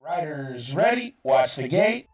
Riders ready, watch the gate.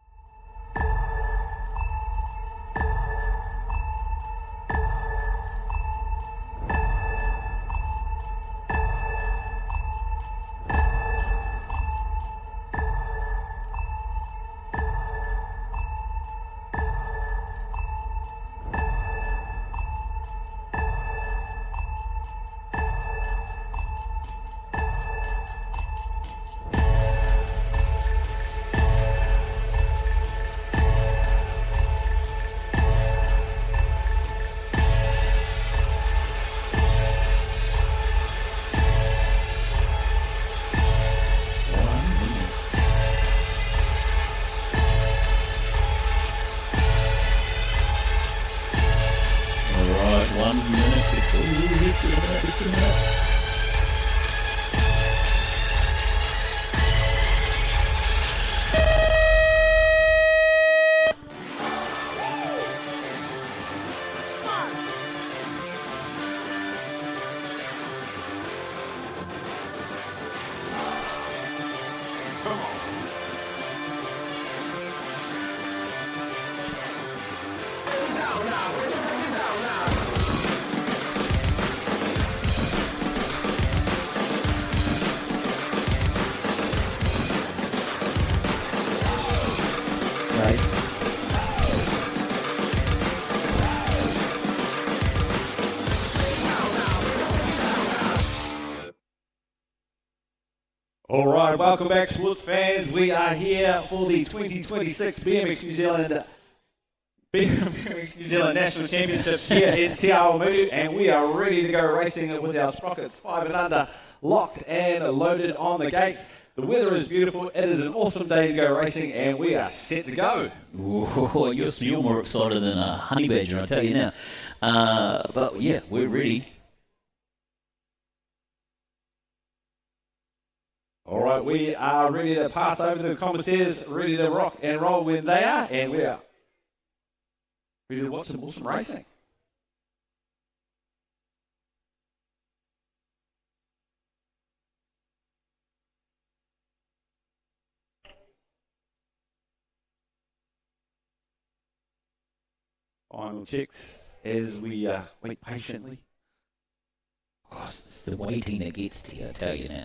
All right, welcome back, sports fans. We are here for the 2026 BMX New Zealand National Championships here in Te Awamutu, and we are ready to go racing with our sprockets 5 and under locked and loaded on the gate. The weather is beautiful. It is an awesome day to go racing, and we are set to go. Ooh, you're more excited than a honey badger, I tell you now. But yeah, we're ready. All right, we are ready to pass over the commissaires, ready to rock and roll when they are, and we are ready to watch some awesome racing. Final checks as we wait patiently. Oh, it's the waiting that gets to you, I tell you now.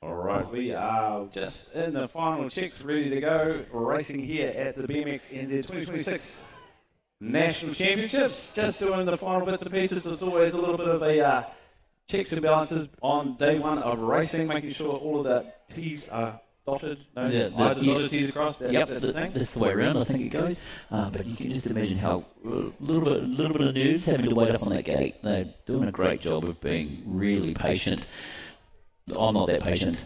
All right, we are just in the final checks, ready to go, racing here at the BMXNZ 2026 National Championships. Just doing the final bits and pieces. It's always a little bit of a checks and balances on day one of racing, making sure all of the T's are dotted, dotted, T's across. That's the thing. That's the way around, I think it goes. But you can just imagine how a little bit of nerves having to wait up on that gate. They're doing a great job of being really patient. I'm not that patient,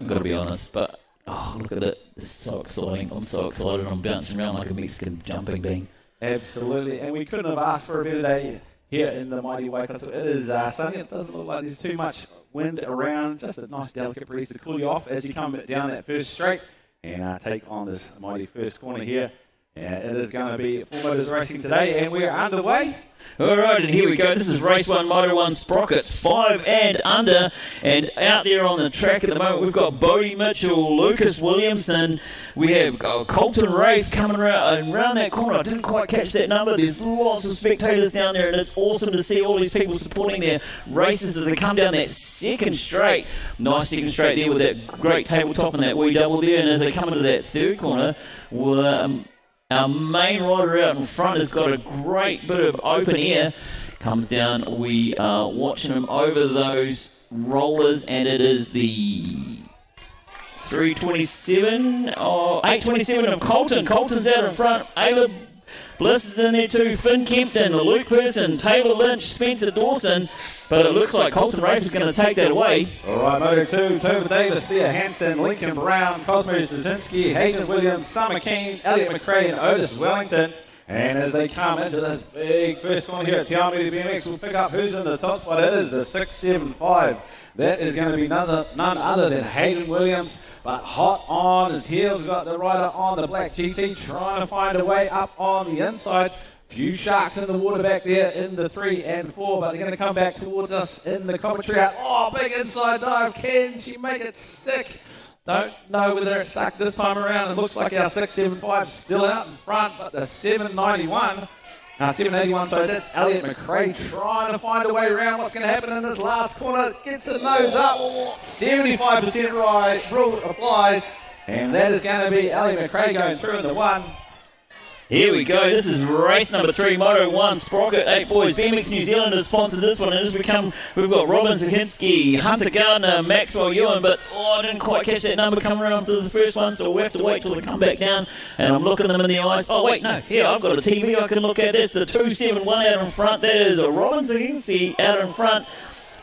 I've got to be honest, but look at it, it's so exciting. I'm so excited, I'm bouncing around like a Mexican jumping bean. Absolutely, and we couldn't have asked for a better day here in the mighty Waikato. It is sunny, it doesn't look like there's too much wind around, just a nice delicate breeze to cool you off as you come down that first straight and take on this mighty first corner here. And it is going to be Full Motors Racing today, and we are underway. All right, and here we go. This is Race 1, Moto 1 Sprockets, 5 and under. And out there on the track at the moment, we've got Bodie Mitchell, Lucas Williamson. We have Colton Rafe coming around that corner. I didn't quite catch that number. There's lots of spectators down there, and it's awesome to see all these people supporting their races as they come down that second straight. Nice second straight there with that great tabletop and that wee double there. And as they come into that third corner, our main rider out in front has got a great bit of open air. Comes down, we are watching him over those rollers, and it is the 327 or 827 of Colton. Colton's out in front. Ayla Bliss is in there too. Finn Kempton, Luke Person, Taylor Lynch, Spencer Dawson. But it looks like Colton Rafe is going to take that away. All right, Moto 2, Tobin Davis, Thea Hansen, Lincoln Brown, Cosmo Zazinski, Hayden Williams, Summer Keane, Elliot McRae, and Otis Wellington. And as they come into this big first corner here at Te Awamutu BMX, we'll pick up who's in the top spot. It is the 675. That is going to be none other than Hayden Williams. But hot on his heels, we've got the rider on the black GT trying to find a way up on the inside. Few sharks in the water back there in the 3 and 4, but they're going to come back towards us in the commentary. Oh, big inside dive. Can she make it stick? Don't know whether it's stuck this time around. It looks like our 675 still out in front, but the 781, so that's Elliot McRae trying to find a way around. What's going to happen in this last corner? Gets the nose up. 75% right. Rule applies. And that is going to be Elliot McRae going through in the 1. Here we go. This is race number 3, Moto 1, Sprocket, 8 boys. BMX New Zealand has sponsored this one. And as we've got Robin Zakinski, Hunter Gardner, Maxwell Ewan, but I didn't quite catch that number coming around after the first one, so we'll have to wait till they come back down. And I'm looking them in the eyes. Oh, wait, no. Here, I've got a TV I can look at. That's the 271 out in front. That is a Robin Zakinski out in front.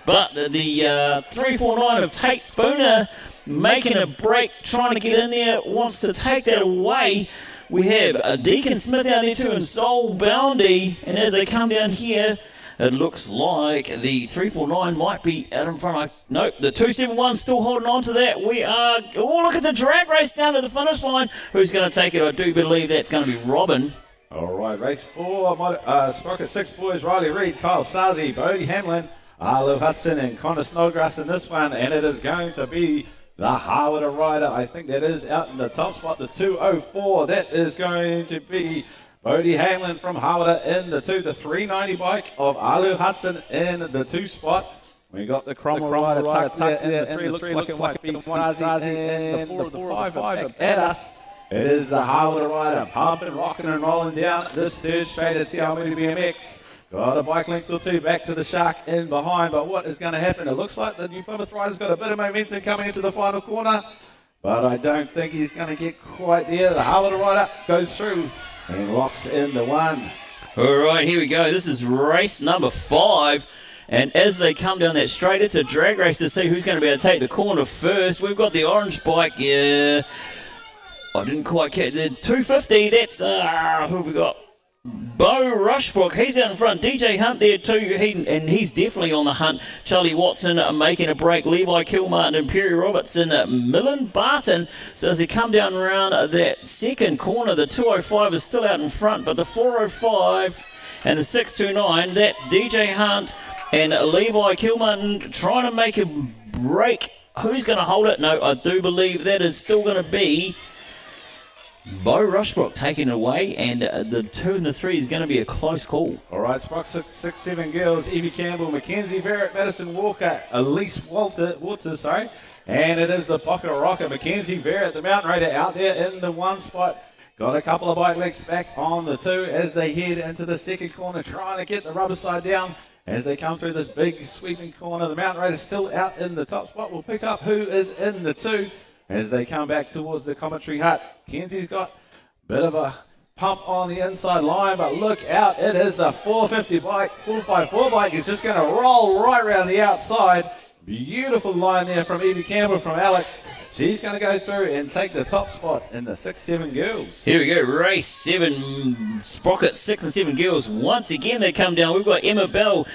But the 349 of Tate Spooner making a break, trying to get in there, wants to take that away. We have Deacon Smith out there too and Soul Boundy. And as they come down here, it looks like the 349 might be out in front. Nope, the 271 still holding on to that. We are... Oh, look at the drag race down to the finish line. Who's going to take it? I do believe that's going to be Robin. All right, race 4. Sprocket 6 boys. Riley Reid, Kyle Sazi, Bodie Hamlin, Arlo Hudson, and Connor Snodgrass in this one. And it is going to be the Harwood rider. I think that is out in the top spot, the 204. That is going to be Bodie Hamlin from Harwood in the 2. The 390 bike of Arlo Hudson in the 2 spot. We got the Cromwell rider tucked there in the 3. Looks like it might be Sazi and the 4 of the 5 back at us. It is the Harwood rider pumping, rocking and rolling down this third straight at Te Awamutu BMX. Got a bike length or 2 back to the shark in behind, but what is going to happen? It looks like the New Plymouth rider's got a bit of momentum coming into the final corner, but I don't think he's going to get quite there. The Harwood rider goes through and locks in the 1. All right, here we go. This is race number 5. And as they come down that straight, it's a drag race to see who's going to be able to take the corner first. We've got the orange bike. I didn't quite catch the 250. That's, who have we got? Bo Rushbrook, he's out in front. DJ Hunt there too, and he's definitely on the hunt. Charlie Watson making a break. Levi Kilmartin and Perry Robertson, Millen Barton. So as they come down around that second corner, the 205 is still out in front, but the 405 and the 629, that's DJ Hunt and Levi Kilmartin trying to make a break. Who's going to hold it? No, I do believe that is still going to be Bo Rushbrook taking it away, and the 2 and the 3 is going to be a close call. All right, Sprock 6, 7 girls, Evie Campbell, Mackenzie Verrett, Madison Walker, Elise Walters, and it is the Pocket Rocker, Mackenzie Verrett, the mountain raider out there in the 1 spot. Got a couple of bike legs back on the 2 as they head into the second corner, trying to get the rubber side down as they come through this big sweeping corner. The mountain raider still out in the top spot. We'll pick up who is in the 2. As they come back towards the commentary hut. Kenzie's got a bit of a pump on the inside line, but look out, it is the 450 bike, 454 bike is just going to roll right around the outside. Beautiful line there from Evie Campbell, from Alex. She's going to go through and take the top spot in the 6-7 girls. Here we go, race 7, Sprocket 6 and 7 girls. Once again they come down. We've got Emma Bell,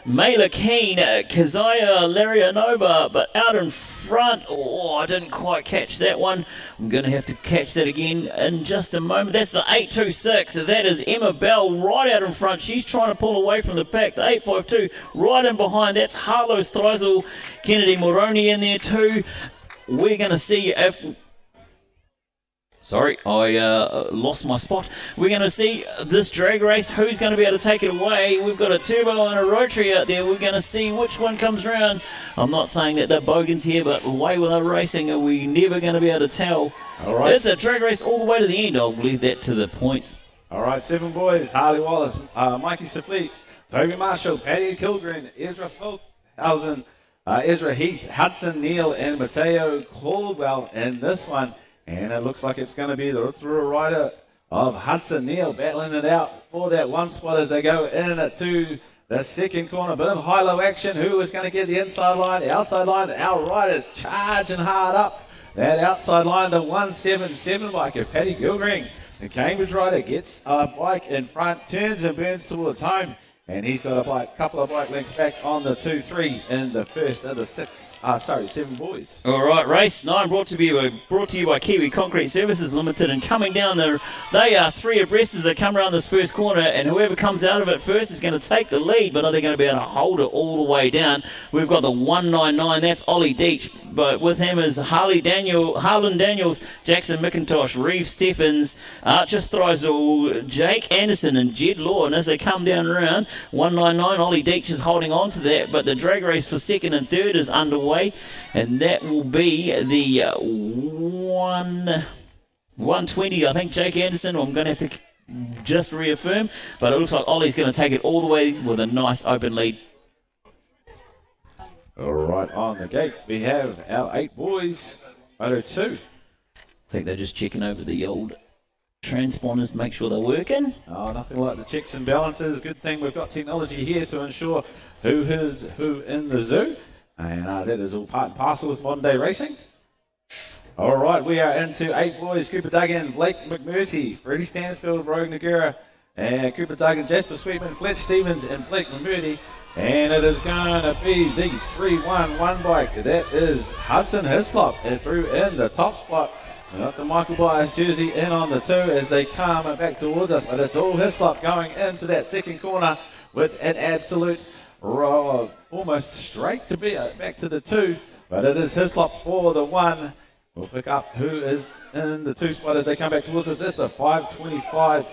Mayla Keane, Keziah Larianova, but out in front, I didn't quite catch that one. I'm going to have to catch that again in just a moment. That's the 826. That is Emma Bell right out in front. She's trying to pull away from the pack. The 852 right in behind. That's Harlow Streisel, Kennedy Moroni in there too. We're going to see if... Sorry, I lost my spot. We're going to see this drag race. Who's going to be able to take it away? We've got a turbo and a rotary out there. We're going to see which one comes round. I'm not saying that the Bogan's here, but away with our racing, are we never going to be able to tell? All right. It's a drag race all the way to the end. I'll leave that to the points. All right, 7 boys. Harley Wallace, Mikey Safleet, Toby Marshall, Paddy Kilgren, Ezra Folkhausen, Ezra Heath, Hudson Neal, and Mateo Caldwell in this one. And it looks like it's going to be the Rotorua rider of Hudson Neal battling it out for that one spot as they go in to the second corner. Bit of high-low action. Who is going to get the inside line? The outside line. Our riders charging hard up that outside line. The 177 bike of Paddy Gilgreen. The Cambridge rider gets a bike in front, turns and burns towards home. And he's got a couple of bike lengths back on the 2-3 in the first of the 7 boys. All right, race 9 brought to you by Kiwi Concrete Services Limited. And coming down there, they are 3 abreast as they come around this first corner. And whoever comes out of it first is going to take the lead. But are they going to be able to hold it all the way down? We've got the 199, that's Ollie Deach. But with him is Harlan Daniels, Jackson McIntosh, Reeve Stephens, Archer Streisel, Jake Anderson and Jed Law. And as they come down around, 199, Ollie Deach is holding on to that, but the drag race for second and third is underway, and that will be the 120, I think, Jake Anderson. I'm going to have to just reaffirm, but it looks like Ollie's going to take it all the way with a nice open lead. All right, on the gate, we have our 8 boys, Moto 2. I think they're just checking over the old transponders to make sure they're working. Oh, nothing like the checks and balances. Good thing we've got technology here to ensure who is who in the zoo. And that is all part and parcel with modern day racing. All right, we are into 8 boys. Cooper Duggan, Blake McMurty, Freddie Stansfield, Rogue Nagura, and Cooper Duggan, Jasper Sweetman, Fletch Stevens, and Blake McMurty. And it is going to be the 3-1-1 bike. That is Hudson Hislop through in the top spot. We got the Michael Byers jersey in on the 2 as they come back towards us. But it's all Hislop going into that second corner with an absolute almost straight to be back to the 2. But it is Hislop for the 1. We'll pick up who is in the 2 spot as they come back towards us. That's the 525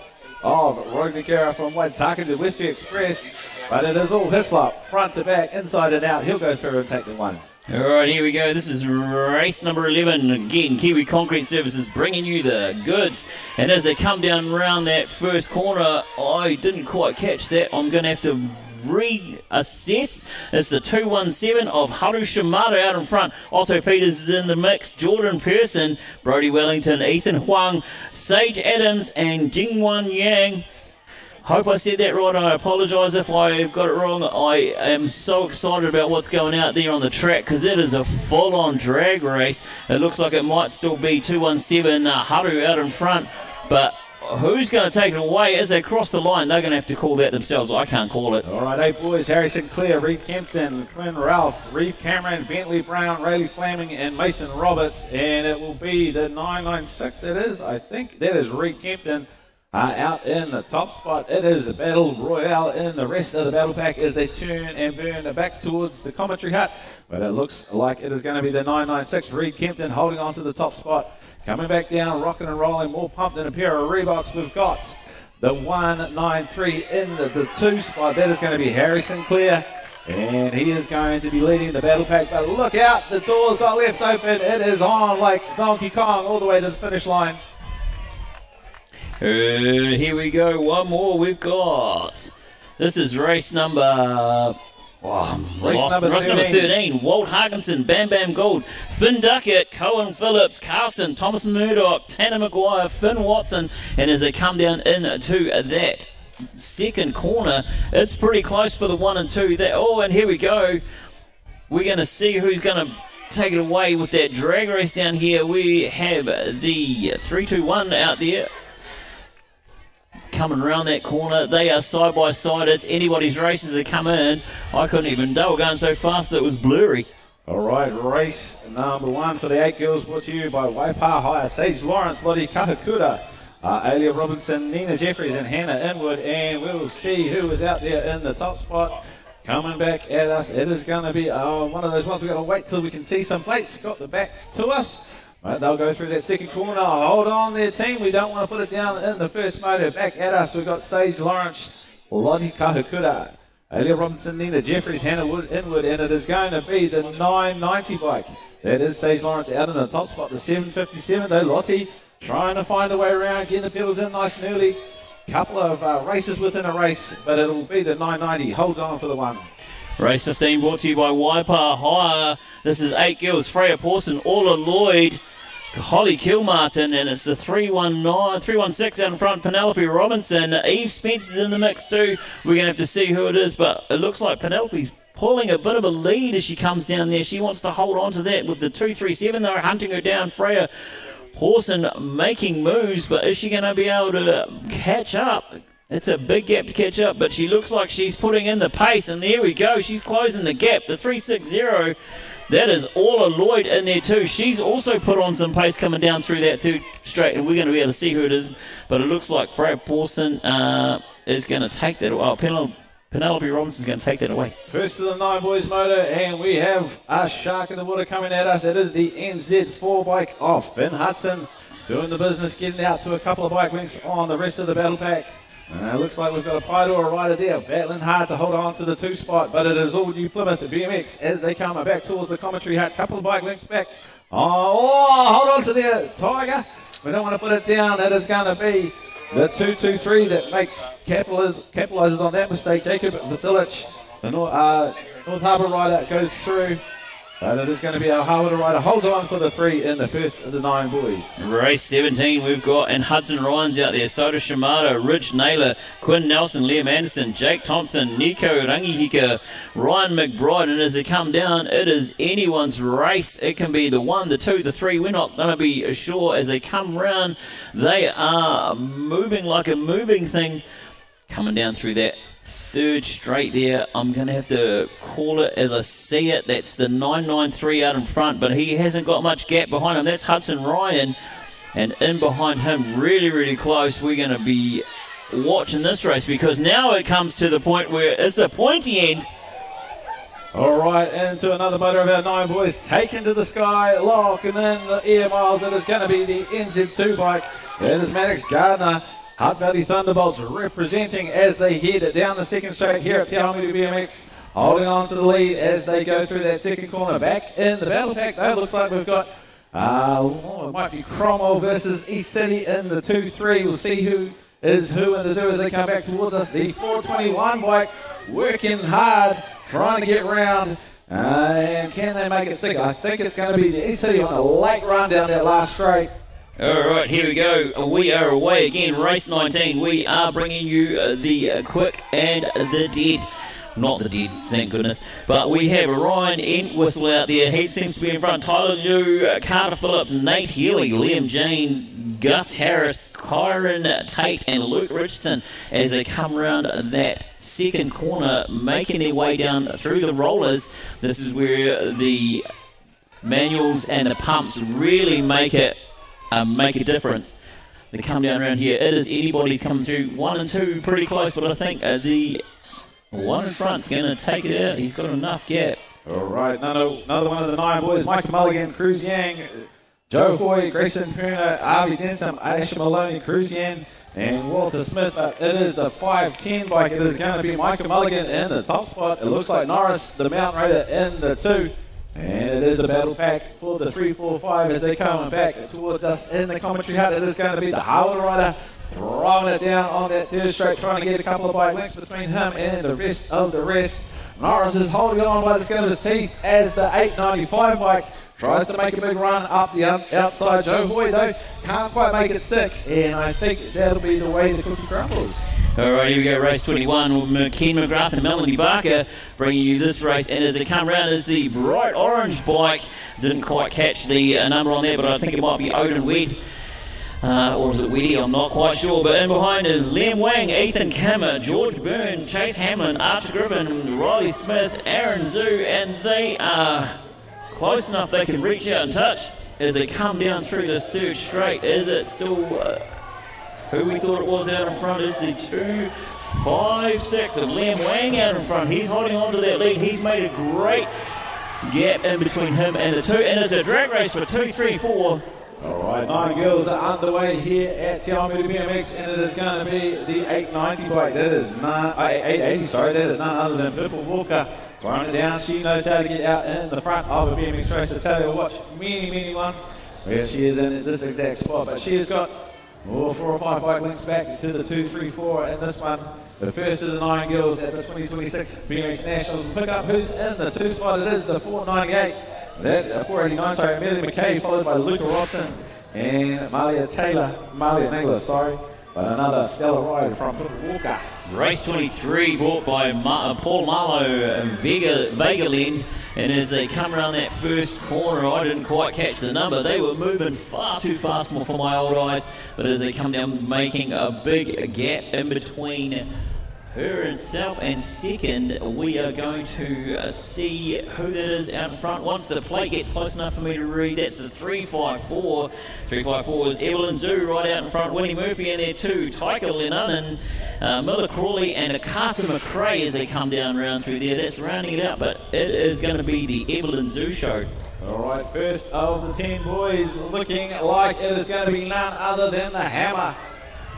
of Rogue Nagara from Waitaka to Westview Express. But it is all Hislop, front to back, inside and out. He'll go through and take the 1. All right, here we go. This is race number 11. Again, Kiwi Concrete Services bringing you the goods. And as they come down around that first corner, I didn't quite catch that. I'm going to have to reassess. It's the 217 of Haru Shimada out in front. Otto Peters is in the mix. Jordan Pearson, Brody Wellington, Ethan Huang, Sage Adams, and Jingwan Yang. Hope I said that right. I apologise if I've got it wrong. I am so excited about what's going out there on the track because it is a full-on drag race. It looks like it might still be 217 Haru out in front, but who's going to take it away as they cross the line? They're going to have to call that themselves. I can't call it. All right, 8 boys. Harry Sinclair, Reeve Kempton, Quinn Ralph, Reeve Cameron, Bentley Brown, Rayleigh Fleming, and Mason Roberts. And it will be the 996 that is. I think that is Reeve Kempton. Out in the top spot, it is a battle royale in the rest of the battle pack as they turn and burn back towards the commentary hut. But it looks like it is going to be the 996. Reed Kempton holding on to the top spot. Coming back down, rocking and rolling, more pumped than a pair of Reeboks. We've got the 193 in the 2 spot. That is going to be Harry Sinclair. And he is going to be leading the battle pack. But look out, the door's got left open. It is on like Donkey Kong all the way to the finish line. Here we go, one more we've got. This is race number... Race number 13. Walt Harkinson, Bam Bam Gould, Finn Duckett, Cohen Phillips, Carson, Thomas Murdoch, Tanner Maguire, Finn Watson. And as they come down into that second corner, it's pretty close for the 1 and 2. And here we go. We're going to see who's going to take it away with that drag race down here. We have the 3-2-1 out there. Coming around that corner, they are side by side. It's anybody's race as they come in. I couldn't even, they were going so fast that it was blurry. All right, race number 1 for the 8 girls brought to you by Waipa Hire, Sage Lawrence, Lottie Kahakura, Alia Robinson, Nina Jeffries, and Hannah Inwood. And we'll see who is out there in the top spot. Coming back at us, it is going to be one of those ones we've got to wait till we can see some plates. Got the backs to us. Right, they'll go through that second corner. Hold on there, team. We don't want to put it down in the first motor. Back at us, we've got Sage Lawrence, Lottie Kahakura, Alia Robinson, Nina Jeffries, Hannah Inwood, and it is going to be the 990 bike. That is Sage Lawrence out in the top spot. The 757, though, Lottie trying to find a way around, getting the pedals in nice and early. Couple of races within a race, but it'll be the 990. Holds on for the 1. Race 15 brought to you by Waipa Hire. This is 8 girls, Freya Pawson, Orla Lloyd, Holly Kilmartin, and it's the 316 out in front, Penelope Robinson. Eve Spencer's in the mix too. We're going to have to see who it is, but it looks like Penelope's pulling a bit of a lead as she comes down there. She wants to hold on to that with the 237. They're hunting her down. Freya Pawson making moves, but is she going to be able to catch up? It's a big gap to catch up, but she looks like she's putting in the pace, and there we go. She's closing the gap. The 360, that is Orla Lloyd in there too. She's also put on some pace coming down through that third straight, and we're going to be able to see who it is, but it looks like Freya Pawson is going to take that. Oh, Penelope Robinson's going to take that away. First of the 9 boys motor, and we have a shark in the water coming at us. It is the NZ4 bike off Finn Hudson doing the business, getting out to a couple of bike links on the rest of the battle pack. It looks like we've got a Paidora rider there, battling hard to hold on to the 2 spot, but it is all New Plymouth BMX as they come back towards the commentary hut. Couple of bike links back. Oh, hold on to there, Tiger. We don't want to put it down. It is going to be the 223 that makes capitalizes on that mistake. Jacob Vasilic, the North Harbour rider, goes through. But it is going to be our Harbour rider. Hold on for the 3 in the first of the 9 boys. Race 17 we've got, and Hudson Ryan's out there. Soda Shimada, Rich Naylor, Quinn Nelson, Liam Anderson, Jake Thompson, Nico Rangihika, Ryan McBride. And as they come down, it is anyone's race. It can be the 1, the 2, the 3. We're not going to be sure as they come round. They are moving like a moving thing, coming down through that third straight there. I'm going to have to call it as I see it. That's the 993 out in front, but he hasn't got much gap behind him. That's Hudson Ryan, and in behind him, really, really close. We're going to be watching this race because now it comes to the point where it's the pointy end. All right, into another motor of our 9 boys, taken to the sky, lock, and then the air miles. It is going to be the NZ2 bike. It is Maddox Gardner. Hutt Valley Thunderbolts representing as they head down the second straight here at Te Awamutu BMX, holding on to the lead as they go through that second corner. Back in the battle pack, though, looks like we've got, it might be Cromwell versus East City in the 2-3. We'll see who is who in the zoo as they come back towards us. The 421 bike working hard, trying to get round. And can they make it stick? I think it's going to be the East City on a late run down that last straight. All right, here we go. We are away again, race 19. We are bringing you the quick and the dead. Not the dead, thank goodness. But we have Ryan Entwistle out there. He seems to be in front. Tyler Liu, Carter Phillips, Nate Healy, Liam James, Gus Harris, Kyron Tate, and Luke Richardson as they come around that second corner, making their way down through the rollers. This is where the manuals and the pumps really make a difference. They come down around here. It is anybody's coming through. 1 and 2 pretty close, but I think the one in front's going to take it out. He's got enough gap. All right, another one of the 9 boys. Mike Mulligan, Cruz Yang, Joe Hoy, Grayson Puna, Avi Denson, Aisha Maloney, Cruz Yang, and Walter Smith. But it is the 510 bike. It is going to be Michael Mulligan in the top spot. It looks like Norris, the mountain raider, in the 2. And it is a battle pack for the 3, 4, 5 as they come back towards us in the commentary hut. It is going to be the Howard rider throwing it down on that third straight, trying to get a couple of bike links between him and the rest of the rest. Norris is holding on by the skin of his teeth as the 895 bike tries to make a big run up the outside. Joe Hoy, though, can't quite make it stick, and I think that'll be the way the cookie crumbles. All right, here we go, race 21. Ken McGrath and Melanie Barker bringing you this race, and as they come round is the bright orange bike. Didn't quite catch the number on there, but I think it might be Odin Wed. Or is it Weddy? I'm not quite sure. But in behind is Liam Wang, Ethan Kammer, George Byrne, Chase Hamlin, Archer Griffin, Riley Smith, Aaron Zhu, and they are close enough they can reach out and touch as they come down through this third straight. Is it still who we thought it was out in front? Is the 2, 5, 6 of Liam Wang out in front. He's holding on to that lead. He's made a great gap in between him and the 2, and it's a drag race for 2, 3, 4. All right, 9 girls are underway here at Te Awamutu BMX, and it is going to be the 890 bike. That is 880. Sorry, that is none other than Purple Walker throwing it down. She knows how to get out in the front of a BMX race. I tell you what, many ones where she is in this exact spot, but she has got 4 or 5 bike links back to the 2, 3, 4 in this one. The first of the 9 girls at the 2026 BMX Nationals. Pick up who's in the 2 spot. It is the 498. That 489, sorry, Amelia McKay, followed by Luca Robson and Malia Naylor, sorry. But another stellar ride from Walker. Race 23 brought by Paul Marlowe and Vegaland. And as they come around that first corner, I didn't quite catch the number. They were moving far too fast for my old eyes. But as they come down, making a big gap in between her herself and second, we are going to see who that is out in front. Once the plate gets close enough for me to read, that's the 354. 354 is Evelyn Zhu right out in front. Winnie Murphy in there too. Taika Lennon and Miller Crawley and Akata McRae as they come down round through there. That's rounding it out, but it is going to be the Evelyn Zhu show. All right, first of the 10 boys, looking like it is going to be none other than the Hammer.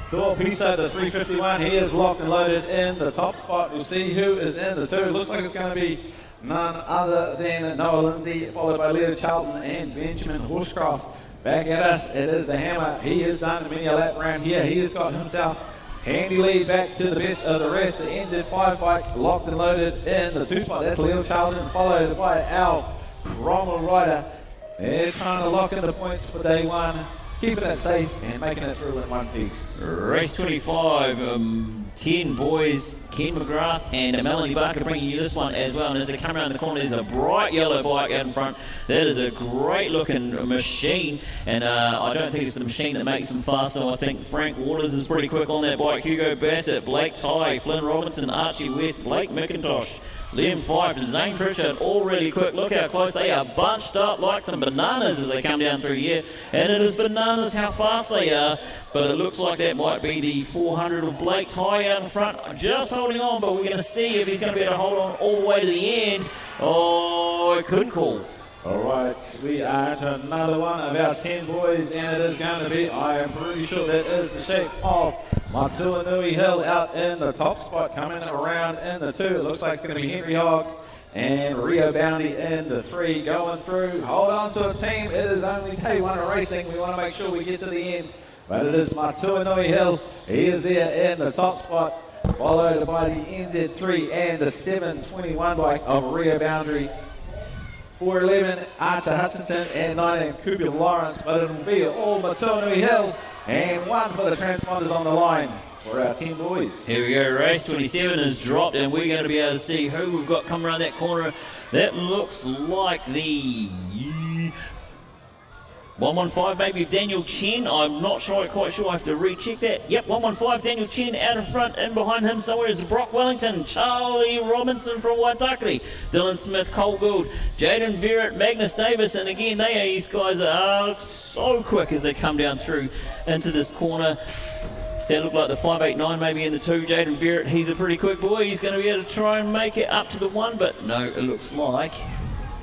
Thor Piso, the 351, he is locked and loaded in the top spot. We'll see who is in the two. It looks like it's going to be none other than Noah Lindsay, followed by Leo Charlton and Benjamin Horscroft. Back at us, it is the Hammer. He has done many a lap round here. He has got himself handy lead back to the best of the rest. The NZ5 bike locked and loaded in the two spot. That's Leo Charlton, followed by our Cromwell rider. They're trying to lock in the points for day one, keeping it safe and making it through in one piece. Race 25, 10 boys, Ken McGrath and Melanie Barker bringing you this one as well. And as they come around the corner, there's a bright yellow bike out in front. That is a great looking machine. And I don't think it's the machine that makes them faster. I think Frank Waters is pretty quick on that bike. Hugo Bassett, Blake Tye, Flynn Robinson, Archie West, Blake McIntosh, Liam Fife and Zane Pritchard, all really quick. Look how close they are, bunched up like some bananas as they come down through here. And it is bananas how fast they are. But it looks like that might be the 400 of Blake Tye out in front, just holding on. But we're going to see if he's going to be able to hold on all the way to the end. Oh, I couldn't call. All right, we are to another one of our 10 boys, and it is going to be, I am pretty sure that is the shape of Matsua Nui Hill out in the top spot, coming around in the 2. It looks like it's going to be Henry Hogg and Rio Bounty in the 3 going through. Hold on to a team. It is only day one of racing. We want to make sure we get to the end. But it is Matsua Nui Hill. He is there in the top spot, followed by the NZ3 and the 721 bike of Rio Boundary. 411 Archer Hutchinson and 19 Cooper Lawrence, but it will be all Matsua Nui Hill and one for the transponders on the line for our 10 boys. Here we go, race 27 is dropped, and we're going to be able to see who we've got coming around that corner. That looks like the 115, maybe Daniel Chen. I'm not quite sure. I have to recheck that. Yep, 115, Daniel Chen out in front, and behind him somewhere is Brock Wellington, Charlie Robinson from Waitakere, Dylan Smith, Cole Gould, Jaden Verrett, Magnus Davis, and again, these guys are so quick as they come down through into this corner. That looked like the 589 maybe in the 2. Jaden Verrett, he's a pretty quick boy. He's going to be able to try and make it up to the 1, but no, it looks like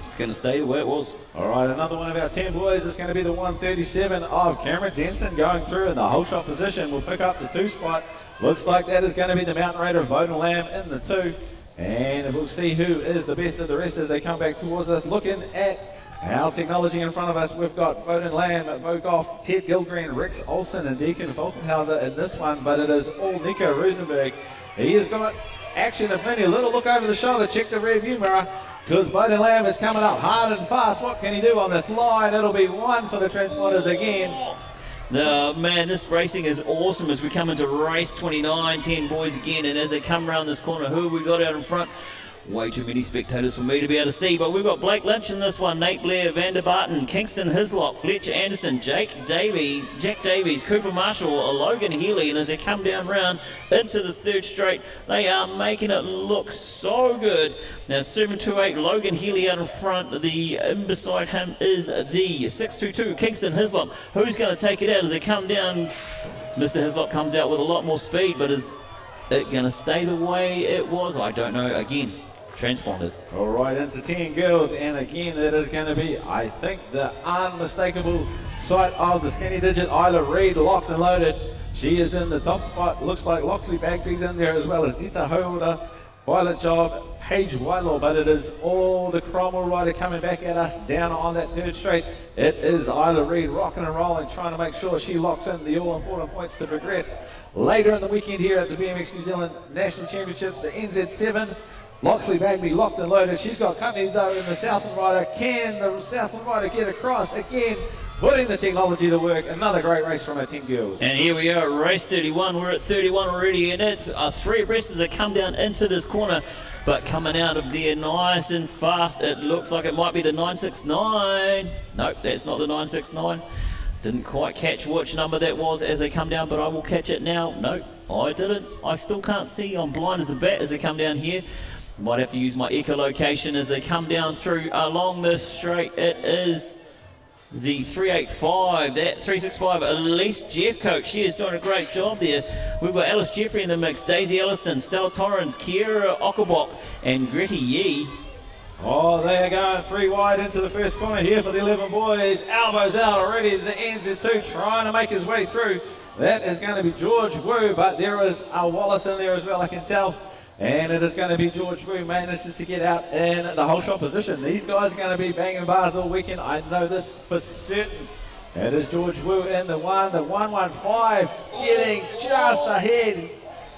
it's going to stay the way it was. All right, another one of our 10 boys is going to be the 137 of Cameron Denson going through in the whole shot position. We'll pick up the 2 spot. Looks like that is going to be the Mountain Raider of Bowden Lamb in the 2. And we'll see who is the best of the rest as they come back towards us. Looking at our technology in front of us, we've got Bowden Lamb, Bogoff, Ted Gilgreen, Rex Olsen, and Deacon Falkenhauser in this one, but it is all Nico Rosenberg. He has got action of many. A little look over the shoulder, check the rear view mirror, because Bowden Lamb is coming up hard and fast. What can he do on this line? It'll be 1 for the transponders again. Man, this racing is awesome as we come into race 29, 10 boys again, and as they come around this corner, who have we got out in front? Way too many spectators for me to be able to see, but we've got Blake Lynch in this one, Nate Blair, Vander Barton, Kingston Hislop, Fletcher Anderson, Jack Davies, Cooper Marshall, Logan Healy, and as they come down round into the 3rd straight, they are making it look so good. Now 728 Logan Healy out in front, the in beside him is the 622 Kingston Hislop. Who's going to take it out as they come down? Mr. Hislop comes out with a lot more speed, but is it going to stay the way it was? I don't know. Again, transponders. All right, into 10 girls, and again it is going to be, I think, the unmistakable sight of the skinny digit Isla Reid, locked and loaded. She is in the top spot. Looks like Loxley Bagby's in there as well as Dita Holder, Violet Job, Paige Whitelaw, but it is all the Cromwell rider coming back at us down on that 3rd straight. It is Isla Reid rocking and rolling, trying to make sure she locks in the all-important points to progress later in the weekend here at the BMX New Zealand National Championships. The NZ7 Loxley Bagby locked and loaded. She's got company though in the Southland rider. Can the Southland rider get across again? Putting the technology to work. Another great race from our 10 girls. And here we are, race 31. We're at 31 already, and it's three abreast as they come down into this corner. But coming out of there nice and fast, it looks like it might be the 969. Nope, that's not the 969. Didn't quite catch which number that was as they come down, but I will catch it now. Nope, I didn't. I still can't see. I'm blind as a bat as they come down here. Might have to use my echolocation as they come down through along this straight. It is the 385, that 365, Elise Jeffcoat. She is doing a great job there. We've got Alice Jeffrey in the mix, Daisy Ellison, Stella Torrens, Kiera Okabok, and Gretty Yee. Oh, they are going three wide into the first corner here for the 11 boys. Elbows out already. The NZ2 trying to make his way through. That is going to be George Wu, but there is a Wallace in there as well, I can tell. And it is going to be George Wu manages to get out in the whole shot position. These guys are going to be banging bars all weekend. I know this for certain. It is George Wu in the 115, getting just ahead.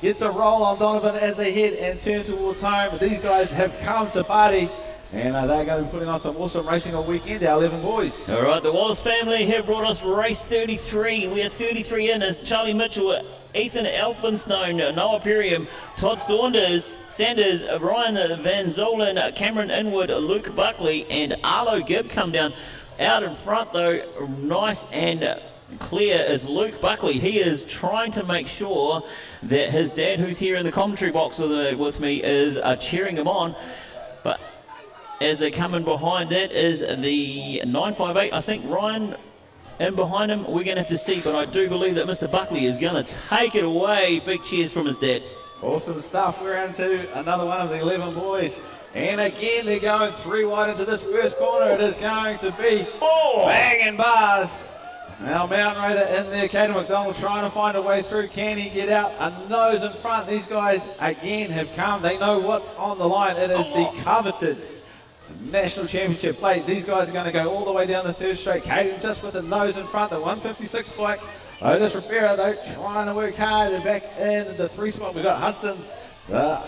Gets a roll on Donovan as they head and turn towards home. These guys have come to party. And they're going to be putting on some awesome racing all weekend, our 11 boys. All right, the Wallace family have brought us race 33. We are 33 in as Charlie Mitchell, Ethan Elphinstone, Noah Perriam, Todd Sanders, Ryan Van Zolen, Cameron Inwood, Luke Buckley, and Arlo Gibb come down. Out in front, though, nice and clear is Luke Buckley. He is trying to make sure that his dad, who's here in the commentary box with me, is cheering him on. But as they come in behind, that is the 958. I think Ryan in behind him, we're going to have to see, but I do believe that Mr. Buckley is going to take it away. Big cheers from his dad. Awesome stuff. We're into another one of the 11 boys. And again, they're going three wide into this first corner. It is going to be banging bars. Now Mountain Raider in there, Caden McDonald trying to find a way through. Can he get out? A nose in front. These guys again have come. They know what's on the line. It is the coveted National Championship plate. These guys are going to go all the way down the third straight. Caden just with the nose in front, the 156 bike. Otis Rivera though trying to work hard and back in the three spot. We've got Hudson, the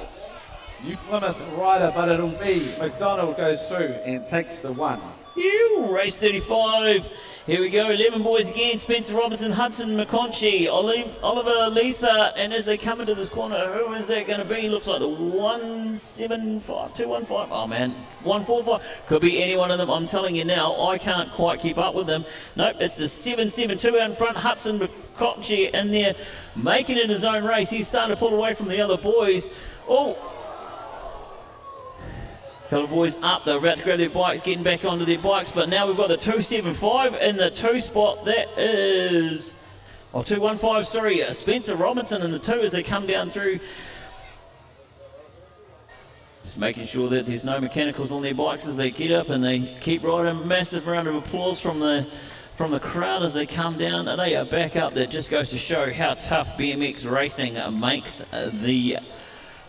New Plymouth rider, but it'll be McDonald goes through and takes the one. Race 35. Here we go. 11 boys again. Spencer Robinson, Hudson McConchy, Oliver Letha, and as they come into this corner, who is that going to be? Looks like the 175, 215. Oh man, 145. Could be any one of them. I'm telling you now, I can't quite keep up with them. Nope, it's the 772 out in front. Hudson McConchy in there, making it his own race. He's starting to pull away from the other boys. Couple of boys up, they're about to grab their bikes, getting back onto their bikes, but now we've got the 275 in the 2 spot. That is, 215, sorry, Spencer Robinson in the 2 as they come down through. Just making sure that there's no mechanicals on their bikes as they get up and they keep riding. Massive round of applause from the crowd as they come down. They are back up. That just goes to show how tough BMX racing makes the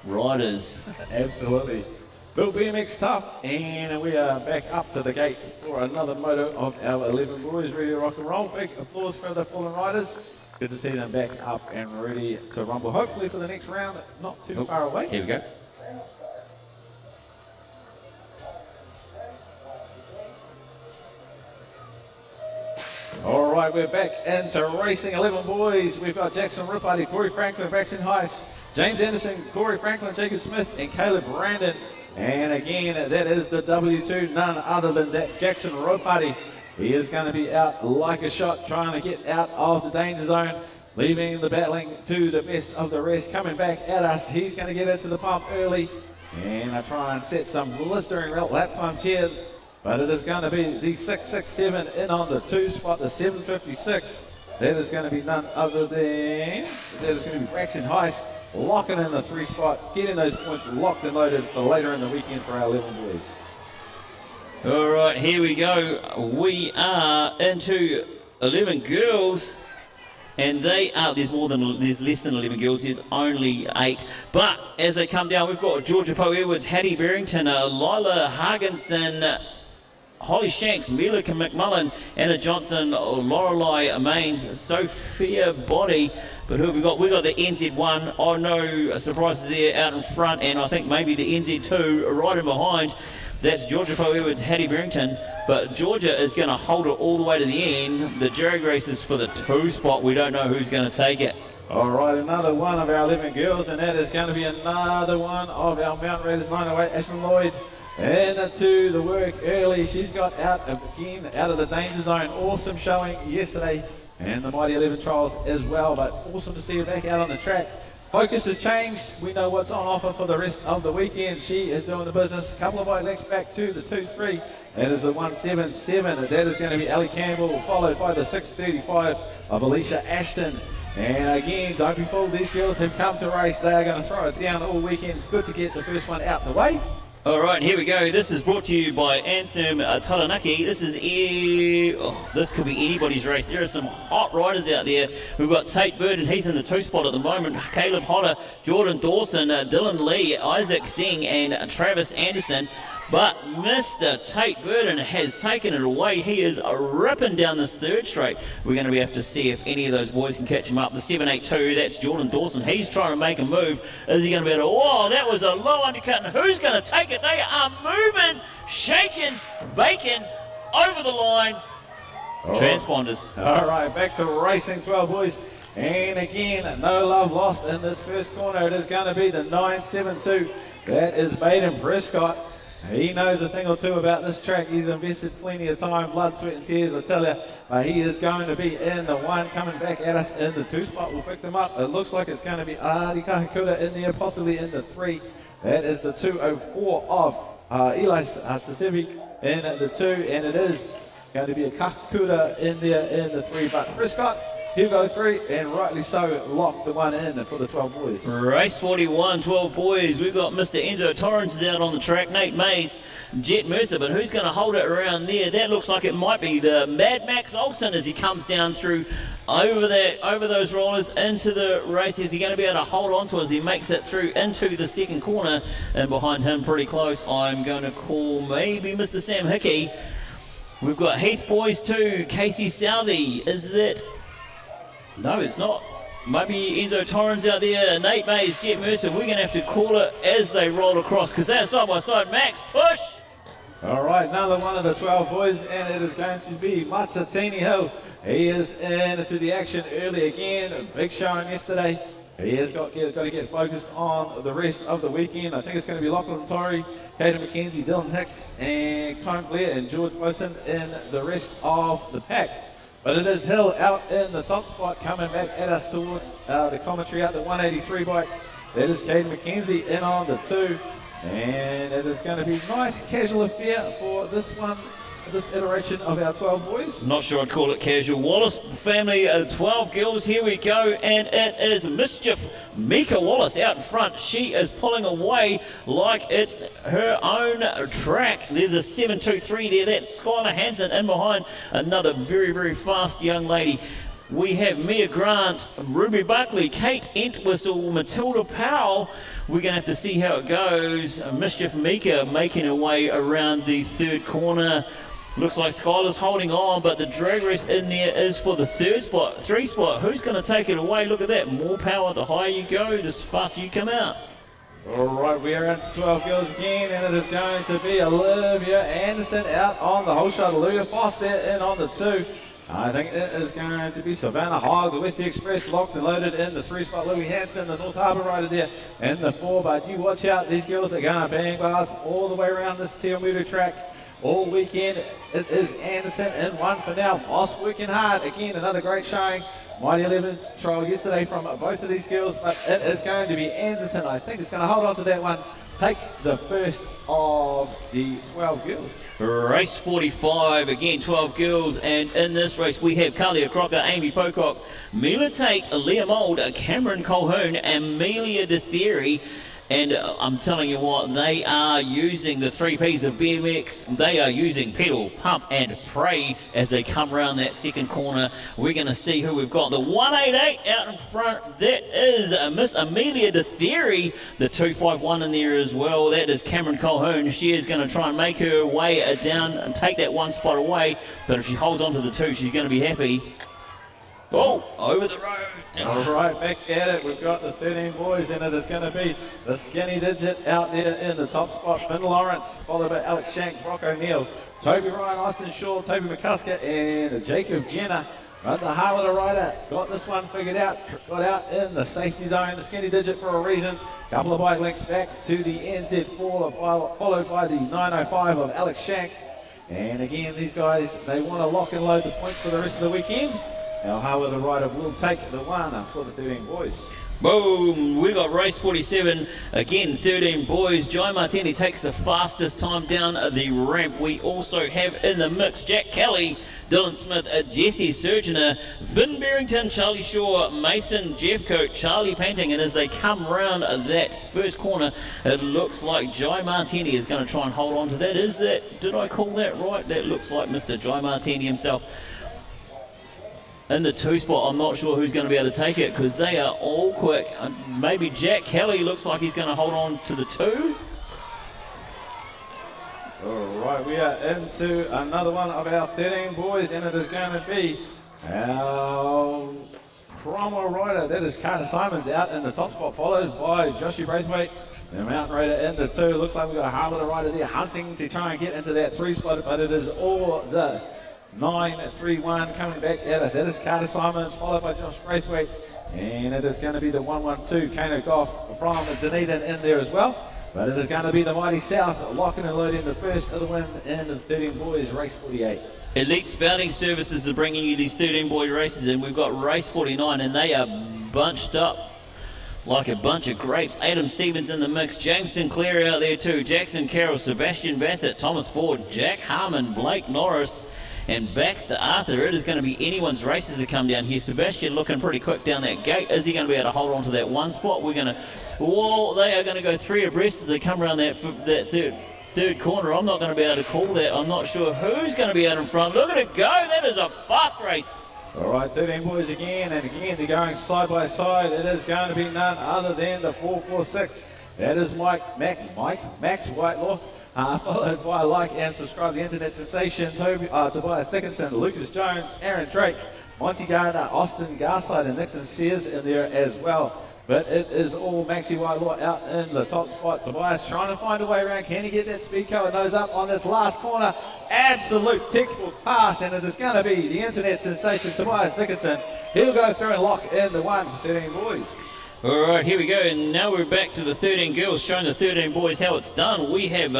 riders. Absolutely. Built BMX tough, and we are back up to the gate for another moto of our 11 boys ready to rock and roll. Big applause for the fallen riders. Good to see them back up and ready to rumble. Hopefully for the next round, not too far away. Here we go. All right, we're back into racing 11 boys. We've got Jackson Ripparty, Corey Franklin, Braxton Heiss, James Anderson, Corey Franklin, Jacob Smith, and Caleb Brandon. And again, that is the W2, none other than that Jackson Ripparty. He is going to be out like a shot, trying to get out of the danger zone, leaving the battling to the best of the rest. Coming back at us, he's going to get into the pump early, and I try and set some blistering lap times here. But it is going to be the 667 in on the 2 spot, the 756. That is going to be none other than, that is going to be Braxton Heiss, locking in the 3 spot, getting those points locked and loaded for later in the weekend for our 11 boys. All right, here we go. We are into 11 girls, and there's less than 11 girls. There's only 8. But as they come down, we've got Georgia Poe Edwards, Hattie Barrington, Lila Hargenson, Holly Shanks, Mila McMullen, Anna Johnson, Lorelei Maines, Sophia Body. But who have we got? We got the NZ1. Oh, no surprises there out in front, and I think maybe the NZ2 right in behind. That's Georgia Poe Edwards, Hattie Barrington. But Georgia is going to hold it all the way to the end. The jury race is for the 2 spot. We don't know who's going to take it. All right, another one of our 11 girls, and that is going to be another one of our Mount Raiders 908, Ashlyn Lloyd. Into the work early. She's got out of the danger zone. Awesome showing yesterday, and the Mighty 11 trials as well. But awesome to see her back out on the track. Focus has changed. We know what's on offer for the rest of the weekend. She is doing the business. A couple of white legs back to the 2-3. That is the 177. That is going to be Ellie Campbell, followed by the 635 of Alicia Ashton. And again, don't be fooled. These girls have come to race. They are going to throw it down all weekend. Good to get the first one out the way. All right, here we go. This is brought to you by Anthem Taranaki. This is this could be anybody's race. There are some hot riders out there. We've got Tate Bird, and he's in the 2 spot at the moment. Caleb Hodder, Jordan Dawson, Dylan Lee, Isaac Singh, and Travis Anderson. But Mr. Tate Burden has taken it away. He is ripping down this 3rd straight. We're going to have to see if any of those boys can catch him up. The 782, that's Jordan Dawson. He's trying to make a move. Is he going to be able to... Oh, that was a low undercut. And who's going to take it? They are moving, shaking, baking, over the line. Transponders. All right, back to racing 12 boys. And again, no love lost in this first corner. It is going to be the 972. That is Baden Prescott. He knows a thing or two about this track. He's invested plenty of time, blood, sweat and tears, I tell you. But he is going to be in the 1, coming back at us in the 2 spot. We'll pick them up. It looks like it's going to be Adi Kahakura in there, possibly in the 3. That is the 204 of Eli Sasevic in the 2. And it is going to be a Kahakura in there in the 3. But Prescott, here goes 3, and rightly so, locked the 1 in for the 12 boys. Race 41, 12 boys. We've got Mr. Enzo Torrance is out on the track, Nate Mays, Jet Mercer, but who's going to hold it around there? That looks like it might be the Mad Max Olsen as he comes down through over those rollers into the race. Is he going to be able to hold on to as he makes it through into the 2nd corner? And behind him, pretty close, I'm going to call maybe Mr. Sam Hickey. We've got Heath Boys too, Casey Southey. Is that... No, it's not. Maybe Enzo Torrens out there, Nate Mays, Jet Mercer. We're going to have to call it as they roll across because they're side by side. Max, push! All right, another one of the 12 boys, and it is going to be Matsatini Hill. He is into the action early again. A big showing yesterday. He has got to get focused on the rest of the weekend. I think it's going to be Lachlan Torrey, Caden McKenzie, Dylan Hicks, and Colin Blair and George Wilson in the rest of the pack. But it is Hill out in the top spot, coming back at us towards the commentary out the 183 bike. That is Caden McKenzie in on the 2. And it is going to be a nice casual affair for this one, this iteration of our 12 boys. Not sure I'd call it casual. Wallace family, 12 girls. Here we go. And it is Mischief Mika Wallace out in front. She is pulling away like it's her own track. There's a 723 there. That's Skylar Hansen in behind. Another very, very fast young lady. We have Mia Grant, Ruby Buckley, Kate Entwistle, Matilda Powell. We're going to have to see how it goes. Mischief Mika making her way around the 3rd corner. Looks like Skylar's holding on, but the drag race in there is for the 3 spot. Who's going to take it away? Look at that. More power. The higher you go, the faster you come out. All right, we are into 12 girls again, and it is going to be Olivia Anderson out on the whole shot. Olivia Foster in on the 2. I think it is going to be Savannah Hogg, the Westie Express, locked and loaded in the 3 spot. Louis Hansen, the North Harbour rider there in the 4. But you watch out, these girls are going to bang bars all the way around this Tiamutu track all weekend. It is Anderson in 1 for now. Voss working hard. Again, another great showing. Mighty 11's trial yesterday from both of these girls, but it is going to be Anderson. I think it's going to hold on to that one. Take the first of the 12 girls. Race 45, again 12 girls, and in this race we have Kalia Crocker, Amy Pocock, Mila Tate, Leah Mould, Cameron Colhoun, Amelia DeThieri, And I'm telling you what, they are using the 3 Ps of BMX. They are using pedal, pump, and pray as they come around that second corner. We're going to see who we've got. The 188 out in front, that is Miss Amelia De Theory. The 251 in there as well. That is Cameron Colhoun. She is going to try and make her way down and take that one spot away. But if she holds on to the 2, she's going to be happy. Oh, over the road. All right, back at it. We've got the 13 boys, and it is going to be the skinny digit out there in the top spot. Finn Lawrence, followed by Alex Shank, Brock O'Neill, Toby Ryan, Austin Shaw, Toby McCusker, and Jacob Jenner. But the Harletter rider got this one figured out, got out in the safety zone, the skinny digit for a reason. Couple of bike links back to the NZ4, followed by the 905 of Alex Shanks. And again, these guys, they want to lock and load the points for the rest of the weekend. Our Harletter rider will take the one for the 13 boys. Boom, we got race 47, again 13 boys. Jai Martini takes the fastest time down the ramp. We also have in the mix Jack Kelly, Dylan Smith, Jesse Surgener, Vin Barrington, Charlie Shaw, Mason Jeffcoat, Charlie Panting, and as they come round that first corner, it looks like Jai Martini is going to try and hold on to that. Is that, did I call that right? That looks like Mr. Jai Martini himself. In the 2 spot, I'm not sure who's going to be able to take it because they are all quick. Maybe Jack Kelly looks like he's going to hold on to the 2. All right, we are into another one of our 13 boys, and it is going to be our Cromwell rider. That is Carter Simons out in the top spot, followed by Joshua Braithwaite, the mountain rider in the 2. Looks like we've got a Harletter rider there hunting to try and get into that 3 spot, but it is all the 931 coming back at us. That is Carter Simons, followed by Josh Braithwaite. And it is going to be the 112, Kano Goff from Dunedin in there as well. But it is going to be the Mighty South locking and loading the first of the win in the 13 boys, race 48. Elite Spouting Services are bringing you these 13 boy races, and we've got race 49, and they are bunched up like a bunch of grapes. Adam Stevens in the mix, James Sinclair out there too, Jackson Carroll, Sebastian Bassett, Thomas Ford, Jack Harmon, Blake Norris, and Baxter Arthur. It is going to be anyone's races to come down here. Sebastian looking pretty quick down that gate. Is he going to be able to hold on to that 1 spot? We're going to, whoa, they are going to go 3 abreast as they come around that third corner. I'm not going to be able to call that. I'm not sure who's going to be out in front. Look at it go. That is a fast race. All right, 13 boys again, and again they're going side by side. It is going to be none other than the 446. That is Max Whitelaw. Followed by like and subscribe, the internet sensation, Tobias Dickinson, Lucas Jones, Aaron Drake, Monty Gardner, Austin Garside, and Nixon Sears in there as well. But it is all Maxi Whitelaw out in the top spot. Tobias trying to find a way around. Can he get that speed car and nose up on this last corner? Absolute textbook pass, and it is going to be the internet sensation, Tobias Dickinson. He'll go through and lock in the 1 for 13 boys. All right, here we go, and now we're back to the 13 girls, showing the 13 boys how it's done. We have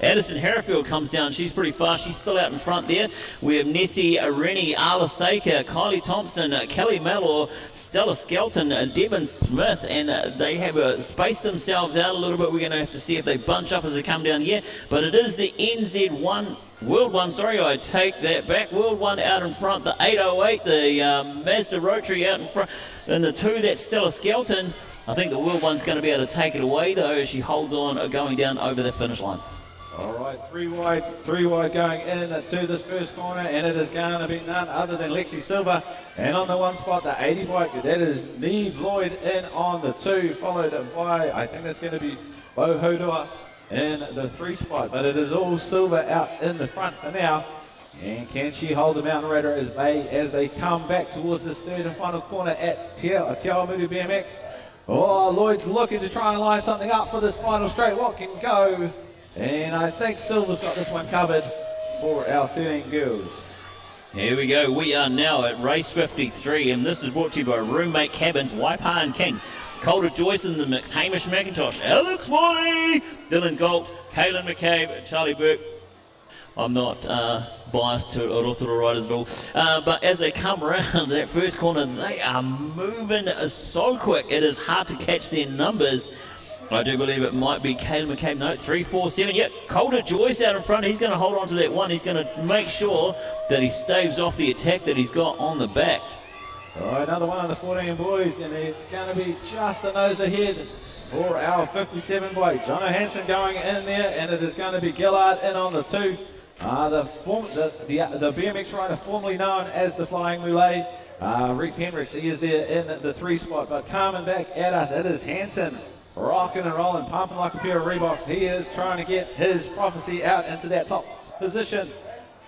Addison Herrifield comes down. She's pretty fast. She's still out in front there. We have Nessie Rennie, Arla Saker, Kylie Thompson, Kelly Mellor, Stella Skelton, Devin Smith, and they have spaced themselves out a little bit. We're going to have to see if they bunch up as they come down here, but it is the NZ1. World 1, sorry, I take that back. World 1 out in front, the 808, the Mazda Rotary out in front, and the 2, that's Stella Skelton. I think the World 1's going to be able to take it away, though, as she holds on going down over the finish line. All right, 3 wide going in to this first corner, and it is going to be none other than Lexi Silva. And on the 1 spot, the 80 bike, that is Neve Lloyd in on the 2, followed by, I think that's going to be Bo Hodua in the 3 spot, but it is all Silva out in the front for now. And can she hold the Mountain Raider as they come back towards this third and final corner at Te Awamutu BMX? Oh, Lloyd's looking to try and line something up for this final straight. What can go? And I think Silva's got this one covered for our 13 girls. Here we go. We are now at race 53, and this is brought to you by Roommate Cabins, Waipa and King. Calder Joyce in the mix, Hamish McIntosh, Alex Morley, Dylan Galt, Kaylin McCabe, Charlie Burke. I'm not biased to Rotoro Riders at all, but as they come around that first corner, they are moving so quick. It is hard to catch their numbers. I do believe it might be Kaylin McCabe. No, 347. Yep, Calder Joyce out in front. He's going to hold on to that 1. He's going to make sure that he staves off the attack that he's got on the back. All right, another one of the 14 boys, and it's going to be just a nose ahead for our 57 boy. Jono Hansen going in there, and it is going to be Gillard in on the 2. The BMX rider formerly known as the Flying Muley, Rick Hendricks, he is there in the 3 spot, but coming back at us, it is Hansen, rocking and rolling, pumping like a pair of Reeboks. He is trying to get his prophecy out into that top position.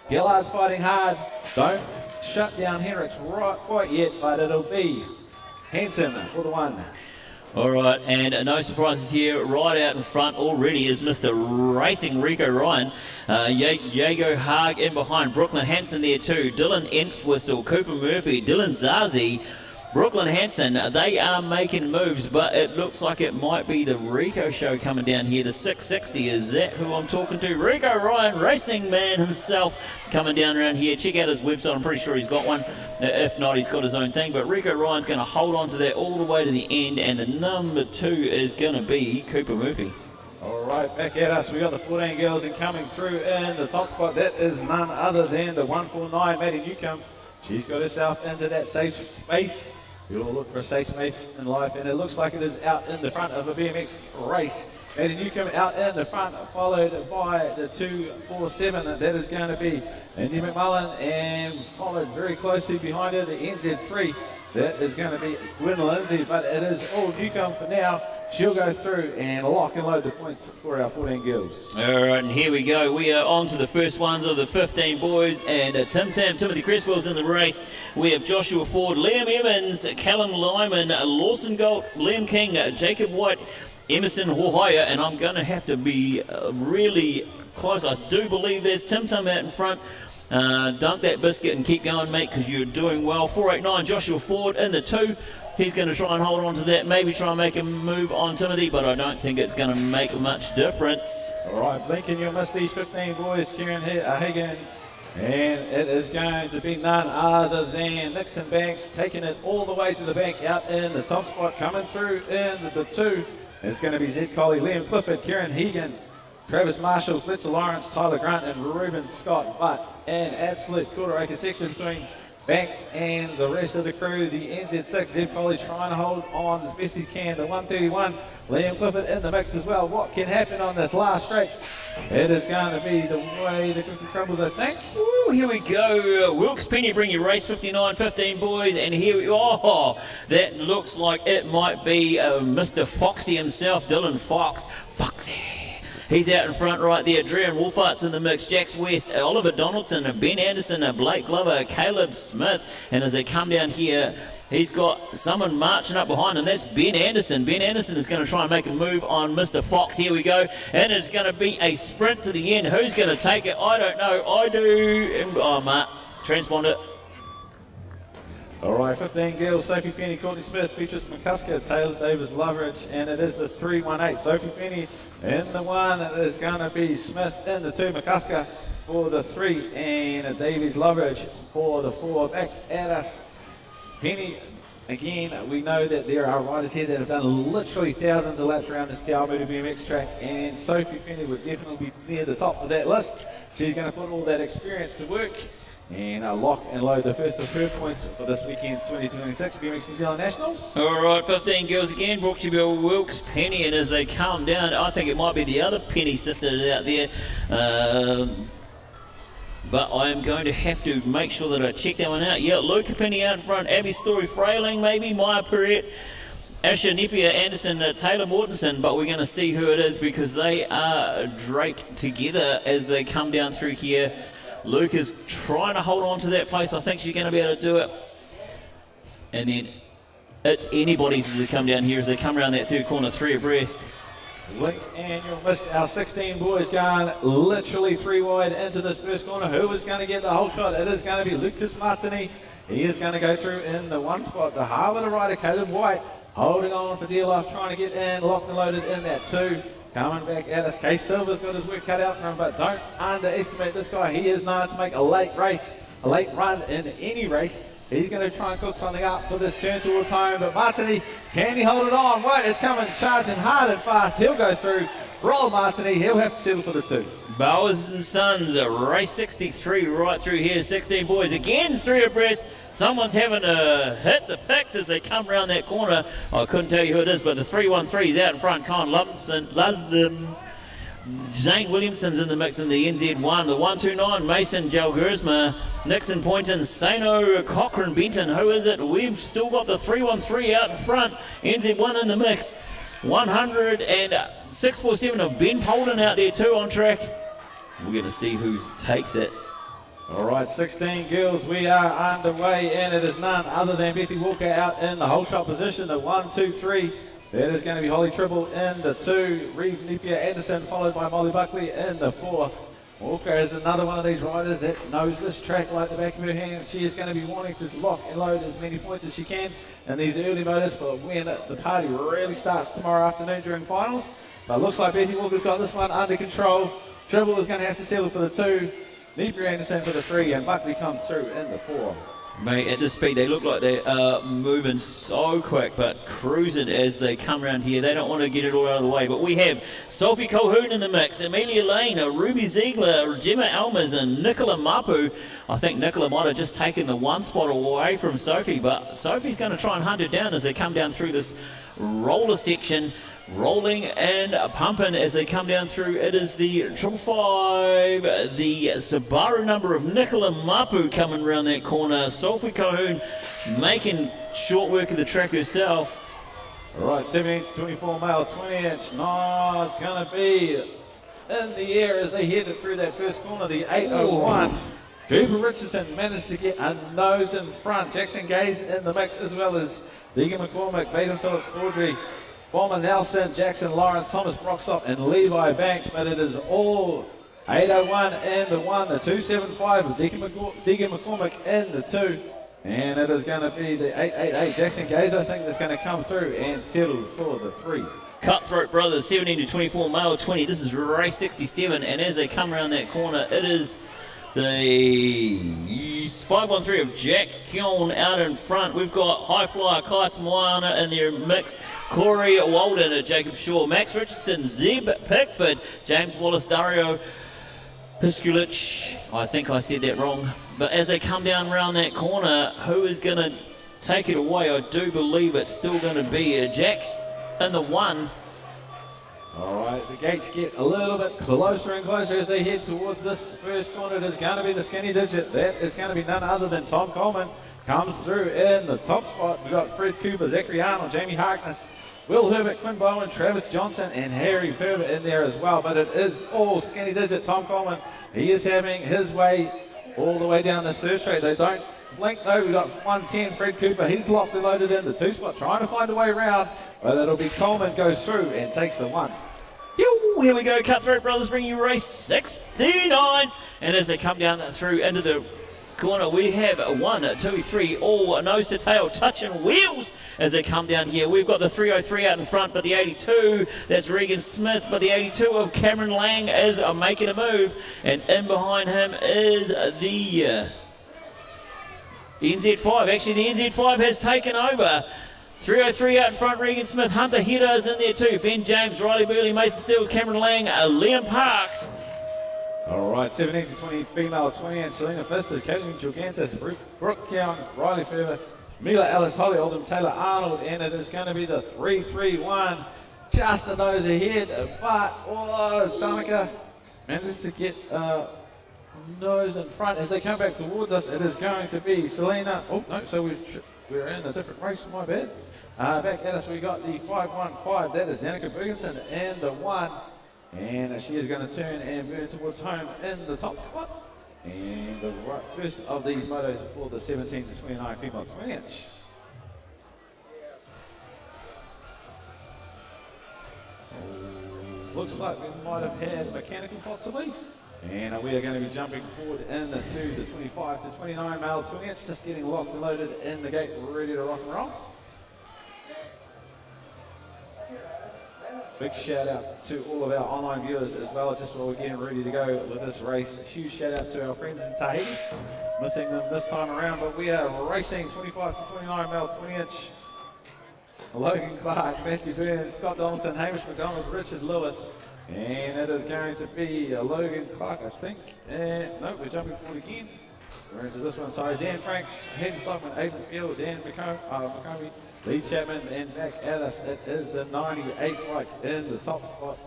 Gillard's fighting hard. Don't shut down Hendricks right quite yet, but it'll be Hansen for the 1. All right, and no surprises here. Right out in front already is Mr. Racing Rico Ryan. Jago Haag in behind. Brooklyn Hansen there too. Dylan Entwistle, Cooper Murphy, Dylan Zazi, Brooklyn Hansen. They are making moves, but it looks like it might be the Rico show coming down here. The 660, is that who I'm talking to? Rico Ryan, racing man himself, coming down around here. Check out his website. I'm pretty sure he's got one. If not, he's got his own thing. But Rico Ryan's going to hold on to that all the way to the end. And the number 2 is going to be Cooper Murphy. All right, back at us. We got the 14 girls and coming through in the top spot. That is none other than the 149, Maddie Newcomb. She's got herself into that safe space. We all look for a safe space in life, and it looks like it is out in the front of a BMX race. Maddie Newcomb out in the front, followed by the 247. That is going to be Indy McMullen, and followed very closely behind her, the NZ3. That is going to be Gwen Lindsay, but it is all Newcomb for now. She'll go through and lock and load the points for our 14 girls. All right, and here we go. We are on to the first ones of the 15 boys, and Timothy Cresswell's in the race. We have Joshua Ford, Liam Evans, Callum Lyman, Lawson Gold, Liam King, Jacob White, Emerson Hohaya, and I'm going to have to be really close. I do believe there's Tim out in front. Dunk that biscuit and keep going, mate, because you're doing well. 489, Joshua Ford in the 2. He's going to try and hold on to that, maybe try and make a move on Timothy, but I don't think it's going to make much difference. All right, Lincoln, you'll miss these 15 boys. Kieran Hagan, and it is going to be none other than Nixon Banks taking it all the way to the bank out in the top spot. Coming through in the 2, it's going to be Zed Coley, Liam Clifford, Kieran Hagan, Travis Marshall, Fletcher Lawrence, Tyler Grant, and Ruben Scott. But an absolute quarter-acre section between Banks and the rest of the crew. The NZ6, Zed Coley trying to hold on as best he can. The 131, Liam Clifford in the mix as well. What can happen on this last straight? It is going to be the way the cookie crumbles, I think. Ooh, here we go. Wilkes Penny bring you race 59, 15 boys, and here we oh, that looks like it might be Mr. Foxy himself, Dylan Fox. Foxy. He's out in front right there. Drew Wolfart's in the mix. Jax West, Oliver Donaldson, Ben Anderson, Blake Glover, Caleb Smith. And as they come down here, he's got someone marching up behind him. That's Ben Anderson. Ben Anderson is going to try and make a move on Mr. Fox. Here we go. And it's going to be a sprint to the end. Who's going to take it? I don't know. I do. Oh, Mark. Transponder. All right, 15 girls, Sophie Penny, Courtney Smith, Beatrice McCusker, Taylor Davis Loveridge, and it is the 318. Sophie Penny in the 1, it is going to be Smith in the 2, McCusker for the 3, and Davies Loveridge for the 4. Back at us, Penny, again, we know that there are riders here that have done literally thousands of laps around this Te Awamutu BMX track, and Sophie Penny would definitely be near the top of that list. She's going to put all that experience to work and lock and load the first of her points for this weekend's 2026 BMX New Zealand Nationals. All right, 15 girls again, brought to you by Wilkes Penny, and as they come down, I think it might be the other Penny sisters out there, but I am going to have to make sure that I check that one out. Yeah, Luca Penny out in front, Abby Story Frailing maybe, Maya Perrette, Asher Nepia Anderson, Taylor Mortensen, but we're going to see who it is because they are draped together as they come down through here. Luke is trying to hold on to that place. I think she's going to be able to do it. And then it's anybody's as they come down here as they come around that third corner, 3 abreast. Link, and you'll miss our 16 boys going literally 3 wide into this first corner. Who is going to get the whole shot? It is going to be Lucas Martini. He is going to go through in the 1 spot. The Harvard rider, Caleb White, holding on for dear life, trying to get in, locked and loaded in that 2. Coming back at us, Case Silver's got his work cut out for him, but don't underestimate this guy. He is known to make a late run in any race. He's going to try and cook something up for this turn towards home, but Martini, can he hold it on? White is coming, charging hard and fast. He'll go through. Roll Martini, he'll have to settle for the 2. Bowers and Sons, race 63 right through here. 16 boys again, 3 abreast. Someone's having to hit the picks as they come around that corner. I couldn't tell you who it is, but the 313's out in front. Con Lumpson, Zane Williamson's in the mix in the NZ1. The 129, Mason Jalgersma, Nixon Poynton, Sano Cochrane Benton. Who is it? We've still got the 313 out in front. NZ1 in the mix. 100 and 647 of Ben Polden out there too on track. We're going to see who takes it. All right, 16 girls, we are underway, and it is none other than Betty Walker out in the whole shot position. The 1, 2, 3. That is going to be Holly Tribble in the 2. Reeve Napier Anderson followed by Molly Buckley in the 4. Walker is another one of these riders that knows this track like the back of her hand. She is going to be wanting to lock and load as many points as she can in these early motors for when the party really starts tomorrow afternoon during finals. But it looks like Betty Walker's got this one under control. Tribble is going to have to settle for the 2. Napier Anderson for the 3, and Buckley comes through in the 4. Mate, at this speed, they look like they are moving so quick, but cruising as they come around here. They don't want to get it all out of the way. But we have Sophie Colhoun in the mix, Amelia Lane, Ruby Ziegler, Gemma Elmers, and Nicola Mapu. I think Nicola might have just taken the 1 spot away from Sophie, but Sophie's going to try and hunt her down as they come down through this roller section. Rolling and pumping as they come down through. It is the 555, the Subaru number of Nicola Mapu coming around that corner. Sophie Colhoun making short work of the track herself. All right, 17 to 24 mile, 20 inch. No, it's going to be in the air as they headed through that first corner, the 801. Cooper Richardson managed to get a nose in front. Jackson Gaze in the mix, as well as Deegan McCormick, Vaden Phillips, Fordry, Bomber Nelson, Jackson Lawrence, Thomas Broxop, and Levi Banks. But it is all 801 in the 1, the 275 with Deegan McCormick in the 2. And it is going to be the 888 Jackson Gaze, I think, that's going to come through and settle for the 3. Cutthroat Brothers, 17 to 24 male 20. This is race 67, and as they come around that corner, it is the 513 of Jack Keown out in front. We've got High Flyer Kites Moana in their mix. Corey Walden, Jacob Shaw, Max Richardson, Zeb Pickford, James Wallace, Dario Piskulich. I think I said that wrong. But as they come down around that corner, who is going to take it away? I do believe it's still going to be Jack in the 1. All right, the gates get a little bit closer and closer as they head towards this first corner. It is going to be the skinny digit. That is going to be none other than Tom Coleman. Comes through in the top spot. We've got Fred Cooper, Zachary Arnold, Jamie Harkness, Will Herbert, Quinn Bowen, Travis Johnson, and Harry Ferber in there as well. But it is all skinny digit. Tom Coleman, he is having his way all the way down this third straight. They don't blink though. We've got 110, Fred Cooper. He's locked and loaded in the 2 spot, trying to find a way around. But it'll be Coleman goes through and takes the 1. Here we go, Cutthroat Brothers bringing you race 69. And as they come down through into the corner, we have 1, 2, 3, all nose to tail, touching wheels as they come down here. We've got the 303 out in front, but the 82, that's Regan Smith, but the 82 of Cameron Lang is making a move. And in behind him is the NZ5. Actually, the NZ5 has taken over. 303 out in front, Regan Smith, Hunter Hedda is in there too. Ben James, Riley Burley, Mason Steele, Cameron Lang, Liam Parks. All right, 17 to 20 female 20, and Selena Pfister, Caitlin Gigantis, Brooke Cowan, Riley Ferber, Mila Ellis, Holly Oldham, Taylor Arnold, and it is going to be the 331. Just a nose ahead, but Tanaka manages to get nose in front as they come back towards us. It is going to be Selena. Oh no, so we're in a different race, my bad. Back at us, we got the 515. That is Danica Bergenson and the 1. And she is going to turn and burn towards home in the top spot. And the first of these motos for the 17 to 29 female 20 inch. Looks like we might have had mechanical possibly. And we are going to be jumping forward into the 25 to 29 male 20 inch, just getting locked and loaded in the gate, ready to rock and roll. Big shout out to all of our online viewers as well, just while we're getting ready to go with this race. A huge shout out to our friends in Tahiti, missing them this time around, but we are racing 25 to 29 male 20 inch. Logan Clark, Matthew Burns, Scott Donaldson, Hamish McDonald, Richard Lewis, And it is going to be Logan Clark, I think. No, we're jumping forward again. We're into this one. So Dan Franks, Hayden Stockman, Adrian Field, Dan McCombie, Lee Chapman, and back at us. It is the 98 bike in the top spot.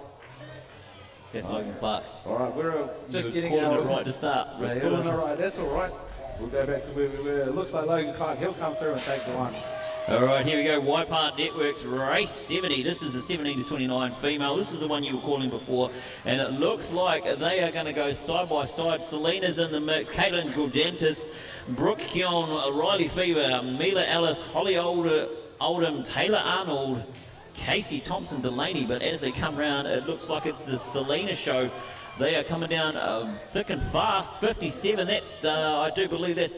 That's Logan Clark. All right, we're just getting calling it right to start. Right, all right, that's all right. We'll go back to where we were. It looks like Logan Clark, he'll come through and take the one. All right, here we go. White Part Networks Race 70. This is the 17 to 29 female. This is the one you were calling before. And it looks like they are going to go side by side. Selena's in the mix. Caitlin Guldentis, Brooke Keon, Riley Fever, Mila Ellis, Holly Oldham, Taylor Arnold, Casey Thompson Delaney. But as they come round, it looks like it's the Selena show. They are coming down thick and fast. 57. That's, I do believe that's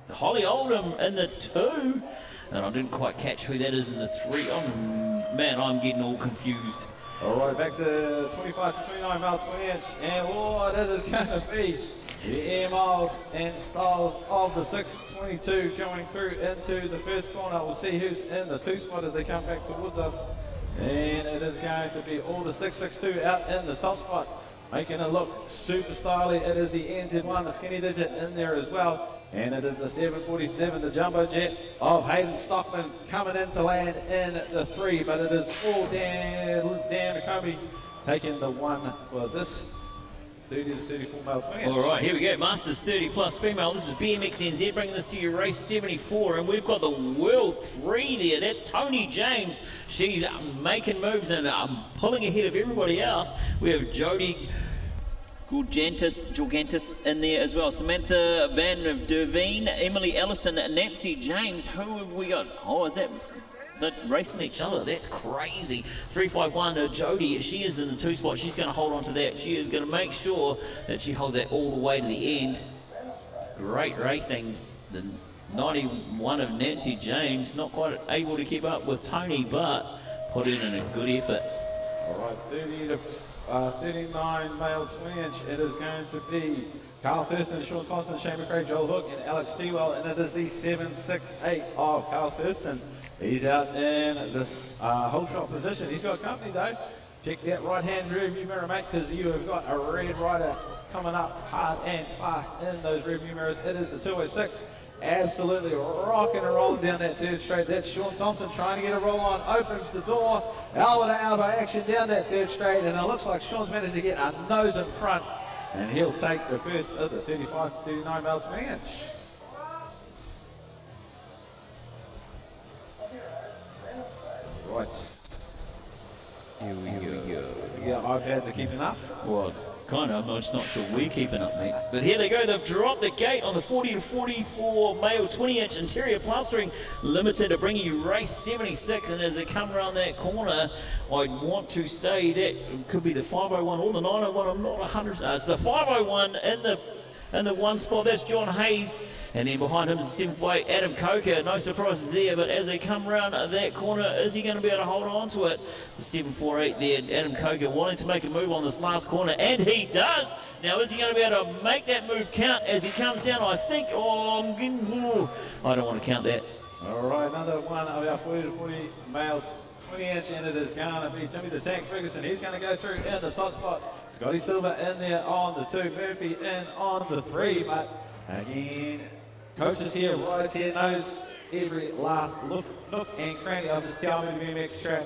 Holly Oldham in the 2. And I didn't quite catch who that is in the 3. Oh, man, I'm getting all confused. All right, back to 25 to 29 mile 20 inch. And what it is going to be the air miles and styles of the 622 going through into the first corner. We'll see who's in the 2 spot as they come back towards us. And it is going to be all the 662 out in the top spot, making it look super stylish. It is the NZ1, the skinny digit in there as well. And it is the 747, the jumbo jet of Hayden Stockman coming in to land in the 3. But it is all Dan McCombie taking the 1 for this 30 to 34 male 20. All right, here we go. Masters 30 plus female. This is BMXNZ bringing this to you, race 74. And we've got the World 3 there. That's Tony James. She's making moves and pulling ahead of everybody else. We have Jody Jorgentis in there as well. Samantha Van Derveen, Emily Ellison, Nancy James. Who have we got? Oh, is that they're racing each other? That's crazy. 351 Jody. She is in the 2 spot. She's going to hold on to that. She is going to make sure that she holds that all the way to the end. Great racing. The 91 of Nancy James, not quite able to keep up with Tony, but put in a good effort. All right, 30 to 39 male 20 inch. It is going to be Carl Thurston, Sean Thompson, Shane McRae, Joel Hook, and Alex Sewell. And it is the 768 of Carl Thurston. He's out in this whole shot position. He's got company though. Check that right hand rear view mirror, mate, because you have got a red rider coming up hard and fast in those rear view mirrors. It is the 206. Absolutely rocking and rolling down that 3rd straight. That's Sean Thompson trying to get a roll on. Opens the door. Elbow to elbow action down that 3rd straight. And it looks like Sean's managed to get a nose in front. And he'll take the first of the 35 to 39 male 20 inch. Right. Here we go. Yeah, iPads are keeping up. Well, kind of. I'm just not sure we're keeping up, mate. But here they go. They've dropped the gate on the 40 to 44 male 20-inch interior plastering limited to bringing you race 76. And as they come around that corner, I want to say that could be the 501 or the 901. I'm not 100. It's the 501 in the 1 spot. That's John Hayes. And then behind him is the 748 Adam Coker. No surprises there, but as they come around that corner, is he going to be able to hold on to it? The 748 there, Adam Coker, wanting to make a move on this last corner, and he does. Now, is he going to be able to make that move count as he comes down? I think, I don't want to count that. All right, another one of our 40 to 40 male 20-inch, and it is going to be Timmy the Tank Ferguson. He's going to go through in the top spot. Scotty Silver in there on the 2, Murphy in on the 3, but again, coaches here, riders here, knows every last nook and cranny of this Tiamu BMX track.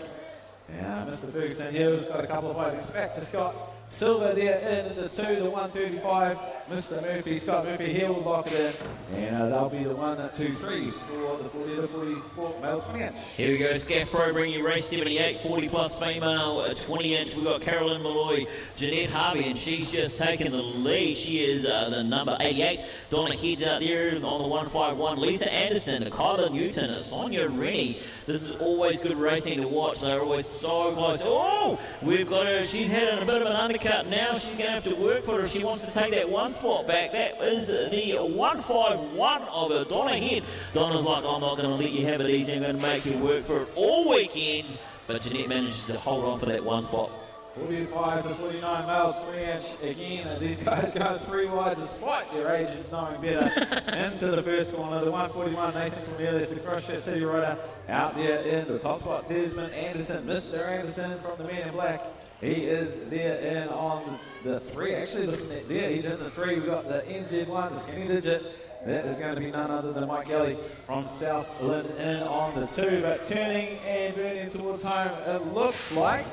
Yeah, Mr. Ferguson here has got a couple of items back to Scott Silver there in the 2, the 135. Mr. Murphy, Scott Murphy, he will lock it in. And that'll be the 1, 2, 3 for the 40 to 44 male 20-inch. Here we go, Scaff Pro bringing you race 78, 40 plus female, 20-inch. We've got Carolyn Malloy, Jeanette Harvey, and she's just taken the lead. She is the number 88. Donna Heads out there on the 151. Lisa Anderson, Kyla Newton, Sonia Rennie. This is always good racing to watch. They're always so close. Oh, we've got her. She's had a bit of an undercut now. She's going to have to work for it if she wants to take that 1 spot back. That is the 151 of her. Donna Head. Donna's like, I'm not going to let you have it easy. I'm going to make you work for it all weekend. But Jeanette manages to hold on for that 1 spot. 45 to 49 male 20-inch. Again, these guys going 3 wide despite their age and knowing better. Into the first corner, the 141, Nathan Cornelius, the Crossshot City Rider, out there in the top spot. Desmond Anderson, Mr. Anderson from the Men in Black. He is there in on the 3. Actually, looking at there, he's in the 3. We've got the NZ1, the skinny digit. That is going to be none other than Mike Gelly from South Lynn in on the 2. But turning and burning towards home, it looks like,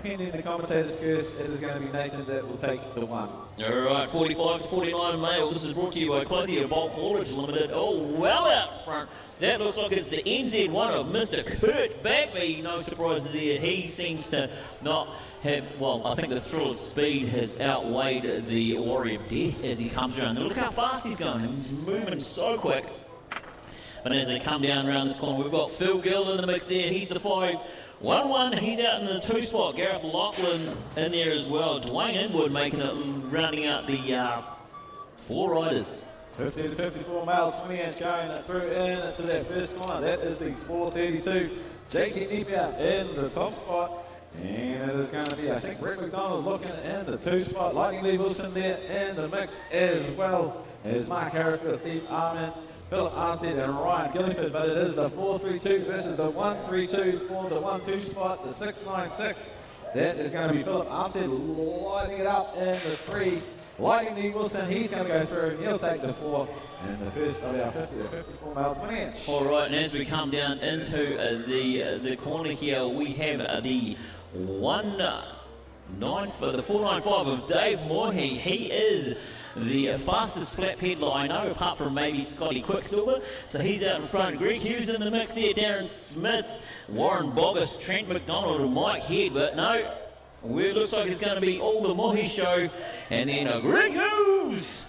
pending the commentator's curse, it is going to be Nathan that will take the 1. All right, 45 to 49 male. This is brought to you by Clothier Bulk Haulage Limited. Oh, well out front. That looks like it's the NZ1 of Mr. Kurt Bagby. No surprise there. He seems to not have, well, I think the thrill of speed has outweighed the worry of death as he comes around. Look how fast he's going. He's moving so quick. But as they come down around this corner, we've got Phil Gill in the mix there. He's the 5-1-1. He's out in the 2 spot. Gareth Lachlan in there as well. Dwayne Inwood making it, rounding out the 4 riders. 50 to 54 male 20-inch going through into that first corner. That is the 432. JT Napier in the top spot. And it is going to be, I think, Rick McDonald looking in the 2 spot. Lightning Lee Wilson there in the mix as well as Mark Harrick, Steve Armin, Philip Armstead and Ryan Gilliford. But it is the 432 versus the 132 for the 1-2 spot, the 696. That is going to be Philip Armstead lighting it up in the 3. Lightning Lee Wilson, he's going to go through and he'll take the 4 in the first of our 50 to 54 male 20-inch. All right, and as we come down into the corner here, we have the 495 of Dave Moorhead. He is the fastest flap peddler I know, apart from maybe Scotty Quicksilver. So he's out in front. Greg Hughes in the mix here, Darren Smith, Warren Boggess, Trent McDonald and Mike Head. But no, it looks like it's going to be all the Moorhead show. And then Greg Hughes.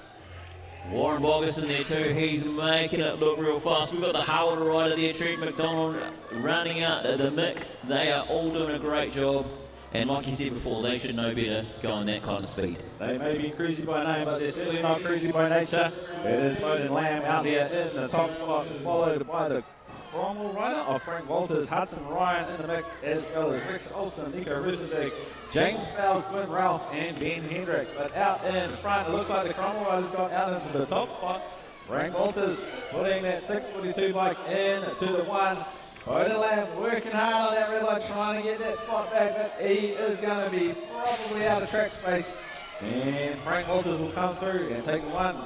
Warren Boggess in there too. He's making it look real fast. We've got the Howard rider there, Trent McDonald, rounding out the mix. They are all doing a great job. And like you said before, they should know better going that kind of speed. They may be cruisy by name, but they're certainly not cruisy by nature. It is Bowden Lamb out there in the top spot, followed by the Cromwell rider of Frank Walters, Hudson Ryan in the mix, as well as Rex Olsen, Nico Risenberg, James Bell, Quinn Ralph, and Ben Hendricks. But out in front, it looks like the Cromwell riders got out into the top spot. Frank Walters putting that 642 bike in to the 1. Bowden Lamb working hard on that red light, trying to get that spot back, but he is going to be probably out of track space. And Frank Walters will come through and take the 1.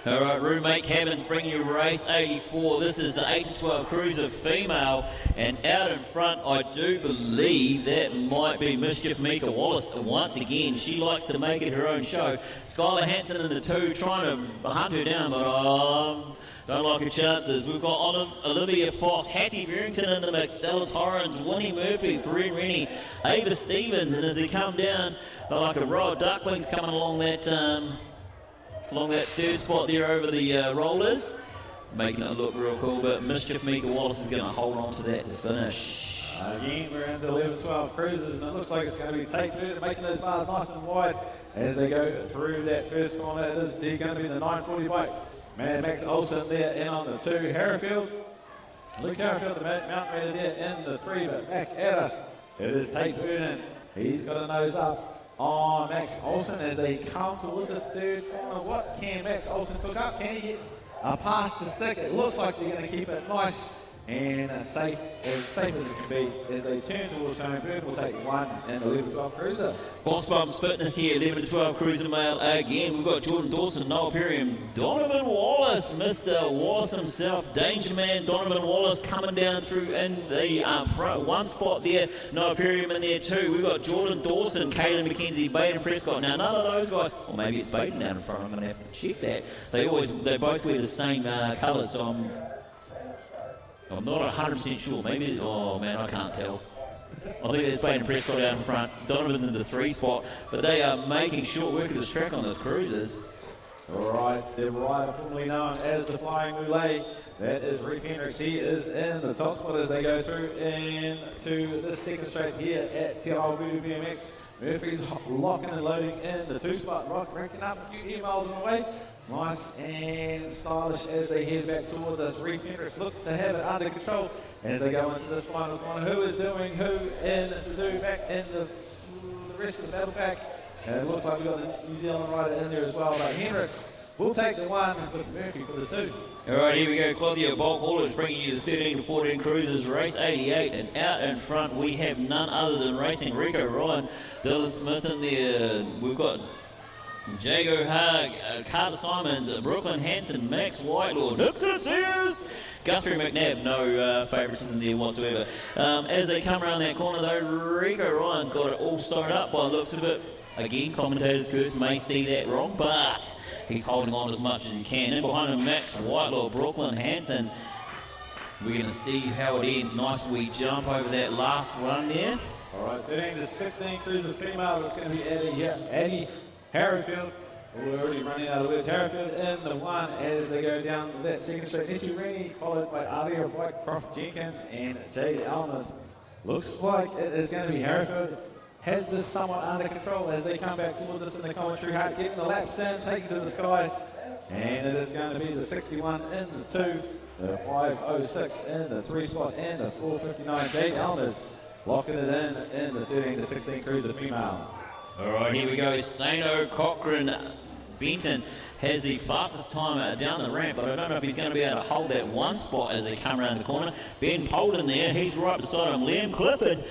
All right, roommate Cabins bringing you race 84. This is the 8 to 12 cruiser female, and out in front, I do believe that might be Mischief Mika Wallace once again. She likes to make it her own show. Skylar Hansen in the 2, trying to hunt her down, but don't like her chances. We've got Olivia Fox, Hattie Barrington in the mix, Stella Torrens, Winnie Murphy, Perrine Rennie, Ava Stevens, and as they come down, they're like a row of ducklings coming along that third spot there over the rollers, making it look real cool. But Mischief Mika Wallace is going to hold on to that to finish. Again, we're into 11-12 cruisers, and it looks like it's going to be Tate Bird making those bars nice and wide as they go through that first corner. It is going to be the 940 bike. Mad Max Olsen there in on the 2. Harrifield. Luke Harrifield, the mountain rider there in the 3, but back at us, it is Tate Burden. He's got a nose up on Max Olsen as they come towards this third corner. What can Max Olsen cook up? Can he get a pass to stick? It looks like they're going to keep it nice and safe as it can be as they turn towards home. Bird will take 1 in the 11-12 cruiser. Boss Bumps Fitness here, 11 to 12 cruiser male again. We've got Jordan Dawson, Noel Perry, Donovan Wallace, Mr. Wallace himself, Danger Man, Donovan Wallace coming down through in the front 1 spot there. Noel Perry in there too. We've got Jordan Dawson, Caden McKenzie, Baden Prescott. Now none of those guys, or maybe it's Baden down in front. I'm going to have to check that. They both wear the same colours, so I'm not 100% sure. Maybe, oh man, I can't tell. I think there's Baden Prescott out in front. Donovan's in the 3 spot, but they are making short work of this track on those cruisers. All right, the rider formerly known as the Flying Moulet, that is Reef Hendricks. He is in the top spot as they go through into the second straight here at Te Awamutu BMX. Murphy's locking and loading in the 2 spot, rock, ranking up a few miles on the way. Nice and stylish as they head back towards us. Reef Hendricks looks to have it under control as they go into this final corner. Who is doing who into back in the rest of the battle pack. And it looks like we've got the New Zealand rider in there as well. But Hendricks will take the 1 with Murphy for the 2. All right, here we go. Claudio Bulk Haulers bringing you the 13 to 14 Cruisers race 88. And out in front, we have none other than racing Rico Ryan, Dylan Smith in there. We've got Jago Haag, Carter Simons, Brooklyn Hanson, Max Whitelaw, Nixon Sears, Guthrie McNabb, no favouritism there whatsoever. As they come around that corner though, Rico Ryan's got it all sewn up by the looks of it. Again, commentators curse may see that wrong, but he's holding on as much as he can. And behind him, Max Whitelaw, Brooklyn Hanson. We're going to see how it ends. Nice wee jump over that last run there. All right, 13 to 16 cruiser female. It's going to be Addie Harrowfield. We're already running out of words. Harrowfield in the 1 as they go down that second straight. Nessie Rennie followed by Alia Whitecroft Jenkins and Jade Almas. Looks like it is going to be Harrowfield. Has this somewhat under control as they come back towards us in the commentary hut, getting the laps in, taking to the skies. And it is going to be the 61 in the 2, the 506 in the 3 spot, and the 459. Jade Almas locking it in the 13 to 16 cruiser female. All right, here we go. Sano Cochrane Benton has the fastest time down the ramp, but I don't know if he's going to be able to hold that 1 spot as they come around the corner. Ben Polden there, he's right beside him. Liam Clifford,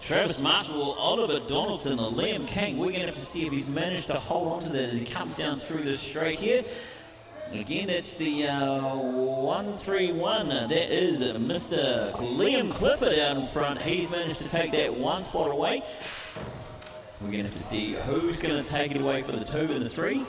Travis Marshall, Oliver Donaldson, and Liam King. We're going to have to see if he's managed to hold on to that as he comes down through this straight here. Again, that's the 131. That is Mr. Liam Clifford out in front. He's managed to take that 1 spot away. We're going to have to see who's going to take it away for the 2 and the 3.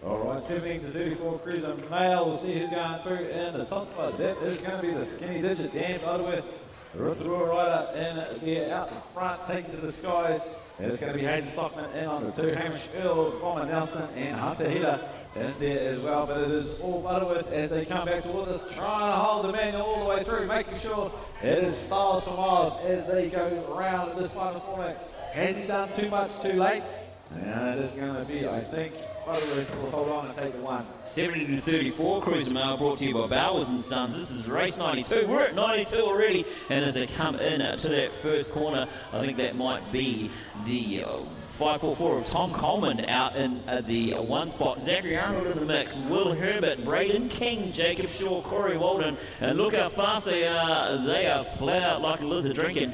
All right, 17 to 34 cruiser male. We'll see who's going through in the top spot. That is going to be the skinny digit Dan Butterworth. Rotorua rider in there out in front, taking to the skies. And it's going to be Hayden Stockman in on the 2. Hamish Earl, Bomber Nelson, and Hunter Heater in there as well. But it is all Butterworth as they come back towards us, trying to hold the manual all the way through, making sure it is Styles for Miles as they go around this final corner. Has he done too much too late? And it is going to be, I think, Butterworth will hold on and take the 1. 70 to 34 Cruiser Mail brought to you by Bowers and Sons. This is race 92. We're at 92 already, and as they come in to that first corner, I think that might be the 544 of Tom Coleman out in the 1 spot. Zachary Arnold in the mix, Will Herbert, Braden King, Jacob Shaw, Corey Walden, and look how fast they are. They are flat out like a lizard drinking.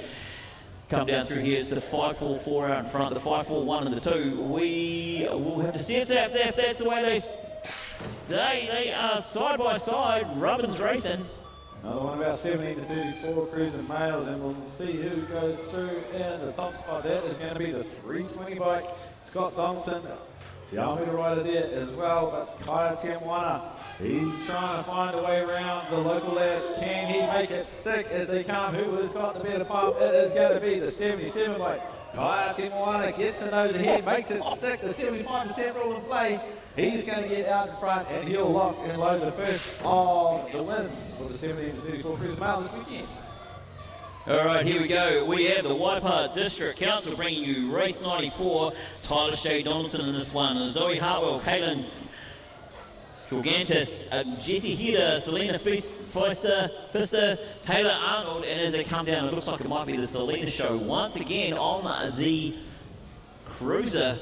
Come down through here. It's the 544 out in front, the 541 and the 2. We will have to see if that's the way they stay. They are side by side. Robbins racing. Another one about 17 to 34 cruiser males, and we'll see who goes through in the top spot. That is going to be the 320 bike. Scott Thompson, Te Aomita rider there as well, but Kaya Tiamwana, he's trying to find a way around the local lad. Can he make it stick as they come? Who has got the better pump? It is going to be the 77 bike. Kaya Tiamwana gets the nose ahead, makes it stick. The 75% rule in play. He's going to get out in front and he'll lock and load the first of the wins for the 17 to 34 cruiser mile this weekend. All right, here we go. We have the Waipā District Council bringing you race 94. Tyler Shea Donaldson in this one. Zoe Hartwell, Caitlin Gigantis, Jessie Heater, Selena Pfister, Taylor Arnold, and as they come down, it looks like it might be the Selena show once again on the cruiser.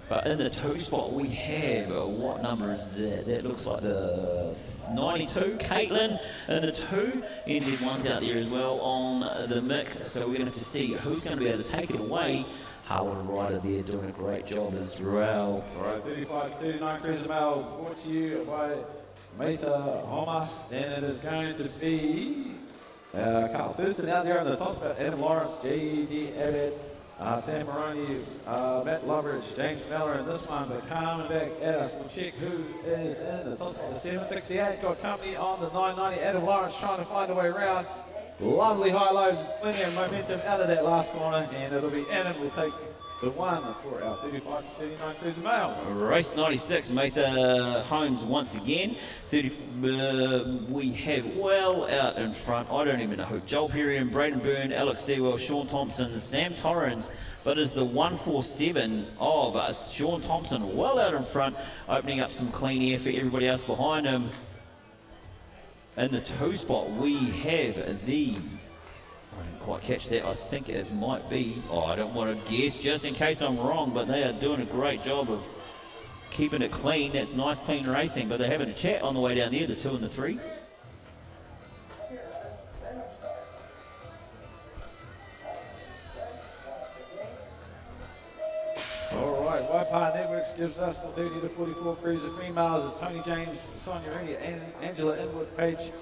But in the 2 spot, we have, what number is that? That looks like the 92, Caitlin in the 2. NZ1's out there as well on the mix, so we're going to have to see who's going to be able to take it away. Howard Ryder there doing a great job as well. All right, 35 to 39 cruiser mile brought to you by Matha Homas, and it is going to be Carl Thurston out there on the top spot, Adam Lawrence, J.D. Abbott, Sam Maroney, Matt Loveridge, James Miller in this one, but coming back at us, we'll check who is in the top spot. The 768 got company on the 990, Adam Lawrence trying to find a way around. Lovely high-low, plenty of momentum out of that last corner, and it'll be Adam will take the 1 for our 35 to 39 cruiser mile. Race 96, Matha Holmes once again. We have well out in front, I don't even know who, Joel Perry and Braden Byrne, Alex Sewell, Sean Thompson, Sam Torrens, but it's the 147 of Sean Thompson well out in front, opening up some clean air for everybody else behind him. In the 2 spot, we have the quite catch that. I think it might be, I don't want to guess just in case I'm wrong, but they are doing a great job of keeping it clean. That's nice, clean racing, but they're having a chat on the way down there, the 2 and the 3. All right, Waipa Networks gives us the 30 to 44 cruiser females. It's Tony James, Sonia Rennie, and Angela Inwood, Paige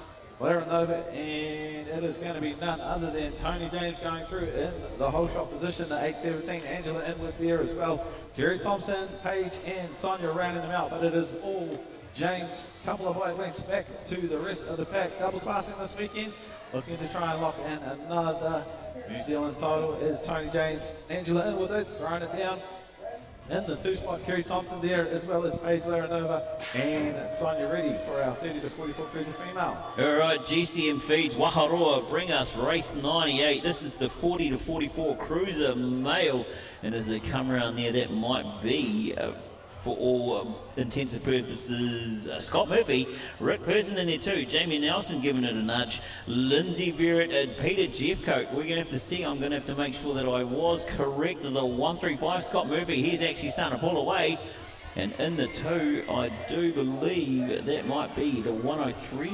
Laranova, and it is going to be none other than Tony James going through in the whole shot position, the 817, Angela Inwood there as well. Kerry Thompson, Paige, and Sonia rounding them out, but it is all James. Couple of white links back to the rest of the pack. Double classing this weekend, looking to try and lock in another New Zealand title is Tony James. Angela Inwood throwing it down in the 2 spot, Kerry Thompson there, as well as Paige Laranova and Sonia Reddy for our 30 to 44 cruiser female. All right, GCM Feeds, Waharoa, bring us race 98. This is the 40 to 44 cruiser male. And as they come around there, that might be, for all intents and purposes, Scott Murphy, Rick Person in there too, Jamie Nelson giving it a nudge, Lindsay Verrett and Peter Jeffcoat. We're going to have to see. I'm going to have to make sure that I was correct. The 135, Scott Murphy, he's actually starting to pull away. And in the 2, I do believe that might be the 103.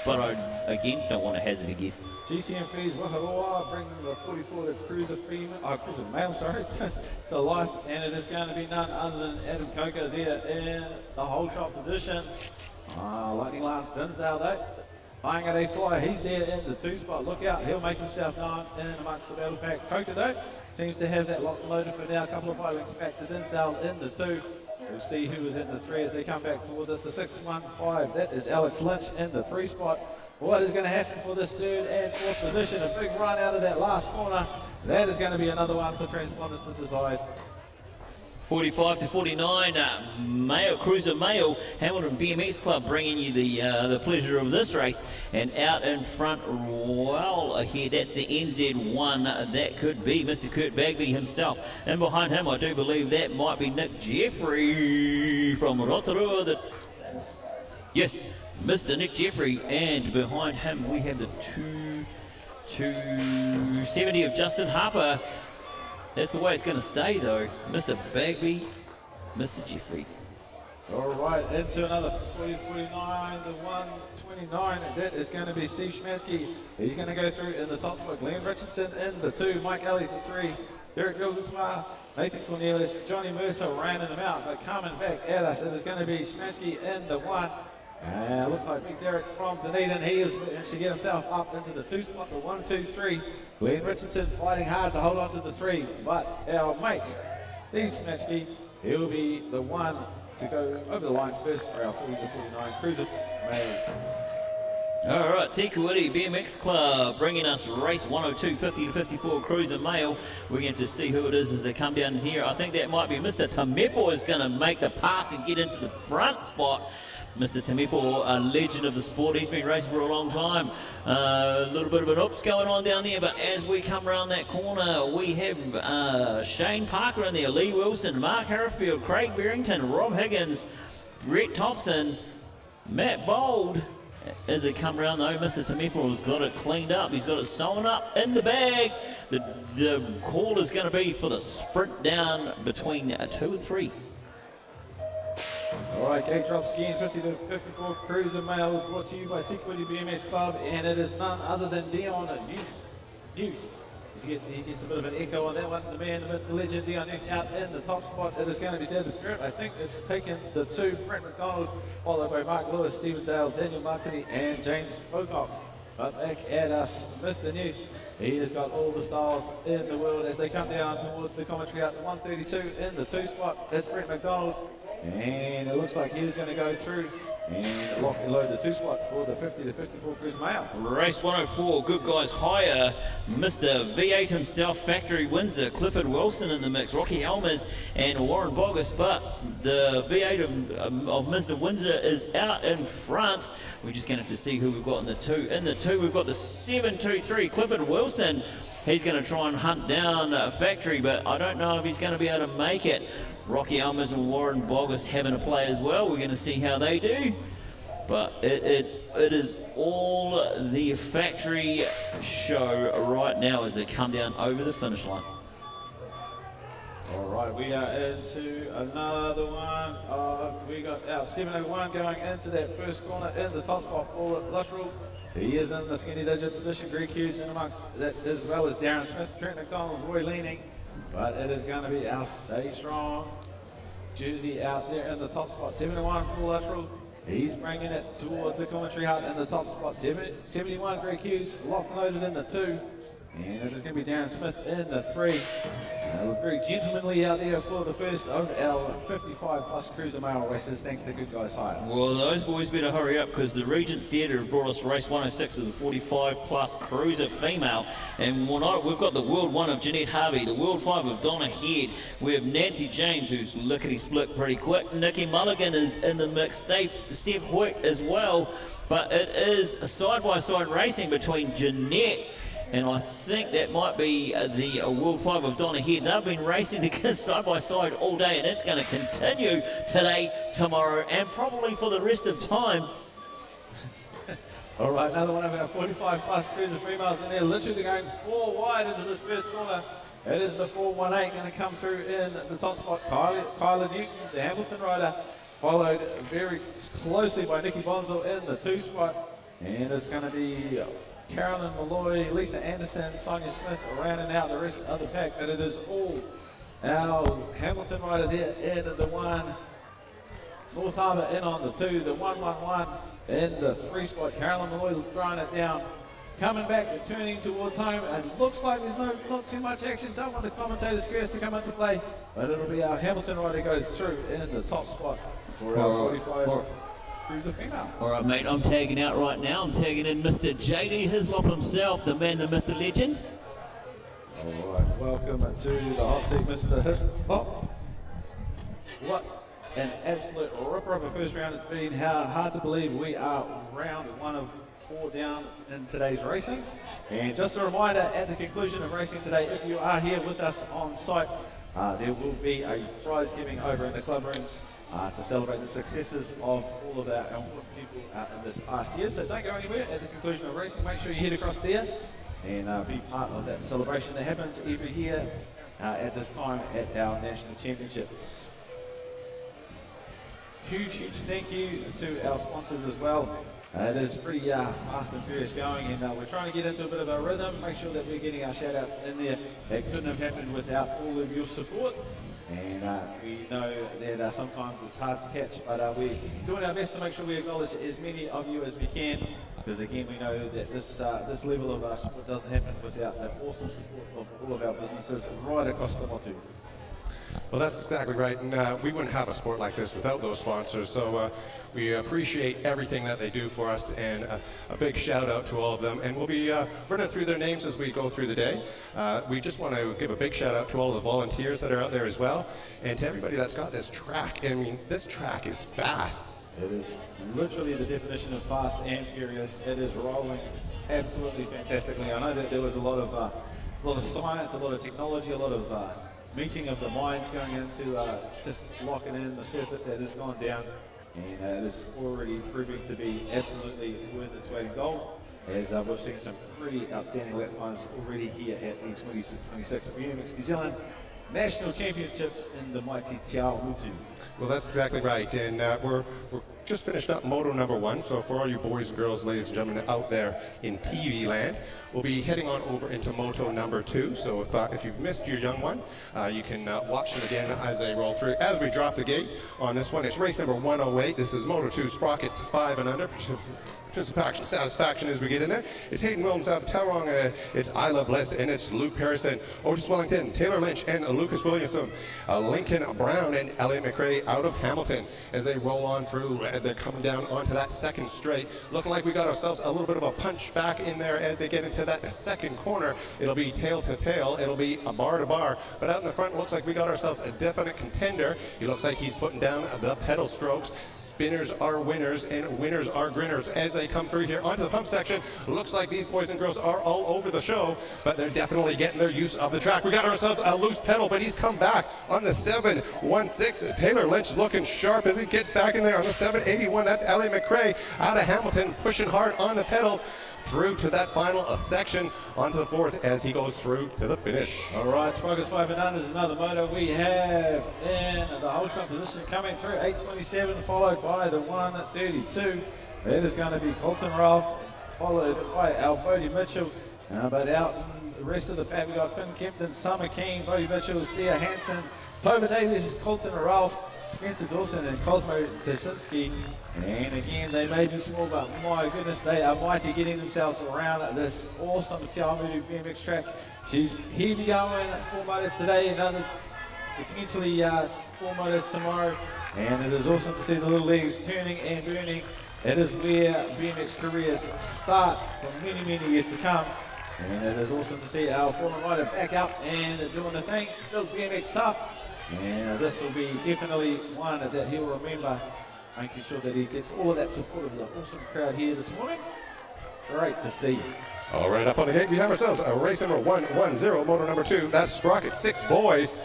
But I, again, don't want to hazard a guess. GCM Fees Waharoa bringing the 44 to cruiser cruiser male, sorry, to life, and it is going to be none other than Adam Coker there in the whole shot position. Lightning Lance Dinsdale though, buying at a fly, he's there in the 2 spot. Look out, he'll make himself known in amongst the battle pack. Coker though seems to have that lock loaded for now. A couple of bye-weeks back to Dinsdale in the 2. We'll see who is in the 3 as they come back towards us. The 615, that is Alex Lynch in the 3 spot. What is going to happen for this 3rd and 4th position? A big run out of that last corner. That is going to be another one for transponders to decide. 45 to 49, male cruiser male, Hamilton BMX Club bringing you the pleasure of this race. And out in front, well ahead, that's the NZ1. That could be Mr. Kurt Bagby himself. And behind him, I do believe that might be Nick Jeffrey from Rotorua. Yes, Mr. Nick Jeffrey. And behind him, we have the 270 of Justin Harper. That's the way it's going to stay, though. Mr. Bagby, Mr. Jeffrey. All right, into another 40-49, the 129. That is going to be Steve Schmansky. He's going to go through in the top spot. Glenn Richardson in the 2. Mike Elliott in the 3. Derek Gildersma, Nathan Cornelius, Johnny Mercer rounding them out. But coming back at us, it is going to be Schmansky in the 1. And looks like Big Derek from Dunedin. He is actually get himself up into the 2 spot, the 1, 2, 3. Glenn Richardson fighting hard to hold on to the 3. But our mate, Steve Schmansky, he'll be the 1 to go over the line first for our 40 to 49 cruiser male. All right, Tikawiti BMX Club bringing us race 102, 50 to 54 cruiser male. We're going to have to see who it is as they come down here. I think that might be Mr. Tamepo is going to make the pass and get into the front spot. Mr. Tamepo, a legend of the sport. He's been racing for a long time. A little bit of an oops going on down there, but as we come around that corner, we have Shane Parker in there, Lee Wilson, Mark Harrifield, Craig Barrington, Rob Higgins, Brett Thompson, Matt Bold. As they come around though, Mr. Tamepo has got it cleaned up. He's got it sewn up in the bag. The call is going to be for the sprint down between 2 and 3. All right, gate drop skiing 50 to 54 cruiser male brought to you by Tikawiti BMX Club, and it is none other than Dion Youth. He gets a bit of an echo on that one. The man, the legend, Dion Youth out in the top spot. It is going to be Desmond Barrett. I think it's taken the 2, Brent McDonald, followed by Mark Lewis, Stephen Dale, Daniel Martini, and James Pocock. But back at us, Mr. Youth. He has got all the styles in the world as they come down towards the commentary out 132 in the 2 spot. That's Brent McDonald. And it looks like he's going to go through and lock and load the 2 spot for the 50 to 54 cruise male. Race 104, good guys higher. Mr. V8 himself, Factory Windsor, Clifford Wilson in the mix, Rocky Helmers and Warren Bogus. But the V8 of Mr. Windsor is out in front. We're just going to have to see who we've got in the 2. In the 2, we've got the 723, Clifford Wilson. He's going to try and hunt down Factory, but I don't know if he's going to be able to make it. Rocky Elmers and Warren Bogus having a play as well. We're going to see how they do. But it is all the factory show right now as they come down over the finish line. All right, we are into another one. We got our 701 going into that first corner in the top spot for Luttrell. He is in the skinny digit position. Greg Hughes in amongst that, as well as Darren Smith, Trent McDonald, Roy Leaning. But it is going to be our Stay Strong jersey out there in the top spot. 701 for Luttrell. He's bringing it towards the commentary hut in the top spot. 71, Greg Hughes, locked and loaded in the 2. And it is going to be Darren Smith in the 3. We're very gentlemanly out there for the first of our 55 plus cruiser male races, thanks to Good Guys Hire. Well, those boys better hurry up because the Regent Theatre have brought us race 106 of the 45 plus cruiser female. And we've got the World 1 of Jeanette Harvey, the World 5 of Donna Head. We have Nancy James, who's lickety-split pretty quick. Nikki Mulligan is in the mix. Steph Hoyt as well. But it is side-by-side racing between Jeanette and I think that might be the World 5 of Donna Head. They've been racing together side by side all day, and it's going to continue today, tomorrow, and probably for the rest of time. All right, another one of our 45 plus cruiser females in there, literally going 4 wide into this first corner. It is the 418 going to come through in the top spot. Kyla Newton, the Hamilton rider, followed very closely by Nikki Bonzel in the 2 spot. And it's going to be Carolyn Malloy, Lisa Anderson, Sonia Smith rounding out the rest of the pack, but it is all our Hamilton rider there in the 1, North Harbour in on the 2, the 111 in the 3 spot, Carolyn Malloy throwing it down, coming back, turning towards home, and looks like there's not too much action. Don't want the commentator's curse to come into play, but it'll be our Hamilton rider goes through in the top spot for our 45 cruiser female. All right, mate, I'm tagging out right now. I'm tagging in Mr. JD Hislop himself, the man, the myth, the legend. All right, welcome to the hot seat, Mr. Hislop. What an absolute ripper of a first round it's been. How hard to believe we are round 1 of 4 down in today's racing. And just a reminder, at the conclusion of racing today, if you are here with us on site, there will be a prize giving over in the club rooms to celebrate the successes of all of our important people in this past year. So don't go anywhere. At the conclusion of racing, make sure you head across there and be part of that celebration that happens every year at this time at our national championships. Huge thank you to our sponsors as well. It is pretty fast and furious going, and we're trying to get into a bit of a rhythm, make sure that we're getting our shout outs in there. That couldn't have happened without all of your support. And we know that sometimes it's hard to catch, but we're doing our best to make sure we acknowledge as many of you as we can, because again, we know that this level of support doesn't happen without the awesome support of all of our businesses right across the Motu. Well, that's exactly right, and we wouldn't have a sport like this without those sponsors, so we appreciate everything that they do for us, and a big shout out to all of them, and we'll be running through their names as we go through the day. We just want to give a big shout out to all the volunteers that are out there as well, and to everybody that's got this track. I mean, this track is fast. It is literally the definition of fast and furious. It is rolling absolutely fantastically. I know that there was a lot of science, a lot of technology, a lot of meeting of the minds going into just locking in the surface that has gone down, and it is already proving to be absolutely worth its weight in gold, as we've seen some pretty outstanding lap times already here at the 2026 BMX New Zealand National Championships in the mighty Te Ao Mutu. Well, that's exactly right, and we're just finished up Moto number 1, so for all you boys and girls, ladies and gentlemen out there in TV land, we'll be heading on over into Moto number 2, so if you've missed your young one, you can watch them again as they roll through. As we drop the gate on this one, it's race number 108. This is Moto 2 Sprockets 5 and under. Participation satisfaction as we get in there. It's Hayden Williams out of Tauranga, it's Isla Bliss, and it's Luke Harrison, Otis Wellington, Taylor Lynch, and Lucas Williamson, Lincoln Brown, and Elliot McRae out of Hamilton as they roll on through. They're coming down onto that second straight. Looking like we got ourselves a little bit of a punch back in there as they get into that second corner. It'll be tail to tail, it'll be a bar to bar, but out in the front, looks like we got ourselves a definite contender. He looks like he's putting down the pedal strokes. Spinners are winners, and winners are grinners as they they come through here onto the pump section. Looks like these boys and girls are all over the show, but they're definitely getting their use of the track. We got ourselves a loose pedal, but he's come back on the 716. Taylor Lynch looking sharp as he gets back in there on the 781. That's Ellie McRae out of Hamilton, pushing hard on the pedals through to that final section onto the fourth as he goes through to the finish. All right, Sprockets 5 and under is another motor we have in the whole shot position coming through. 827 followed by the 132. That is going to be Colton Ralph, followed by our Bodie Mitchell. But out in the rest of the pack, we got Finn Kempton, Summer King, Bodie Mitchell, Bea Hansen, Tova Davis, Colton Ralph, Spencer Dawson and Cosmo Tashinsky. And again, they may be small, but my goodness, they are mighty getting themselves around this awesome Te Awamutu BMX track. She's heavy going, 4 motors today, another potentially 4 motors tomorrow. And it is awesome to see the little legs turning and burning. It is where BMX careers start for many, many years to come. And it is awesome to see our former rider back up and doing the thing, build BMX tough. And this will be definitely one that he'll remember, making sure that he gets all of that support of the awesome crowd here this morning. Great to see. All right, up on the gate, we have ourselves a race number 110, motor number 2. That's Sprocket 6 boys.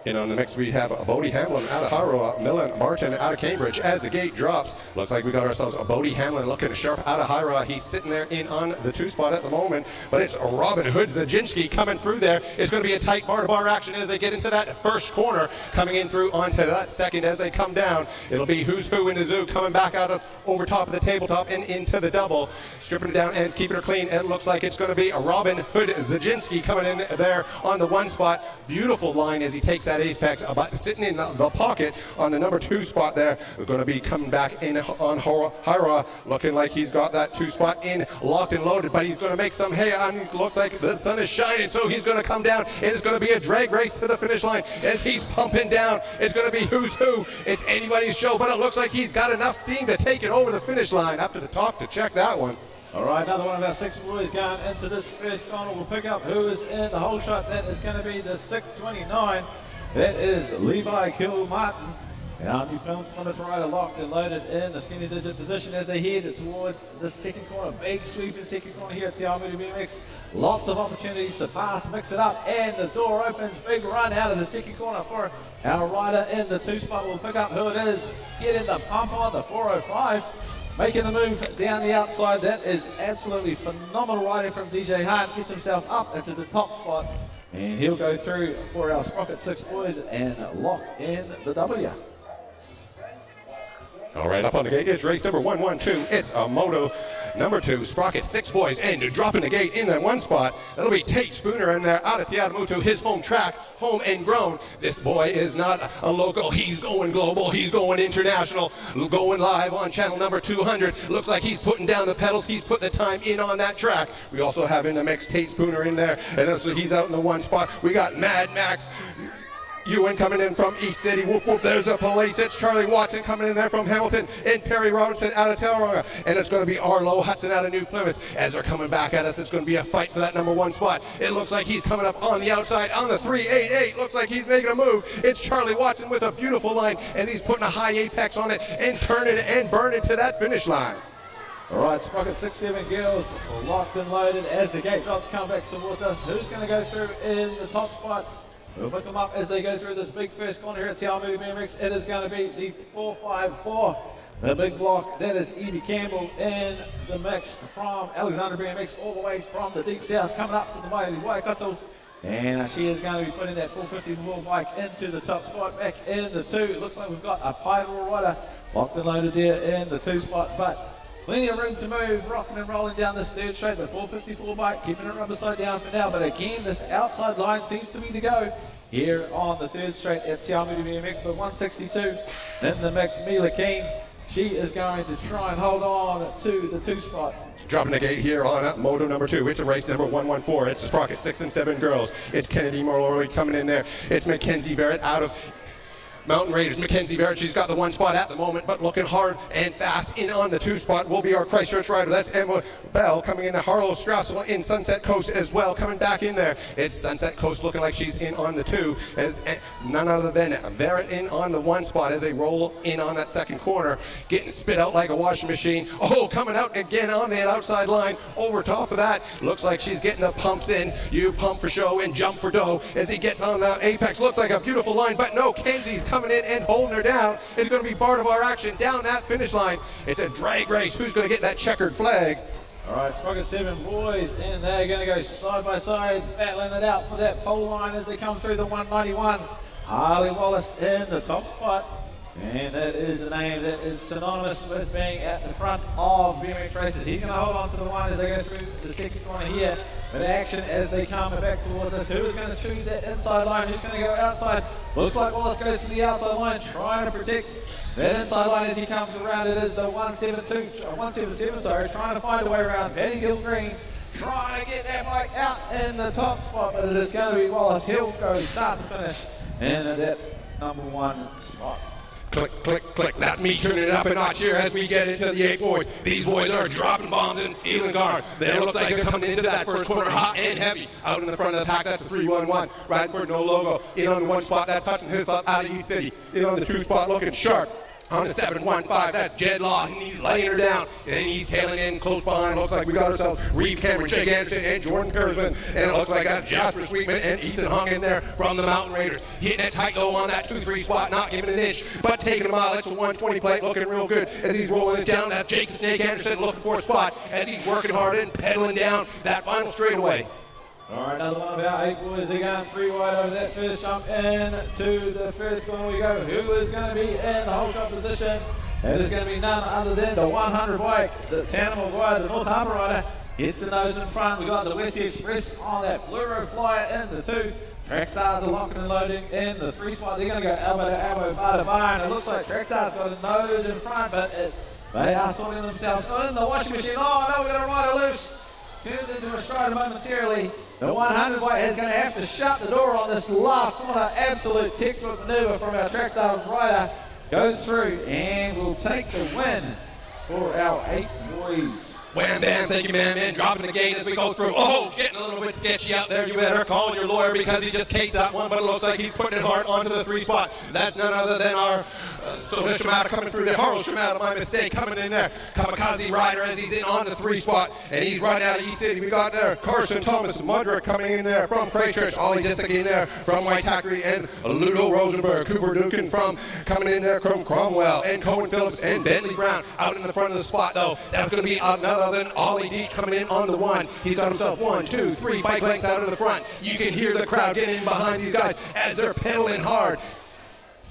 And on the mix, we have Bodie Hamlin out of Hyroa, Millen Martin out of Cambridge. As the gate drops, looks like we got ourselves a Bodie Hamlin looking sharp out of Hyroa. He's sitting there in on the 2 spot at the moment, but it's Robin Hood Zaginski coming through there. It's going to be a tight bar-to-bar action as they get into that first corner, coming in through onto that second as they come down. It'll be who's who in the zoo coming back out of over top of the tabletop and into the double, stripping it down and keeping her clean. And it looks like it's going to be a Robin Hood Zaginski coming in there on the 1 spot. Beautiful line as he takes that apex, about sitting in the pocket on the number 2 spot there. We're going to be coming back in on Hyroa, looking like he's got that 2 spot in locked and loaded, but he's going to make some hay on. Looks like the sun is shining, so he's going to come down, and it's going to be a drag race to the finish line as he's pumping down. It's going to be who's who. It's anybody's show, but it looks like he's got enough steam to take it over the finish line up to the top to check that one. All right, another one of our 6 boys going into this first corner. We'll pick up who is in the whole shot. That is going to be the 629. That is Levi Kilmartin. Our new Plymouth rider locked and loaded in the skinny digit position as they head towards the second corner. Big sweeping second corner here at Te Awamutu BMX. Lots of opportunities to pass, mix it up, and the door opens. Big run out of the second corner for our rider in the 2 spot. We'll pick up who it is. Get in the pump on the 405. Making the move down the outside. That is absolutely phenomenal riding from DJ Hart. Gets himself up into the top spot. And he'll go through for our Sprocket 6 boys and lock in the W. All right, up on the gate, it's race number 112. It's a moto number 2, Sprocket 6 boys, and dropping the gate in that 1 spot. That'll be Tate Spooner in there out of Te Awamutu, his home track, home and grown. This boy is not a local. He's going global. He's going international, going live on channel number 200. Looks like he's putting down the pedals. He's putting the time in on that track. We also have in the mix Tate Spooner in there, and so he's out in the 1 spot. We got Mad Max Ewan coming in from East City. Whoop, whoop, there's a police. It's Charlie Watson coming in there from Hamilton, and Perry Robinson out of Tauranga. And it's going to be Arlo Hudson out of New Plymouth. As they're coming back at us, it's going to be a fight for that number 1 spot. It looks like he's coming up on the outside on the 388. Looks like he's making a move. It's Charlie Watson with a beautiful line as he's putting a high apex on it and turning it and burning to that finish line. All right, Sprocket 6-7 girls locked and loaded as the gate drops come back towards us. Who's going to go through in the top spot? We'll pick them up as they go through this big first corner here at Te Awamutu BMX. It is going to be the 454, the big block. That is Evie Campbell in the mix from Alexander BMX, all the way from the deep south, coming up to the mighty Waikato. And she is going to be putting that 450 wheel bike into the top spot, back in the 2. It looks like we've got a Pyro rider locked and loaded there in the 2 spot, but plenty of room to move, rocking and rolling down this 3rd straight. The 454 bike, keeping it rubber side down for now. But again, this outside line seems to be the go here on the 3rd straight at Te Awamutu BMX. The 162 in the mix, Mila Keane. She is going to try and hold on to the 2 spot. Dropping the gate here on moto number 2. It's a race number 114. It's Sprocket 6 and 7 girls. It's Kennedy Morley coming in there. It's Mackenzie Verrett out of Mountain Raiders, Mackenzie Barrett, she's got the 1 spot at the moment, but looking hard and fast. In on the 2 spot will be our Christchurch rider. That's Emma Bell coming into Harlow Strassel in Sunset Coast as well, coming back in there. It's Sunset Coast looking like she's in on the 2, as none other than Barrett in on the 1 spot as they roll in on that second corner, getting spit out like a washing machine. Oh, coming out again on that outside line. Over top of that, looks like she's getting the pumps in. You pump for show and jump for dough as he gets on the apex. Looks like a beautiful line, but no, Kenzie's coming in and holding her down. It's going to be part of our action down that finish line. It's a drag race. Who's going to get that checkered flag? All right, Sprocket 7 boys, and they're going to go side by side, battling it out for that pole line as they come through the 191. Harley Wallace in the top spot. And that is a name that is synonymous with being at the front of BMX races. He's going to hold on to the one as they go through the second corner here. But action as they come back towards us. Who is going to choose that inside line? Who's going to go outside? Looks like Wallace goes to the outside line, trying to protect that inside line as he comes around. It is the 177, trying to find a way around. Betty Gilgreen trying to get that bike out in the top spot, but it is going to be Wallace. He'll go start to finish in that number 1 spot. Click, click, click. That's me turning it up a notch here as we get into the 8 boys. These boys are dropping bombs and stealing guard. They look like they're coming into that first corner hot and heavy. Out in the front of the pack, that's the 311. Riding for no logo. In on the 1 spot, that's Hudson Hislop out of East City. In on the 2 spot, looking sharp. On the 715, that's Jed Law, and he's laying her down. And he's tailing in close behind. Looks like we got ourselves Reeve Cameron, Jake Anderson, and Jordan Pearsman. And it looks like I got Jasper Sweetman and Ethan Hung in there from the Mountain Raiders. Hitting it tight low on that 2-3 spot, not giving an inch, but taking a mile. It's a 120 plate, looking real good as he's rolling it down. That's Jake the Snake Anderson looking for a spot as he's working hard and pedaling down that final straightaway. All right, another one of our 8 boys. They're going 3 wide over that first jump into the first corner we go. Who is going to be in the whole shot position? It is going to be none other than the 100 bike, the Tandem Maguire, the North Harbour rider. Hits the nose in front. We got the Westie Express on that Fluoro Flyer in the 2. Track Stars are locking and loading in the 3 spot. They're going to go elbow to elbow, bar to bar, and it looks like Track Stars got a nose in front, but they are sorting themselves in the washing machine. Oh no, we're going to ride her loose. Turns into a strider momentarily. The 100 bike is going to have to shut the door on this last corner. Absolute textbook maneuver from our Track Stars rider. Goes through and will take the win for our 8 boys. Wham bam, thank you, man. Dropping the gate as we go through. Oh, getting a little bit sketchy out there. You better call your lawyer because he just cased that one, but it looks like he's putting it hard onto the 3 spot. That's none other than our Soda Shimada coming through there. Harlow Shimada, my mistake, coming in there. Kamikaze rider as he's in on the 3 spot, and he's right out of East City. We got there Carson Thomas Mudrick coming in there from Christchurch. Ollie Disick in there from Waitakere, and Ludo Rosenberg. Cooper Dukin from coming in there from Cromwell, and Cohen Phillips and Bentley Brown out in the front of the spot though. That's going to be none other than Ollie Deach coming in on the 1. He's got himself 1, 2, 3 bike lengths out in the front. You can hear the crowd getting in behind these guys as they're pedaling hard.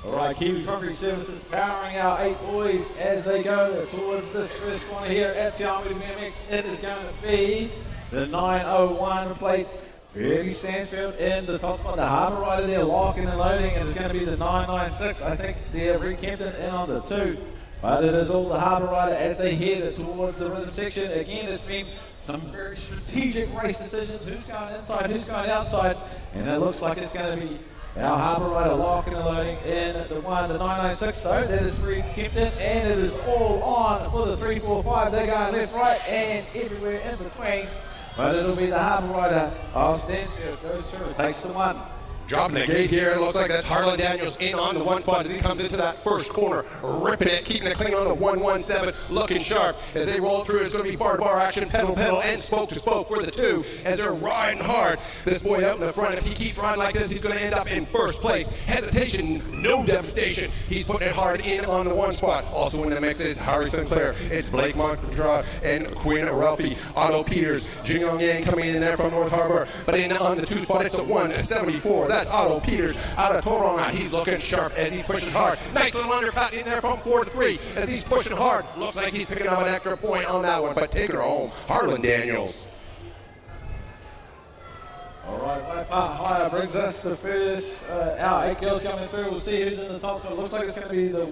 All right, Kiwi Concrete Services powering our 8 boys as they go towards this first corner here at Te Awamutu BMX. It is going to be the 901 plate. Fergie Stansfield in the top spot. The Harbour rider there locking and loading. It is going to be the 996. I think they're Rick Kempton in on the 2. But it is all the Harbour rider as they head towards the rhythm section. Again, it's been some very strategic race decisions. Who's going inside, who's going outside. And it looks like it's going to be our Harbour rider locking and loading in the 996 though. That is Rick Kempton, and it is all on for the 345. They're going left, right, and everywhere in between. But it'll be the Harbour rider of Stansfield. Goes through, takes the 1. Dropping the gate here. It looks like that's Harlan Daniels in on the 1 spot as he comes into that first corner, ripping it, keeping it clean on the 117, looking sharp. As they roll through, it's going to be bar-to-bar action, pedal, and spoke-to-spoke for the 2 as they're riding hard. This boy out in the front, if he keeps riding like this, he's going to end up in first place. Hesitation, no devastation. He's putting it hard in on the 1 spot. Also in the mix is Harry Sinclair. It's Blake Moncontra and Quinn Ralphie. Otto Peters, Jing Yong Yang coming in there from North Harbour. But in on the 2 spot, it's a 174. That's Otto Peters out of Tauranga. He's looking sharp as he pushes hard. Nice little undercut in there from 4-3 as he's pushing hard. Looks like he's picking up an extra point on that one, but taking her home, Harlan Daniels. All right, one part higher brings us the first, our 8 girls coming through. We'll see who's in the top spot. It looks like it's going to be the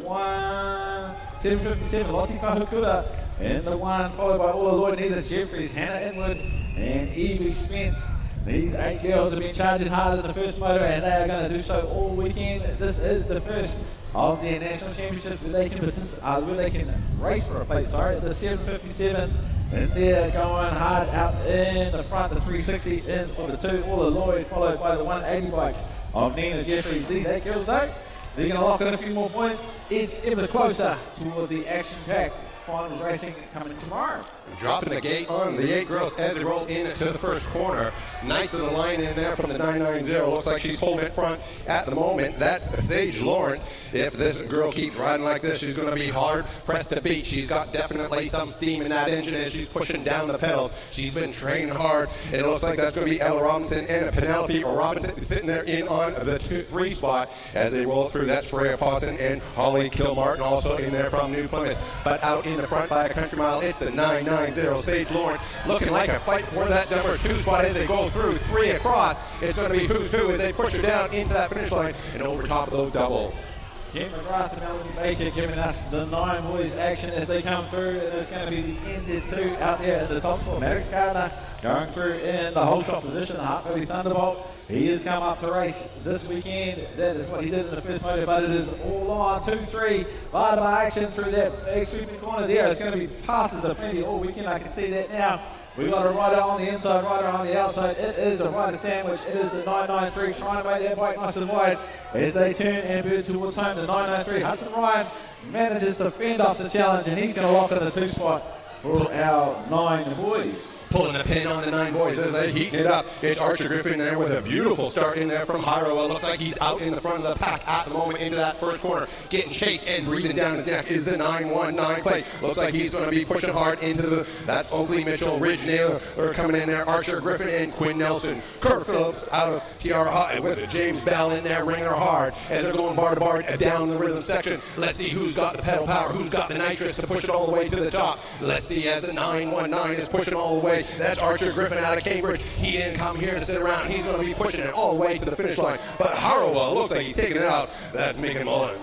757, Lottie Kahukura, and the 1 followed by Ola Lloyd, Nita Jeffries, Hannah Inwood, and Evie Spence. These 8 girls have been charging hard in the first motor, and they are going to do so all weekend. This is the first of their national championships where they can race for a place. Sorry, the 757 in there going hard out in the front, the 360 in for the 2, all the Lloyd, followed by the 180 bike of Nina Jeffries. These 8 girls though, they're going to lock in a few more points, edge ever closer towards the action-packed finals racing coming tomorrow. Dropping the gate on the 8 girls as they roll into the first corner. Nice little line in there from the 990. Looks like she's holding it front at the moment. That's Sage Lauren. If this girl keeps riding like this, she's going to be hard pressed to beat. She's got definitely some steam in that engine as she's pushing down the pedals. She's been training hard. It looks like that's going to be Ella Robinson and Penelope Robinson sitting there in on the 2-3 spot as they roll through. That's Freya Pawson and Holly Kilmartin also in there from New Plymouth. But out in the front by a country mile, it's the 990 Sage Lawrence, looking like a fight for that number 2 spot as they go through 3 across. It's going to be who's who as they push her down into that finish line and over top of those doubles. Kim McGrath and Melanie Baker giving us the 9 boys action as they come through, and it's going to be the NZ2 out there in the top spot. Maddox Gardner going through in the whole shot position, the Hartbury Thunderbolt. He has come up to race this weekend. That is what he did in the first motor, but it is all on 2-3. Bar action through that big sweeping corner there. It's going to be passes of plenty all weekend. I can see that now. We've got a rider on the inside, rider on the outside. It is a rider sandwich. It is the 993 trying to make that bike nice and wide as they turn and move towards home. The 993, Hudson Ryan manages to fend off the challenge, and he's going to lock in the 2 spot for our 9 boys. Pulling a pin on the 9 boys as they heating it up. It's Archer Griffin there with a beautiful start in there from Hyro. It looks like he's out in the front of the pack at the moment into that first corner. Getting chased and breathing down his neck is the 919 plate. Looks like he's going to be pushing hard into the, that's Oakley Mitchell, Ridge Naylor are coming in there. Archer Griffin and Quinn Nelson. Kurt Phillips out of Tiara High with James Bell in there ringing her hard as they're going bar to bar down the rhythm section. Let's see who's got the pedal power, who's got the nitrous to push it all the way to the top. Let's see as the 919 is pushing all the way. That's Archer Griffin out of Cambridge. He didn't come here to sit around. He's going to be pushing it all the way to the finish line. But Harrowell looks like he's taking it out. That's Megan Mullen.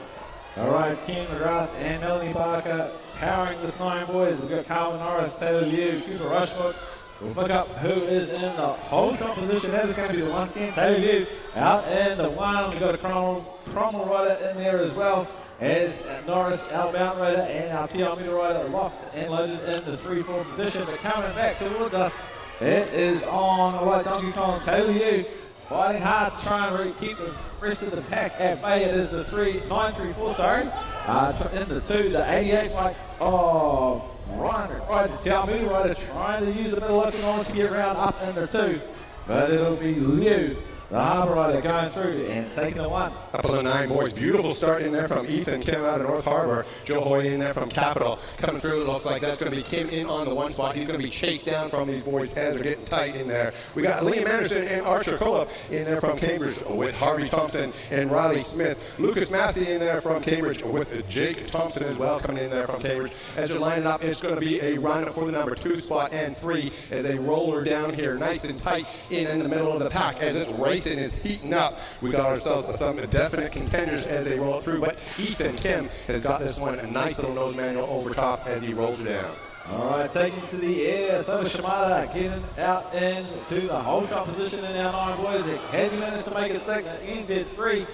All right, Ken McGrath and Melanie Barker powering this 9 boys. We've got Carlin Norris, Taylor Liu, Cooper Rushbrook. We'll pick up who is in the whole shot position. That is going to be the 110. Taylor Liu out in the 1. We've got a Cromwell rider in there as well as Norris, our mountain rider, and our TR meter rider locked and loaded in the 3-4 position. But coming back towards us, it is on the right Donkey Kong. Taylor Liu fighting hard to try and keep the rest of the pack at bay. It is the 934, sorry. In the 2, the 88 bike of Ryan, right, the TR meter rider trying to use a bit of luck and almost to get around up in the 2. But it'll be Liu, the Harbour rider, going through and taking the 1. Up on the 9 boys. Beautiful start in there from Ethan Kim out of North Harbour. Joe Hoy in there from Capital. Coming through, it looks like that's going to be Kim in on the 1 spot. He's going to be chased down from these boys as they're getting tight in there. We got Liam Anderson and Archer Cullop in there from Cambridge with Harvey Thompson and Riley Smith. Lucas Massey in there from Cambridge with Jake Thompson as well coming in there from Cambridge. As they're lining up, it's going to be a run for the number 2 spot and 3 as they roll her down here nice and tight in the middle of the pack as it's racing is heating up. We got ourselves some definite contenders as they roll it through, but Ethan Kim has got this one a nice little nose manual over top as he rolls her down. All right, taking to the air, Soda Shimada getting out into the whole shot position in our 9 boys. Has managed to make it second. NZ3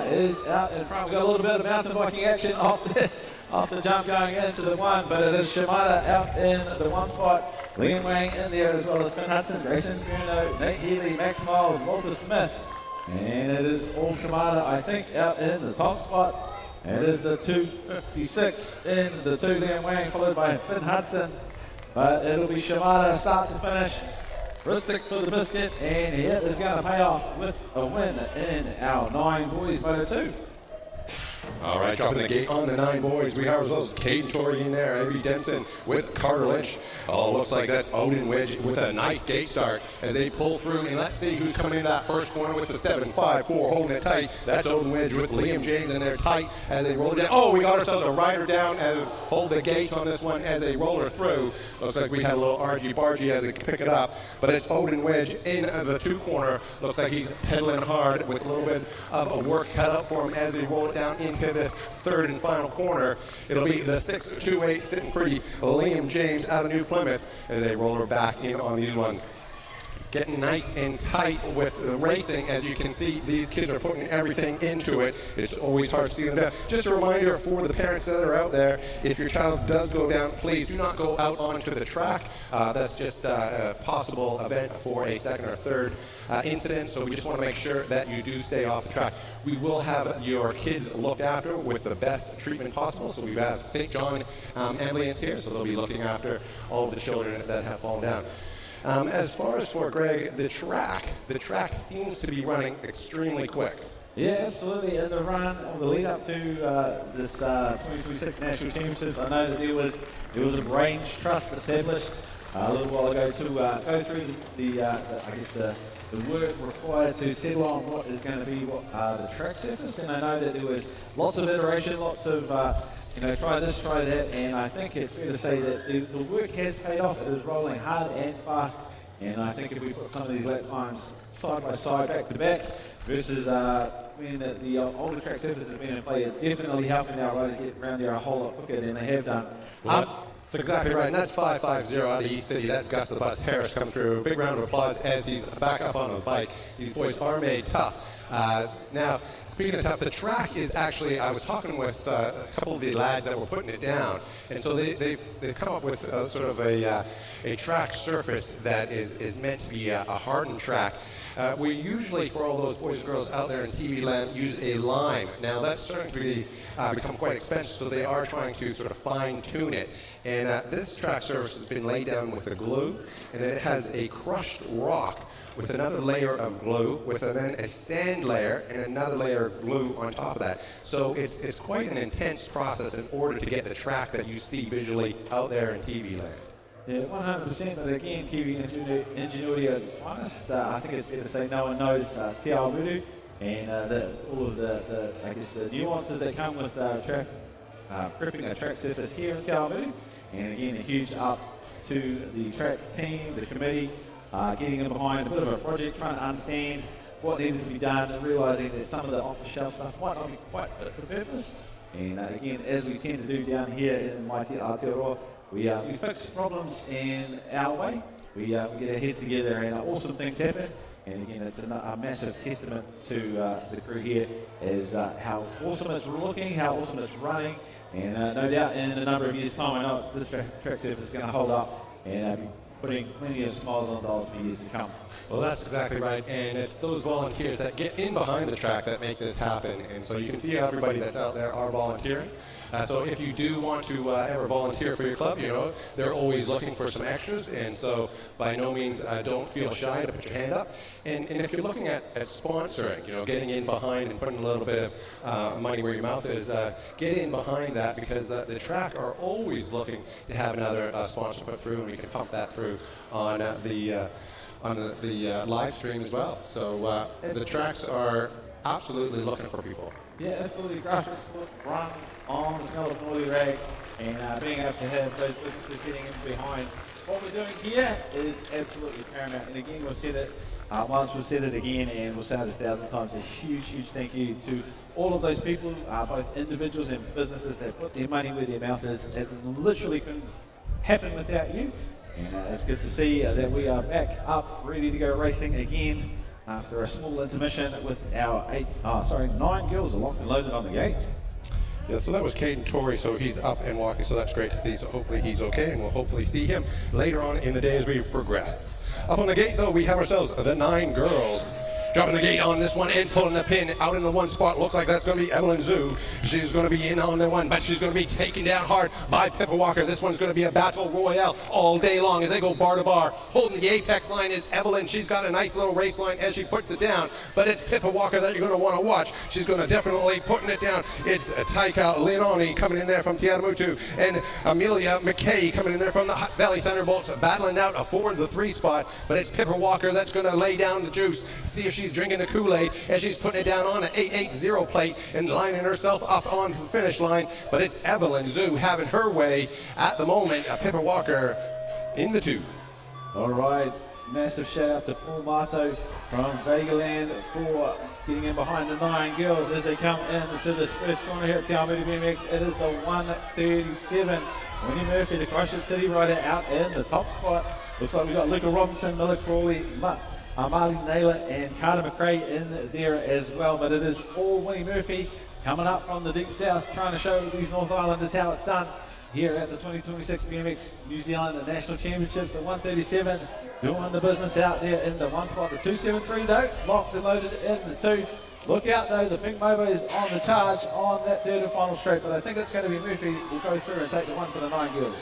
is out in front. We've got a little bit of mountain biking action off the jump going into the 1, but it is Shimada out in the 1 spot. Liam Wang in there as well as Finn Hudson, Grayson Bruno, Nate Healy, Max Miles, Walter Smith. And it is all Shimada, I think, out in the top spot. It is the 256 in the 2, Liam Wang, followed by Finn Hudson. But it'll be Shimada start to finish. Ristic for the biscuit, and it is going to pay off with a win in our 9 boys Moto 2. All right, dropping the gate on the 9 boys. We have ourselves Caden Torrey in there, Avery Denson with Carter Lynch. Oh, looks like that's Odin Wedge with a nice gate start as they pull through. And let's see who's coming into that first corner with the 7-5-4, holding it tight. That's Odin Wedge with Liam James in there tight as they roll it down. Oh, we got ourselves a rider down and hold the gate on this one as they roll her through. Looks like we had a little argy-bargy as they pick it up. But it's Odin Wedge in the 2 corner. Looks like he's pedaling hard with a little bit of a work cut up for him as they roll it down into this 3rd and final corner. It'll be the 628 sitting pretty Liam James out of New Plymouth as they roll her back in on these ones. getting nice and tight with the racing. As you can see, these kids are putting everything into it. It's always hard to see them down. Just a reminder for the parents that are out there, if your child does go down, please do not go out onto the track. That's just a possible event for a second or third incident, so we just want to make sure that you do stay off the track. We will have your kids looked after with the best treatment possible. So we've asked St. John ambulance here, so they'll be looking after all of the children that have fallen down. As far as for Greg, the track seems to be running extremely quick. Yeah, absolutely. In the run of the lead up to this 2026 National Championships, I know that there was a range trust established a little while ago to go through the work required to settle on what is going to be the track surface. And I know that there was lots of iteration, lots of try this, try that, and I think it's fair to say that the work has paid off. It is rolling hard and fast. And I think if we put some of these lap times side by side, back to back, versus when the older track surface has been in play, it's definitely helping our riders get around there a whole lot quicker than they have done. That's exactly right, and that's 550 out of East City. That's Gus the Bus Harris coming through. Big round of applause as he's back up on the bike. These boys are made tough. Now, speaking of tough, the track is actually, I was talking with a couple of the lads that were putting it down, and so they've come up with sort of a track surface that is meant to be a hardened track. We usually, for all those boys and girls out there in TV land, use a lime. Now, that's starting to become quite expensive, so they are trying to sort of fine-tune it. And this track surface has been laid down with a glue, and then it has a crushed rock with another layer of glue, with then a sand layer and another layer of glue on top of that. So it's quite an intense process in order to get the track that you see visually out there in TV land. Yeah, 100%. But again, Kiwi ingenuity at its finest. I think it's fair to say no one knows Te Ao Muru and all of the nuances that come with prepping a track surface here in Te Ao Muru. And again, a huge ups to the track team, the committee, getting in behind a bit of a project, trying to understand what needed to be done and realising that some of the off-the-shelf stuff might not be quite fit for purpose. And again, as we tend to do down here in Aotearoa, we fix problems in our way. We get our heads together and awesome things happen. And again, it's a massive testament to the crew here as how awesome it's looking, how awesome it's running. And no doubt in a number of years' time, I know this track surface is going to hold up and be putting plenty of smiles on dollars for years to come. Well, that's exactly right, and it's those volunteers that get in behind the track that make this happen. And so you can see everybody that's out there are volunteering. So if you do want to ever volunteer for your club, they're always looking for some extras, and so by no means don't feel shy to put your hand up. And if you're looking at sponsoring, getting in behind and putting a little bit of money where your mouth is, get in behind that, because the track are always looking to have another sponsor put through, and we can pump that through on the live stream as well. So the tracks are absolutely looking for people. Yeah, absolutely. Grassroots sport runs on the smell of an oily rag, and being able to have those businesses getting in behind what we're doing here is absolutely paramount. And again, we'll say that once, we'll say it again, and we'll say it 1,000 times. A huge, huge thank you to all of those people, both individuals and businesses that put their money where their mouth is. It literally couldn't happen without you. And it's good to see that we are back up, ready to go racing again after a small intermission with our 9 girls are locked and loaded on the gate. Yeah, so that was Caden Torrey, so he's up and walking, so that's great to see. So hopefully he's okay, and we'll hopefully see him later on in the day as we progress. Up on the gate, though, we have ourselves the 9 girls. Dropping the gate on this one and pulling the pin out in the one spot. Looks like that's going to be Evelyn Zhu. She's going to be in on the one, but she's going to be taken down hard by Pippa Walker. This one's going to be a battle royale all day long as they go bar to bar. Holding the apex line is Evelyn. She's got a nice little race line as she puts it down, but it's Pippa Walker that you're going to want to watch. She's going to definitely putting it down. It's Taika Leononi coming in there from Te Aramutu, and Amelia McKay coming in there from the Hutt Valley Thunderbolts, battling out for the 3 spot, but it's Pippa Walker that's going to lay down the juice, see if she's drinking the Kool-Aid as she's putting it down on an 880 plate and lining herself up on the finish line. But it's Evelyn Zhu having her way at the moment. Pippa Walker in the 2. All right, massive shout out to Paul Marto from Vegaland for getting in behind the 9 girls as they come into this first corner here at Te Ao Muru BMX. It is the 137. Winnie Murphy, the Christchurch City rider, out in the top spot. Looks like we've got Luca Robinson, Miller Crawley, Marty Naylor, and Carter McRae in there as well. But it is all Winnie Murphy coming up from the deep south, trying to show these North Islanders how it's done here at the 2026 BMX New Zealand National Championships. The 137 doing the business out there in the one spot. The 273 though, locked and loaded in the two. Look out though, the Pink Mobo is on the charge on that third and final straight, but I think it's going to be Murphy who will go through and take the one for the 9 girls.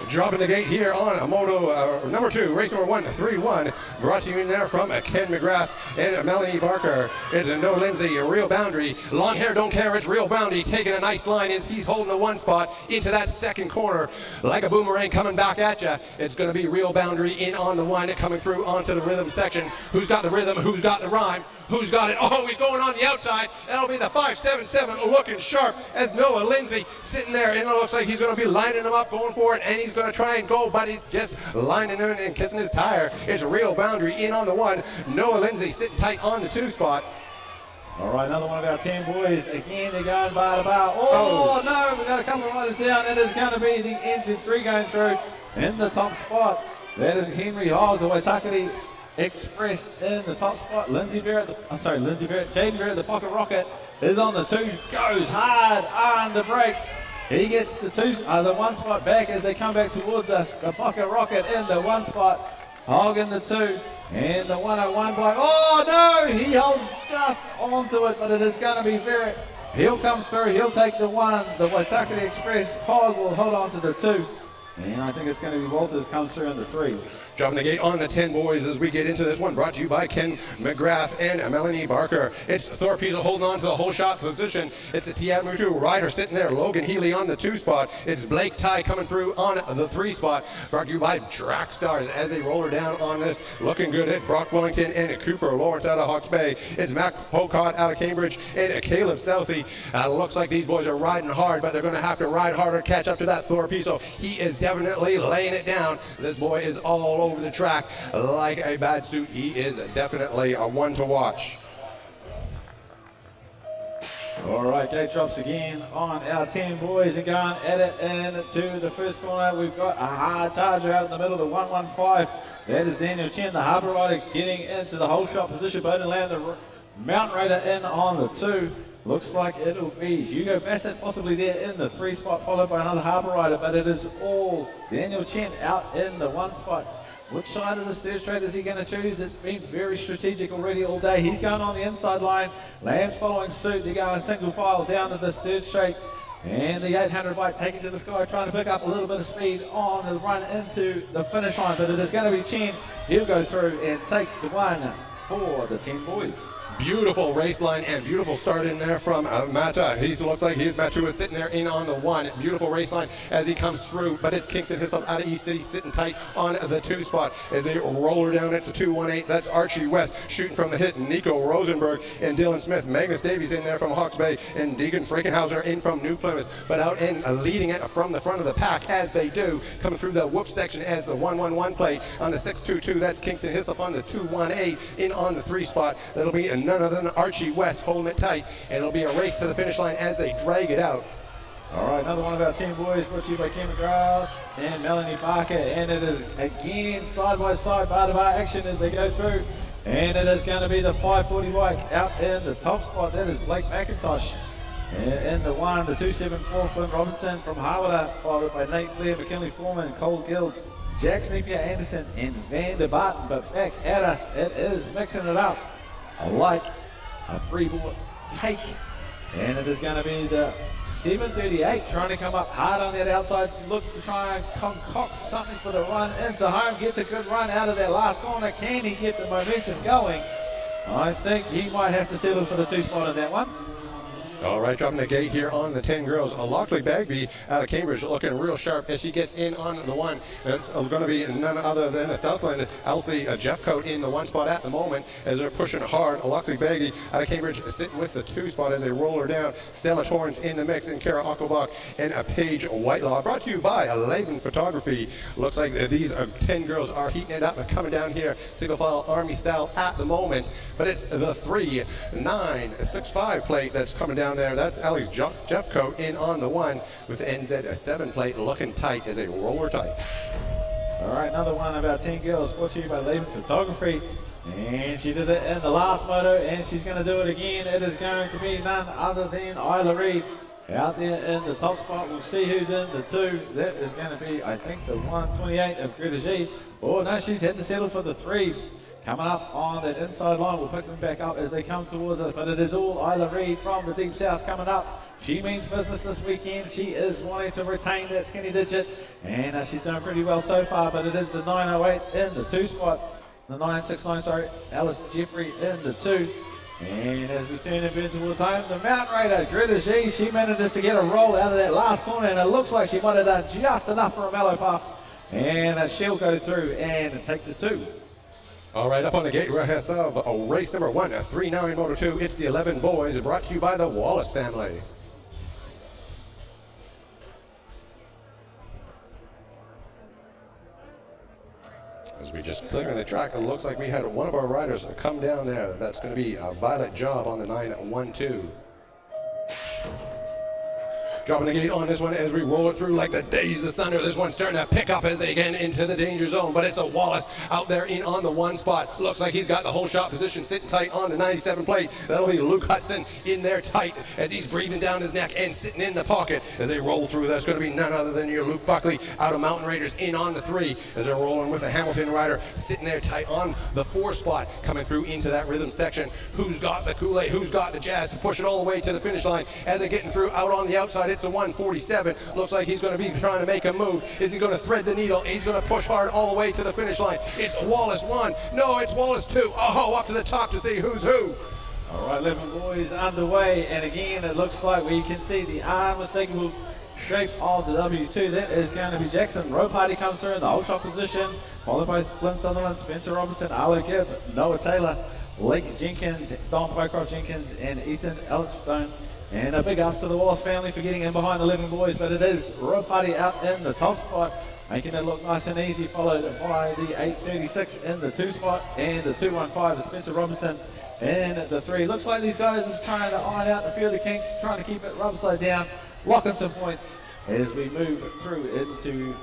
Dropping the gate here on a moto number 2, race number 131, brought to you in there from Ken McGrath and Melanie Barker. It's a Noah Lindsay, a real boundary. Long hair don't care, it's real boundary. Taking a nice line as he's holding the one spot into that second corner like a boomerang coming back at you. It's going to be real boundary in on the one, coming through onto the rhythm section. Who's got the rhythm? Who's got the rhyme? Who's got it? Oh, he's going on the outside. That'll be the 577 looking sharp as Noah Lindsay sitting there. And it looks like he's going to be lining him up, going for it, and he's going to try and go, but he's just lining him and kissing his tire. It's a real boundary in on the one. Noah Lindsay sitting tight on the 2 spot. All right, another one of our 10 boys. Again, they're going bar to bar. Oh, no, we've got a couple of riders down. It is going to be the NZ3 going through in the top spot. That is Henry Hogg, the Waitakere Express in the top spot. Jaden Verrett, the Pocket Rocket, is on the 2, goes hard on the brakes. He gets the 1 spot back as they come back towards us. The Pocket Rocket in the 1 spot, Hogg in the 2, and the 101 bloke. Oh no, he holds just onto it, but it is going to be Verrett. He'll come through, he'll take the 1, the Waitakere Express. Hogg will hold on to the 2, and I think it's going to be Walters comes through in the 3. Dropping the gate on the 10 boys as we get into this one, brought to you by Ken McGrath and Melanie Barker. It's Thor Pisa holding on to the whole shot position. It's the Tiamutu rider sitting there. Logan Healy on the 2 spot. It's Blake Ty coming through on the 3 spot. Brought to you by Track Stars as they roll her down on this. Looking good at Brock Wellington and Cooper Lawrence out of Hawke's Bay. It's Mac Pocott out of Cambridge and Caleb Southey. Looks like these boys are riding hard, but they're going to have to ride harder, catch up to that Thor Pisa. He is definitely laying it down. This boy is all over the track like a bad suit. He is definitely a one to watch. All right, gate drops again on our 10 boys and going at it into the first corner. We've got a hard charger out in the middle, the 115. That is Daniel Chen, the Harbour Rider, getting into the whole shot position. Bowden Land, the Mountain Raider, in on the 2. Looks like it'll be Hugo Bassett possibly there in the 3 spot, followed by another Harbour Rider, but it is all Daniel Chen out in the 1 spot. Which side of the third straight is he going to choose? It's been very strategic already all day. He's going on the inside line. Lamb's following suit. They're going single file down to this third straight. And the 800 bike taking to the sky, trying to pick up a little bit of speed on the run into the finish line. But it is going to be Chen. He'll go through and take the one for the 10 boys. Beautiful race line and beautiful start in there from Mata. He looks like Matu is sitting there in on the 1. Beautiful race line as he comes through, but it's Kingston Hislop out of East City sitting tight on the 2 spot as they roll her down. It's a 218. That's Archie West shooting from the hit. Nico Rosenberg and Dylan Smith. Magnus Davies in there from Hawke's Bay and Deegan Frankenhauser in from New Plymouth, but out and leading it from the front of the pack as they do, coming through the whoop section as the 111 plate on the 622. That's Kingston Hislop on the 218 in on the 3 spot. That'll be none other than Archie West holding it tight, and it'll be a race to the finish line as they drag it out. All right, another one of our 10 boys brought to you by Ken McGrath and Melanie Barker, and it is again side by side bar to bar action as they go through, and it is going to be the 540 bike out in the top spot. That is Blake McIntosh. And in the 1, the 274 Flynn Robinson from Harvard, followed by Nate Blair, McKinley Foreman, Cole Gills, Jack Napier Anderson, and Van der Barton. But back at us, it is mixing it up like a pre-board cake, and it is going to be the 738 trying to come up hard on that outside, looks to try and concoct something for the run into home, gets a good run out of that last corner. Can he get the momentum going? I think he might have to settle for the 2 spot on that one. All right, dropping the gate here on the 10 girls. Lockley Bagby out of Cambridge looking real sharp as she gets in on the 1. It's going to be none other than a Southland Elsie Jeffcoat in the 1 spot at the moment as they're pushing hard. Lockley Bagby out of Cambridge sitting with the 2 spot as they roll her down. Stella Torrance in the mix, and Kara Ockelbach and Paige Whitelaw. Brought to you by Laban Photography. Looks like these 10 girls are heating it up and coming down here single file Army style at the moment. But it's the 3-9-6-5 plate that's coming down there. That's Alex Jeffcoat in on the 1 with the NZ7 plate looking tight as they roll her tight. All right, another one about 10 girls brought to you by Leben Photography. And she did it in the last moto, and she's going to do it again. It is going to be none other than Isla Reed out there in the top spot. We'll see who's in the 2. That is going to be, I think, the 128 of Greta G. Oh, no, she's had to settle for the 3. Coming up on that inside line, we'll pick them back up as they come towards us. But it is all Isla Reed from the Deep South coming up. She means business this weekend. She is wanting to retain that skinny digit, and she's done pretty well so far. But it is the 908 in the 2 spot. The 969, sorry, Alice Jeffrey in the 2. And as we turn in towards home, the Mountain Raider, Greta G, she manages to get a roll out of that last corner, and it looks like she might have done just enough for a mellow puff. And she'll go through and take the 2. All right, up on the gate rest of race number 1, 3-9 Moto 2. It's the 11 boys, brought to you by the Wallace family. As we just clear the track, it looks like we had one of our riders come down there. That's going to be Violet Job on the 912. Dropping the gate on this one as we roll it through like the days of thunder. This one's starting to pick up as they get into the danger zone, but it's a Wallace out there in on the 1 spot. Looks like he's got the whole shot position sitting tight on the 97 plate. That'll be Luke Hudson in there tight as he's breathing down his neck and sitting in the pocket as they roll through. That's going to be none other than your Luke Buckley out of Mountain Raiders in on the 3 as they're rolling with the Hamilton rider sitting there tight on the 4 spot coming through into that rhythm section. Who's got the Kool-Aid? Who's got the Jazz to push it all the way to the finish line as they're getting through out on the outside? It's a 147. Looks like he's going to be trying to make a move. Is he going to thread the needle? He's going to push hard all the way to the finish line. It's Wallace 1. No, it's Wallace 2. Oh, up to the top to see who's who. All right, 11 boys underway. And again, it looks like we can see the unmistakable shape of the W2. That is going to be Jackson. Row Party comes through in the whole shot position, followed by Flynn Sutherland, Spencer Robinson, Arlo Gibb, Noah Taylor, Lake Jenkins, Don Pycroft Jenkins, and Ethan Elstone. And a big ups to the Wallace family for getting in behind the 11 boys, but it is Rob Putty out in the top spot, making it look nice and easy, followed by the 836 in the 2 spot, and the 215 of Spencer Robinson in the 3. Looks like these guys are trying to iron out the field of kinks, trying to keep it rubber slide down, locking some points as we move through into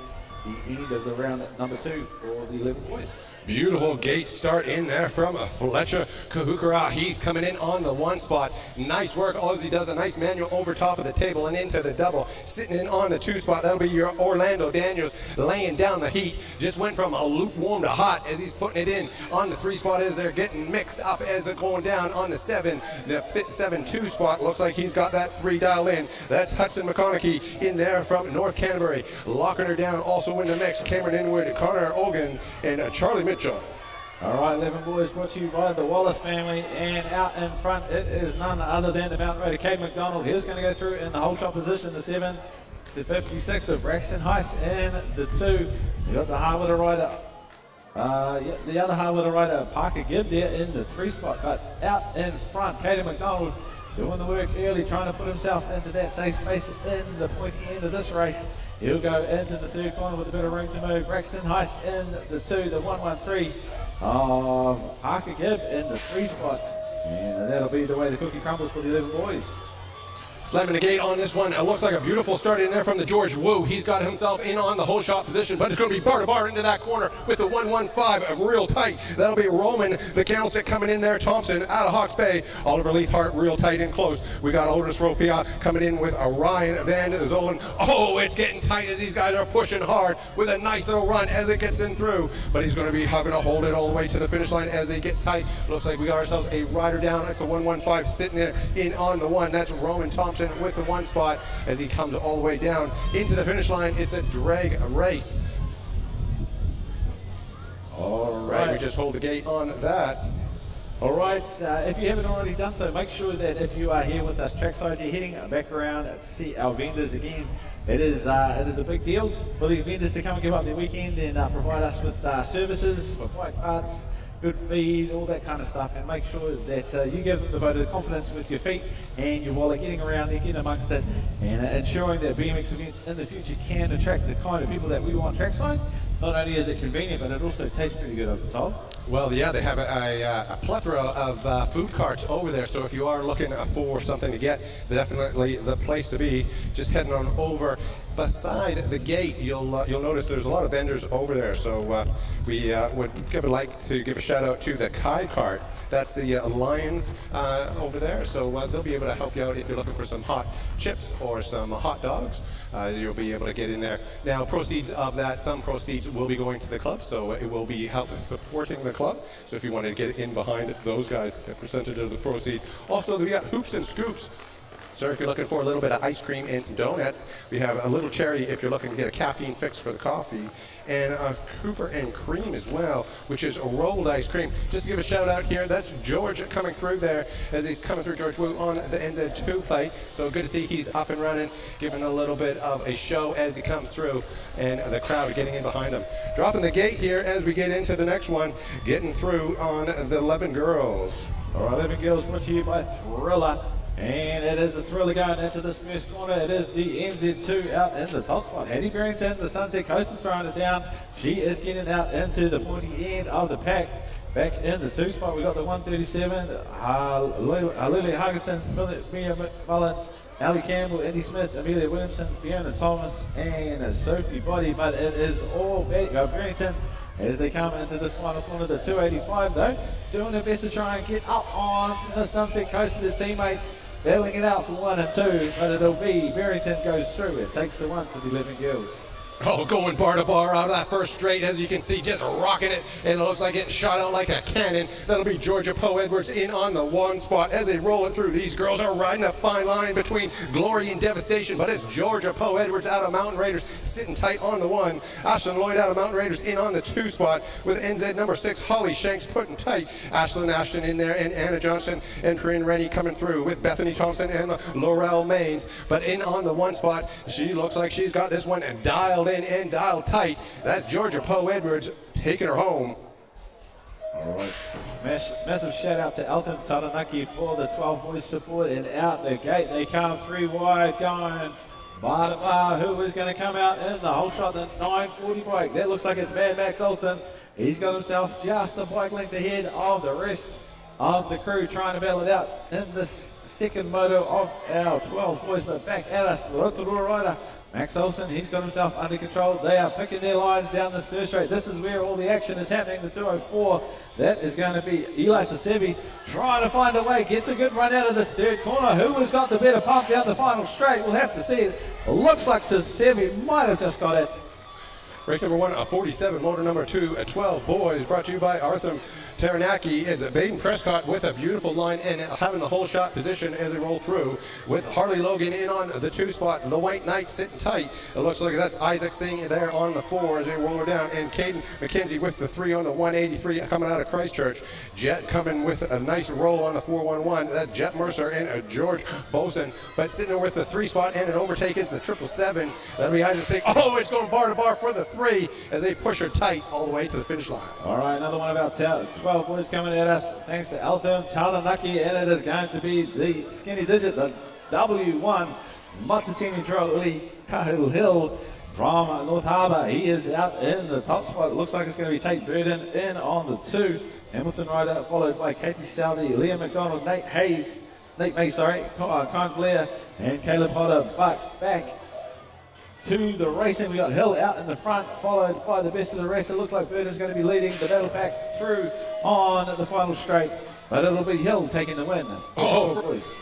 the end of the round number 2 for the 11 boys. Beautiful gate start in there from Fletcher Kahukara. He's coming in on the 1 spot. Nice work. Ozzy does a nice manual over top of the table and into the double. Sitting in on the 2 spot. That'll be your Orlando Daniels laying down the heat. Just went from a lukewarm to hot as he's putting it in on the 3 spot as they're getting mixed up as they're going down on the 7. The 7-2 spot. Looks like he's got that 3 dial in. That's Hudson McConaughey in there from North Canterbury. Locking her down. Also in the mix, Cameron Inwood, Connor Ogan, and Charlie Mitchell. All right, 11 boys brought to you by the Wallace family, and out in front it is none other than the Mountain Raider, Kate McDonald. He's going to go through in the whole shot position, the 7, the 56 of Braxton Heiss in the 2. You got the Harwood rider, the other Harwood rider, Parker Gibb there in the 3 spot, but out in front, Kate McDonald doing the work early, trying to put himself into that safe space in the pointy end of this race. He'll go into the 3rd corner with a bit of room to move. Braxton Heiss in the 2, the 113 of Parker Gibb in the 3 spot. And that'll be the way the cookie crumbles for the 11 boys. Slamming the gate on this one. It looks like a beautiful start in there from the George Wu. He's got himself in on the whole shot position, but it's going to be bar to bar into that corner with the 115 real tight. That'll be Roman, the candlestick coming in there. Thompson out of Hawke's Bay. Oliver Leithart real tight and close. We got Otis Ropia coming in with a Ryan Van Zolen. Oh, it's getting tight as these guys are pushing hard with a nice little run as it gets in through. But he's going to be having to hold it all the way to the finish line as they get tight. Looks like we got ourselves a rider down. It's a 115 sitting there in on the 1. That's Roman Thompson with the 1 spot as he comes all the way down into the finish line. It's a drag race. All right, we just hold the gate on that. All right, if you haven't already done so, make sure that if you are here with us trackside, you're heading back around to see our vendors again. It is a big deal for these vendors to come and give up their weekend and provide us with services for bike parts, good feed, all that kind of stuff, and make sure that you give them the vote of confidence with your feet and your wallet, getting around there, getting amongst it, and ensuring that BMX events in the future can attract the kind of people that we want trackside. Not only is it convenient, but it also tastes pretty good, I've been told. Well, yeah, they have a plethora of food carts over there, so if you are looking for something to get, definitely the place to be. Just heading on over beside the gate, you'll notice there's a lot of vendors over there. So we would like to give a shout out to the Kai Cart. That's the Lions over there. So they'll be able to help you out if you're looking for some hot chips or some hot dogs. You'll be able to get in there. Now, proceeds of that, some proceeds will be going to the club, so it will be supporting the club. So if you wanted to get in behind those guys, a percentage of the proceeds. Also, we got Hoops and Scoops. So if you're looking for a little bit of ice cream and some donuts, we have a little cherry if you're looking to get a caffeine fix for the coffee, and a Cooper and Cream as well, which is a rolled ice cream. Just to give a shout out here, that's George coming through there as he's coming through, George Wu, on the NZ2 plate. So good to see he's up and running, giving a little bit of a show as he comes through, and the crowd getting in behind him. Dropping the gate here as we get into the next one, getting through on the 11 girls. All right, 11 girls brought to you by Thriller. And it is a Thriller going into this first corner. It is the NZ2 out in the top spot. Hattie Barrington, the Sunset Coast, is throwing it down. She is getting out into the pointy end of the pack. Back in the 2 spot, we got the 137, Lily Hugginson, Mia Mullen, Ali Campbell, Eddie Smith, Amelia Williamson, Fiona Thomas, and Sophie Body. But it is all Barrington as they come into this final corner. The 285 though, doing their best to try and get up on the Sunset Coast of their teammates, battling it out for 1 and 2, but it'll be Barrington goes through. It takes the 1 for the 11 girls. Oh, going bar to bar out of that first straight, as you can see, just rocking it, and it looks like it shot out like a cannon. That'll be Georgia Poe Edwards in on the 1 spot as they roll it through. These girls are riding a fine line between glory and devastation, but it's Georgia Poe Edwards out of Mountain Raiders sitting tight on the 1. Ashlyn Lloyd out of Mountain Raiders in on the 2 spot with NZ number 6, Holly Shanks putting tight. Ashlyn Ashton in there, and Anna Johnson and Corinne Rennie coming through with Bethany Thompson and Laurel Maines. But in on the 1 spot, she looks like she's got this one dialed in and dialed tight. That's Georgia Poe Edwards taking her home. All right. Massive shout out to Elton Taranaki for the 12 boys support, and out the gate they come 3 wide going bar to bar. Who is going to come out in the whole shot? The 940 bike. That looks like it's Mad Max Olsen. He's got himself just a bike length ahead of the rest of the crew trying to battle it out in this second moto of our 12 boys. But back at us, the Rotorua rider Max Olsen, he's got himself under control. They are picking their lines down this first straight. This is where all the action is happening. The 204, that is going to be Eli Sasevi trying to find a way. Gets a good run out of this third corner. Who has got the better pump down the final straight? We'll have to see it. Looks like Sasevi might have just got it. Race number 1, 47, motor number 2, 12 boys, brought to you by Arthur Taranaki. It's Baden Prescott with a beautiful line and having the whole shot position as they roll through, with Harley Logan in on the 2 spot. The White Knight sitting tight. It looks like that's Isaac Singh there on the 4 as they roll her down, and Caden McKenzie with the 3 on the 183 coming out of Christchurch. Jet coming with a nice roll on the 411. That Jet Mercer and George Boson. But sitting there with the 3 spot and an overtake is the 777. That'll be Isaac Singh. Oh, it's going bar to bar for the 3 as they push her tight all the way to the finish line. All right, another one of our 12 boys coming at us thanks to Eltham Taranaki, and it is going to be the skinny digit, the W1 Matsutini Trolli Kahul Hill from North Harbour. He is out in the top spot. It looks like it's going to be Tate Burden in on the 2. Hamilton rider followed by Katie Saldi, Leah McDonald, Nate May, Con Blair, and Caleb Potter. But back to the racing, we got Hill out in the front, followed by the best of the rest. It looks like Burden's going to be leading the battle pack through on the final straight, but it'll be Hill taking the win.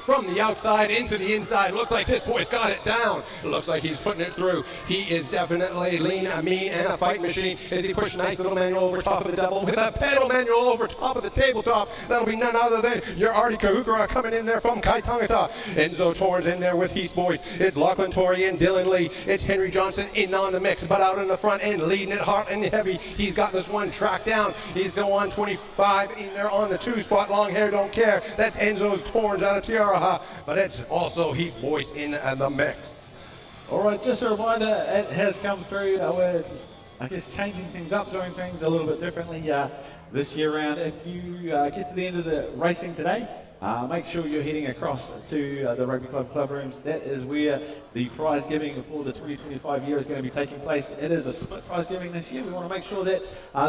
From the outside into the inside. Looks like this boy's got it down. It looks like he's putting it through. He is definitely lean, mean, and a fight machine as he pushes a nice little manual over top of the double with a pedal manual over top of the tabletop. That'll be none other than your Artie Kahukura coming in there from Kaitangata. Enzo Torrens in there with Heath Boys. It's Lachlan Torrey and Dylan Lee. It's Henry Johnson in on the mix, but out in the front end, leading it hot and heavy. He's got this one tracked down. He's going on 25 in there on the 2 spot. Long hair, don't care. That's Enzo's Torrens out of Tiaraha, but it's also Heath Boyce in the mix. All right, just a reminder, it has come through. We're just, I guess, changing things up, doing things a little bit differently this year round. If you get to the end of the racing today make sure you're heading across to the Rugby Club club rooms. That is where the prize giving for the 2025 year is going to be taking place. It is a split prize giving this year. We want to make sure that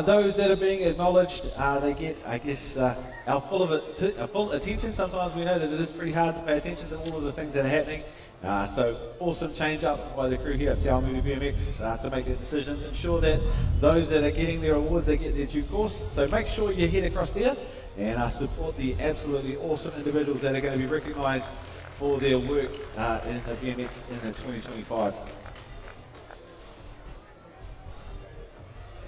those that are being acknowledged, they get, I guess, our full attention. Sometimes we know that it is pretty hard to pay attention to all of the things that are happening. So awesome change up by the crew here at Te Ao Movie BMX to make that decision. Ensure that those that are getting their awards, they get their due course. So make sure you head across there and support the absolutely awesome individuals that are going to be recognised for their work in the BMX in the 2025.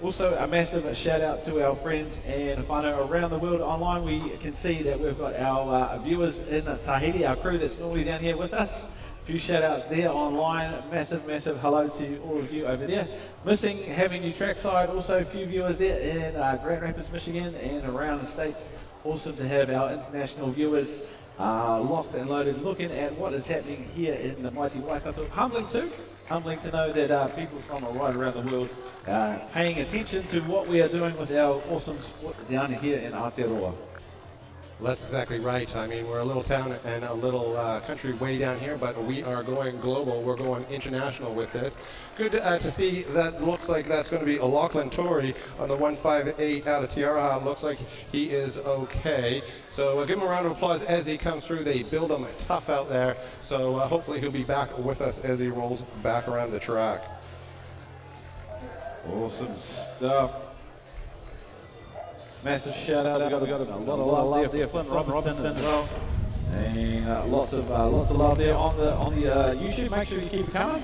Also, a massive shout out to our friends and whānau around the world online. We can see that we've got our viewers in Tahiti, our crew that's normally down here with us. A few shout outs there online. Massive hello to all of you over there. Missing having you trackside, also a few viewers there in Grand Rapids, Michigan and around the States. Awesome to have our international viewers locked and loaded, looking at what is happening here in the mighty Waikato. Humbling too. Humbling to know that people from right around the world are paying attention to what we are doing with our awesome sport down here in Aotearoa. Well, that's exactly right. I mean, we're a little town and a little country way down here, but we are going global. We're going international with this. Good to see that. Looks like that's going to be a Lachlan Torrey on the 158 out of Tiaraha. Looks like he is okay. So give him a round of applause as he comes through. They build him tough out there. So hopefully he'll be back with us as he rolls back around the track. Awesome stuff. Massive shout out. We got a lot of love there for Flynn Robinson as well, and lots of love there on the YouTube. Make sure you keep it coming.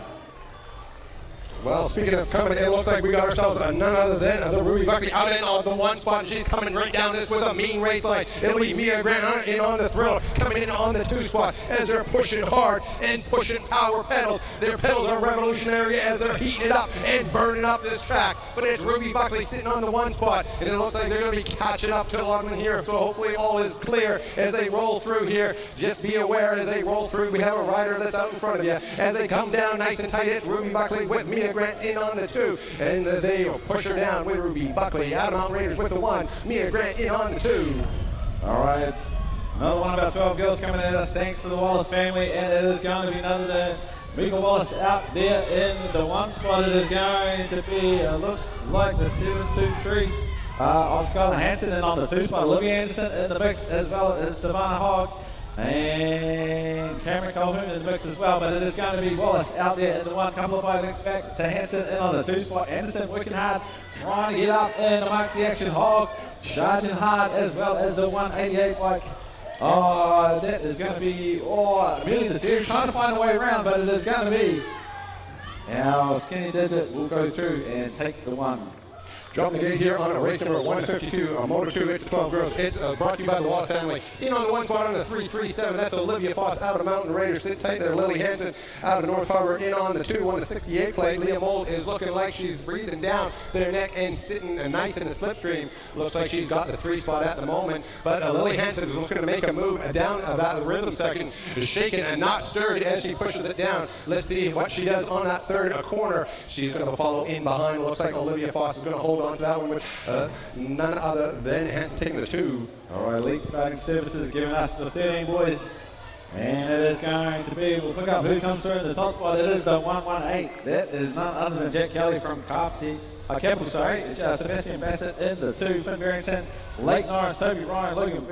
Well, speaking of coming, it looks like we got ourselves none other than the Ruby Buckley out in on the one spot, and she's coming right down this with a mean race line. It'll be Mia Grant in on the thrill, coming in on the two spot as they're pushing hard and pushing power pedals. Their pedals are revolutionary as they're heating it up and burning up this track. But it's Ruby Buckley sitting on the one spot, and it looks like they're going to be catching up to Logman here. So hopefully all is clear as they roll through here. Just be aware as they roll through, we have a rider that's out in front of you. As they come down nice and tight, it's Ruby Buckley with Mia Grant in on the two, and they will push her down with Ruby Buckley out of Mountain Raiders with the one, Mia Grant in on the two. All right, another one of our 12 girls coming at us thanks to the Wallace family, and it is going to be none other than Mika Wallace out there in the one spot. It is going to be, looks like the 7-2-3 of Skylar Hansen, and on the two spot Olivia Anderson in the mix, as well as Savannah Hogg and Cameron Colhoun in the mix as well. But it is going to be Wallace out there in the one, couple of bikes back to Hansen in on the two spot. Anderson working hard, trying to get up and amongst the action. Hogg charging hard, as well as the 188 bike. Oh, that is going to be, really the Derek trying to find a way around, but it is going to be our Skinny Digit will go through and take the one. Dropping the gate here on a race number 152 on Moto 2. It's the 12 girls. It's brought to you by the Wallace family. In on the one spot on the 337. That's Olivia Foss out of Mountain Raiders. Sit tight there. Lily Hansen out of North Harbor. In on the 2 on the 68 plate. Leah Mold is looking like she's breathing down their neck and sitting nice in the slipstream. Looks like she's got the 3 spot at the moment. But Lily Hansen is looking to make a move down about the rhythm section. Is shaken and not stirred as she pushes it down. Let's see what she does on that third corner. She's going to follow in behind. Looks like Olivia Foss is going to hold on to that one with none other than Hansen taking the 2. All right, Elite Starting Services giving us the 13 boys. And it is going to be, we'll pick up who comes through in the top spot. It is the 118. That is none other than Jack Kelly from Keppel, sorry. Sebastian Bassett in the 2. Finn Barrington, Lake Norris, Toby Ryan, Logan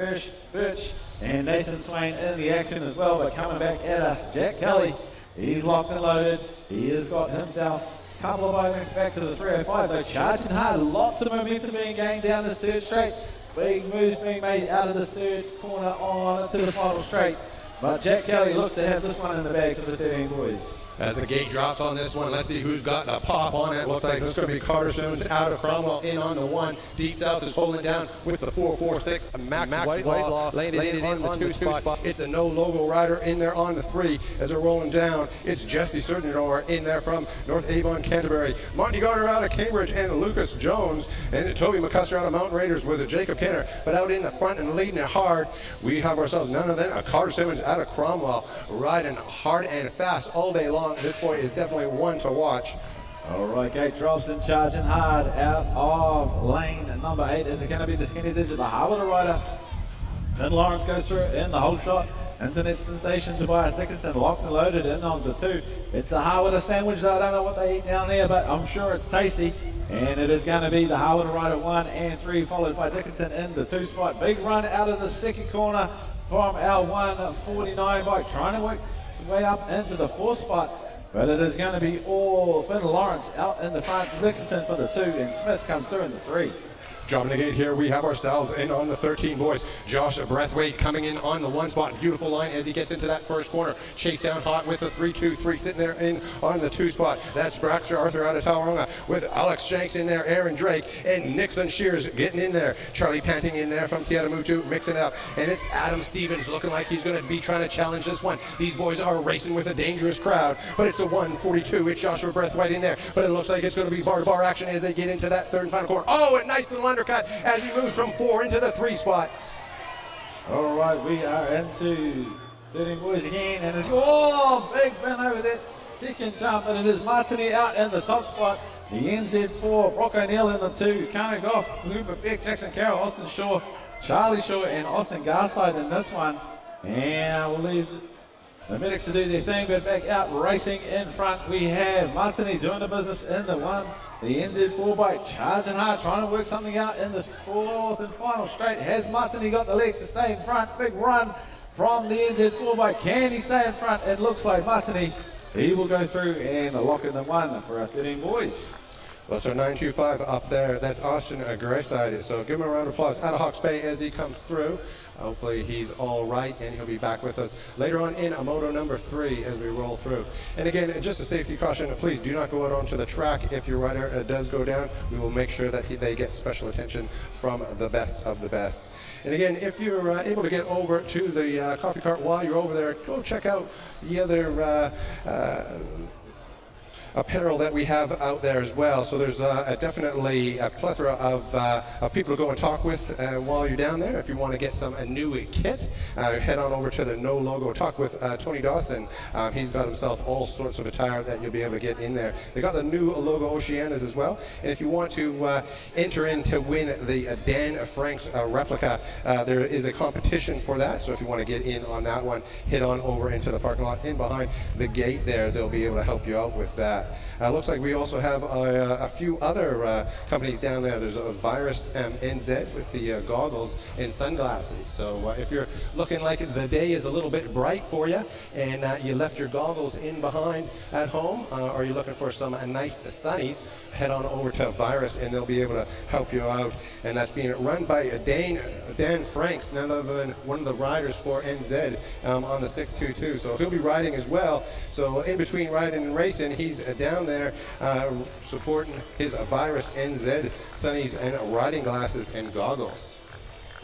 Birch, and Nathan Swain in the action as well. But coming back at us, Jack Kelly. He's locked and loaded. He has got himself a couple of items back to the 305. They're charging hard. Lots of momentum being gained down this third straight. Big moves being made out of this third corner on to the final straight. But Jack Kelly looks to have this one in the bag for the 13 boys. As the gate drops on this one, let's see who's got a pop on it. Looks like it's going to be Carter Simmons out of Cromwell in on the 1. Deep South is holding it down with the 446. Max Whitelaw landed in on the 2 spot. It's a no logo rider in there on the 3 as they're rolling down. It's Jesse Sergentor in there from North Avon, Canterbury. Monty Garter out of Cambridge and Lucas Jones. And Toby McCusker out of Mountain Raiders with a Jacob Kenner. But out in the front and leading it hard, we have ourselves none other than a Carter Simmons out of Cromwell riding hard and fast all day long. This boy is definitely one to watch. All right, gate drops and charging hard out of lane number 8. It's going to be the Skinny Digit, the Harbour rider Finn Lawrence goes through in the whole shot. Internet sensation Tobias Dickinson locked and loaded in on the 2. It's a Harwood sandwich. I don't know what they eat down there, but I'm sure it's tasty. And it is going to be the Harwood ride at 1 and 3, followed by Dickinson in the 2 spot. Big run out of the second corner from our 149 bike, trying to work its way up into the 4th spot. But it is going to be all Finn Lawrence out in the front. Dickinson for the 2, and Smith comes through in the 3. Dropping the gate here, we have ourselves in on the 13 boys. Josh Breathwaite coming in on the 1 spot. Beautiful line as he gets into that first corner. Chase down hot with the 3-2-3 sitting there in on the 2 spot. That's Braxter Arthur out of Tauranga with Alex Shanks in there, Aaron Drake, and Nixon Shears getting in there. Charlie Panting in there from Tiaramutu, mixing it up. And it's Adam Stevens looking like he's going to be trying to challenge this one. These boys are racing with a dangerous crowd, but it's a 1:42. It's Joshua Breathwaite in there, but it looks like it's going to be bar-to-bar action as they get into that 3rd and final corner. Oh, and nice little undercut as he moves from 4 into the 3 spot. All right, we are into 13 boys again, and it's, big bin over that 2nd jump, and it is Martini out in the top spot. The NZ4, Brock O'Neill in the 2, Kana Goff, Hooper Beck, Jackson Carroll, Austin Shaw, Charlie Shaw, and Austin Garside in this one. And we'll leave the medics to do their thing, but back out racing in front, we have Martini doing the business in the 1. The NZ4 bike charging hard, trying to work something out in this 4th and final straight. Has Martini got the legs to stay in front? Big run from the NZ4 bike. Can he stay in front? It looks like Martini, he will go through and lock in the 1 for our 13 boys. Well, so 925 up there. That's Austin Grayside. So give him a round of applause out of Hawke's Bay as he comes through. Hopefully he's all right and he'll be back with us later on in Moto number 3 as we roll through. And again, just a safety caution, please do not go out onto the track. If your rider does go down, we will make sure that they get special attention from the best of the best. And again, if you're able to get over to the coffee cart while you're over there, go check out the other apparel that we have out there as well. So there's definitely a plethora of people to go and talk with while you're down there. If you want to get some new kit, head on over to the No Logo. Talk with Tony Dawson. He's got himself all sorts of attire that you'll be able to get in there. They got the new logo Oceanas as well. And if you want to enter in to win the Dan Franks replica, there is a competition for that. So if you want to get in on that one, head on over into the parking lot in behind the gate there. They'll be able to help you out with that. Looks like we also have a few other companies down there. There's a BMXNZ with the goggles and sunglasses. So if you're looking like the day is a little bit bright for you and you left your goggles in behind at home, or you're looking for some nice sunnies, head on over to Virus and they'll be able to help you out. And that's being run by Dan Franks, none other than one of the riders for NZ on the 622. So he'll be riding as well. So in between riding and racing, he's down there supporting his Virus NZ sunnies and riding glasses and goggles.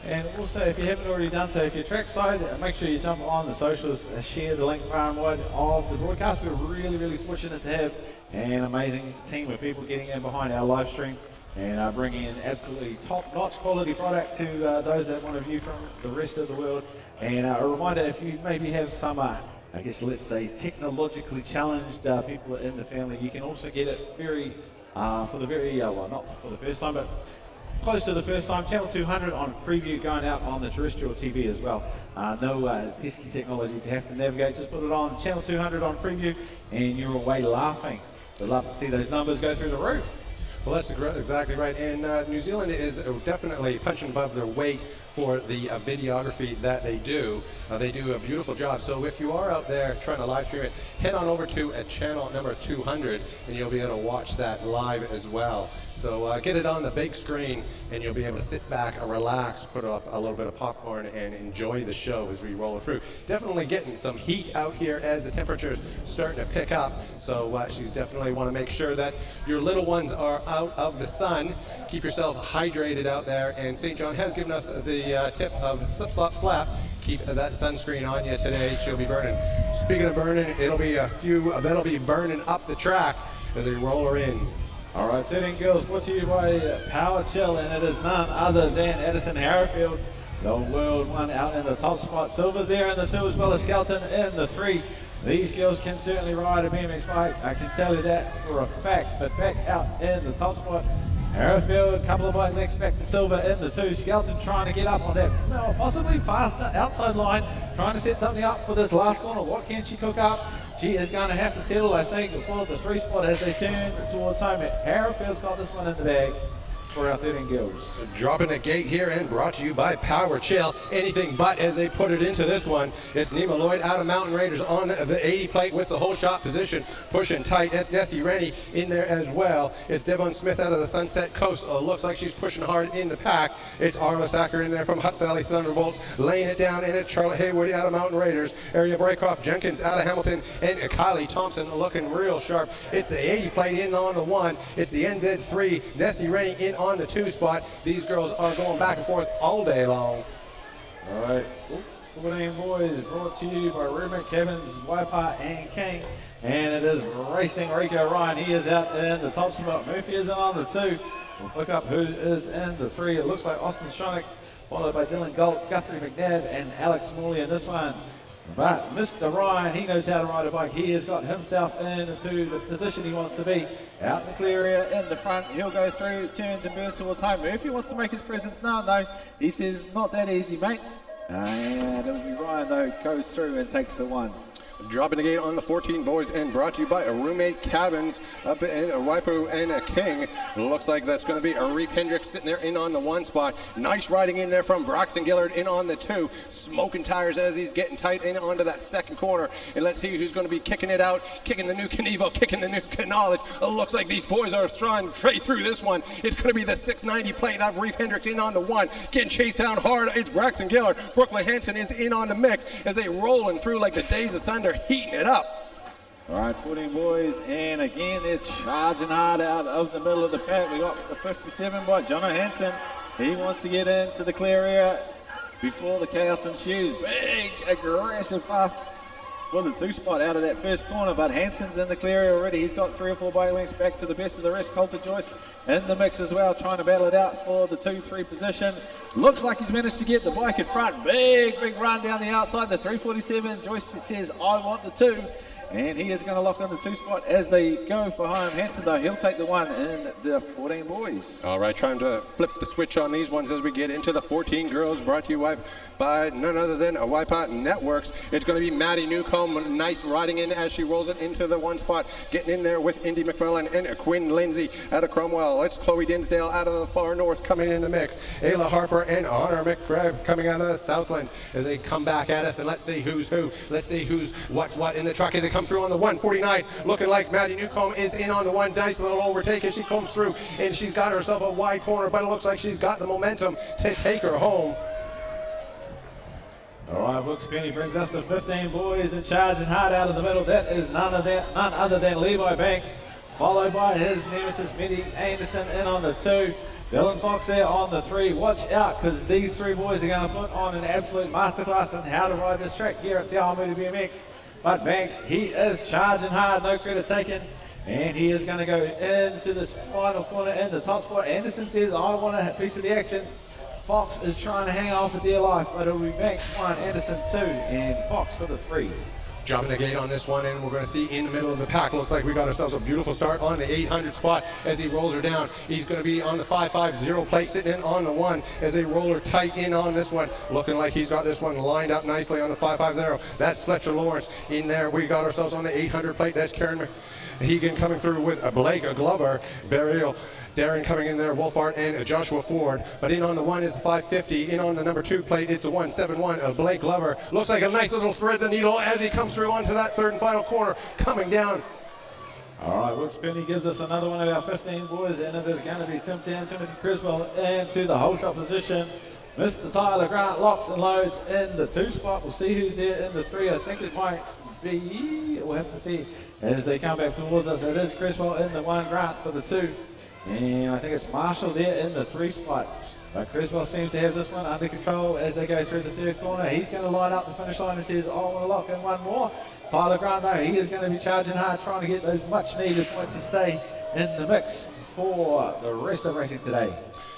And also, if you haven't already done so, if you're trackside, make sure you jump on the socials, share the link far and wide of the broadcast. We're really, really fortunate to have an amazing team of people getting in behind our live stream and bringing in absolutely top-notch quality product to those that want to view from the rest of the world. And a reminder, if you maybe have some, I guess let's say, technologically challenged people in the family, you can also get it for the very, well, not for the first time, but close to the first time, Channel 200 on Freeview going out on the terrestrial TV as well. No pesky technology to have to navigate, just put it on Channel 200 on Freeview and you're away laughing. We'd love to see those numbers go through the roof. Well, that's exactly right. And New Zealand is definitely punching above their weight for the videography that they do. They do a beautiful job. So if you are out there trying to live stream it, head on over to channel number 200 and you'll be able to watch that live as well. So get it on the big screen and you'll be able to sit back and relax, put up a little bit of popcorn and enjoy the show as we roll through. Definitely getting some heat out here as the temperature is starting to pick up. So you definitely want to make sure that your little ones are out of the sun. Keep yourself hydrated out there. And St. John has given us the tip of slip, slop, slap. Keep that sunscreen on you today. She'll be burning. Speaking of burning, it'll be a few that'll be burning up the track as they roll her in. All right, 13 girls brought to you by Power Chill, and it is none other than Edison Harrowfield, the world one out in the top spot. Silver's there in the 2 as well as Skelton in the 3. These girls can certainly ride a BMX bike, I can tell you that for a fact. But back out in the top spot, Arrowfield, a couple of bike lengths back to Silver in the 2. Skelton trying to get up on that possibly faster outside line, trying to set something up for this last corner. What can she cook up? She is going to have to settle, I think, for the 3 spot as they turn towards home. Arrowfield's got this one in the bag for our 13 girls. Dropping the gate here and brought to you by Power Chill. Anything but as they put it into this one. It's Nima Lloyd out of Mountain Raiders on the 80 plate with the whole shot position, pushing tight. It's Nessie Rennie in there as well. It's Devon Smith out of the Sunset Coast. Looks like she's pushing hard in the pack. It's Arla Sacker in there from Hutt Valley Thunderbolts, laying it down, and it's Charlotte Haywood out of Mountain Raiders. Area Braycroft Jenkins out of Hamilton, and Kylie Thompson looking real sharp. It's the 80 plate in on the 1. It's the NZ3, Nessie Rennie in on the 2 spot. These girls are going back and forth all day long. All right, 14 boys brought to you by Ruben Kevins, Waipa and King. And it is racing Rico Ryan. He is out in the top spot. Murphy is in on the 2. We'll pick up who is in the 3. It looks like Austin Schoenig, followed by Dylan Galt, Guthrie McNabb, and Alex Morley in this one. But Mr. Ryan, he knows how to ride a bike. He has got himself into the position he wants to be. Out in the clear area in the front, he'll go through, turns and burns towards home. Murphy wants to make his presence known though. He says, not that easy, mate. And it'll be Ryan though, goes through and takes the 1. Dropping the gate on the 14 boys and brought to you by a Roommate Cabins up in Waipu and a King. Looks like that's going to be a Reef Hendricks sitting there in on the 1 spot. Nice riding in there from Braxton Gillard in on the 2. Smoking tires as he's getting tight in onto that 2nd corner. And let's see who's going to be kicking it out, kicking the new Knievel, kicking the new Knowledge. Looks like these boys are trying to trade through this one. It's going to be the 690 plate of Reef Hendricks in on the 1. Getting chased down hard. It's Braxton Gillard. Brooklyn Hansen is in on the mix as they rolling through like the days of thunder, heating it up. All right, 14 boys, and again they're charging hard out of the middle of the pack. We got the 57 by Jono Hansen. He wants to get into the clear area before the chaos ensues. Big aggressive pass for the 2 spot out of that first corner, but Hansen's in the clear area already. He's got 3 or 4 bike lengths back to the best of the rest. Coulter Joyce in the mix as well, trying to battle it out for the 2-3 position. Looks like he's managed to get the bike in front. Big run down the outside. The 347, Joyce says, I want the 2. And he is going to lock on the 2 spot as they go for home. Hansen, though, he'll take the 1 in the 14 boys. All right, trying to flip the switch on these ones as we get into the 14 girls, brought to you by none other than Wipeout Networks. It's going to be Maddie Newcomb, nice riding in as she rolls it into the 1 spot, getting in there with Indy McMillan and Quinn Lindsay out of Cromwell. It's Chloe Dinsdale out of the far north coming in the mix. Ayla Harper and Honor McCrabb coming out of the Southland as they come back at us, and let's see who's who. Let's see who's what's what in the truck as they come through on the 149. Looking like Maddie Newcomb is in on the 1. Nice little overtake as she comes through, and she's got herself a wide corner, but it looks like she's got the momentum to take her home. All right, Brooks Penny brings us the 15 boys and charging hard out of the middle. That is none other than Levi Banks, followed by his nemesis, Benny Anderson, in on the 2. Dylan Fox there on the 3. Watch out, because these 3 boys are going to put on an absolute masterclass on how to ride this track here at Te Awamutu BMX. But Banks, he is charging hard, no credit taken. And he is going to go into this final corner in the top spot. Anderson says, I want a piece of the action. Fox is trying to hang on for dear life, but it'll be Banks 1, Anderson 2, and Fox for the 3. Dropping the gate on this one, and we're going to see in the middle of the pack. Looks like we got ourselves a beautiful start on the 800 spot as he rolls her down. He's going to be on the 550 plate, sitting in on the 1 as they roll her tight in on this one. Looking like he's got this one lined up nicely on the 550. That's Fletcher Lawrence in there. We got ourselves on the 800 plate. That's Karen Hegan coming through with a Blake, a Glover, Burial. Darren coming in there, Wolfart and Joshua Ford. But in on the 1 is the 550. In on the number 2 plate, it's a 171 of Blake Glover. Looks like a nice little thread the needle as he comes through onto that 3rd and final corner, coming down. All right, Brooks Penny gives us another one of our 15 boys, and it is going to be Tim Tan, Timothy Criswell into the whole shot position. Mr. Tyler Grant locks and loads in the 2 spot. We'll see who's there in the 3. I think it might be, we'll have to see as they come back towards us. It is Criswell in the 1, Grant for the 2. And I think it's Marshall there in the 3 spot. But Criswell seems to have this one under control as they go through the 3rd corner. He's going to line up the finish line and says, I want to lock in 1 more. Tyler Grant, though, he is going to be charging hard, trying to get those much needed points to stay in the mix for the rest of racing today.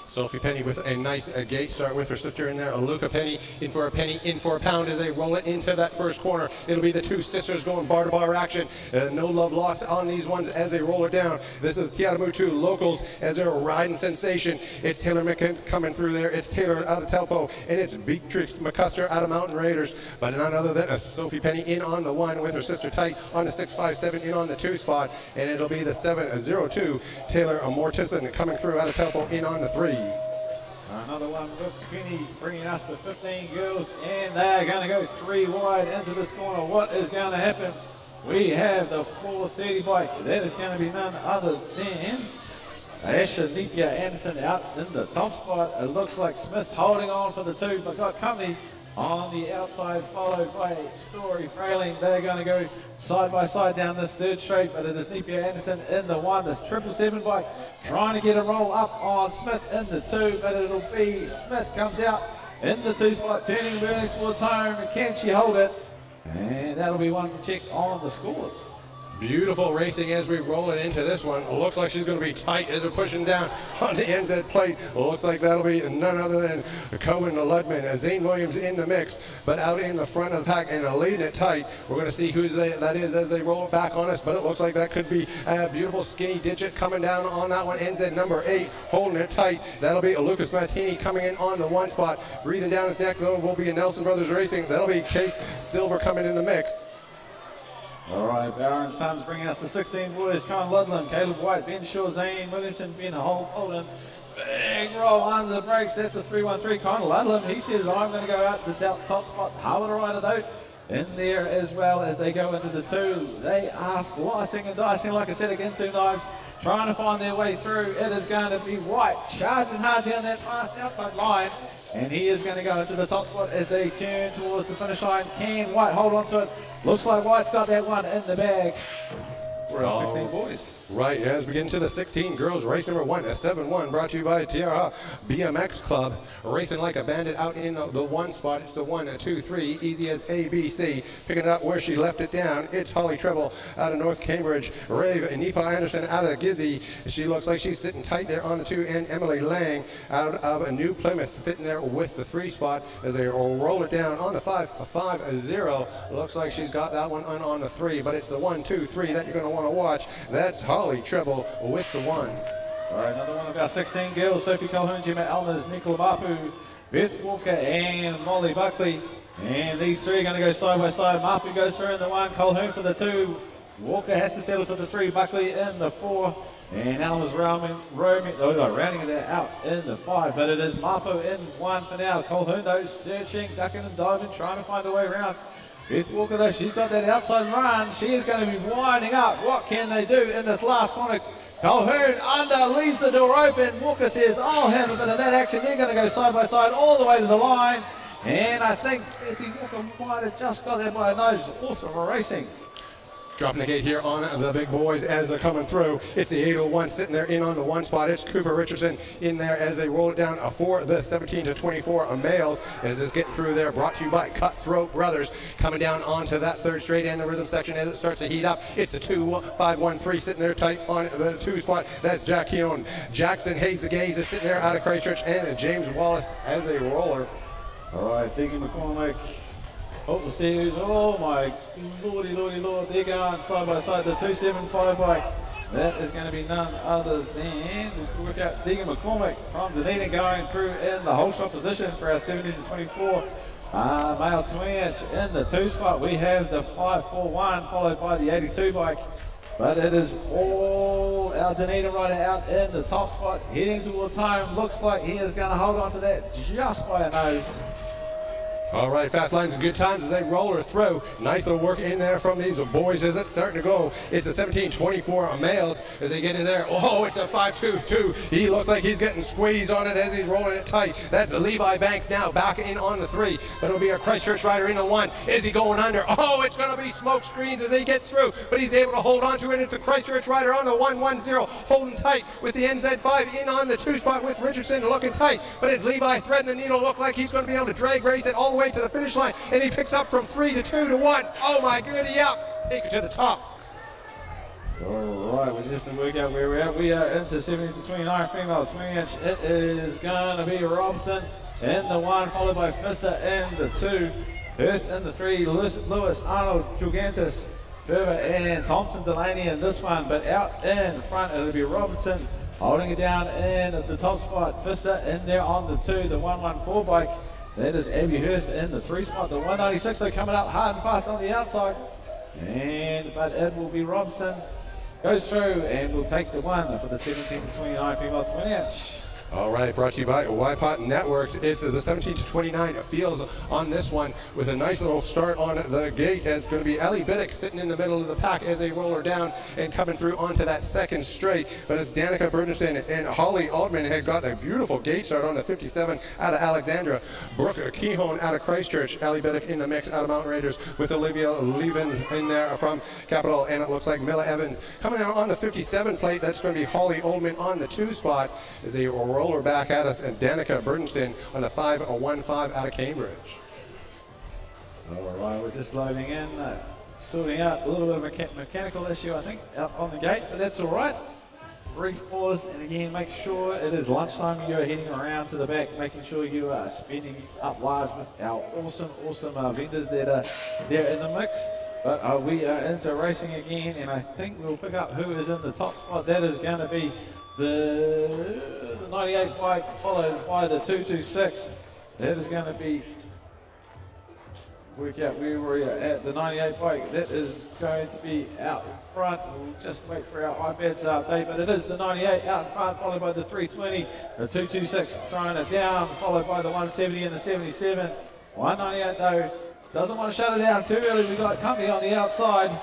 Sophie Penny with a nice gate start with her sister in there. Luca Penny in for a penny, in for a pound as they roll it into that first corner. It'll be the two sisters going bar to bar action. No love lost on these ones as they roll it down. This is Tiaramutu locals as they're riding sensation. It's Taylor McKin coming through there. It's Taylor out of Telpo, and it's Beatrix McCusker out of Mountain Raiders. But none other than a Sophie Penny in on the one with her sister tight on the 657 in on the 2 spot, and it'll be the 702 Taylor Mortison coming through out of Telpo in on the 3. Another one, looks Penny bringing us the 15 girls, and they're going to go 3 wide into this corner. What is going to happen? We have the 430 bike. That is going to be none other than Asha Nipia Anderson out in the top spot. It looks like Smith holding on for the 2, but got company on the outside, followed by Story Frailing. They're going to go side by side down this 3rd straight, but it is Nipia Anderson in the 1. This 777 bike trying to get a roll up on Smith in the 2, but it'll be Smith comes out in the 2 spot, turning burning towards home. Can she hold it? And that'll be one to check on the scores. Beautiful racing as we roll it into this one. Looks like she's going to be tight as we're pushing down on the NZ plate. Looks like that'll be none other than Cohen Ludman. Zane Williams in the mix, but out in the front of the pack and leading it tight. We're going to see who that is as they roll it back on us, but it looks like that could be a beautiful skinny digit coming down on that one. NZ number 8 holding it tight. That'll be a Lucas Martini coming in on the 1 spot. Breathing down his neck though will be a Nelson Brothers Racing. That'll be Case Silver coming in the mix. All right, Barron Sons bringing us the 16 boys. Con Ludlam, Caleb White, Ben Shaw, Zane Williamson, Ben Holden. Big roll under the brakes. That's the 313. Con Ludlam, he says, I'm going to go out the top spot. Howard Rider, though, in there as well as they go into the 2. They are slicing and dicing, like I said, again, 2 knives, trying to find their way through. It is going to be White charging hard down that fast outside line. And he is going to go into the top spot as they turn towards the finish line. Can White hold on to it? Looks like White's got that one in the bag for our 16 boys. Right, as we get into the 16 girls, race number 1, a 7-1, brought to you by Tiara BMX Club. Racing like a bandit out in the 1 spot. It's the 1, 2, 3, easy as ABC. Picking it up where she left it down. It's Holly Treble out of North Cambridge. Rave Nipa Anderson out of Gizzy. She looks like she's sitting tight there on the 2, and Emily Lang out of a New Plymouth sitting there with the 3 spot as they roll it down on the 5-0. Looks like she's got that one on the 3, but it's the 1, 2, 3 that you're going to want to watch. That's Holly Treble with the 1. All right, another one of our 16 girls, Sophie Colhoun, Gemma Elmers, Nicola Mapu, Beth Walker, and Molly Buckley. And these 3 are going to go side by side. Mapu goes through in the 1, Colhoun for the 2. Walker has to settle for the 3, Buckley in the 4. And Elmers rounding it out in the 5. But it is Mapu in 1 for now. Colhoun, though, searching, ducking and diving, trying to find a way around. Beth Walker, though, she's got that outside run. She is going to be winding up. What can they do in this last corner? Colhoun under, leaves the door open. Walker says, I'll have a bit of that action. They're going to go side by side all the way to the line. And I think Bethy Walker might have just got that by a nose. Awesome racing. Dropping the gate here on the big boys as they're coming through. It's the 801 sitting there in on the 1 spot. It's Cooper Richardson in there as they roll it down for the 17 to 24 males as it's getting through there. Brought to you by Cutthroat Brothers. Coming down onto that 3rd straight and the rhythm section as it starts to heat up. It's the 2-5-1-3 sitting there tight on the 2 spot. That's Jack Keown. Jackson Hayes the Gaze is sitting there out of Christchurch, and James Wallace as a roller. All right, Diggy McCormick. Oh, see, oh my lordy, lord, they're going side by side. The 275 bike, that is going to be none other than, we'll work out Deegan McCormick from Dunedin going through in the whole shot position for our 17 to 24. Male 20-inch in the 2 spot. We have the 541 followed by the 82 bike. But it is all our Dunedin rider out in the top spot, heading towards home. Looks like he is going to hold on to that just by a nose. All right, fast lines and good times as they roll her through. Nice little work in there from these boys as it's starting to go. It's the 17-24 males as they get in there. Oh, it's a 5-2-2. He looks like he's getting squeezed on it as he's rolling it tight. That's Levi Banks now back in on the 3. But it'll be a Christchurch rider in the 1. Is he going under? Oh, it's going to be smoke screens as he gets through. But he's able to hold on to it. It's a Christchurch rider on the 1-1-0. Holding tight with the NZ5 in on the 2 spot with Richardson looking tight. But it's Levi threading the needle. Look like he's going to be able to drag race it all the way to the finish line, and he picks up from 3 to 2 to 1. Oh my goody, yeah, take it to the top. Alright, we just have to work out where we're at. We are into 17 to 29 female 20-inch. It is going to be Robson in the 1, followed by Pfister in the 2. Hurst in the 3, Lewis, Arnold, Gigantis, Ferber and Thompson Delaney in this one. But out in front, it'll be Robinson holding it down in the top spot. Pfister in there on the 2, the 114 bike. That is Abby Hurst in the 3 spot. The 196, they're coming up hard and fast on the outside. But it will be Robinson. Goes through and will take the 1 for the 17 to 29 female 20-inch. All right, brought to you by YPOT Networks. It's the 17 to 29 fields on this one with a nice little start on the gate. It's going to be Ellie Biddick sitting in the middle of the pack as they roll her down and coming through onto that second straight. But it's Danica Bernstein and Holly Aldman had got a beautiful gate start on the 57 out of Alexandra. Brooke Keyhone out of Christchurch. Ellie Biddick in the mix out of Mountain Raiders with Olivia Levens in there from Capital. And it looks like Milla Evans coming out on the 57 plate. That's going to be Holly Aldman on the 2 spot as they roll her back at us, and Danica Bernstein on the 515 out of Cambridge. All right, we're just loading in, sorting out a little bit of a mechanical issue, I think, out on the gate, but that's all right. Brief pause, and again, make sure it is lunchtime. You are heading around to the back, making sure you are spending up large with our awesome vendors that are there in the mix. But we are into racing again, and I think we'll pick up who is in the top spot. That is going to be the 98 bike, followed by the 226. That is going to be, work out where we're at, the 98 bike. That is going to be out in front. We'll just wait for our iPads to update, but it is the 98 out in front, followed by the 320, the 226 throwing it down, followed by the 170 and the 77. 198 though, doesn't want to shut it down too early. We got company on the outside,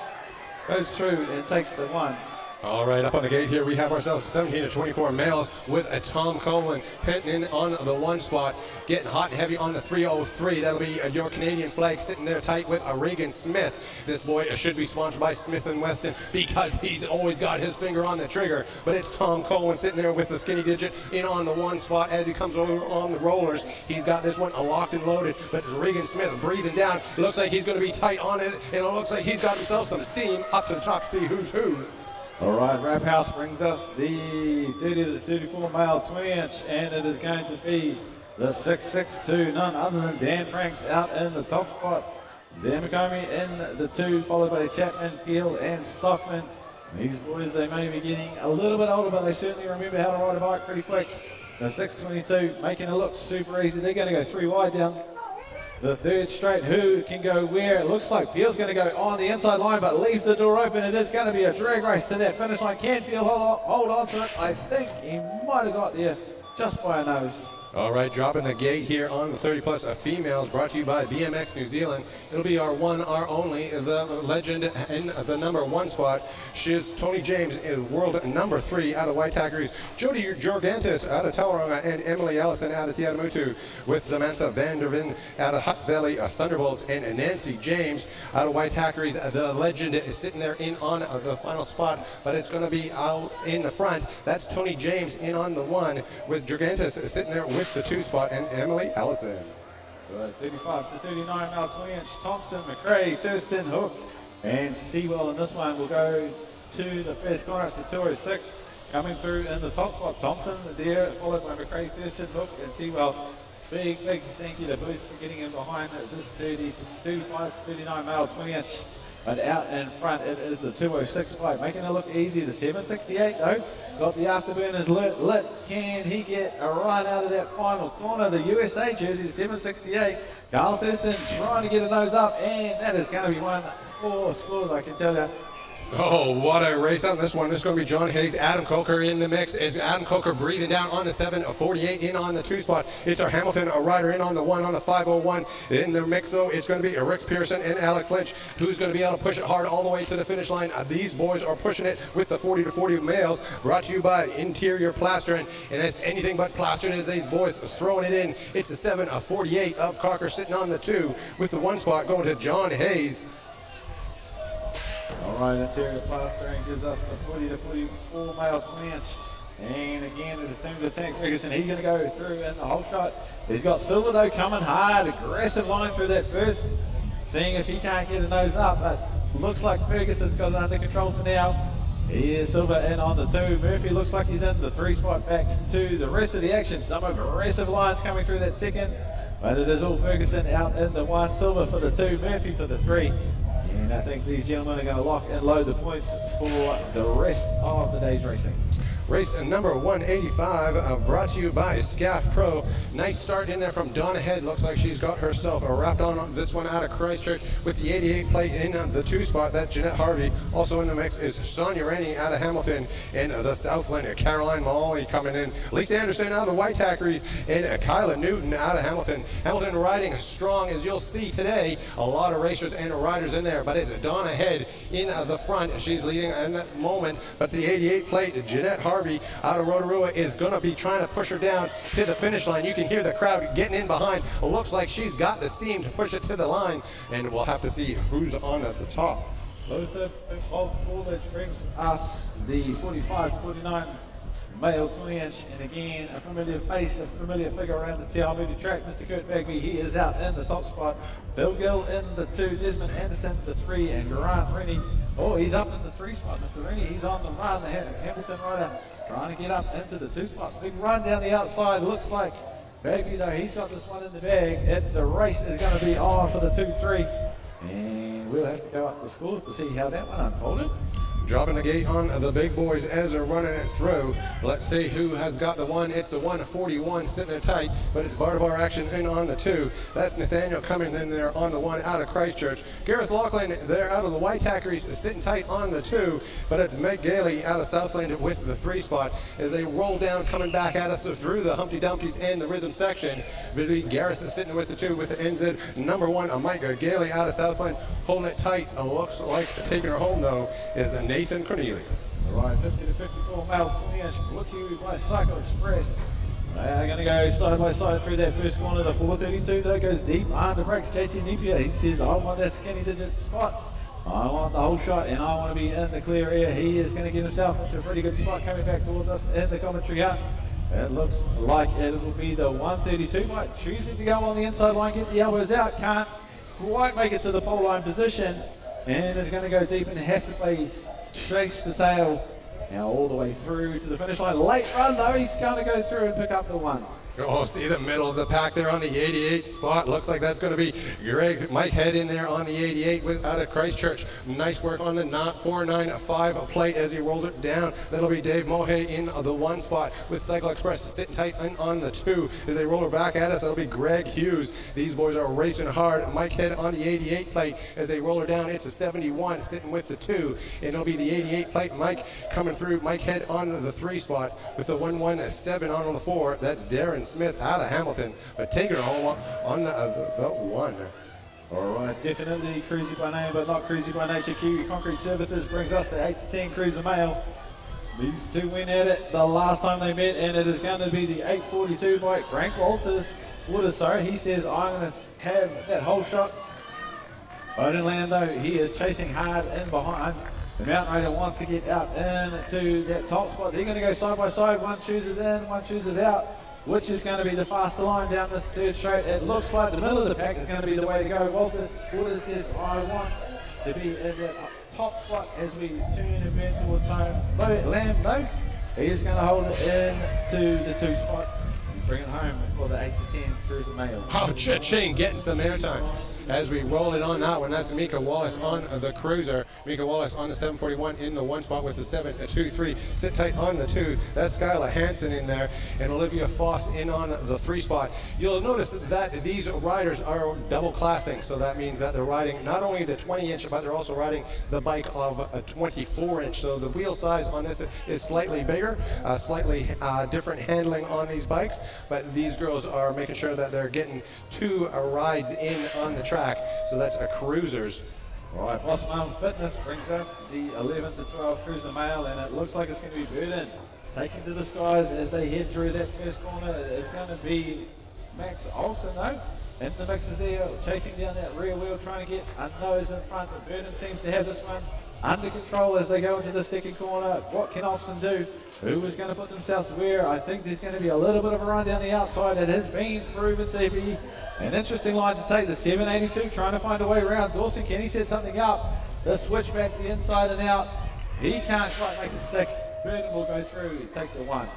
goes through and takes the 1. All right, up on the gate here, we have ourselves 17 to 24 males with a Tom Coleman pitting in on the 1 spot, getting hot and heavy on the 303. That'll be your Canadian flag sitting there tight with a Reagan Smith. This boy should be sponsored by Smith & Weston because he's always got his finger on the trigger. But it's Tom Coleman sitting there with the skinny digit in on the 1 spot as he comes over on the rollers. He's got this one locked and loaded, but it's Reagan Smith breathing down. It looks like he's going to be tight on it, and it looks like he's got himself some steam up to the top to see who's who. All right, Rap House brings us the 30 to 34 mile 20-inch, and it is going to be the 662, none other than Dan Franks out in the top spot. Dan McComey in the 2, followed by Chapman, Peel, and Stockman. These boys, they may be getting a little bit older, but they certainly remember how to ride a bike pretty quick. The 622 making it look super easy. They're going to go 3 wide down the 3rd straight. Who can go where? It looks like Peel's going to go on the inside line, but leaves the door open. It is going to be a drag race to that finish line. Can Peel hold on to it? I think he might have got there just by a nose. All right, dropping the gate here on the 30-plus females, brought to you by BMX New Zealand. It'll be our one, our only, the legend in the number 1 spot. She's Tony James, is world number 3 out of Waitakere's. Jody Jorgantis out of Tauranga, and Emily Ellison out of Tiaramutu, with Samantha Vanderven out of Hutt Valley Thunderbolts, and Nancy James out of Waitakere's. The legend is sitting there in on the final spot, but it's going to be out in the front. That's Tony James in on the 1, with Jorgantis sitting there with the 2 spot, and Emily Ellison. 35 to 39 mile 20-inch. Thompson, McRae, Thurston, Hook, and Sewell. And this one will go to the first corner. It's the 206 coming through in the top spot. Thompson there, followed by McRae, Thurston, Hook, and Sewell. Big thank you to Boots for getting in behind this 30 to 39 mile 20-inch. But out in front, it is the 206 bike, making it look easy. The 768, though, got the afterburners lit. Can he get a run out of that final corner? The USA jersey, the 768. Carl Thurston trying to get a nose up, and that is going to be 1 for scores, I can tell you. Oh, what a race on this one. This is going to be John Hayes, Adam Coker in the mix. Is Adam Coker breathing down on the 748 in on the 2 spot. It's our Hamilton rider in on the 1 on the 501. In the mix, though, it's going to be Rick Pearson and Alex Lynch, who's going to be able to push it hard all the way to the finish line. These boys are pushing it with the 40 to 40 males, brought to you by Interior Plastering, and it's anything but plastering as these boys throwing it in. It's the 748 of Coker sitting on the 2, with the 1 spot going to John Hayes. All right, Interior Plastering gives us the 40 to 44 mile 20-inch. And again, it is to Tank Ferguson. He's going to go through in the whole shot. He's got Silverdo coming hard, aggressive line through that first, seeing if he can't get a nose up. But looks like Ferguson's got it under control for now. He is Silver in on the 2. Murphy looks like he's in the 3 spot. Back to the rest of the action. Some aggressive lines coming through that second. But it is all Ferguson out in the 1. Silver for the 2. Murphy for the 3. And I think these gentlemen are going to lock and load the points for the rest of the day's racing. Race number 185, brought to you by Scaff Pro. Nice start in there from Donna Head. Looks like she's got herself wrapped on this one out of Christchurch with the 88 plate in the 2 spot. That's Jeanette Harvey. Also in the mix is Sonia Rennie out of Hamilton in the Southland. Caroline Molly coming in. Lisa Anderson out of the White Tackeries and Kyla Newton out of Hamilton. Hamilton riding strong, as you'll see today. A lot of racers and riders in there, but it's Donna Head in the front. She's leading in that moment, but the 88 plate, Jeanette Harvey out of Rotorua is going to be trying to push her down to the finish line. You can hear the crowd getting in behind. It looks like she's got the steam to push it to the line, and we'll have to see who's on at the top. Luther Foliage brings us the 45-49 male 20-inch, and again a familiar face, a familiar figure around the Te track. Mr. Kurt Bagby, he is out in the top spot. Bill Gill in the 2, Desmond Anderson the 3, and Grant Rennie. Oh, he's up in the 3 spot. Mr. Rennie, he's on the run. The Hamilton rider trying to get up into the 2 spot. Big run down the outside. Looks like Bagby, though, he's got this one in the bag. The race is going to be on for the 2-3. And we'll have to go up the scores to see how that one unfolded. Dropping the gate on the big boys as they're running it through. Let's see who has got the 1. It's the 141 sitting there tight, but it's bar-to-bar action in on the 2. That's Nathaniel coming in there on the 1 out of Christchurch. Gareth Laughlin there out of the White Tackeries sitting tight on the 2, but it's Meg Gailey out of Southland with the 3 spot as they roll down, coming back at us through the Humpty Dumpties and the rhythm section. Between Gareth sitting with the 2 with the NZ number 1, Mike Gailey out of Southland holding it tight. Looks like taking her home though is Nathan Cornelius. All right, 50 to 54 male 20-inch brought to you by Cycle Express. They're going to go side by side through that first corner. The 432 though goes deep under brakes. JT Napier, he says, I want that skinny digit spot. I want the whole shot and I want to be in the clear air. He is going to get himself into a pretty good spot coming back towards us in the commentary hut. It looks like it will be the 132. Might choosing to go on the inside line, get the elbows out. Can't quite make it to the pole line position. And is going to go deep and have to play chase the tail now all the way through to the finish line. Late run though, he's going to go through and pick up the 1. Oh, see the middle of the pack there on the 88 spot. Looks like that's going to be Mike Head in there on the 88 out of Christchurch. Nice work on the 495 plate as he rolls it down. That'll be Dave Mohe in the 1 spot with Cycle Express sitting tight on the 2 as they roll her back at us. That'll be Greg Hughes. These boys are racing hard. Mike Head on the 88 plate as they roll her down. It's a 71 sitting with the 2. And it'll be the 88 plate. Mike coming through. Mike Head on the 3 spot with the 117 on the 4. That's Darren Smith out of Hamilton, but taking her home on the 1. All right, definitely cruisy by name, but not cruisy by nature. Kiwi Concrete Services brings us the 8 to 10 cruiser male. These two went at it the last time they met, and it is going to be the 842 by Frank Waters. He says, I'm going to have that whole shot. Bowden Lando, he is chasing hard in behind. The mountain rider wants to get out into that top spot. They're going to go side by side. One chooses in, one chooses out. Which is going to be the faster line down this 3rd straight. It looks like the middle of the pack is going to be the way to go. Waters says, I want to be in that top spot as we turn and burn towards home. Lamb, though, he is going to hold it into the 2 spot and bring it home for the 8 to 10 cruiser male. Oh, cha-ching, getting some airtime as we roll it on that one. That's Mika Wallace on the cruiser. Mika Wallace on the 741 in the 1 spot with the 723. Sit tight on the 2. That's Skyla Hansen in there, and Olivia Foss in on the 3 spot. You'll notice that these riders are double classing, so that means that they're riding not only the 20-inch, but they're also riding the bike of a 24-inch. So the wheel size on this is slightly bigger, slightly different handling on these bikes, but these girls are making sure that they're getting 2 rides in on the track, so that's a cruisers. All right, Boss Mountain Fitness brings us the 11 to 12 cruiser male, and it looks like it's going to be Burden taking to the skies as they head through that first corner. It's going to be Max Olsen, though, in the mixes there, chasing down that rear wheel, trying to get a nose in front, but Burden seems to have this one under control as they go into the 2nd corner. What can Olsen do? Who is going to put themselves where? I think there's going to be a little bit of a run down the outside. It has been proven to be an interesting line to take. The 782 trying to find a way around. Dawson Kenny set something up. The switch back the inside and out. He can't quite make it stick. Burton will go through and take the 1.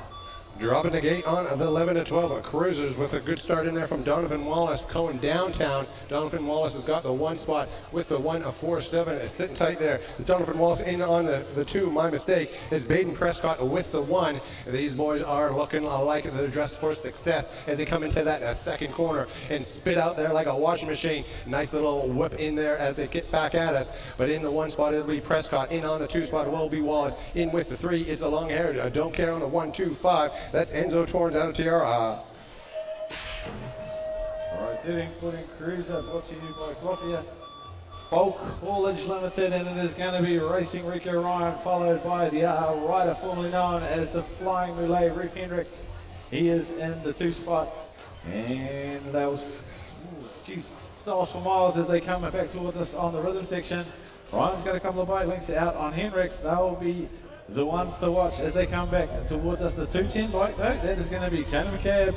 Dropping the gate on the 11 to 12 cruisers with a good start in there from Donovan Wallace going downtown. Donovan Wallace has got the 1 spot with the 1-4-7 sitting tight there. Donovan Wallace in on the 2. My mistake is Baden Prescott with the 1. These boys are looking like they're dressed for success as they come into that second corner and spit out there like a washing machine. Nice little whip in there as they get back at us. But in the 1 spot it'll be Prescott. In on the 2 spot will be Wallace. In with the 3 it's a long haired. I don't care on the 1-2-5. That's Enzo Torrens out of Tiara. All right, 13-footing cruiser brought to you by Clothia. Bulk Haulage Limited, and it is going to be Racing Rico Ryan, followed by the rider formerly known as the Flying Muley, Reef Hendricks. He is in the 2 spot. And that was, Styles for Miles as they come back towards us on the rhythm section. Ryan's got a couple of bike links out on Hendricks. They will be the ones to watch as they come back towards us. The 210 bike though, that is going to be Conor McCabe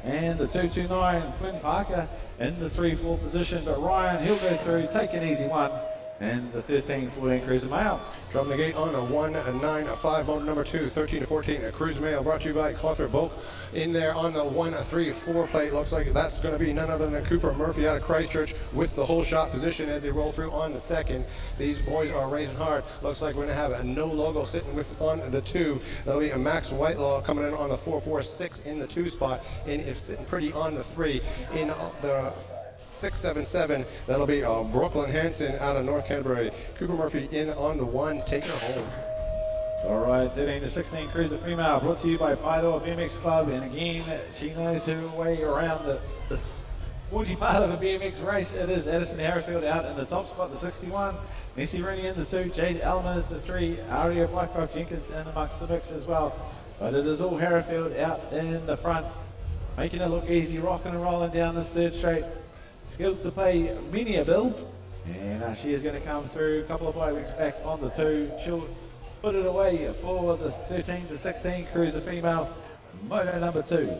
and the 229 Quinn Parker in the 3-4 position. But Ryan, he'll go through, take an easy one. And the 13-14 Cruiser Mail. Dropping the gate on a 1-9-5 motor number 2, 13-14 Cruiser Mail brought to you by Clothia Bulk. In there on the 1-3-4 plate, looks like that's going to be none other than Cooper Murphy out of Christchurch with the whole shot position as they roll through on the 2nd. These boys are racing hard. Looks like we're going to have a no logo sitting with on the 2. That'll be a Max Whitelaw coming in on the 4-4-6 in the 2 spot, and it's sitting pretty on the 3 in the 6-7-7. That'll be Brooklyn Hanson out of North Canterbury. Cooper Murphy in on the 1. Take her home. All right, 13-16 Cruiser Female brought to you by Paidoa BMX Club. And again, she knows her way around the sporty part of a BMX race. It is Addison Harrifield out in the top spot, the 61. Nessie Rooney in the 2. Jade Elmer's the 3. Aria Blackrock Jenkins in amongst the mix as well. But it is all Harrifield out in the front, making it look easy, rocking and rolling down this 3rd straight. Skills to pay many a bill, and she is going to come through. A couple of bikes back on the 2. She'll put it away for the 13-16 Cruiser Female, moto number 2.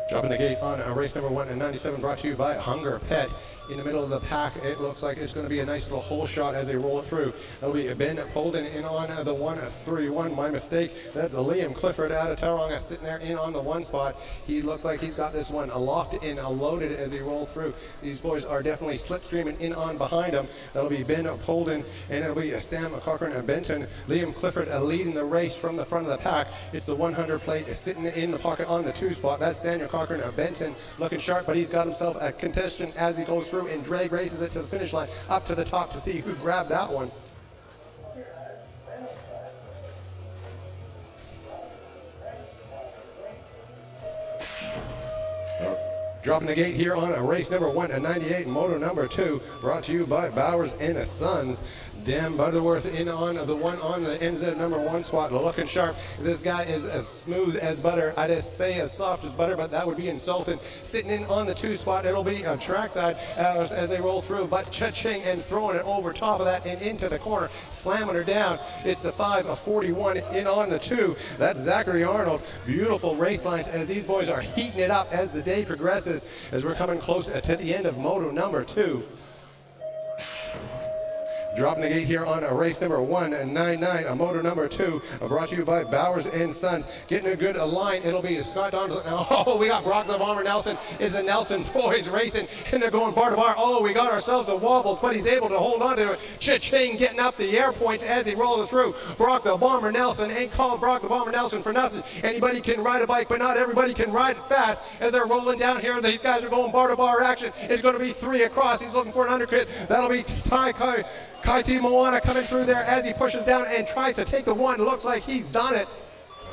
Dropping the gate on race number 1 and 97 brought to you by Hunger Pet. In the middle of the pack, it looks like it's going to be a nice little hole shot as they roll it through. That'll be Ben Polden in on the 1-3-1. My mistake. That's Liam Clifford out of Tauranga sitting there in on the 1 spot. He looked like he's got this one locked in, loaded as he rolls through. These boys are definitely slipstreaming in on behind him. That'll be Ben Polden, and it'll be Sam Cochran and Benton. Liam Clifford leading the race from the front of the pack. It's the 100 plate sitting in the pocket on the 2 spot. That's Samuel Cochran and Benton looking sharp, but he's got himself a contestant as he goes through and drag races it to the finish line up to the top to see who grabbed that one. Dropping the gate here on race number 1 and 98 moto number 2 brought to you by Bowers and Sons. Dan Butterworth in on the 1 on the NZ number 1 spot, looking sharp. This guy is as smooth as butter. I just say as soft as butter, but that would be insulting. Sitting in on the 2 spot, it'll be a trackside as they roll through, but cha-ching and throwing it over top of that and into the corner, slamming her down. It's the 5-41 in on the 2. That's Zachary Arnold. Beautiful race lines as these boys are heating it up as the day progresses, as we're coming close to the end of moto number 2. Dropping the gate here on race number 1-9-9, motor number 2, brought to you by Bowers and Sons. Getting a good line, it'll be Scott Donaldson. Oh, we got Brock the Bomber Nelson. Is the Nelson boys racing, and they're going bar to bar. Oh, we got ourselves a wobbles, but he's able to hold on to it. Cha-ching, getting up the air points as he rolls through. Brock the Bomber Nelson ain't called Brock the Bomber Nelson for nothing. Anybody can ride a bike, but not everybody can ride it fast. As they're rolling down here, these guys are going bar to bar action. It's going to be 3 across. He's looking for an undercut. That'll be Kaiti Moana coming through there as he pushes down and tries to take the 1. Looks like he's done it.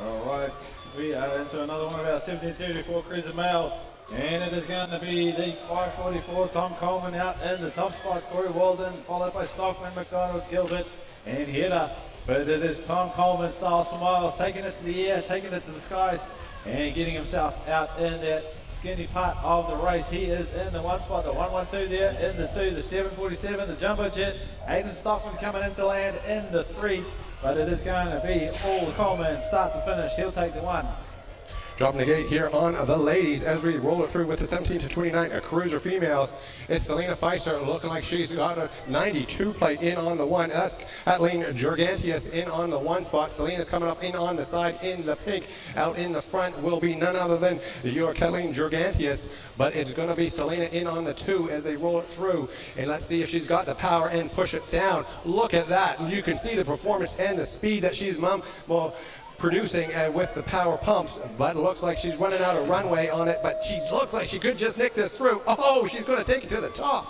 All right, we are into another one of our 1734 Cruiser Mail, and it is going to be the 544 Tom Coleman out in the top spot. Corey Walden, followed by Stockman, McDonald, Gilbert, and Hedda. But it is Tom Coleman, Styles for Miles, taking it to the air, taking it to the skies, and getting himself out in that skinny part of the race. He is in the 1 spot, the 112 there, in the 2, the 747, the Jumbo Jet. Aiden Stockman coming into land in the 3, but it is going to be all Coleman, start to finish. He'll take the 1. Dropping the gate here on the ladies as we roll it through with the 17 to 29 cruiser females. It's Selena Feister looking like she's got a 92 plate in on the one. That's Kathleen Gigantius in on the one spot. Selena's coming up in on the side in the pink. Out in the front will be none other than your Kathleen Gigantius, but it's going to be Selena in on the two as they roll it through. And let's see if she's got the power and push it down. Look at that. And you can see the performance and the speed that she's producing with the power pumps, but it looks like she's running out of runway on it, but she looks like she could just nick this through. Oh, she's going to take it to the top.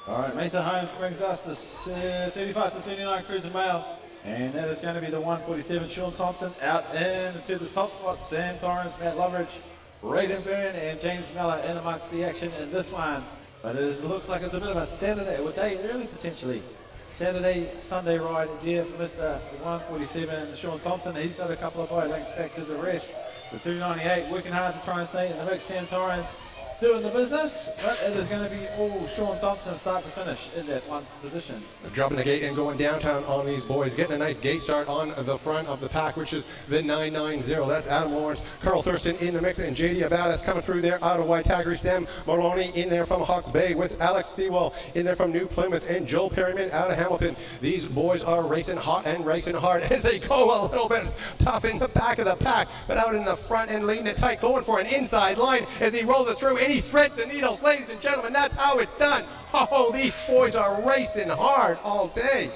All right, Nathan Holmes brings us the 35 to 39 cruiser male, and that is going to be the 147 Sean Thompson out into the top spot. Sam Torrance, Matt Loveridge, Raiden Byrne, and James Miller in amongst the action in this one. But it looks like it's a bit of a Saturday, or day early potentially. Saturday, Sunday ride here for Mr. 147, Sean Thompson. He's got a couple of bike links back to the rest. The 298 working hard to try and stay in the mix. Sam Torrance doing the business, but it is going to be all Sean Thompson start to finish in that one position. Dropping the gate and going downtown on these boys, getting a nice gate start on the front of the pack, which is the 990. That's Adam Lawrence, Carl Thurston in the mix, and JD Abadas coming through there out of Waitagri. Sam Maloney in there from Hawke's Bay with Alex Sewell in there from New Plymouth, and Joel Perryman out of Hamilton. These boys are racing hot and racing hard as they go a little bit tough in the back of the pack, but out in the front and leading it tight, going for an inside line as he rolls it through. He threads the needles, ladies and gentlemen. That's how it's done. Oh, these boys are racing hard all day.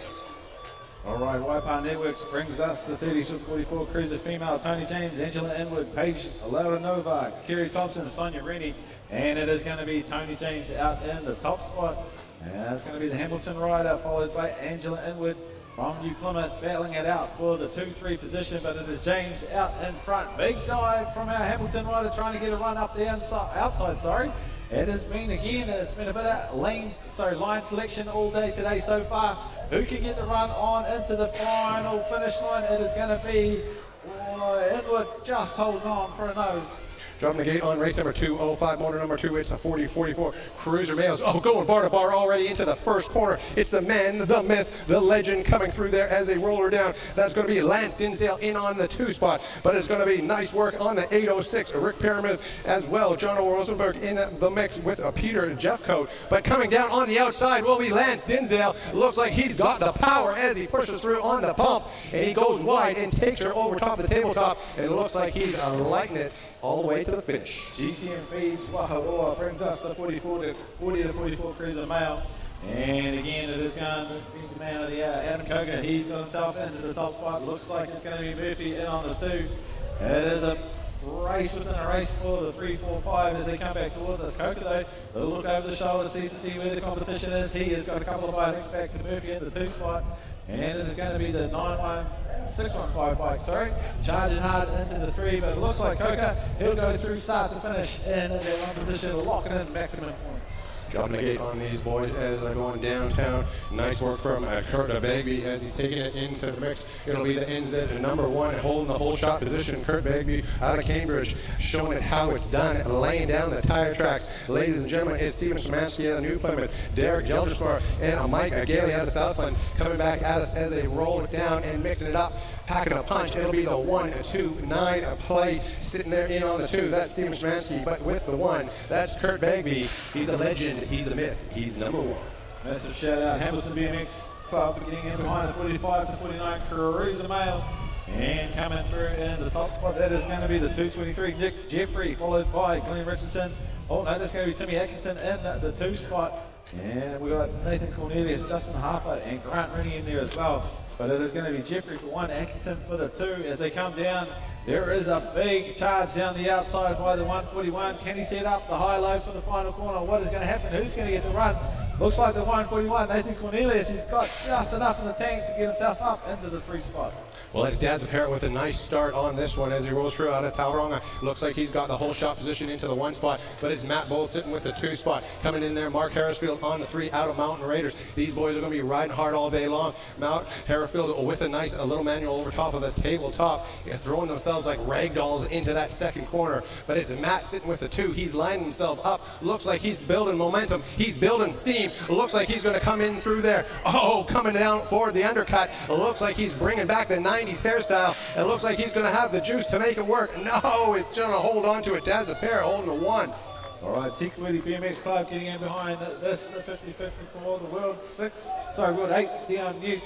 All right, Waipā Networks brings us the 30-44 cruiser female. Tony James, Angela Inwood, Paige Laura Nova, Kerry Thompson, Sonia Rennie, and it is going to be Tony James out in the top spot. And it's going to be the Hamilton rider, followed by Angela Inwood from New Plymouth, battling it out for the 2-3 position, but it is James out in front. Big dive from our Hamilton rider, trying to get a run up the outside. It has been, again, it's been a bit of line selection all day today so far. Who can get the run on into the final finish line? It is going to be Inwood, just holds on for a nose. Dropping the gate on race number 205, motor number 2. It's the 40-44 cruiser males. Oh, going bar to bar already into the first corner. It's the man, the myth, the legend coming through there as they roll her down. That's going to be Lance Dinsdale in on the 2 spot, but it's going to be nice work on the 806. Rick Pyramid as well. John O. Rosenberg in the mix with Peter Jeffcoat. But coming down on the outside will be Lance Dinsdale. Looks like he's got the power as he pushes through on the pump, and he goes wide and takes her over top of the tabletop, and it looks like he's lighting it all the way to the finish. GCM Feeds Waharoa brings us the 40 to 44 cruiser male. And again, it is going to be the man of the hour, Adam Koga. He's got himself into the top spot. Looks like it's going to be Murphy in on the 2. It is a race within a race for the 3, 4, 5 as they come back towards us. Koga, though, they'll look over the shoulder, sees to see where the competition is. He has got a couple of bikes back to Murphy in the 2 spot. And it is going to be the 615 bike, charging hard into the 3, but it looks like Coca, he'll go through start to finish in that one position, locking in maximum points. Dropping the gate on these boys as they're going downtown. Nice work from Kurt Bagby as he's taking it into the mix. It'll be the NZ number 1 holding the whole shot position. Kurt Bagby out of Cambridge showing it how it's done, laying down the tire tracks. Ladies and gentlemen, it's Stephen Szymanski out of New Plymouth, Derek Gelderspar, and Mike Gailey out of Southland coming back at us as they roll it down and mixing it up, packing a punch. It'll be the 1, 2, 9 play sitting there in on the 2. That's Stephen Szymanski, but with the 1, that's Kurt Bagby. He's a legend. He's a myth. He's number 1. Massive shout out Hamilton BMX Club for getting in behind the 45 to 49 cruiser male. And coming through in the top spot, that is going to be the 223 Nick Jeffrey, followed by Glenn Richardson. Oh no, that's going to be Timmy Atkinson in the 2 spot. And we've got Nathan Cornelius, Justin Harper, and Grant Rooney in there as well. But it is going to be Jeffrey for 1, Atkinson for the 2. As they come down, there is a big charge down the outside by the 141. Can he set up the high-low for the final corner? What is going to happen? Who's going to get the run? Looks like the 141, Nathan Cornelius, he's got just enough in the tank to get himself up into the 3 spot. Well, it's Dad's Apparent with a nice start on this one as he rolls through out of Tauranga. Looks like he's got the whole shot position into the 1 spot, but it's Matt Bold sitting with the 2 spot. Coming in there, Mark Harrisfield on the 3 out of Mountain Raiders. These boys are going to be riding hard all day long. Mount Harrisfield with a nice little manual over top of the tabletop, throwing themselves like rag dolls into that 2nd corner. But it's Matt sitting with the 2. He's lining himself up. Looks like he's building momentum. He's building steam. team. Looks like he's going to come in through there. Oh, coming down for the undercut. Looks like he's bringing back the 90s hairstyle. It looks like he's going to have the juice to make it work. No, it's going to hold on to it. Daz a pair holding the one. All right, Tikwiti BMX Club getting in behind this, the 50-50 for the World 8 Dion Youth.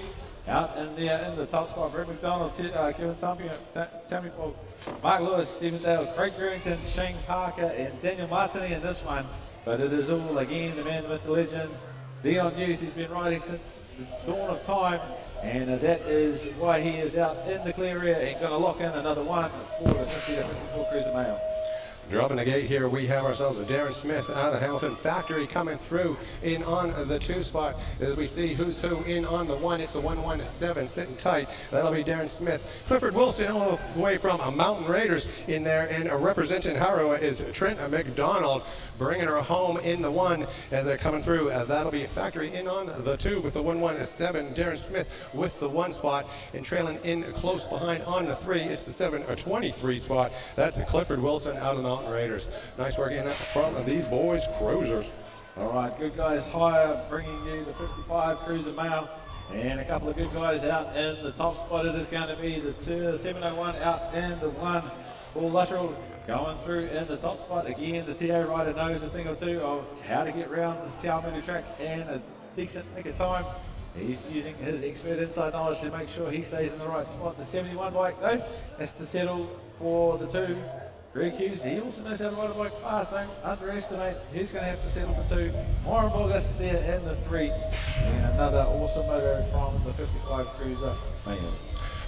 Out in the top spot, Brett McDonald, Kevin Tammy, Mark Lewis, Stephen Dale, Craig Remington, Shane Parker, and Daniel Martini in this one. But it is all, again, the man with the legend, Dion Youth. He's been riding since the dawn of time, and that is why he is out in the clear area and going to lock in another one for the 50-54 Cruiser Male. Dropping the gate here, we have ourselves a Darren Smith out of Hamilton Factory coming through in on the 2 spot. As we see who's who in on the 1, it's a 1-1-7 sitting tight. That'll be Darren Smith. Clifford Wilson all the way from Mountain Raiders in there, and representing Harrow is Trent McDonald, bringing her home in the 1 as they're coming through. That'll be Factory in on the 2 with the 1-1-7. Darren Smith with the 1 spot, and trailing in close behind on the 3, it's the 7-23 spot. That's Clifford Wilson out of Mountain Raiders. Nice work in front of these boys cruisers. All right, good guys higher, bringing you the 55 Cruiser Male, and a couple of good guys out in the top spot. It is going to be the 701 out in the 1. Paul Luttrell going through in the top spot. Again, the TA rider knows a thing or two of how to get around this Taumenu track and a decent nick of time. He's using his expert inside knowledge to make sure he stays in the right spot. The 71 bike, though, has to settle for the 2. Greg Hughes, he also knows how to ride a bike fast. Don't underestimate. He's going to have to settle for 2. Moran Bogus there in the 3. And another awesome motor from the 55 Cruiser Male.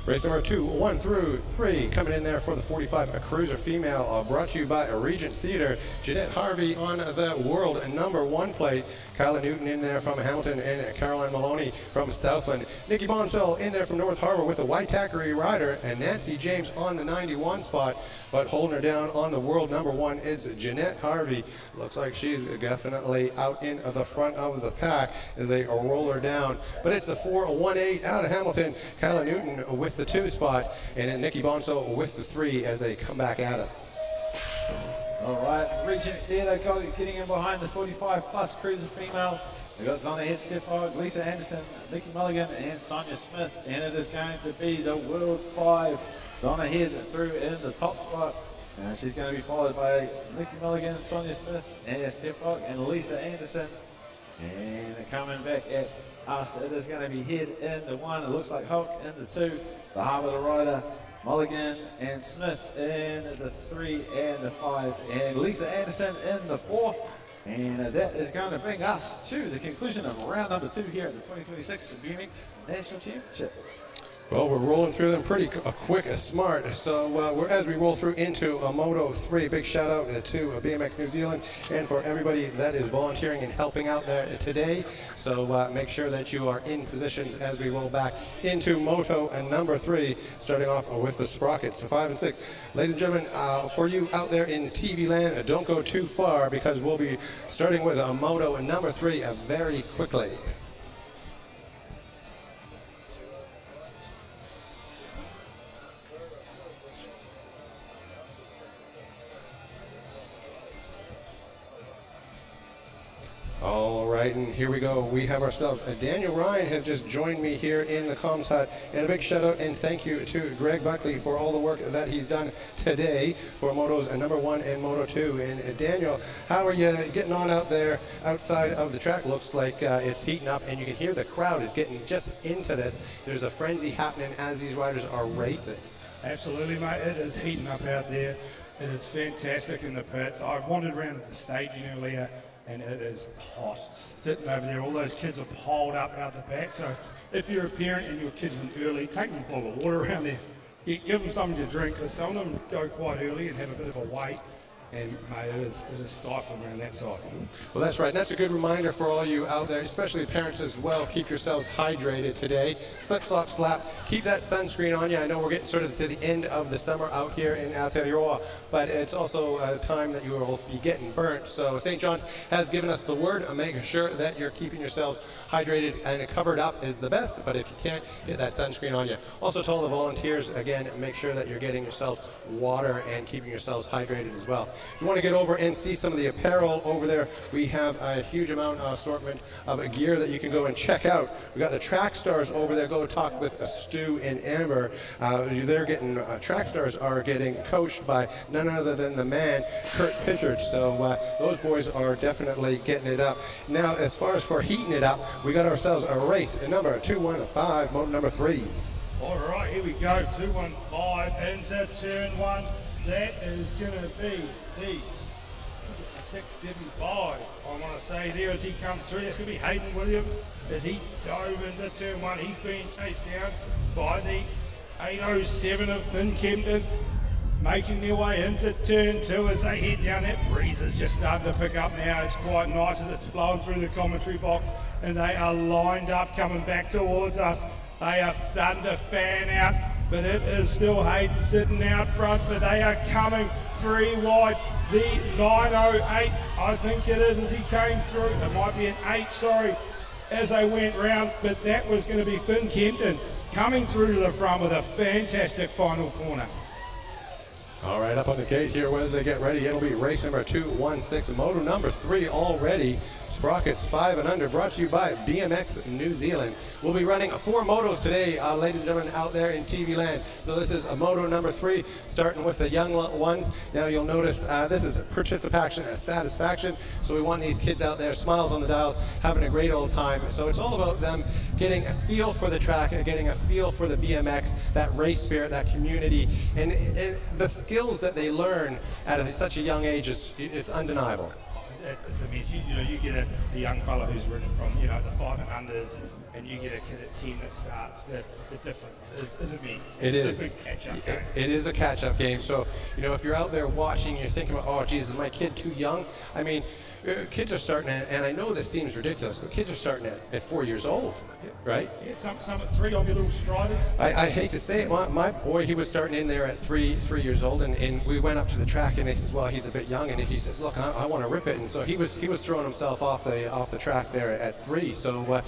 Race number 2, 1 through 3, coming in there for the 45 Cruiser Female, brought to you by Regent Theater. Jeanette Harvey on the world number 1 plate. Kyla Newton in there from Hamilton, and Caroline Maloney from Southland. Nikki Bonsell in there from North Harbor with the Waitakere rider, and Nancy James on the 91 spot. But holding her down on the world number 1 is Jeanette Harvey. Looks like she's definitely out in the front of the pack as they roll her down. But it's the 4-1-8 out of Hamilton. Kyla Newton with the 2 spot, and then Nikki Bonsell with the 3 as they come back at us. All right, Regent Theatre getting in behind the 45 plus Cruiser Female. We've got Donna Head, Steph Hogg, Lisa Anderson, Nikki Mulligan, and Sonia Smith. And it is going to be the World 5. Donna Head through in the top spot. And she's going to be followed by Nikki Mulligan, Sonia Smith, and Steph Hogg, and Lisa Anderson. And coming back at us, it is going to be Head in the 1. It looks like Hulk in the 2. The Harbour rider, Mulligan and Smith in the 3 and the 5, and Lisa Anderson in the 4. And that is going to bring us to the conclusion of round number 2 here at the 2026 BMX National Championship. Well, we're rolling through them pretty quick and smart. So as we roll through into Moto 3, big shout out to BMX New Zealand and for everybody that is volunteering and helping out there today. So make sure that you are in positions as we roll back into Moto and number 3, starting off with the sprockets, 5 and 6. Ladies and gentlemen, for you out there in TV land, don't go too far because we'll be starting with Moto and number 3 very quickly. All right, and here we go. We have ourselves, Daniel Ryan has just joined me here in the comms hut. And a big shout out and thank you to Greg Buckley for all the work that he's done today for Motos number 1 and Moto 2. And Daniel, how are you getting on out there outside of the track? Looks like it's heating up, and you can hear the crowd is getting just into this. There's a frenzy happening as these riders are racing. Absolutely, mate. It is heating up out there. It is fantastic in the pits. I wandered around at the staging earlier, and it is hot sitting over there. All those kids are piled up out the back. So if you're a parent and your kids went early, take them a bottle of water around there. Give them something to drink, because some of them go quite early and have a bit of a wait. And mate, it is stifling around that side. Well, that's right. And that's a good reminder for all you out there, especially parents as well. Keep yourselves hydrated today. Slip, slop, slap. Keep that sunscreen on you. I know we're getting sort of to the end of the summer out here in Aotearoa, but it's also a time that you will be getting burnt. So St. John's has given us the word. Make sure that you're keeping yourselves hydrated, and covered up is the best, but if you can't, get that sunscreen on you. Also to all the volunteers, again, make sure that you're getting yourselves water and keeping yourselves hydrated as well. If you want to get over and see some of the apparel over there, we have a huge amount of assortment of gear that you can go and check out. We got the track stars over there. Go talk with Stu and Amber. They're getting track stars are getting coached by none other than the man Kurt Pitchard. So those boys are definitely getting it up. Now, as far as for heating it up, we got ourselves a race number 215, motor number 3. All right, here we go. 215 into turn 1. That is going to be the 675. I want to say there as he comes through. That's going to be Hayden Williams as he dove into turn 1. He's being chased down by the 807 of Finn Kempton, making their way into turn 2 as they head down. That breeze is just starting to pick up now. It's quite nice as it's flowing through the commentary box, and they are lined up coming back towards us. They are starting to fan out, but it is still Hayden sitting out front, but they are coming 3 wide. The 908, I think it is, as he came through. It might be an 8, sorry, as they went round, but that was going to be Finn Kempton coming through to the front with a fantastic final corner. All right, up on the gate here as they get ready, it'll be race number 216, moto number 3 already. Sprockets 5 and under, brought to you by BMX New Zealand. We'll be running 4 motos today, ladies and gentlemen, out there in TV land. So this is a moto number 3, starting with the young ones. Now you'll notice this is participation and satisfaction. So we want these kids out there, smiles on the dials, having a great old time. So it's all about them getting a feel for the track, getting a feel for the BMX, that race spirit, that community, and the skills that they learn at such a young age it's undeniable. It's amazing. You get a young fella who's ridden from the 5 and unders, and you get a kid at 10 that starts. The difference is immense. It's a big catch-up game. It is a catch-up game. So if you're out there watching, you're thinking about, oh, geez, is my kid too young? I mean, kids are starting, and I know this seems ridiculous, but kids are starting at 4 years old, right? Yeah, some at 3 of your little striders. I hate to say it, my boy, he was starting in there at 3 years old, and we went up to the track, and they said, well, he's a bit young, and he says, look, I want to rip it, and so he was throwing himself off the track there at 3. So,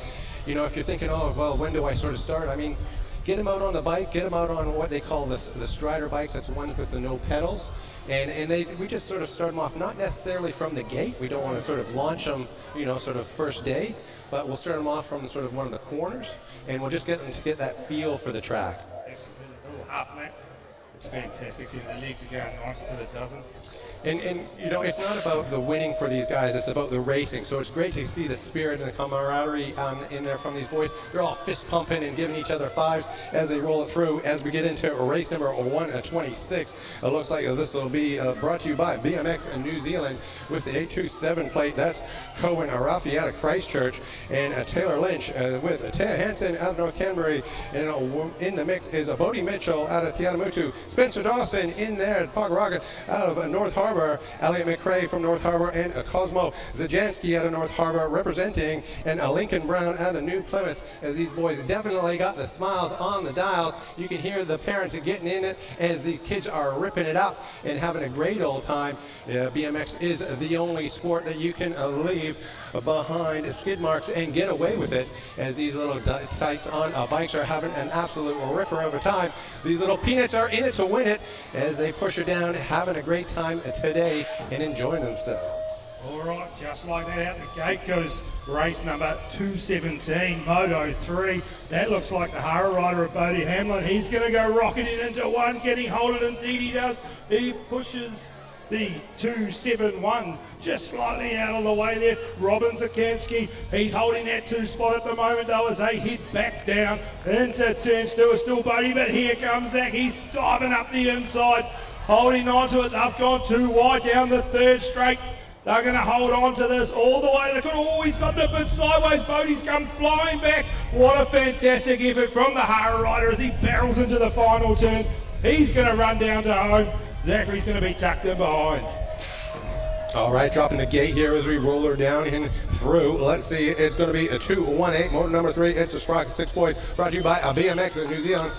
if you're thinking, oh, well, when do I sort of start? I mean, get him out on the bike, get him out on what they call the strider bikes. That's the ones with the no pedals. And we just sort of start them off, not necessarily from the gate. We don't want to sort of launch them, sort of first day, but we'll start them off from sort of one of the corners, and we'll just get them to get that feel for the track. Absolutely. A little half lap. It's fantastic. See, the legs are going nice to the dozen. And it's not about the winning for these guys, it's about the racing. So it's great to see the spirit and the camaraderie in there from these boys. They're all fist pumping and giving each other fives as they roll it through. As we get into race number 126, it looks like this will be brought to you by BMX in New Zealand with the 827 plate. That's Cohen Arafi out of Christchurch, and Taylor Lynch with Taya Hansen out of North Canterbury. And in the mix is Bodie Mitchell out of Tianamutu, Spencer Dawson in there at Pogaraga out of North Harbour, Elliot McRae from North Harbour, and Cosmo Zajanski out of North Harbour representing, and Lincoln Brown out of New Plymouth. As these boys definitely got the smiles on the dials. You can hear the parents getting in it as these kids are ripping it up and having a great old time. BMX is the only sport that you can leave behind skid marks and get away with it, as these little tykes on bikes are having an absolute ripper of a time. These little peanuts are in it to win it as they push it down, having a great time today and enjoying themselves. All right, just like that, out the gate goes race number 217, Moto 3. That looks like the Hara rider of Bodie Hamlin. He's going to go rocketing into one, getting hold of it, indeed he does. He pushes the 271 just slightly out of the way there. Robin Zakanski, he's holding that 2 spot at the moment though as they head back down into turn 2. Still Bodie, but here comes Zach. He's diving up the inside, holding on to it. They've gone too wide down the 3rd straight. They're going to hold on to this all the way. They could have always got a bit sideways. Bodie's come flying back. What a fantastic effort from the Hara rider as he barrels into the final turn. He's going to run down to home. Zachary's going to be tucked in behind. All right, dropping the gate here as we roll her down and through. Let's see, it's going to be a 218, motor number 3. It's a Sprocket 6 boys, brought to you by BMX in New Zealand.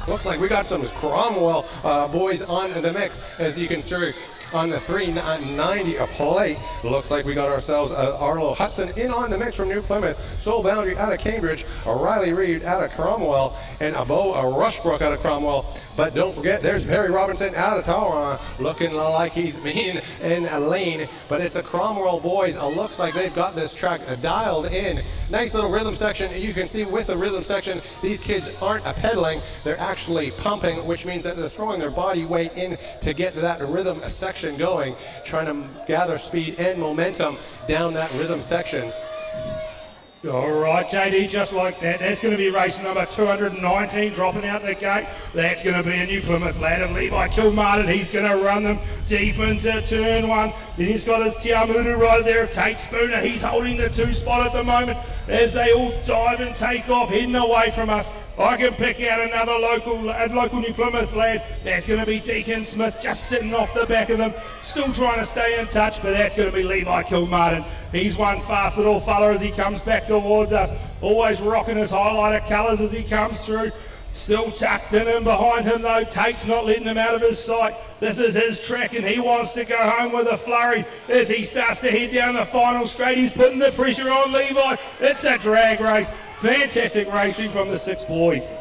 Looks like we got some Cromwell boys on the mix, as you can see. on the 390 plate. Looks like we got ourselves Arlo Hudson in on the mix from New Plymouth, Soul Boundary out of Cambridge, Riley Reed out of Cromwell, and Bo Rushbrook out of Cromwell. But don't forget, there's Perry Robinson out of Tawa, looking like he's mean and lean. But it's the Cromwell boys. Looks like they've got this track dialed in. Nice little rhythm section. You can see with the rhythm section, these kids aren't pedaling, they're actually pumping, which means that they're throwing their body weight in to get that rhythm section going, trying to gather speed and momentum down that rhythm section. All right, JD, just like that. That's going to be race number 219, dropping out the gate. That's going to be a New Plymouth lad of Levi Kilmartin. He's going to run them deep into turn one. Then he's got his Tiamutu right there of Tate Spooner. He's holding the 2 spot at the moment as they all dive and take off, heading away from us. I can pick out another local New Plymouth lad. That's going to be Deacon Smith, just sitting off the back of them, still trying to stay in touch, but that's going to be Levi Kilmartin. He's one fast little fella as he comes back towards us, always rocking his highlighter colours as he comes through. Still tucked in and behind him though, Tate's not letting him out of his sight. This is his track and he wants to go home with a flurry as he starts to head down the final straight. He's putting the pressure on Levi. It's a drag race. Fantastic racing from the 6 boys.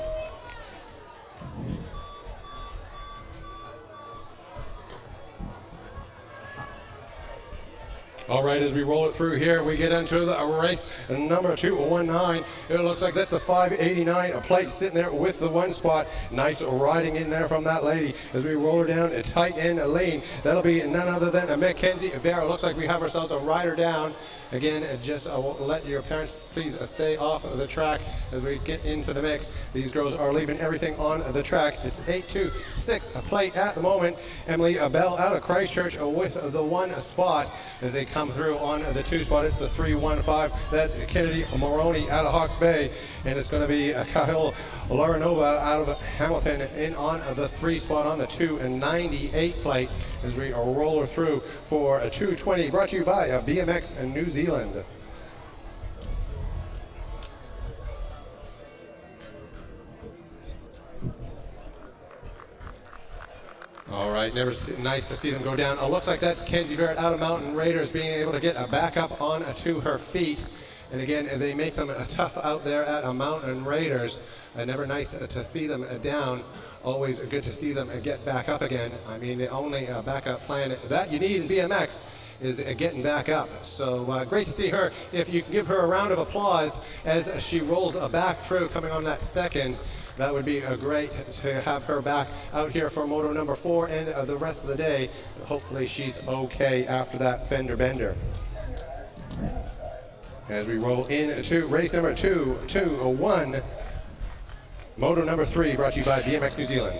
All right, as we roll it through here, we get into the race number 219. It looks like that's the 589, a plate sitting there with the 1 spot. Nice riding in there from that lady as we roll her down a tight end lane. That'll be none other than Mackenzie Vera. Looks like we have ourselves a rider down. Again, just let your parents please stay off of the track as we get into the mix. These girls are leaving everything on the track. It's 8-2-6 a plate at the moment. Emily Bell out of Christchurch with the 1 spot as they come through on the 2 spot. It's the 315. That's Kennedy Moroney out of Hawke's Bay, and it's going to be Kyle Laranova out of Hamilton in on the 3 spot on the 298 plate as we roll her through for a 220. Brought to you by BMX and New Zealand. All right, nice to see them go down. Looks like that's Kenzie Verrett out of Mountain Raiders being able to get back up on to her feet. And again, they make them tough out there at Mountain Raiders. Never nice to see them down. Always good to see them get back up again. I mean, the only backup plan that you need in BMX is getting back up. So great to see her. If you can give her a round of applause as she rolls back through, coming on that second. That would be great to have her back out here for moto number 4 and the rest of the day. Hopefully she's okay after that fender bender. As we roll into race number 221, moto number 3, brought to you by BMX New Zealand.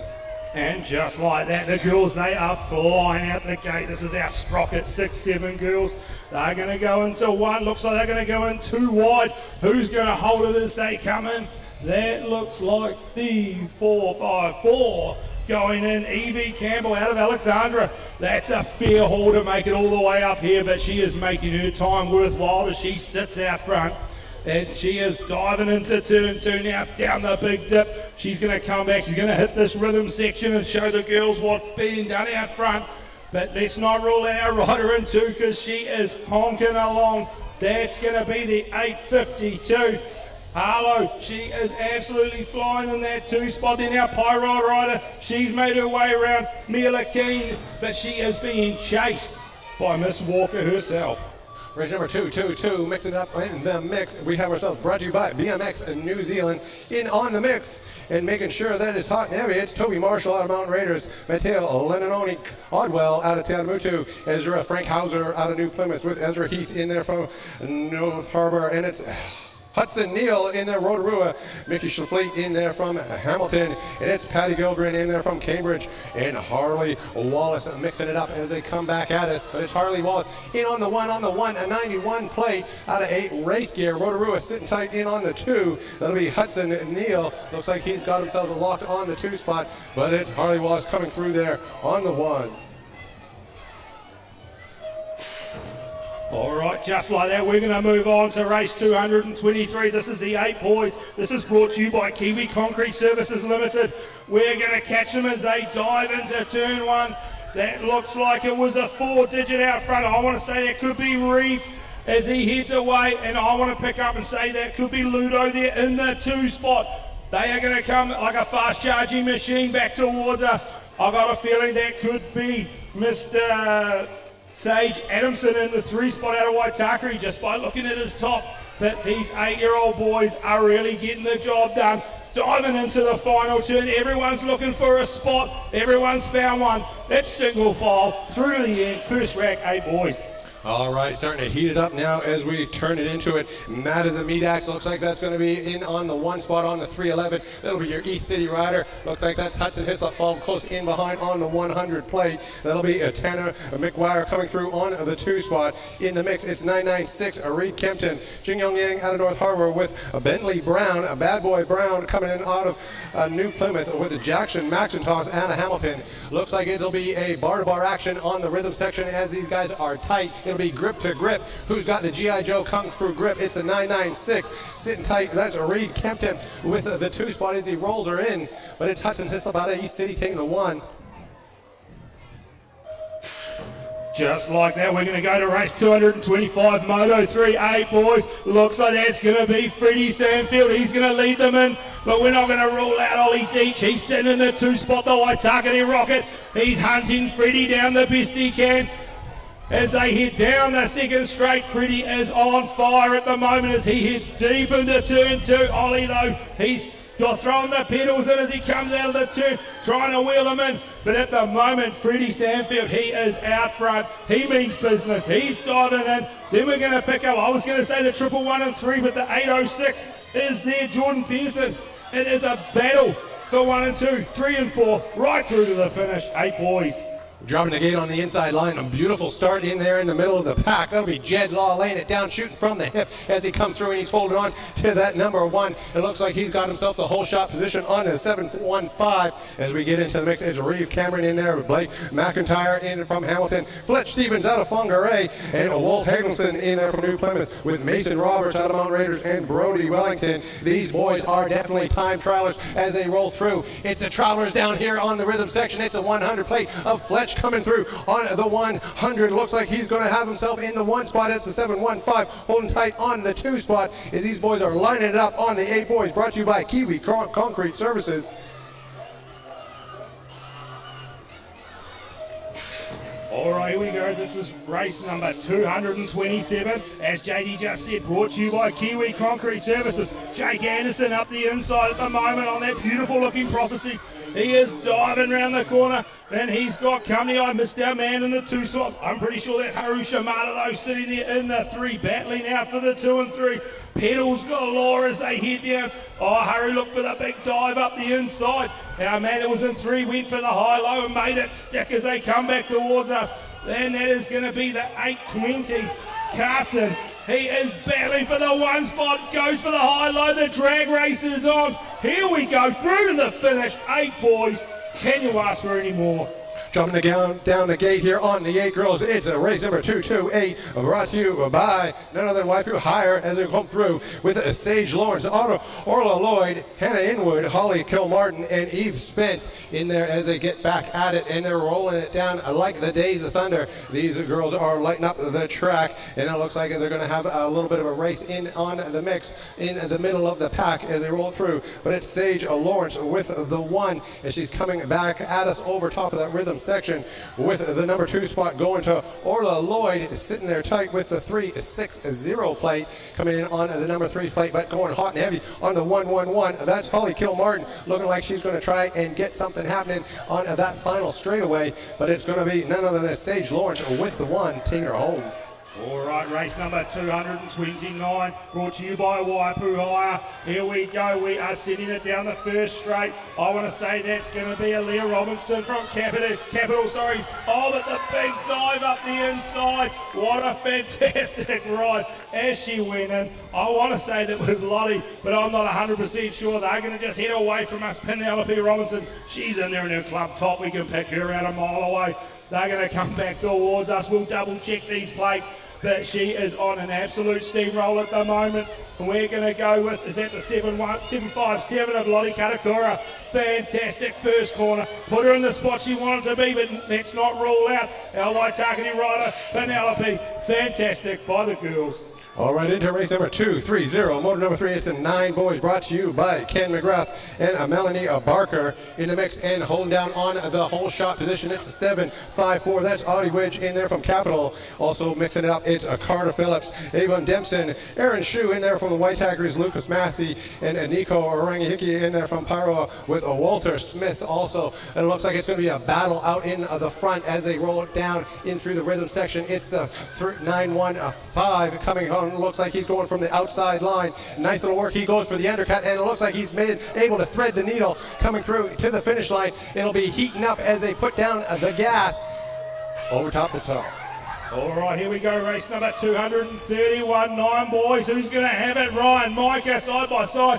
And just like that, the girls, they are flying out the gate. This is our Sprocket 6-7 girls. They're going to go into 1. Looks like they're going to go in 2 wide. Who's going to hold it as they come in? That looks like the 454 going in. Evie Campbell out of Alexandra. That's a fair haul to make it all the way up here, but she is making her time worthwhile as she sits out front. And she is diving into turn 2 now, down the big dip. She's going to come back. She's going to hit this rhythm section and show the girls what's being done out front. But let's not rule out our rider in 2 because she is honking along. That's going to be the 852. Harlow, she is absolutely flying in that 2 spot. Then our Pyro rider, she's made her way around Mila Keane, but she is being chased by Miss Walker herself. Race number 222, mixing it up in the mix. We have ourselves brought to you by BMX in New Zealand in on the mix and making sure that it's hot and heavy. It's Toby Marshall out of Mountain Raiders, Mateo Lenononi Odwell out of Tiamutu, Ezra Frank Hauser out of New Plymouth with Ezra Heath in there from North Harbor, and it's Hudson Neal in there, Rotorua, Mickey Schlafleet in there from Hamilton, and it's Patty Gilgren in there from Cambridge, and Harley Wallace mixing it up as they come back at us. But it's Harley Wallace in on the 1, a 91 plate out of 8 race gear. Rotorua sitting tight in on the 2. That'll be Hudson Neal. Looks like he's got himself locked on the 2 spot, but it's Harley Wallace coming through there on the 1. All right, just like that, we're going to move on to race 223. This is the 8 boys. This is brought to you by Kiwi Concrete Services Limited. We're going to catch them as they dive into turn 1. That looks like it was a 4-digit out front. I want to say that could be Reef as he heads away, and I want to pick up and say that could be Ludo there in the 2 spot. They are going to come like a fast charging machine back towards us. I got a feeling that could be Mr. Sage Adamson in the 3 spot out of Waitakere just by looking at his top. But these 8-year-old boys are really getting the job done. Diving into the final turn, everyone's looking for a spot, everyone's found one. That's single file through to the end, first rack, 8 boys. All right, starting to heat it up now as we turn it into it. Matt is a meat axe. Looks like that's going to be in on the 1 spot on the 311. That'll be your East City rider. Looks like that's Hudson Hislop falling close in behind on the 100 plate. That'll be a Tanner McGuire coming through on the 2 spot. In the mix, it's 996, Reed Kempton. Jing Yong Yang out of North Harbor with a Bentley Brown, a Bad Boy Brown coming in out of New Plymouth with Jackson McIntosh, Anna Hamilton. Looks like it'll be a bar-to-bar action on the rhythm section as these guys are tight. It'll be grip to grip. Who's got the G.I. Joe Kung Fu grip? It's a 996. Sitting tight. That's Reed Kempton with the 2 spot as he rolls her in. But it's Hudson Hislop out of East City taking the 1. Just like that, we're going to go to race 225, Moto 3, 8 boys. Looks like that's going to be Freddie Stanfield. He's going to lead them in, but we're not going to rule out Ollie Deach. He's sitting in the 2 spot, the Waitakere Rocket. He's hunting Freddie down the best he can. As they head down the 2nd straight, Freddie is on fire at the moment as he heads deep into turn 2. Ollie, though, he's got throwing the pedals in as he comes out of the turn, trying to wheel him in. But at the moment, Freddie Stanfield, he is out front. He means business. He's diving in. Then we're going to pick up, I was going to say the 111 and 3, but the 806 is there. Jordan Pearson. It is a battle for 1 and 2, 3 and 4, right through to the finish. 8 boys. Dropping the gate on the inside line. A beautiful start in there in the middle of the pack. That'll be Jed Law laying it down, shooting from the hip as he comes through, and he's holding on to that number 1. It looks like he's got himself a whole shot position on the 715 as we get into the mix. It's Reeve Cameron in there with Blake McIntyre in from Hamilton. Fletch Stevens out of Fongaray, and Walt Hagelson in there from New Plymouth with Mason Roberts out of Mount Raiders and Brody Wellington. These boys are definitely time trialers as they roll through. It's the travelers down here on the rhythm section. It's a 100 plate of Fletch coming through on the 100. Looks like he's going to have himself in the 1 spot. It's the 715 holding tight on the 2 spot as these boys are lining it up on the 8 boys. Brought to you by Kiwi Concrete Services. All right, here we go. This is race number 227. As JD just said, brought to you by Kiwi Concrete Services. Jake Anderson up the inside at the moment on that beautiful looking Prophecy. He is diving around the corner, and he's got company. I missed our man in the 2 spot. I'm pretty sure that's Haru Shimada, though, sitting there in the 3, battling out for the 2 and 3. Pedals galore as they head down. Oh, Haru looked for the big dive up the inside. Our man that was in 3 went for the high-low and made it stick as they come back towards us. And that is going to be the 820. Carson, he is battling for the 1 spot, goes for the high-low. The drag race is on. Here we go, through to the finish. 8 boys. Can you ask for any more? Jumping down the gate here on the 8 girls. It's a race number 228, brought to you by none other than Waipu Higher as they come through with Sage Lawrence, Orla Lloyd, Hannah Inwood, Holly Kilmartin, and Eve Spence in there as they get back at it, and they're rolling it down like the days of thunder. These girls are lighting up the track, and it looks like they're going to have a little bit of a race in on the mix in the middle of the pack as they roll through. But it's Sage Lawrence with the 1 as she's coming back at us over top of that rhythm section with the number 2 spot going to Orla Lloyd, sitting there tight with the 360 plate, coming in on the number 3 plate, but going hot and heavy on the 111. That's Holly Kilmartin, looking like she's going to try and get something happening on that final straightaway, but it's going to be none other than Sage Lawrence with the 1 taking her home. All right, race number 229, brought to you by Waipu Hire. Here we go, we are sending it down the first straight. I want to say that's going to be Aaliyah Robinson from Capital. Oh, but the big dive up the inside. What a fantastic ride as she went in. I want to say that was Lottie, but I'm not 100% sure. They're going to just head away from us. Penelope Robinson, she's in there in her club top. We can pick her out a mile away. They're going to come back towards us. We'll double check these plates. But she is on an absolute steamroll at the moment. And we're going to go with, is that the 757 of Lottie Katakura. Fantastic first corner. Put her in the spot she wanted to be, but let's not rule out our Waitakere rider, Penelope. Fantastic by the girls. All right, into race number 230, motor number 3. It's the 9 boys, brought to you by Ken McGrath and Melanie Barker in the mix and holding down on the whole shot position. It's a 754. That's Audie Widge in there from Capital. Also mixing it up, it's a Carter Phillips, Avon Dempson, Aaron Shue in there from the Waitakers, Lucas Massey, and Nico Orangihiki in there from Pyro with a Walter Smith also. And it looks like it's going to be a battle out in the front as they roll it down in through the rhythm section. It's the 915 coming home. Looks like he's going from the outside line. Nice little work. He goes for the undercut, and it looks like he's able to thread the needle coming through to the finish line. It'll be heating up as they put down the gas over top the top. All right, here we go. Race number 231. 9 boys. Who's going to have it? Ryan, Micah, side by side.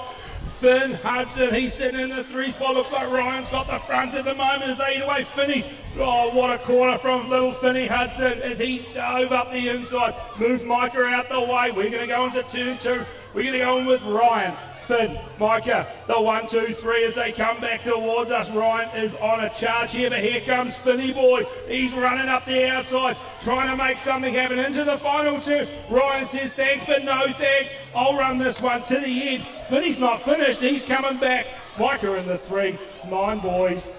Finn Hudson, he's sitting in the 3 spot. Looks like Ryan's got the front at the moment as they away Finney's. Oh, what a corner from little Finney Hudson as he dove up the inside. Moved Micah out the way. We're going to go into turn 2. We're going to go in with Ryan. Finn, Micah, the 1, 2, 3 as they come back towards us. Ryan is on a charge here, but here comes Finney boy. He's running up the outside, trying to make something happen into the final 2. Ryan says thanks, but no thanks. I'll run this one to the end. Finney's not finished. He's coming back. Micah in the 3. 9 boys.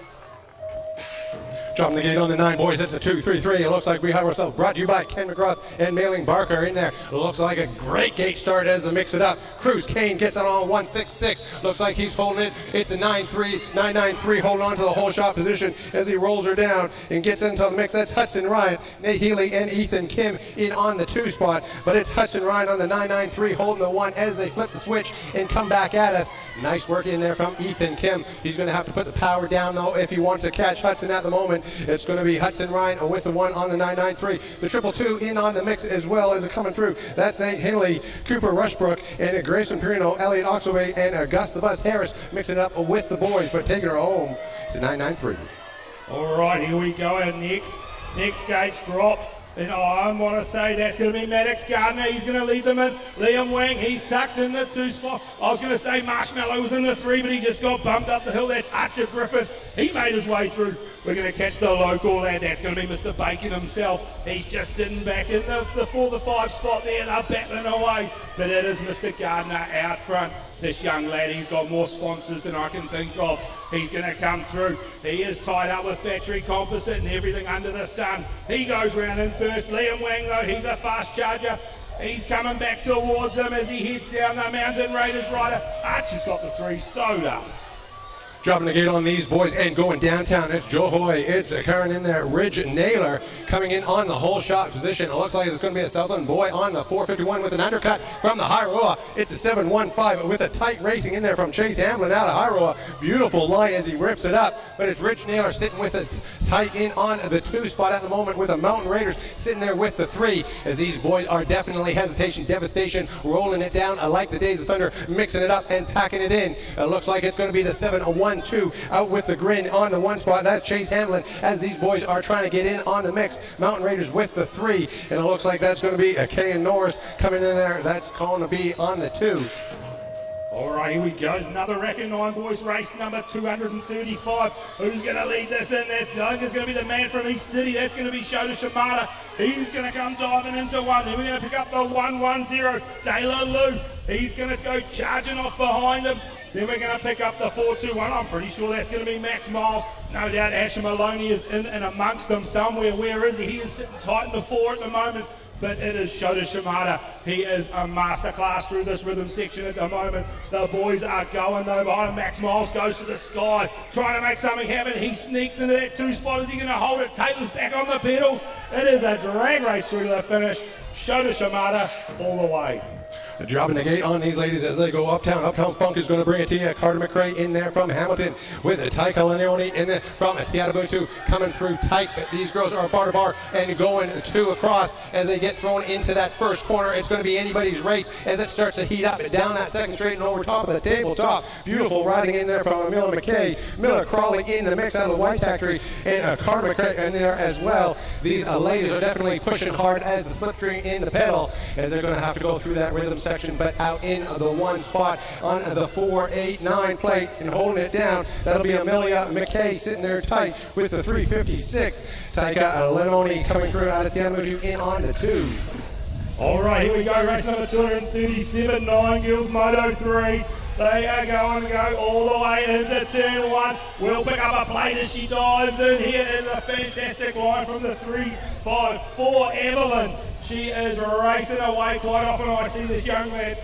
Dropping the gate on the 9 boys. It's a 2-3-3. It looks like we have ourselves brought to you by Ken McGrath and Mailing Barker in there. It looks like a great gate start as they mix it up. Cruz Kane gets it on 1-6-6. Looks like he's holding it. It's a 9-3, 9-9-3, holding on to the whole shot position as he rolls her down and gets into the mix. That's Hudson Ryan, Nate Healy, and Ethan Kim in on the 2 spot. But it's Hudson Ryan on the 9-9-3 holding the 1 as they flip the switch and come back at us. Nice work in there from Ethan Kim. He's going to have to put the power down though if he wants to catch Hudson at the moment. It's going to be Hudson Ryan with the 1 on the 993. The 222 in on the mix as well as it coming through. That's Nate Henley, Cooper Rushbrook, and Grayson Perino, Elliot Oxaway, and Gus the Bus Harris mixing it up with the boys, but taking her home. It's a 993. All right, here we go. Our next gauge drop. And I want to say that's going to be Maddox Gardner. He's going to lead them in. Liam Wang, he's tucked in the 2 spot. I was going to say Marshmallow was in the 3, but he just got bumped up the hill. That's Archer Griffin. He made his way through. We're going to catch the local lad. That's going to be Mr. Bacon himself. He's just sitting back in the 4-5 spot there. They're battling away. But it is Mr. Gardner out front. This young lad, he's got more sponsors than I can think of. He's going to come through. He is tied up with factory composite and everything under the sun. He goes round in first. Liam Wang, though, he's a fast charger. He's coming back towards him as he heads down the Mountain Raiders rider. Archie's got the 3 sewed up. Dropping the gate on these boys and going downtown. It's Joe Hoy. It's Karen in there. Ridge Naylor coming in on the whole shot position. It looks like it's going to be a Southland boy on the 451 with an undercut from the Hairoa. It's a 715 with a tight racing in there from Chase Hamlin out of Hairoa. Beautiful line as he rips it up. But it's Ridge Naylor sitting with it tight in on the 2 spot at the moment with the Mountain Raiders sitting there with the 3 as these boys are definitely hesitation, devastation, rolling it down like the Days of Thunder, mixing it up and packing it in. It looks like it's going to be the 7-1-2 out with the grin on the 1 spot. That's Chase Hamlin as these boys are trying to get in on the mix. Mountain Raiders with the 3, and it looks like that's going to be Kayan Norris coming in there. That's going to be on the 2. All right, here we go. Another Racket 9 boys race number 235. Who's going to lead this in? I think it's going to be the man from East City. That's going to be Shota Shimada. He's going to come diving into 1. Then we're going to pick up the 110, Taylor Lou. He's going to go charging off behind him. Then we're going to pick up the 421. I'm pretty sure that's going to be Max Miles. No doubt Asher Maloney is in and amongst them somewhere. Where is he? He is sitting tight in the 4 at the moment. But it is Shota Shimada. He is a masterclass through this rhythm section at the moment. The boys are going though behind him. Max Miles goes to the sky, trying to make something happen. He sneaks into that 2 spot. Is he going to hold it? Taylor's back on the pedals. It is a drag race through to the finish. Shota Shimada all the way. Dropping the gate on these ladies as they go uptown. Uptown Funk is going to bring it to you. Carter McRae in there from Hamilton with Taika Leone in there from Tiatabutu coming through tight. These girls are bar to bar and going 2 across as they get thrown into that first corner. It's going to be anybody's race as it starts to heat up down that second straight and over top of the tabletop. Beautiful riding in there from Miller McKay. Miller Crawley in the mix out of the White Factory and Carter McRae in there as well. These ladies are definitely pushing hard as the slipstream in the pedal as they're going to have to go through that rhythm section section, but out in the one spot on the 489 plate and holding it down. That'll be Amelia McKay sitting there tight with the 356. Taika Lenoni coming through out at the end of you in on the 2. All right, here we go, race number 237, 9 Girls Moto 3. They are going to go all the way into turn 1. We'll pick up a plate as she dives in. Here is a fantastic line from the 354 Evelyn. She is racing away quite often. I see this young lady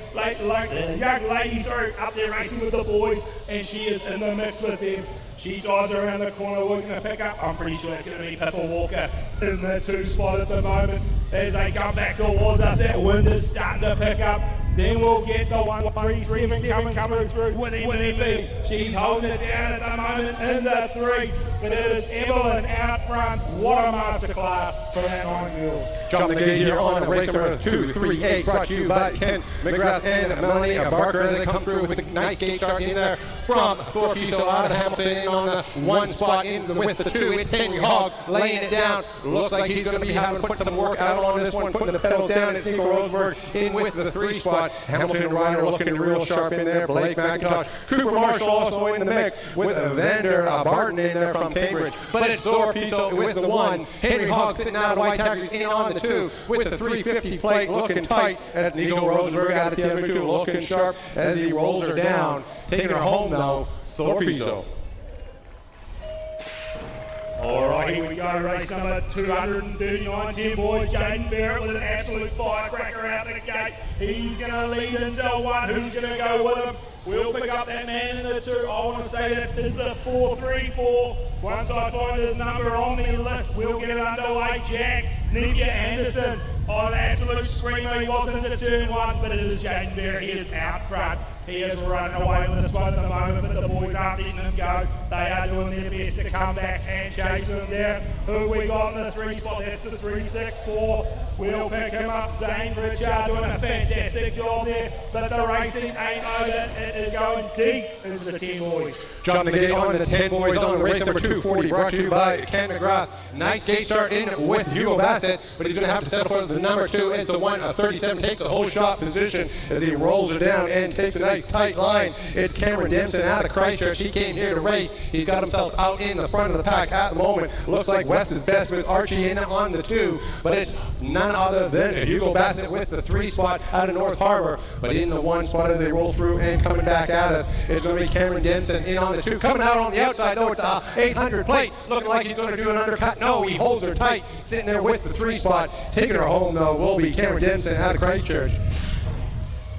up there racing with the boys, and she is in the mix with them. She dives around the corner looking to pick up. I'm pretty sure it's going to be Pippa Walker in the 2 spot at the moment. As they come back towards us, that wind is starting to pick up. Then we'll get the 137 coming through with Effie. She's holding it down at the moment in the 3. But it is Evelyn out front. What a masterclass for that 9 Girls. Jump the gate here on race number 238, brought to you by Ken McGrath and Melanie Barker as they come through with a nice gate start in there from Thorpe. So out of Hamilton in on the 1 spot in with the 2. It's Henry Hogg laying it down. Looks like he's going to be having to put some work out on this one, putting the pedals down. It's Nico Roseberg in with the 3 spot. Hamilton Ryder looking real sharp in there. Blake McIntosh. Cooper Marshall also in the mix with Vander Barton in there from Cambridge. But it's Thorpe with the 1. Henry Hogg sitting out of White Tigers in on the 2 with the 350 plate looking tight. And it's Nico Rosenberg out at the end of the 2 looking sharp as he rolls her down. Taking her home though, Thorpe. All right, here we go, race number 239, 10 boys. Jaden Barrett with an absolute firecracker out the gate. He's going to lead into 1. Who's going to go with him? We'll pick up that man in the 2. I want to say that this is a 434. Once I find his number on the list, we'll get it underway. Jax Napier Anderson on an absolute screamer. He was into turn 1, but it is Jaden Barrett. He is out front. He is running away with this one at the moment, but the boys aren't letting him go. They are doing their best to come back and chase him down. Who we got in the 3 spot? That's the 364. We'll pick him up. Zane Richard doing a fantastic job there, but the racing ain't over. It is going deep into the 10 boys. John the gate on the 10 boys on race number 240, brought to you by Ken McGrath. Nice gate start in with Hugo Bassett, but he's going to have to settle for the number 2. It's the 137, takes a whole shot position as he rolls her down and takes a nice tight line. It's Cameron Dempson out of Christchurch. He came here to race. He's got himself out in the front of the pack at the moment. Looks like West is best with Archie in on the 2, but it's none other than Hugo Bassett with the 3 spot out of North Harbor. But in the 1 spot as they roll through and coming back at us, it's going to be Cameron Dempson in on the 2. Coming out on the outside, though, it's a 800 plate. Looking like he's going to do an undercut. No, he holds her tight, sitting there with the 3 spot. Taking her home, though, will be Cameron Dempson out of Christchurch.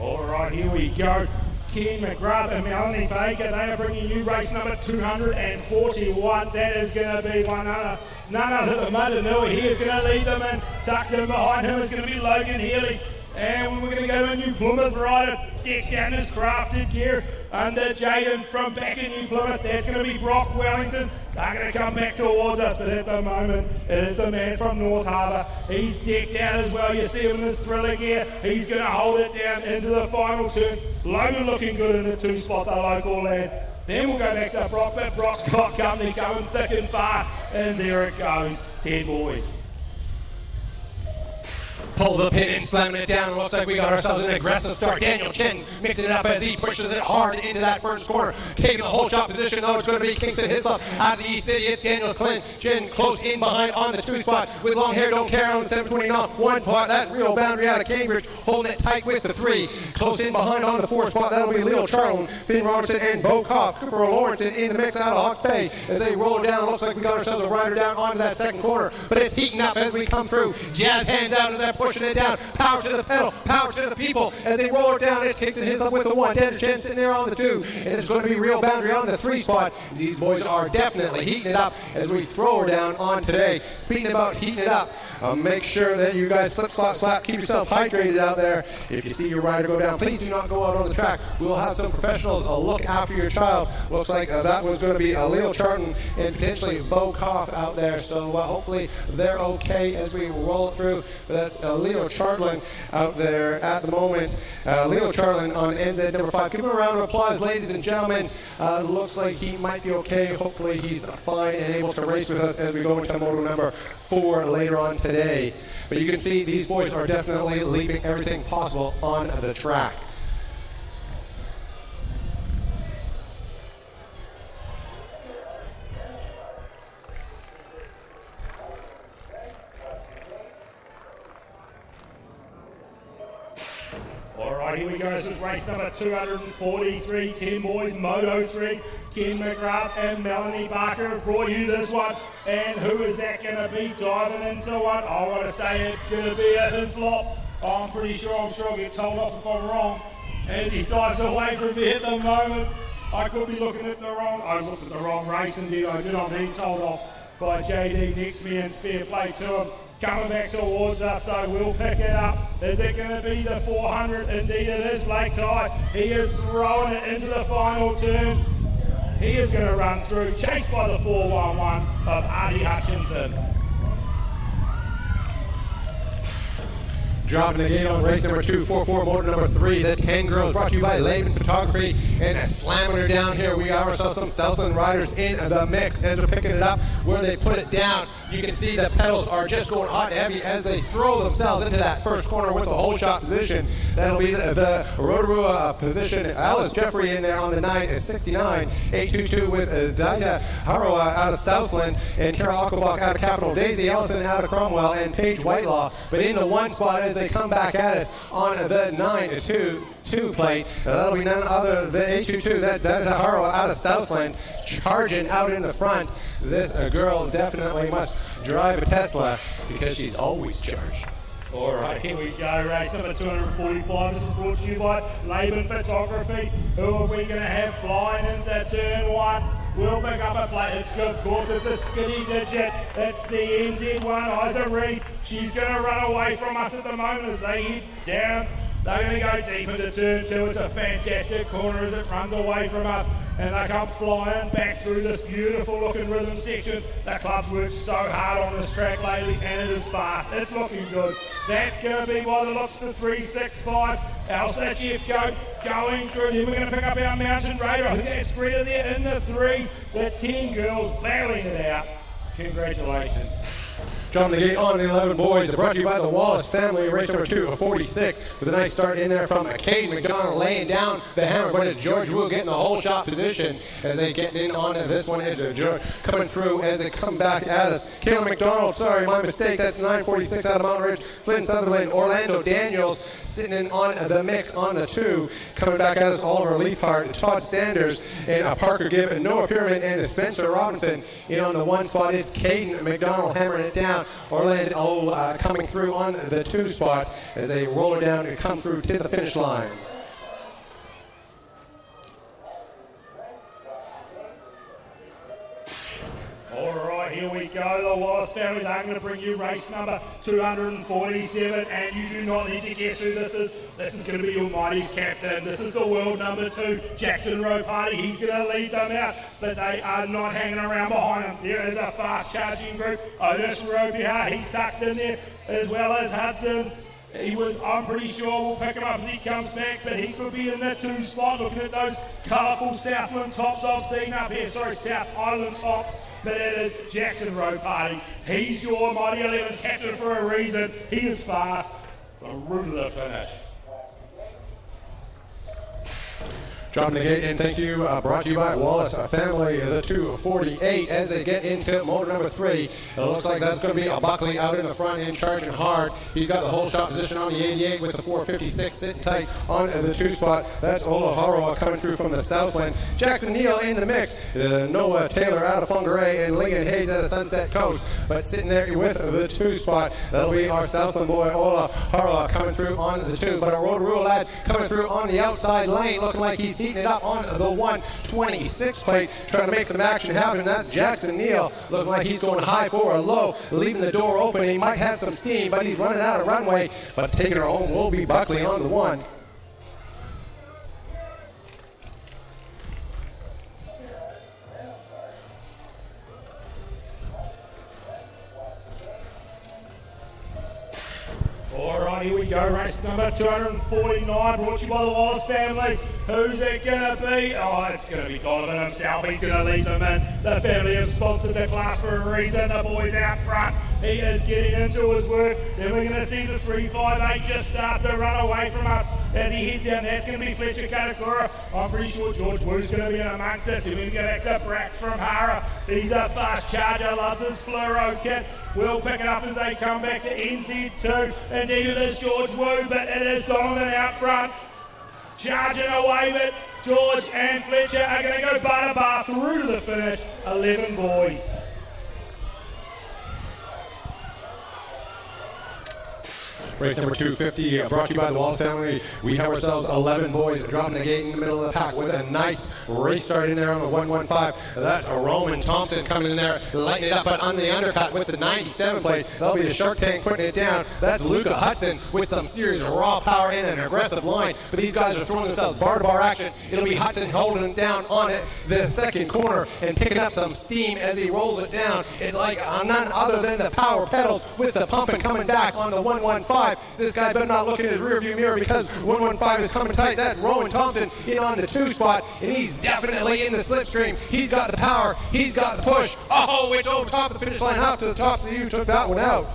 All right, here we go. Ken McGrath and Melanie Baker, they are bringing you race number 241. That is going to be none other than Mother Nui. He is going to lead them in. Tucked in behind him is going to be Logan Healy. And we're going to go to a New Plymouth rider, decked out in his crafted gear under Jaden from back in New Plymouth. That's going to be Brock Wellington. They're going to come back towards us, but at the moment, it is the man from North Harbour. He's decked out as well. You see him in his thriller gear. He's going to hold it down into the final turn. Logan looking good in the 2 spot, the local lad. Then we'll go back to Brock, but Brock's got company going thick and fast. And there it goes, 10 boys. Pull the pin and slamming it down. It looks like we got ourselves an aggressive start. Daniel Chin mixing it up as he pushes it hard into that first corner. Taking the whole shot position, though. It's going to be Kingston Hislop out of the East City. It's Daniel Chin close in behind on the 2 spot with long hair. Don't care on the 729. 1 part. That real boundary out of Cambridge. Holding it tight with the 3. Close in behind on the 4 spot. That'll be Leo Charlton, Finn Robertson, and Bo Koff. Cooper Lawrence in the mix out of Hawke's Bay as they roll down. It looks like we got ourselves a rider down onto that second corner. But it's heating up as we come through. Jazz hands out as they're pushing it down. Power to the pedal, power to the people as they roll it down. It's Kingston Hislop with the 1. Daniel Chin sitting there on the 2. And it's going to be real boundary on the 3 spot. These boys are definitely heating it up as we throw her down on today. Speaking about heating it up, make sure that you guys slip, slop, slap, keep yourself hydrated out there. If you see your rider go down, please do not go out on the track. We will have some professionals look after your child. Looks like that one's going to be Leo Charlton and potentially Bo Koff out there. So hopefully they're okay as we roll it through. But that's Leo Charlin out there at the moment. Leo Charlin on NZ number 5. Give him a round of applause, ladies and gentlemen. Looks like he might be okay. Hopefully he's fine and able to race with us as we go into moto number 4 later on today. But you can see these boys are definitely leaving everything possible on the track. Alright, here we go. This is race number 243, 10 boys, Moto 3. Ken McGrath and Melanie Barker have brought you this one. And who is that going to be diving into one? I want to say it's going to be a Hislop. I'm pretty sure, I'll get told off if I'm wrong. And he dives away from me at the moment. I could be looking at the wrong, I looked at the wrong race indeed. I did not being told off by JD next to me, and fair play to him. Coming back towards us, so we'll pick it up. Is it going to be the 400? Indeed it is. Blake Tye, he is throwing it into the final turn. He is going to run through, chased by the 411 of Artie Hutchinson. Dropping the gate on race number 2, 4-4, motor number 3, the 10 girls, brought to you by Laban Photography, and slamming her down here. We got ourselves some Southland riders in the mix as we're picking it up where they put it down. You can see the pedals are just going hot and heavy as they throw themselves into that first corner with a whole shot position. That'll be the Rotorua position. Alice Jeffrey in there on the 969, 822 with Daita Haroa out of Southland, and Carol Ackelbach out of Capital, Daisy Ellison out of Cromwell, and Paige Whitelaw. But in the one spot as they come back at us on the 922 plate. That'll be none other than 822. That's Daita Haroa out of Southland, charging out in the front. This girl definitely must drive a Tesla because she's always charged. All right, here we go. Race number 245. This is brought to you by Laban Photography. Who are we going to have flying into turn 1? We'll pick up a plate. It's good, of course. It's a skinny digit. It's the NZ1 Isa Reed. She's going to run away from us at the moment as they head down. They're going to go deep into turn 2. It's a fantastic corner as it runs away from us. And they come flying back through this beautiful looking rhythm section. The club's worked so hard on this track lately, and it is fast. It's looking good. That's going to be by the looks of 365. Elsa Jeffco going through. Then we're going to pick up our Mountain Raider. I think that's Greta there in the 3. The 10 girls battling it out. Congratulations. Dropping the gate on the 11 boys, brought to you by the Wallace family, race number 246, with a nice start in there from Caden McDonald laying down the hammer, but George Wu getting the whole shot position as they get in on this one. Is George coming through as they come back at us. Kayla McDonald, sorry, my mistake, that's 946 out of Mountain Ridge. Flynn Sutherland, Orlando Daniels sitting in on the mix on the 2, coming back at us, Oliver Leafheart, Todd Sanders, and Parker Gibb, and Noah Pierman, and Spencer Robinson in on the 1 spot. It's Caden McDonald hammering it down. Orlando coming through on the 2 spot as they roll it down and come through to the finish line. All right, here we go. The Wallace family, they're going to bring you race number 247, and you do not need to guess who this is. This is going to be your Mighty's captain. This is the world number 2, Jackson Rowe Party. He's going to lead them out, but they are not hanging around behind him. There is a fast charging group. Otis Robihar, he's tucked in there, as well as Hudson. I'm pretty sure we'll pick him up as he comes back, but he could be in that 2 spot, looking at those colourful Southland tops I've seen up here. Sorry, South Island tops. But it is Jackson Rowe Party. He's your Mighty 11's captain for a reason. He is fast through to the finish. Dropping the gate in, thank you. Brought to you by Wallace family, the 248 as they get into motor number 3. It looks like that's going to be a Buckley out in the front end charging hard. He's got the whole shot position on the 88 with the 456 sitting tight on the 2 spot. That's Ola Haroa coming through from the Southland. Jackson Neal in the mix. Noah Taylor out of Whangarei and Lincoln Hayes out of Sunset Coast. But sitting there with the 2 spot, that'll be our Southland boy Ola Haroa coming through on the 2. But our Rotorua lad coming through on the outside lane, looking like he's heating it up on the 126 plate, trying to make some action happen. That's Jackson Neal, looking like he's going high for a low, leaving the door open. He might have some steam, but he's running out of runway. But taking her home will be Buckley on the 1. All right, here we go. Race number 249, brought to you by the Wallace family. Who's it going to be? Oh, it's going to be Donovan himself. He's going to lead them in. The family have sponsored the class for a reason. The boys out front. He is getting into his work. Then we're going to see the 358 just start to run away from us as he heads down. That's going to be Fletcher Katakura. I'm pretty sure George Wu's going to be in amongst us. And we go back to Brax from Hara. He's a fast charger, loves his fluoro kit. We'll pick it up as they come back to NZ2. Indeed it is George Wu, but it is Donovan out front. Charging away, but George and Fletcher are going to go bar through to the finish. 11 boys. Race number 250, brought to you by the Wallace family. We have ourselves 11 boys dropping the gate in the middle of the pack with a nice race start in there on the 115. That's a Roman Thompson coming in there, lighting it up, but on the undercut with the 97 plate. That'll be the Shark Tank putting it down. That's Luca Hudson with some serious raw power in an aggressive line. But these guys are throwing themselves bar-to-bar action. It'll be Hudson holding it down on it, the second corner, and picking up some steam as he rolls it down. It's like none other than the power pedals with the pumping coming back on the 115. This guy better not look in his rearview mirror because 115 is coming tight. That Rowan Thompson in on the 2 spot, and he's definitely in the slipstream. He's got the power. He's got the push. Oh, it's over top of the finish line, out to the top, so you took that one out.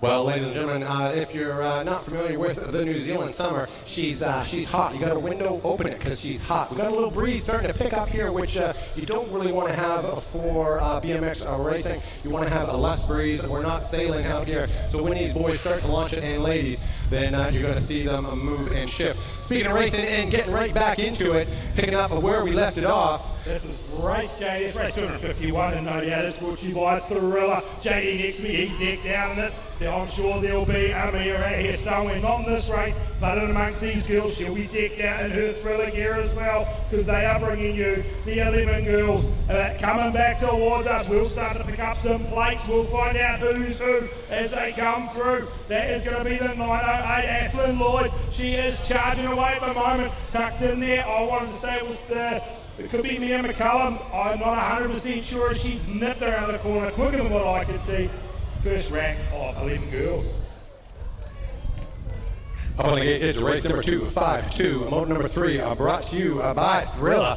Well, ladies and gentlemen, if you're not familiar with the New Zealand summer, she's hot. You got a window, open it because she's hot. We got a little breeze starting to pick up here, which you don't really want to have for BMX racing. You want to have a less breeze. We're not sailing out here. So when these boys start to launch it, and ladies, then you're going to see them move and shift. Speaking of racing and getting right back into it, picking up where we left it off. This is race JD, it's race 251, and no doubt it's brought to you by Thriller. JD next to me, he's decked out in it. I'm sure there'll be Amira out here somewhere, not in this race, but in amongst these girls. She'll be decked out in her Thriller gear as well, because they are bringing you the 11 girls coming back towards us. We'll start to pick up some plates. We'll find out who's who as they come through. That is going to be the 908 Ashlyn Lloyd. She is charging away at the moment, tucked in there. I wanted to say it could be Mia McCullum. I'm not 100% sure. She's nipped around the corner quicker than what I could see. First rank of 11 girls. Up on the gate is race number 252, motor number 3, brought to you by Thriller.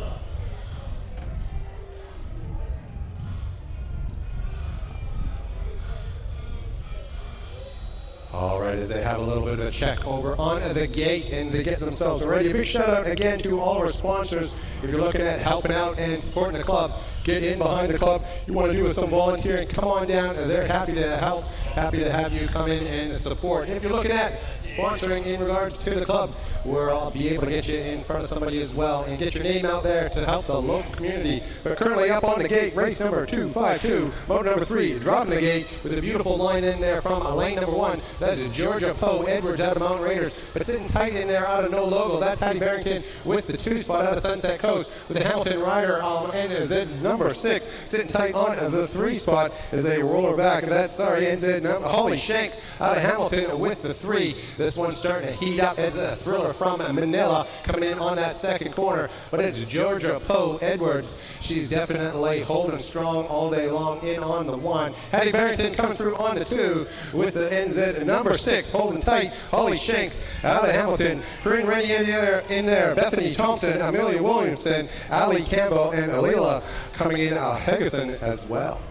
All right, as they have a little bit of a check over on the gate and they get themselves ready. A big shout out again to all our sponsors. If you're looking at helping out and supporting the club, get in behind the club. You want to do some volunteering, come on down. They're happy to help, happy to have you come in and support. If you're looking at sponsoring in regards to the club, where I'll be able to get you in front of somebody as well and get your name out there to help the local community. But currently up on the gate, race number 252, motor number 3, dropping the gate with a beautiful line in there from lane number 1. That is Georgia Poe Edwards out of Mountain Raiders. But sitting tight in there out of No Logo, that's Hattie Barrington with the 2 spot out of Sunset Coast with the Hamilton Rider NZ number 6. Sitting tight on the 3 spot as they roll her back. That's NZ Holly Shanks out of Hamilton with the 3. This one's starting to heat up as a Thriller from Manila coming in on that second corner. But it's Georgia Poe Edwards. She's definitely holding strong all day long in on the 1. Hattie Barrington coming through on the 2 with the NZ number 6 holding tight. Holly Shanks out of Hamilton. Corinne Rennie in there. Bethany Thompson, Amelia Williamson, Ali Campbell, and Alila coming in Hegeson as well.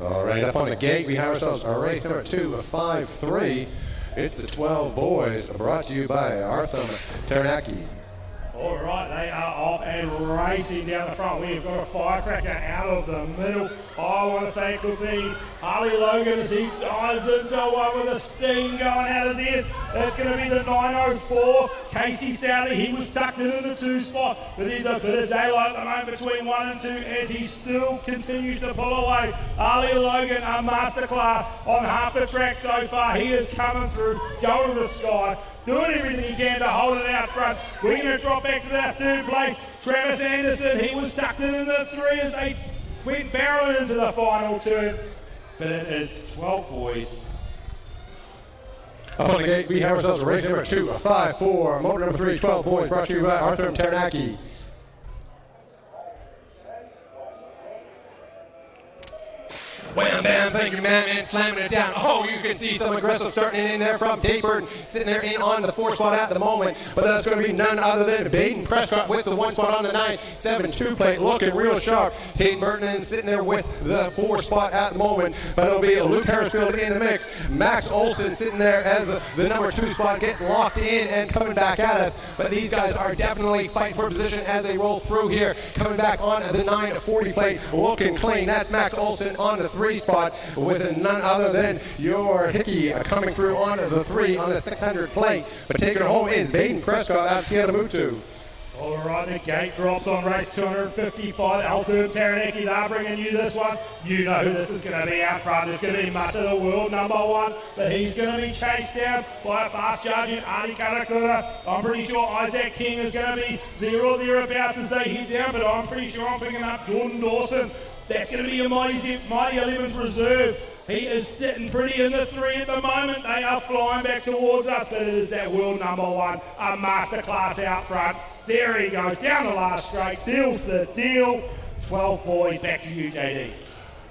All right, up on the gate, we have ourselves our race number 253. It's the 12 boys, brought to you by Arthur Taranaki. All right, they are off and racing down the front. We've got a firecracker out of the middle. I want to say it could be Harley Logan as he dives into one with a steam going out his ears. It's going to be the 904. Casey Sally, he was tucked in the 2 spot, but there's a bit of daylight at the moment between 1 and 2 as he still continues to pull away. Harley Logan, a masterclass on half the track so far. He is coming through, going to the sky, doing everything he can to hold it out front. We're going to drop back to that 3rd place. Travis Anderson, he was tucked in the 3 as they went barreling into the final turn. But it is 12 boys. Up on the gate, we have ourselves a race number 2, a 5-4, motor number 3, 12 boys, brought to you by Arthur and Taranaki. Wham, bam, thank you, man, slamming it down. Oh, you can see some aggressive starting in there from Tate Burton, sitting there in on the 4 spot at the moment. But that's going to be none other than Baden Prescott with the 1 spot on the 972 plate, looking real sharp. Tate Burton sitting there with the 4 spot at the moment. But it'll be Luke Harrisfield in the mix. Max Olson sitting there as the number 2 spot gets locked in and coming back at us. But these guys are definitely fighting for position as they roll through here. Coming back on the 940 plate, looking clean. That's Max Olson on the 3 spot with none other than your Hickey coming through on the 3 on the 600 plate. But taking it home is Baden Prescott out of Kiatamutu. All right, the gate drops on race 255. Arthur and Taranaki, they're bringing you this one. You know who this is going to be out front. It's going to be much of the world number 1, but he's going to be chased down by a fast charging Arnie Karakura. I'm pretty sure Isaac King is going to be there or thereabouts as they head down, but I'm pretty sure I'm picking up Jordan Dawson. That's going to be a Mighty 11's reserve. He is sitting pretty in the 3 at the moment. They are flying back towards us, but it is that world number 1, a masterclass out front. There he goes, down the last straight, seals the deal. 12 boys, back to you, JD.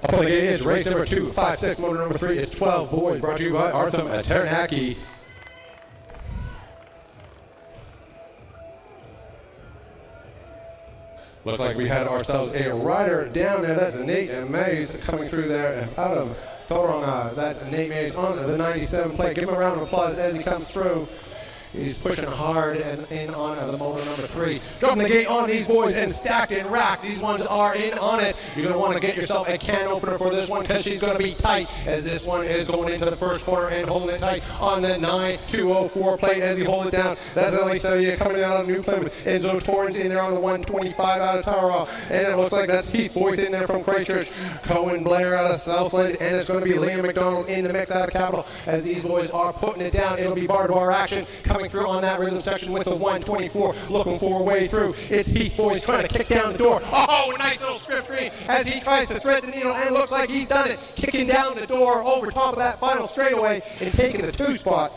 Up on the gate is race number 2, 5-6, motor number 3. It's 12 boys, brought to you by Arthur and Taranaki. Looks like we had ourselves a rider down there. That's Nate Mays coming through there out of Tauranga. That's Nate Mays on the 97 plate. Give him a round of applause as he comes through. He's pushing hard and in on the motor number 3. Dropping the gate on these boys and stacked and racked. These ones are in on it. You're going to want to get yourself a can opener for this one because she's going to be tight as this one is going into the first corner and holding it tight on the 9204 plate as he holds it down. That's Elisa coming out of New Plymouth. Enzo Torrance in there on the 125 out of Tarawa. And it looks like that's Heath Boyce in there from Christchurch. Cohen Blair out of Southland. And it's going to be Liam McDonald in the mix out of Capital as these boys are putting it down. It'll be bar-to-bar action coming through on that rhythm section with the 124 looking for a way through. It's Heath Boyce trying to kick down the door. Oh, nice little strip screen as he tries to thread the needle and looks like he's done it. Kicking down the door over top of that final straightaway and taking the 2 spot.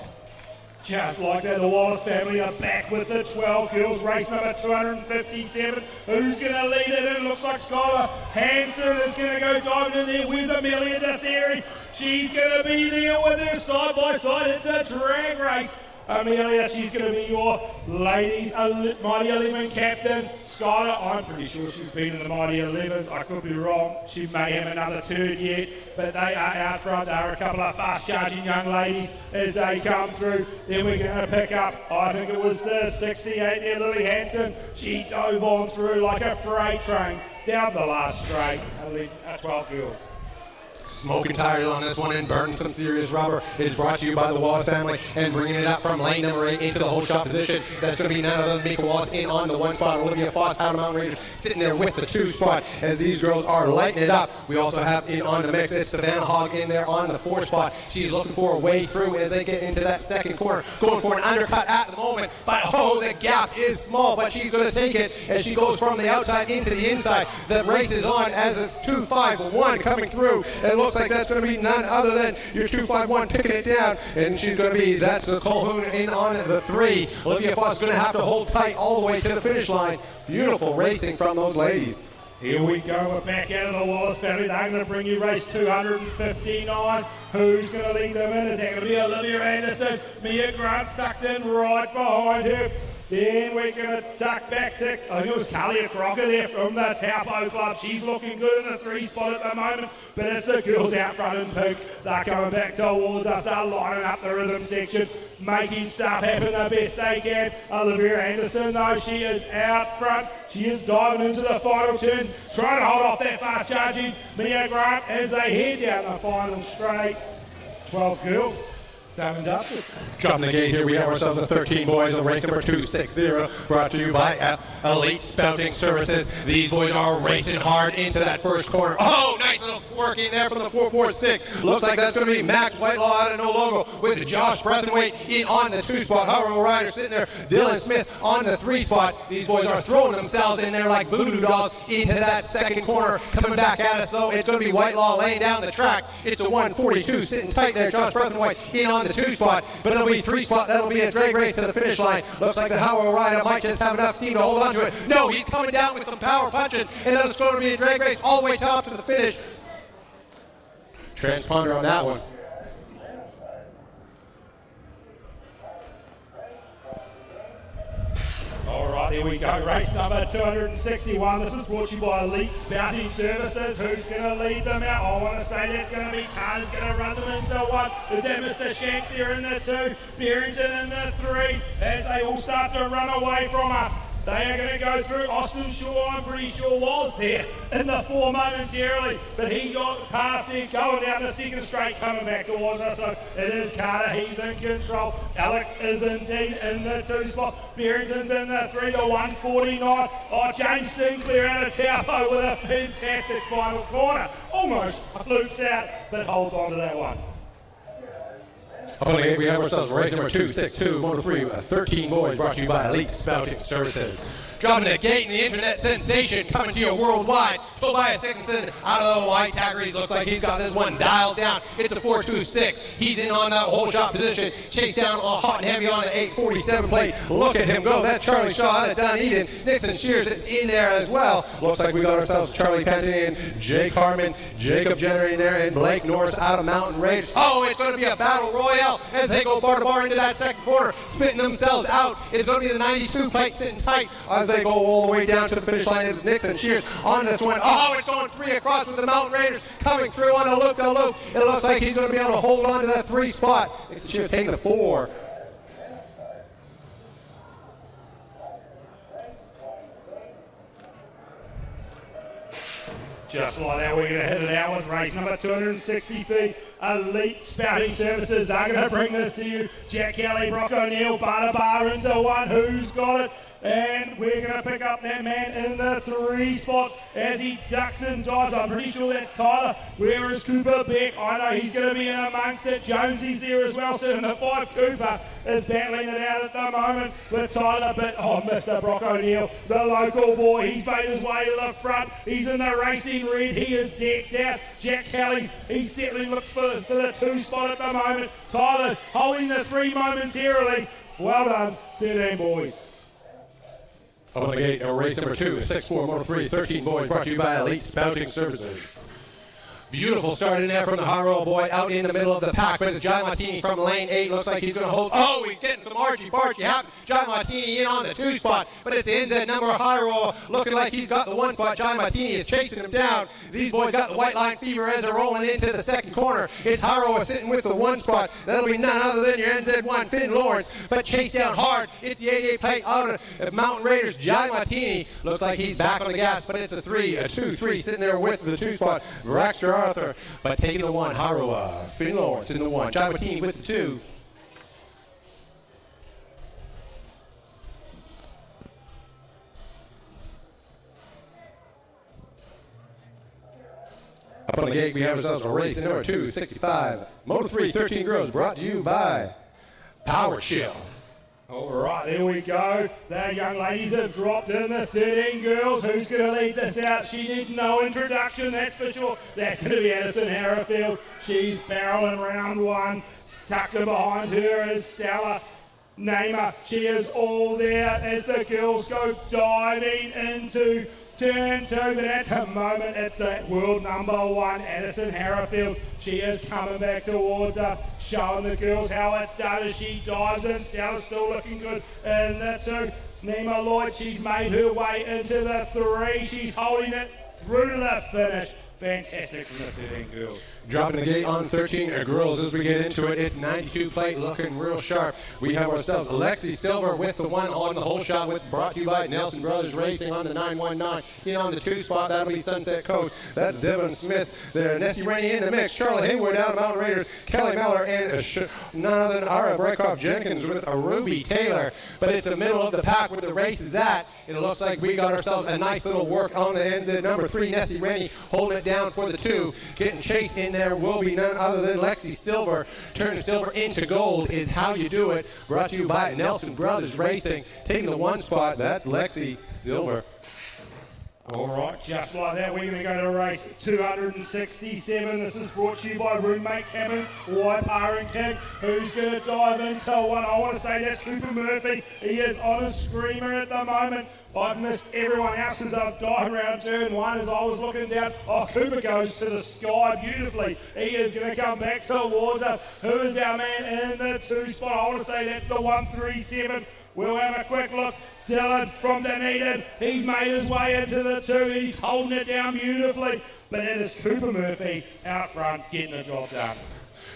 Just like that, the Wallace family are back with the 12 girls. Race number 257. Who's going to lead it? It looks like Skylar Hansen is going to go diving in there. Where's Amelia DeTheri? She's going to be there with her side by side. It's a drag race. Amelia, she's going to be your ladies Mighty 11 captain. Skylar, I'm pretty sure she's been in the Mighty 11s. I could be wrong. She may have another turn yet, but they are out front. They are a couple of fast-charging young ladies as they come through. Then we're going to pick up, I think it was the 68 there, Lily Hansen. She dove on through like a freight train down the last straight. 12 girls. Smoking tires on this one and burning some serious rubber. It is brought to you by the Wallace family and bringing it up from lane number 8 into the whole shot position. That's going to be none other than Mika Wallace in on the 1 spot. Olivia Foss out of Mountain Rangers sitting there with the 2 spot as these girls are lighting it up. We also have in on the mix, it's Savannah Hogg in there on the 4 spot. She's looking for a way through as they get into that second corner. Going for an undercut at the moment, but oh, the gap is small, but she's going to take it as she goes from the outside into the inside. The race is on as it's 2-5-1 coming through. It looks like that's going to be none other than your 251 picking it down, and she's going to be, that's the Colhoun in on the 3. Olivia Foss is going to have to hold tight all the way to the finish line. Beautiful racing from those ladies. Here we go, we're back out of the Wallace family. They're going to bring you race 259. Who's going to lead them in? Is that going to be Olivia Anderson? Mia Grant tucked in right behind her. Then we're going to tuck back to, I think it was Kalia Crocker there from the Taupo Club. She's looking good in the 3 spot at the moment, but it's the girls out front in pink. They're coming back towards us. They're lining up the rhythm section, making stuff happen the best they can. Olivia Anderson, though, she is out front. She is diving into the final turn, trying to hold off that fast charging Mia Grant as they head down the final straight. 12 girls. Done and dusted. Dropping the gate here, we have ourselves a 13 boys of race number 260, brought to you by Elite Spouting Services. These boys are racing hard into that first corner. Oh, nice little work in there from the 446. Looks like that's going to be Max Whitelaw out of no logo with Josh Breathenwaite in on the 2 spot. Haro Ryder sitting there. Dylan Smith on the 3 spot. These boys are throwing themselves in there like voodoo dolls into that second corner. Coming back at us, though, it's going to be Whitelaw laying down the track. It's a 142 sitting tight there. Josh Breathenwaite in on the 2 spot, but it'll be 3 spot. That'll be a drag race to the finish line. Looks like the Howard Rider might just have enough steam to hold on to it. No, he's coming down with some power punching, and then it's going to be a drag race all the way top to the finish. Transponder on that one. All right, there we go. Race number 261. This is brought to you by Elite Spouting Services. Who's going to lead them out? I want to say that's going to be Carter's going to run them into 1. Is that Mr. Shanks here in the 2? Barrington in the 3 as they all start to run away from us. They are going to go through Austin Shaw, I'm pretty sure was there in the 4 momentarily, but he got past it, going down the second straight, coming back towards us. So it is Carter, he's in control. Alex is indeed in the 2 spot. Barrington's in the 3, the 149. Oh, James Sinclair out of Taupo with a fantastic final corner. Almost loops out, but holds on to that one. Up on the gate, we have ourselves race number 262, Moto 3, 13 boys, brought to you by Elite Spouting Services. Dropping the gate and the internet sensation coming to you worldwide. Tobias Dickinson out of the white taggeries. Looks like he's got this one dialed down. It's a 426. He's in on that whole shot position. Chased down all hot and heavy on an 847 plate. Look at him go. That's Charlie Shaw out of Dunedin. Nixon Shears is in there as well. Looks like we got ourselves Charlie Penton, Jake Harmon, Jacob Jenner in there, and Blake Norris out of Mountain Raiders. Oh, it's going to be a battle royale as they go bar to bar into that second corner, spitting themselves out. It's going to be the 92 plate sitting tight as they go all the way down to the finish line. Is Nixon Shears on this one. Oh, it's going 3 across with the Mountain Raiders coming through on a loop-to-loop. It looks like he's going to be able to hold on to that 3 spot. Nixon Shears taking the 4. Just like that, we're going to hit it out with race number 263, Elite Spouting Services. They're going to bring this to you. Jack Kelly, Brock O'Neill, Bar into 1. Who's got it? And we're going to pick up that man in the 3 spot as he ducks and dives. I'm pretty sure that's Tyler. Where is Cooper Beck? I know he's going to be in amongst it. Jonesy's there as well. So in the 5, Cooper is battling it out at the moment with Tyler. But, Mr. Brock O'Neill, the local boy, he's made his way to the front. He's in the racing red. He is decked out. Jack Kelly's, he's settling for the 2 spot at the moment. Tyler holding the 3 momentarily. Well done, 13 boys. Up on the gate, race number 264, Moto 3, 13 boys, brought to you by Elite Spouting Services. Beautiful start in there from the Haro boy out in the middle of the pack, but it's John Martini from lane 8. Looks like he's going to hold. Oh, he's getting some archy-barchy happen. John Martini in on the 2 spot, but it's the NZ number of Haro looking like he's got the 1 spot. John Martini is chasing him down. These boys got the white line fever as they're rolling into the second corner. It's Haro sitting with the 1 spot. That'll be none other than your NZ1, Finn Lawrence, but chased down hard. It's the 88 plate out of Mountain Raiders. John Martini looks like he's back on the gas, but it's a 2-3 sitting there with the 2 spot. Braxter Arthur, but taking the 1, Haro, Finn Lawrence in the 1, John Martini with the 2. Up on the gate, we have ourselves a race in number 265, Moto 3, 13 girls, brought to you by Power Chill. All right, there we go. The young ladies have dropped in the 13 girls. Who's going to lead this out? She needs no introduction, that's for sure. That's going to be Addison Harrowfield. She's barreling round 1. Tucked in behind her is Stella Namer. She is all there as the girls go diving into turn 2, but at the moment it's that world number 1, Addison Harrowfield. She is coming back towards us, showing the girls how it's done as she dives in. Stella's still looking good in the 2. Nima Lloyd, she's made her way into the 3. She's holding it through to the finish. Fantastic from the 13 girls. Dropping the gate on 13 girls as we get into it. It's 92 plate, looking real sharp. We have ourselves Lexi Silver with the 1 on the whole shot, with brought to you by Nelson Brothers Racing on the 919. In on the 2 spot, that'll be Sunset Coast. That's Devin Smith there. Nessie Rainey in the mix. Charlotte Hayward out of Mountain Raiders. Kelly Miller and none other than Ara Breakoff Jenkins with a Ruby Taylor. But it's the middle of the pack where the race is at. It looks like we got ourselves a nice little work on the NZ number 3. Nessie Rainey holding it down for the 2. Getting chased in there will be none other than Lexi Silver. Turning silver into gold is how you do it. Brought to you by Nelson Brothers Racing. Taking the 1 spot, that's Lexi Silver. All right, just like that, we're going to go to race 267. This is brought to you by Roommate Cabins, Waipa and King. Who's going to dive into one? I want to say that's Cooper Murphy. He is on a screamer at the moment. I've missed everyone else as I've dived around turn 1 as I was looking down. Oh, Cooper goes to the sky beautifully. He is going to come back towards us. Who is our man in the 2 spot? I want to say that's the 137. We'll have a quick look. Dylan from Dunedin. He's made his way into the 2. He's holding it down beautifully. But it is Cooper Murphy out front getting the job done.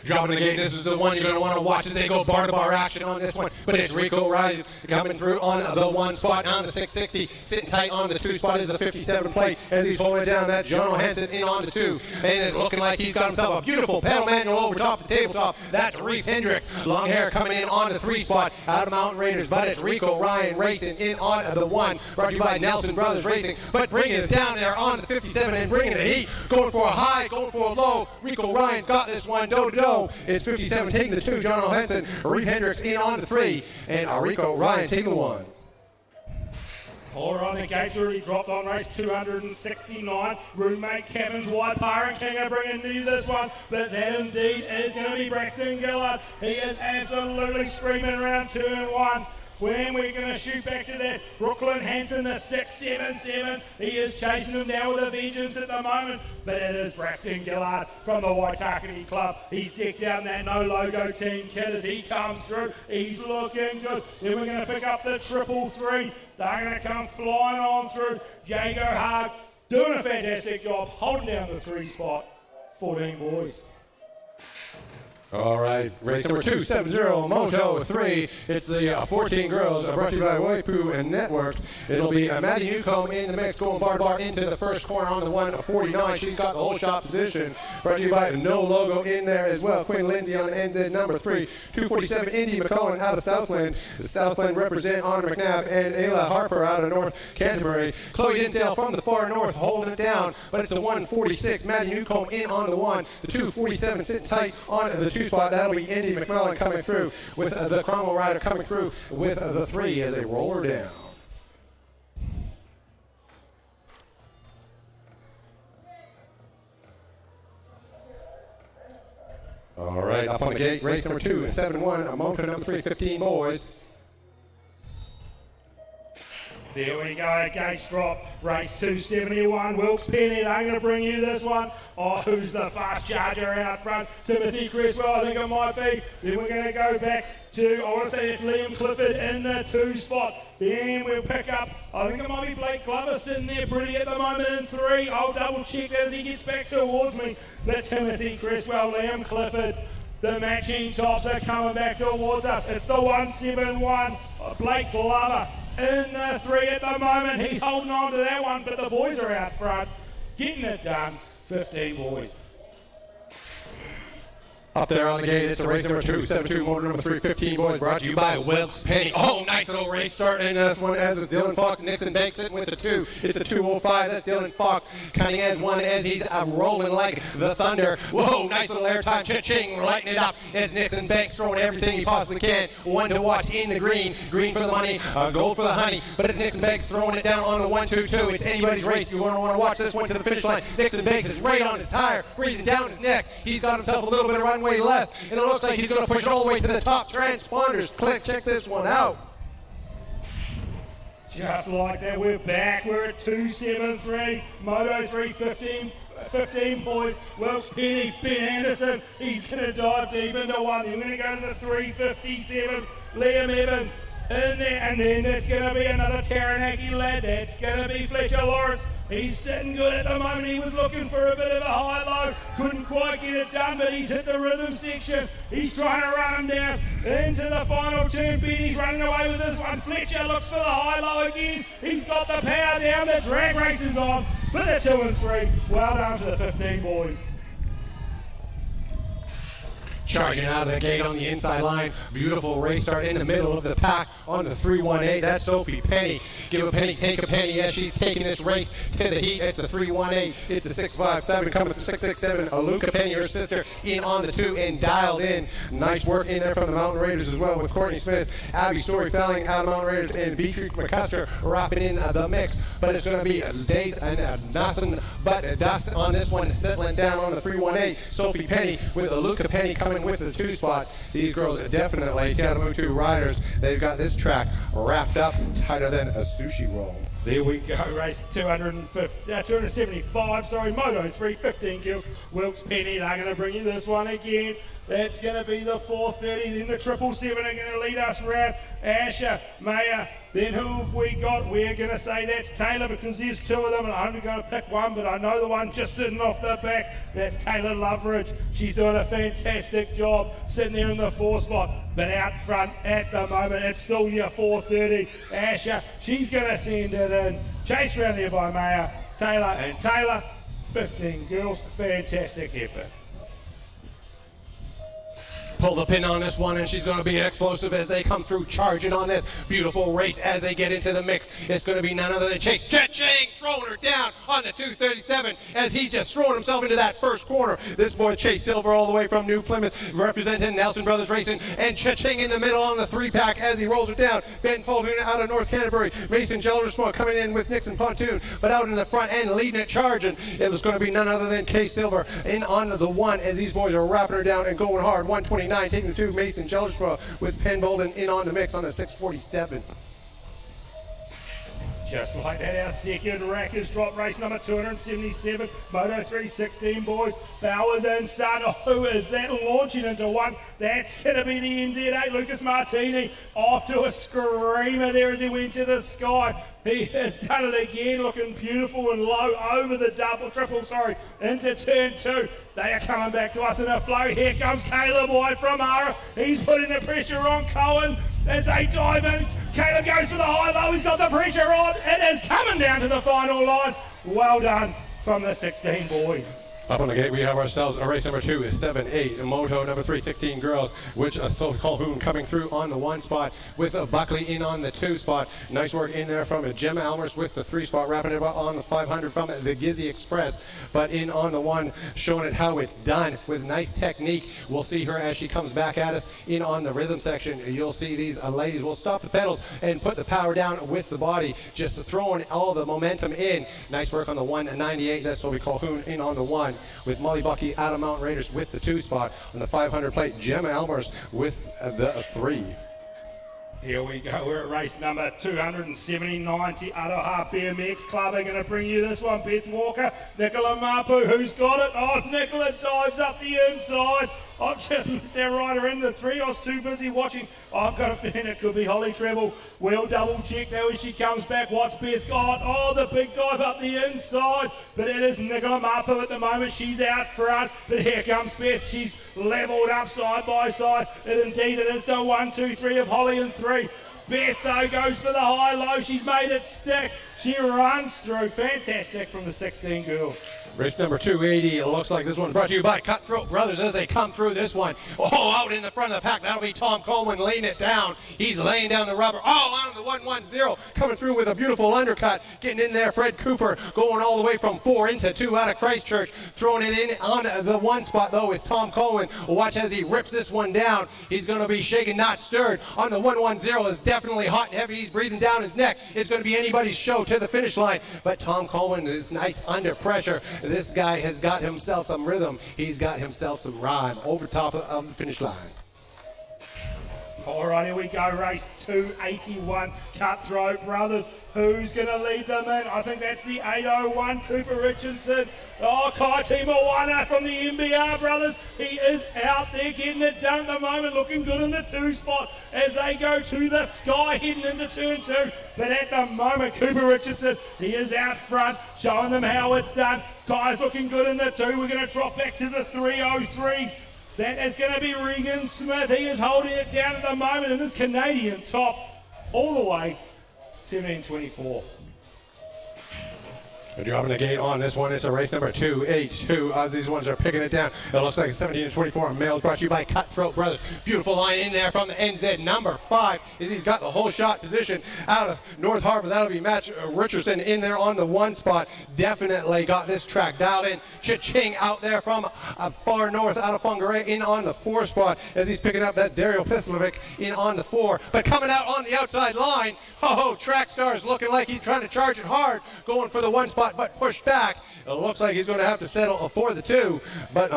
Dropping the gate, this is the one you're going to want to watch as they go bar-to-bar action on this one. But it's Rico Riley coming through on the 1 spot, on the 660. Sitting tight on the 2 spot is the 57 plate as he's holding down that John Hansen in on the 2. And it's looking like he's got himself a beautiful pedal manual over top the tabletop. That's Reef Hendricks. Long hair coming in on the 3 spot out of Mountain Raiders. But it's Rico Ryan racing in on the 1. Brought to you by Nelson Brothers Racing. But bringing it down there on the 57 and bringing the heat. Going for a high, going for a low. Rico Ryan's got this one, do-to-do. It's 57 taking the 2, John O'Henson, Reef Hendricks in on the 3, and Rico Ryan taking the 1. All right, the gates already dropped on race 269. Roommate Cabins, Waipa and King are bringing you this one, but that indeed is going to be Braxton Gillard. He is absolutely screaming around turn 1. When we're going to shoot back to that Brooklyn Hanson, the 677. He is chasing him down with a vengeance at the moment, but it is Braxton Gillard from the Waitakere Club. He's decked out in that no logo team kit as he comes through. He's looking good. Then we're going to pick up the 333. They're going to come flying on through. Jago Hart doing a fantastic job holding down the 3 spot. 14 boys. All right, race number 270, Moto 3. It's the 14 girls brought to you by Waipu and Networks. It'll be Maddie Newcomb in the mix, going bar into the first corner on the 149. She's got the whole shot position. Brought to you by No Logo in there as well. Quinn Lindsay on NZ number 3. 247, Indy McCullen out of Southland. The Southland represent Honor McNabb and Ayla Harper out of North Canterbury. Chloe Dinsdale from the far north holding it down, but it's the 146, Maddie Newcomb in on the 1. The 247 sitting tight on the 2 spot. That'll be Indy McMillan coming through with the Cromwell Rider coming through with the 3 as they roll her down. All right, up on the gate, race number 2, 7-1, a moto number 3, 15 boys. There we go, gates drop, race 271, Wilkes Penny, they're going to bring you this one. Oh, who's the fast charger out front? Timothy Cresswell, I think it might be. Then we're going to go back to, I want to say it's Liam Clifford in the 2 spot. Then we'll pick up, I think it might be Blake Glover sitting there pretty at the moment in 3. I'll double check that as he gets back towards me. But Timothy Cresswell, Liam Clifford, the matching tops are coming back towards us. It's the 171, Blake Glover. In the 3 at the moment, he's holding on to that one, but the boys are out front, getting it done. 15 boys. Up there on the gate, it's a race number 272, motor number 3, 15 boys, brought to you by Wilkes Penny. Oh, nice little race start in this one as is Dylan Fox. Nixon Banks sitting with the 2. It's a 205. That's Dylan Fox coming as 1 as he's rolling like the thunder. Whoa, nice little airtime. Cha-ching, lighting it up as Nixon Banks throwing everything he possibly can. 1 to watch in the green. Green for the money, gold for the honey. But it's Nixon Banks throwing it down on the 1-2-2. It's anybody's race. You want to watch this one to the finish line. Nixon Banks is right on his tire, breathing down his neck. He's got himself a little bit of runway left, and it looks like he's going to push it all the way to the top. Transponders, check this one out. Just like that, we're back. We're at 273. Moto 3, 15 points. Wilkes Penny, Ben Anderson. He's going to dive deep into one. We're going to go to the 357. Liam Evans in there. And then there's going to be another Taranaki lad. That's going to be Fletcher Lawrence. He's sitting good at the moment. He was looking for a bit of a high-low. Couldn't quite get it done, but he's hit the rhythm section. He's trying to run him down into the final turn. Benny's running away with this one. Fletcher looks for the high-low again. He's got the power down. The drag race is on for the 2 and 3. Well done to the 15 boys. Charging out of the gate on the inside line. Beautiful race start in the middle of the pack on the 318. That's Sophie Penny. Give a penny, take a penny as she's taking this race to the heat. It's the 318. It's the 657 coming through 667. Aluka Penny, her sister, in on the 2 and dialed in. Nice work in there from the Mountain Raiders as well with Courtney Smith, Abby Story Felling out of Mountain Raiders, and Beatrice McCusker wrapping in the mix. But it's going to be days and nothing but dust on this one, settling down on the 318. Sophie Penny with Aluka Penny coming with the 2 spot. These girls are definitely Tianamutu riders. They've got this track wrapped up tighter than a sushi roll. There we go, race 275, Moto 3, 15 kills. Wilkes Penny, they're going to bring you this one again. That's going to be the 430. Then the 777 are going to lead us around. Asher, Mayer. Then who have we got? We're going to say that's Taylor because there's 2 of them. And I'm only going to pick one, but I know the one just sitting off the back. That's Taylor Loveridge. She's doing a fantastic job sitting there in the 4 spot. But out front at the moment, it's still your 430. Asher, she's going to send it in. Chased around there by Mayer, Taylor, and Taylor. 15 girls. Fantastic effort. Pull the pin on this one, and she's going to be explosive as they come through charging on this beautiful race as they get into the mix. It's going to be none other than Chase Cha-Ching throwing her down on the 237 as he just throwing himself into that first corner. This boy Chase Silver all the way from New Plymouth representing Nelson Brothers Racing, and Cha-Ching in the middle on the 3-pack as he rolls it down. Ben Polton out of North Canterbury. Mason Geldersma coming in with Nixon Pontoon, but out in the front end leading it charging. It was going to be none other than Chase Silver in on the 1 as these boys are wrapping her down and going hard. 129 taking the 2, Mason Geldersma with Penn Bolden in on the mix on the 647. Just like that, our second rack has dropped race number 277, Moto 3, 16 boys. Bowers and Son. Who is that launching into one? That's going to be the NZ8. Lucas Martini off to a screamer there as he went to the sky. He has done it again, looking beautiful and low over the triple, into turn 2. They are coming back to us in a flow. Here comes Caleb White from Ara. He's putting the pressure on Cohen as they dive in. Caleb goes for the high-low. He's got the pressure on. It is coming down to the final line. Well done from the 16 boys. Up on the gate, we have ourselves a race number 2 is 7-8, Moto number 3, 16 girls, which Sophie Colquhoun coming through on the 1 spot with Buckley in on the 2 spot. Nice work in there from Gemma Elmers with the 3 spot, wrapping it up on the 500 from the Gizzy Express, but in on the 1, showing it how it's done with nice technique. We'll see her as she comes back at us in on the rhythm section. You'll see these ladies will stop the pedals and put the power down with the body, just throwing all the momentum in. Nice work on the 198, that's Sophie Colquhoun in on the 1. With Molly Bucky out of Mountain Raiders with the 2 spot. On the 500 plate, Gemma Elmers with the 3. Here we go, we're at race number 270, 90, Aroha BMX Club. Are going to bring you this one, Beth Walker, Nicola Mapu, who's got it? Oh, Nicola dives up the inside. I've just missed that rider in the 3. I was too busy watching. I've got a feeling it could be Holly Treble. We'll double check now as she comes back. What's Beth got? Oh, the big dive up the inside. But it is Nicola Mapu at the moment. She's out front. But here comes Beth. She's leveled up side by side. And indeed it is the 1, 2, 3 of Holly and 3. Beth, though, goes for the high-low. She's made it stick. She runs through. Fantastic from the 16 girls. Race number 280, it looks like this one's brought to you by Cutthroat Brothers as they come through this one. Oh, out in the front of the pack, that'll be Tom Coleman laying it down. He's laying down the rubber. Oh, out of the 110, coming through with a beautiful undercut. Getting in there, Fred Cooper, going all the way from 4 into 2 out of Christchurch. Throwing it in on the 1 spot, though, is Tom Coleman. Watch as he rips this one down. He's going to be shaken, not stirred. On the 110 is definitely hot and heavy. He's breathing down his neck. It's going to be anybody's show to the finish line. But Tom Coleman is nice under pressure. This guy has got himself some rhythm. He's got himself some rhyme over top of the finish line. All right, here we go, race 281, Cutthroat Brothers. Who's going to lead them in? I think that's the 801, Cooper Richardson. Oh, Kaiti Moana from the MBR Brothers. He is out there getting it done at the moment, looking good in the 2 spot as they go to the sky heading into turn 2. But at the moment, Cooper Richardson, he is out front, showing them how it's done. Guys looking good in the 2. We're going to drop back to the 303. That is going to be Regan Smith. He is holding it down at the moment in his Canadian top all the way 17:24. Dropping the gate on this one. It's a race number 282 as these ones are picking it down. It looks like 17-24 males, brought to you by Cutthroat Brothers. Beautiful line in there from the NZ number 5 as he's got the whole shot position out of North Harbour. That'll be Matt Richardson in there on the 1 spot. Definitely got this track dialed in. Cha-ching out there from far north out of Whangarei in on the 4 spot as he's picking up that Dario Pislovic in on the 4. But coming out on the outside line, Track Star's looking like he's trying to charge it hard, going for the 1 spot, but pushed back. It looks like he's going to have to settle for the 2, but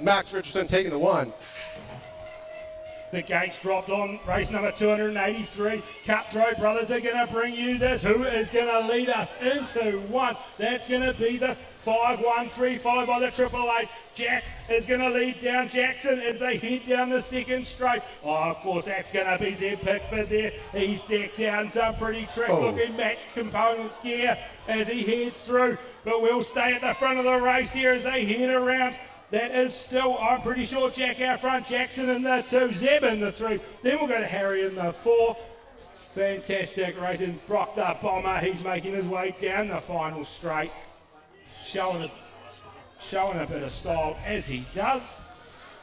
Max Richardson taking the 1. The gates dropped on race number 283. Cutthroat Brothers are going to bring you this. Who is going to lead us into 1? That's going to be the 5-1-3 followed by the 888. Jack is going to lead down Jackson as they head down the 2nd straight. Oh, of course, that's going to be Zeb Pickford there. He's decked out some pretty trick-looking match components gear as he heads through. But we'll stay at the front of the race here as they head around. That is still, I'm pretty sure, Jack out front, Jackson in the 2, Zeb in the 3. Then we'll go to Harry in the 4. Fantastic racing. Brock the Bomber, he's making his way down the final straight. Showing a bit of style as he does.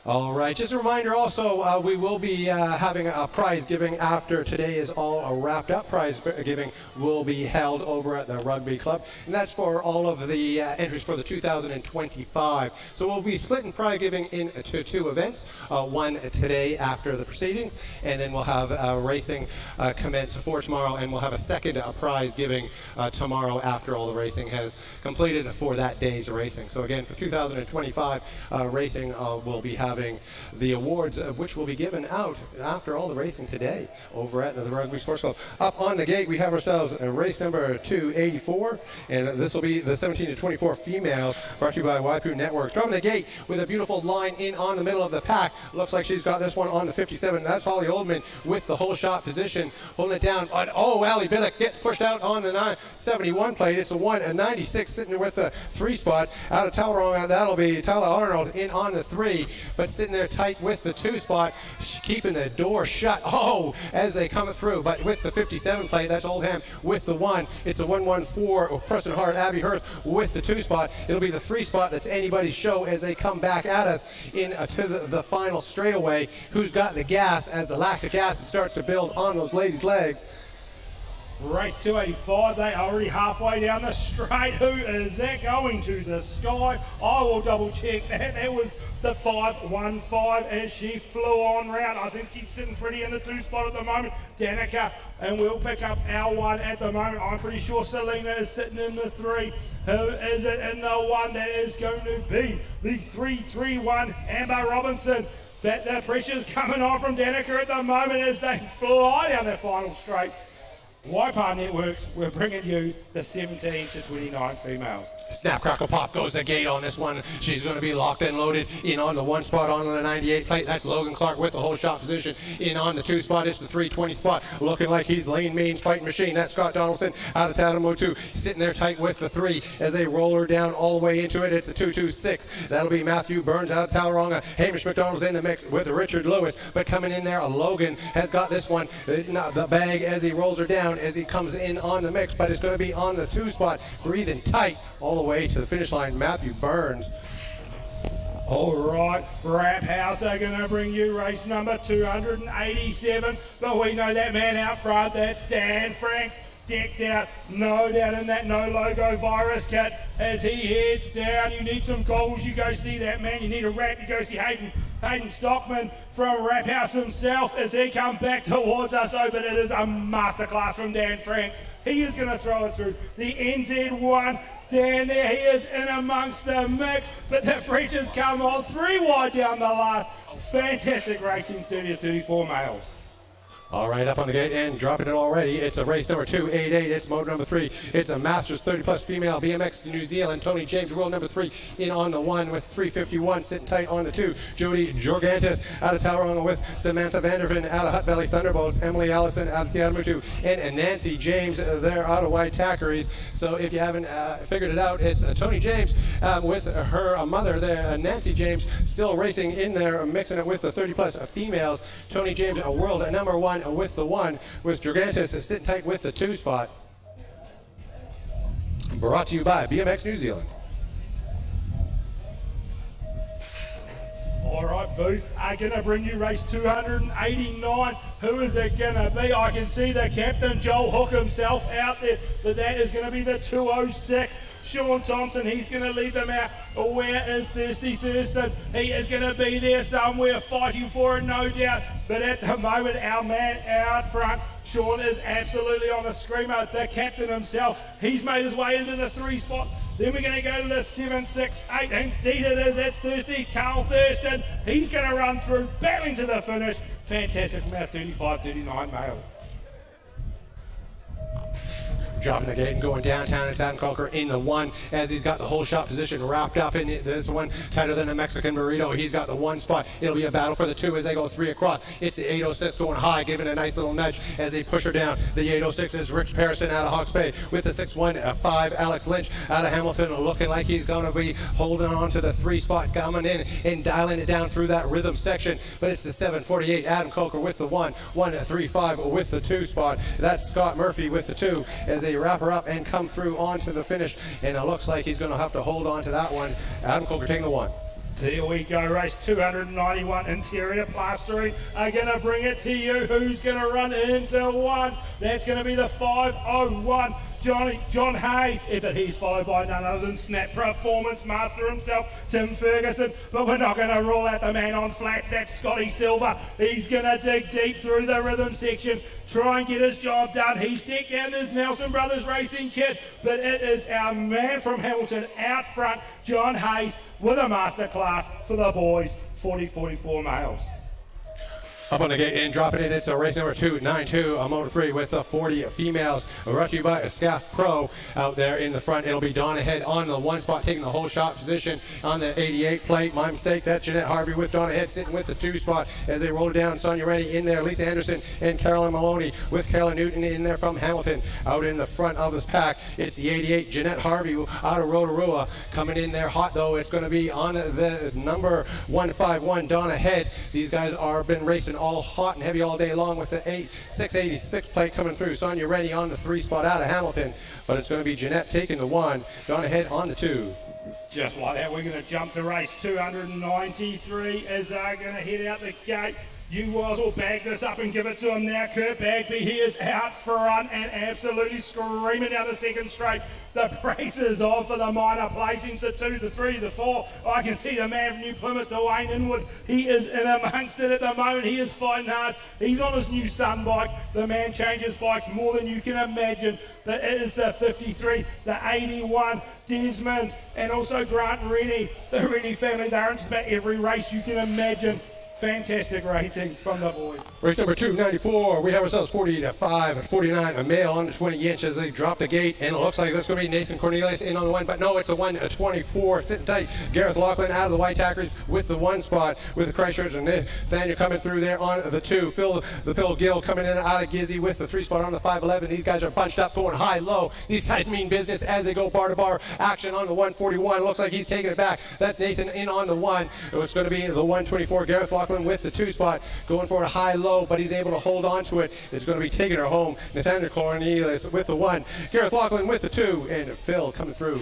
All right, just a reminder also, we will be having a prize giving after today is all wrapped up. Prize giving will be held over at the Rugby Club, and that's for all of the entries for the 2025. So we'll be splitting prize giving into 2 events, one today after the proceedings, and then we'll have racing commence for tomorrow, and we'll have a second prize giving tomorrow after all the racing has completed for that day's racing. So again, for 2025 racing, we'll be having the awards, which will be given out after all the racing today over at the Rugby Sports Club. Up on the gate, we have ourselves race number 284, and this will be the 17-24 females, brought to you by Waipu Networks. Dropping the gate with a beautiful line in on the middle of the pack. Looks like she's got this one on the 57. That's Holly Oldman with the whole shot position, holding it down. Ali Billick gets pushed out on the 971 plate. It's a 196 sitting with the 3 spot. Out of Tallahassee, that'll be Tyler Arnold in on the 3. But sitting there tight with the 2 spot, keeping the door shut as they come through. But with the 57 plate, that's Oldham with the 1. It's a 114 Preston Hart, Abby Hurst with the 2 spot. It'll be the 3 spot that's anybody's show as they come back at us in to the final straightaway. Who's got the gas as the lactic acid starts to build on those ladies' legs. Race 285, they are already halfway down the straight. Who is that going to the sky? I will double check that. That was the 515 as she flew on round. I think she's sitting pretty in the 2 spot at the moment. Danica, and we'll pick up our 1 at the moment. I'm pretty sure Selena is sitting in the 3. Who is it in the 1? That is going to be the 331 Amber Robinson. But the pressure's coming on from Danica at the moment as they fly down their final straight. Waipu Networks, we're bringing you the 17-29 females. Snap, crackle, pop goes the gate on this one. She's going to be locked and loaded in on the 1 spot on the 98 plate. That's Logan Clark with the whole shot position. In on the 2 spot, it's the 320 spot. Looking like he's lean, means, fighting machine. That's Scott Donaldson out of Tatamotu, sitting there tight with the 3 as they roll her down all the way into it. It's a 226. That'll be Matthew Burns out of Tauranga. Hamish McDonald's in the mix with Richard Lewis. But coming in there, Logan has got this one, the bag as he rolls her down as he comes in on the mix, but it's going to be on the 2 spot, breathing tight all the way to the finish line, Matthew Burns. All right, Rap House are going to bring you race number 287, but we know that man out front, that's Dan Franks, decked out, no doubt in that no logo virus kit as he heads down. You need some goals, you go see that man. You need a rap, you go see Hayden Stockman from Rap House himself as he comes back towards us. Oh, but it is a masterclass from Dan Franks. He is going to throw it through the NZ1. Dan there, he is in amongst the mix, but the breaches come on 3 wide down the last. Fantastic racing, 30-34 males. All right, up on the gate and dropping it already. It's a race number 288. It's motor number 3. It's a Masters 30-plus female BMX New Zealand. Tony James, world number 3, in on the 1 with 3:51. Sitting tight on the 2. Jody Jorgantis out of Tauranga with Samantha Vanderven out of Hutt Valley Thunderbolts. Emily Allison out of Tiamutu. And Nancy James there out of White Tackeries. So if you haven't figured it out, it's Tony James with her mother there, Nancy James, still racing in there, mixing it with the 30-plus females. Tony James, a world number 1 with the 1, with Jorgantis sitting tight with the 2 spot. Brought to you by BMX New Zealand. All right, Booth are going to bring you race 289. Who is it going to be? I can see the captain, Joel Hook himself, out there, but that is going to be the 206. Sean Thompson, he's going to lead them out. Where is Thirsty Thurston? He is going to be there somewhere fighting for it, no doubt. But at the moment, our man out front, Sean, is absolutely on the screamer. The captain himself, he's made his way into the 3 spot. Then we're going to go to the 7, 6, 8. Indeed it is. That's Thirsty. Carl Thurston. He's going to run through, battling to the finish. Fantastic from our 35-39 male. Dropping the gate and going downtown. It's Adam Coker in the 1 as he's got the whole shot position wrapped up in this one, tighter than a Mexican burrito. He's got the 1 spot. It'll be a battle for the 2 as they go 3 across. It's the 806 going high, giving a nice little nudge as they push her down. The 806 is Rich Harrison out of Hawke's Bay with the 6-1-5. Alex Lynch out of Hamilton, looking like he's going to be holding on to the 3 spot, coming in and dialing it down through that rhythm section. But it's the 748 Adam Coker with the 1, 1-3-5 with the 2 spot. That's Scott Murphy with the 2 as they wrap her up and come through onto the finish, and it looks like he's going to have to hold on to that one. Adam Coker taking the 1. There we go, race 291, interior plastering. Are going to bring it to you. Who's going to run into 1? That's going to be the 501. John Hayes, but he's followed by none other than Snap Performance Master himself, Tim Ferguson. But we're not going to rule out the man on flats. That's Scotty Silver. He's going to dig deep through the rhythm section, try and get his job done. He's decked out in his Nelson Brothers racing kit, but it is our man from Hamilton out front, John Hayes, with a masterclass for the boys, 40-44 males. Up on the gate and dropping it. It's a race number 292, a motor 3 with the 40 females. Brought to you by Scaff Pro out there in the front. It'll be Donna Head on the 1 spot, taking the whole shot position on the 88 plate. My mistake. That's Jeanette Harvey with Donna Head sitting with the 2 spot as they roll it down. Sonia Rennie in there. Lisa Anderson and Carolyn Maloney with Carolyn Newton in there from Hamilton. Out in the front of this pack, it's the 88 Jeanette Harvey out of Rotorua coming in there hot though. It's going to be on the number 151 Donna Head. These guys are been racing all hot and heavy all day long with the 686 plate coming through. Sonia Rennie on the 3 spot out of Hamilton, but it's going to be Jeanette taking the 1, Donna Head on the 2. Just like that, we're going to jump to race 293 as they're going to head out the gate. You guys will bag this up and give it to him now. Kurt Bagby, he is out front and absolutely screaming down the second straight. The brace is on for the minor placings, the 2, the 3, the 4. I can see the man from New Plymouth, Dwayne Inwood. He is in amongst it at the moment. He is fighting hard. He's on his new Sun bike. The man changes bikes more than you can imagine. But it is the 53, the 81, Desmond, and also Grant Rennie. The Rennie family, they're in just about every race you can imagine. Fantastic racing from the boys. Race number 294, we have ourselves 40-5 and 49, a male under 20 inches. They drop the gate, and it looks like that's going to be Nathan Cornelius in on the 1, but no, it's a 1-24. Sitting tight, Gareth Laughlin out of the White Tackers with the 1 spot, with the Christchurch and Nathaniel coming through there on the 2. Phil the Pill Gill coming in out of Gizzy with the 3 spot on the 511. These guys are bunched up, going high-low. These guys mean business as they go bar-to-bar. Action on the 141. Looks like he's taking it back. That's Nathan in on the 1. It's going to be the 124, Gareth Laughlin with the 2 spot, going for a high-low, but he's able to hold on to it. It's going to be taking her home. Nathaniel Cornelius with the 1, Gareth Laughlin with the 2, and Phil coming through.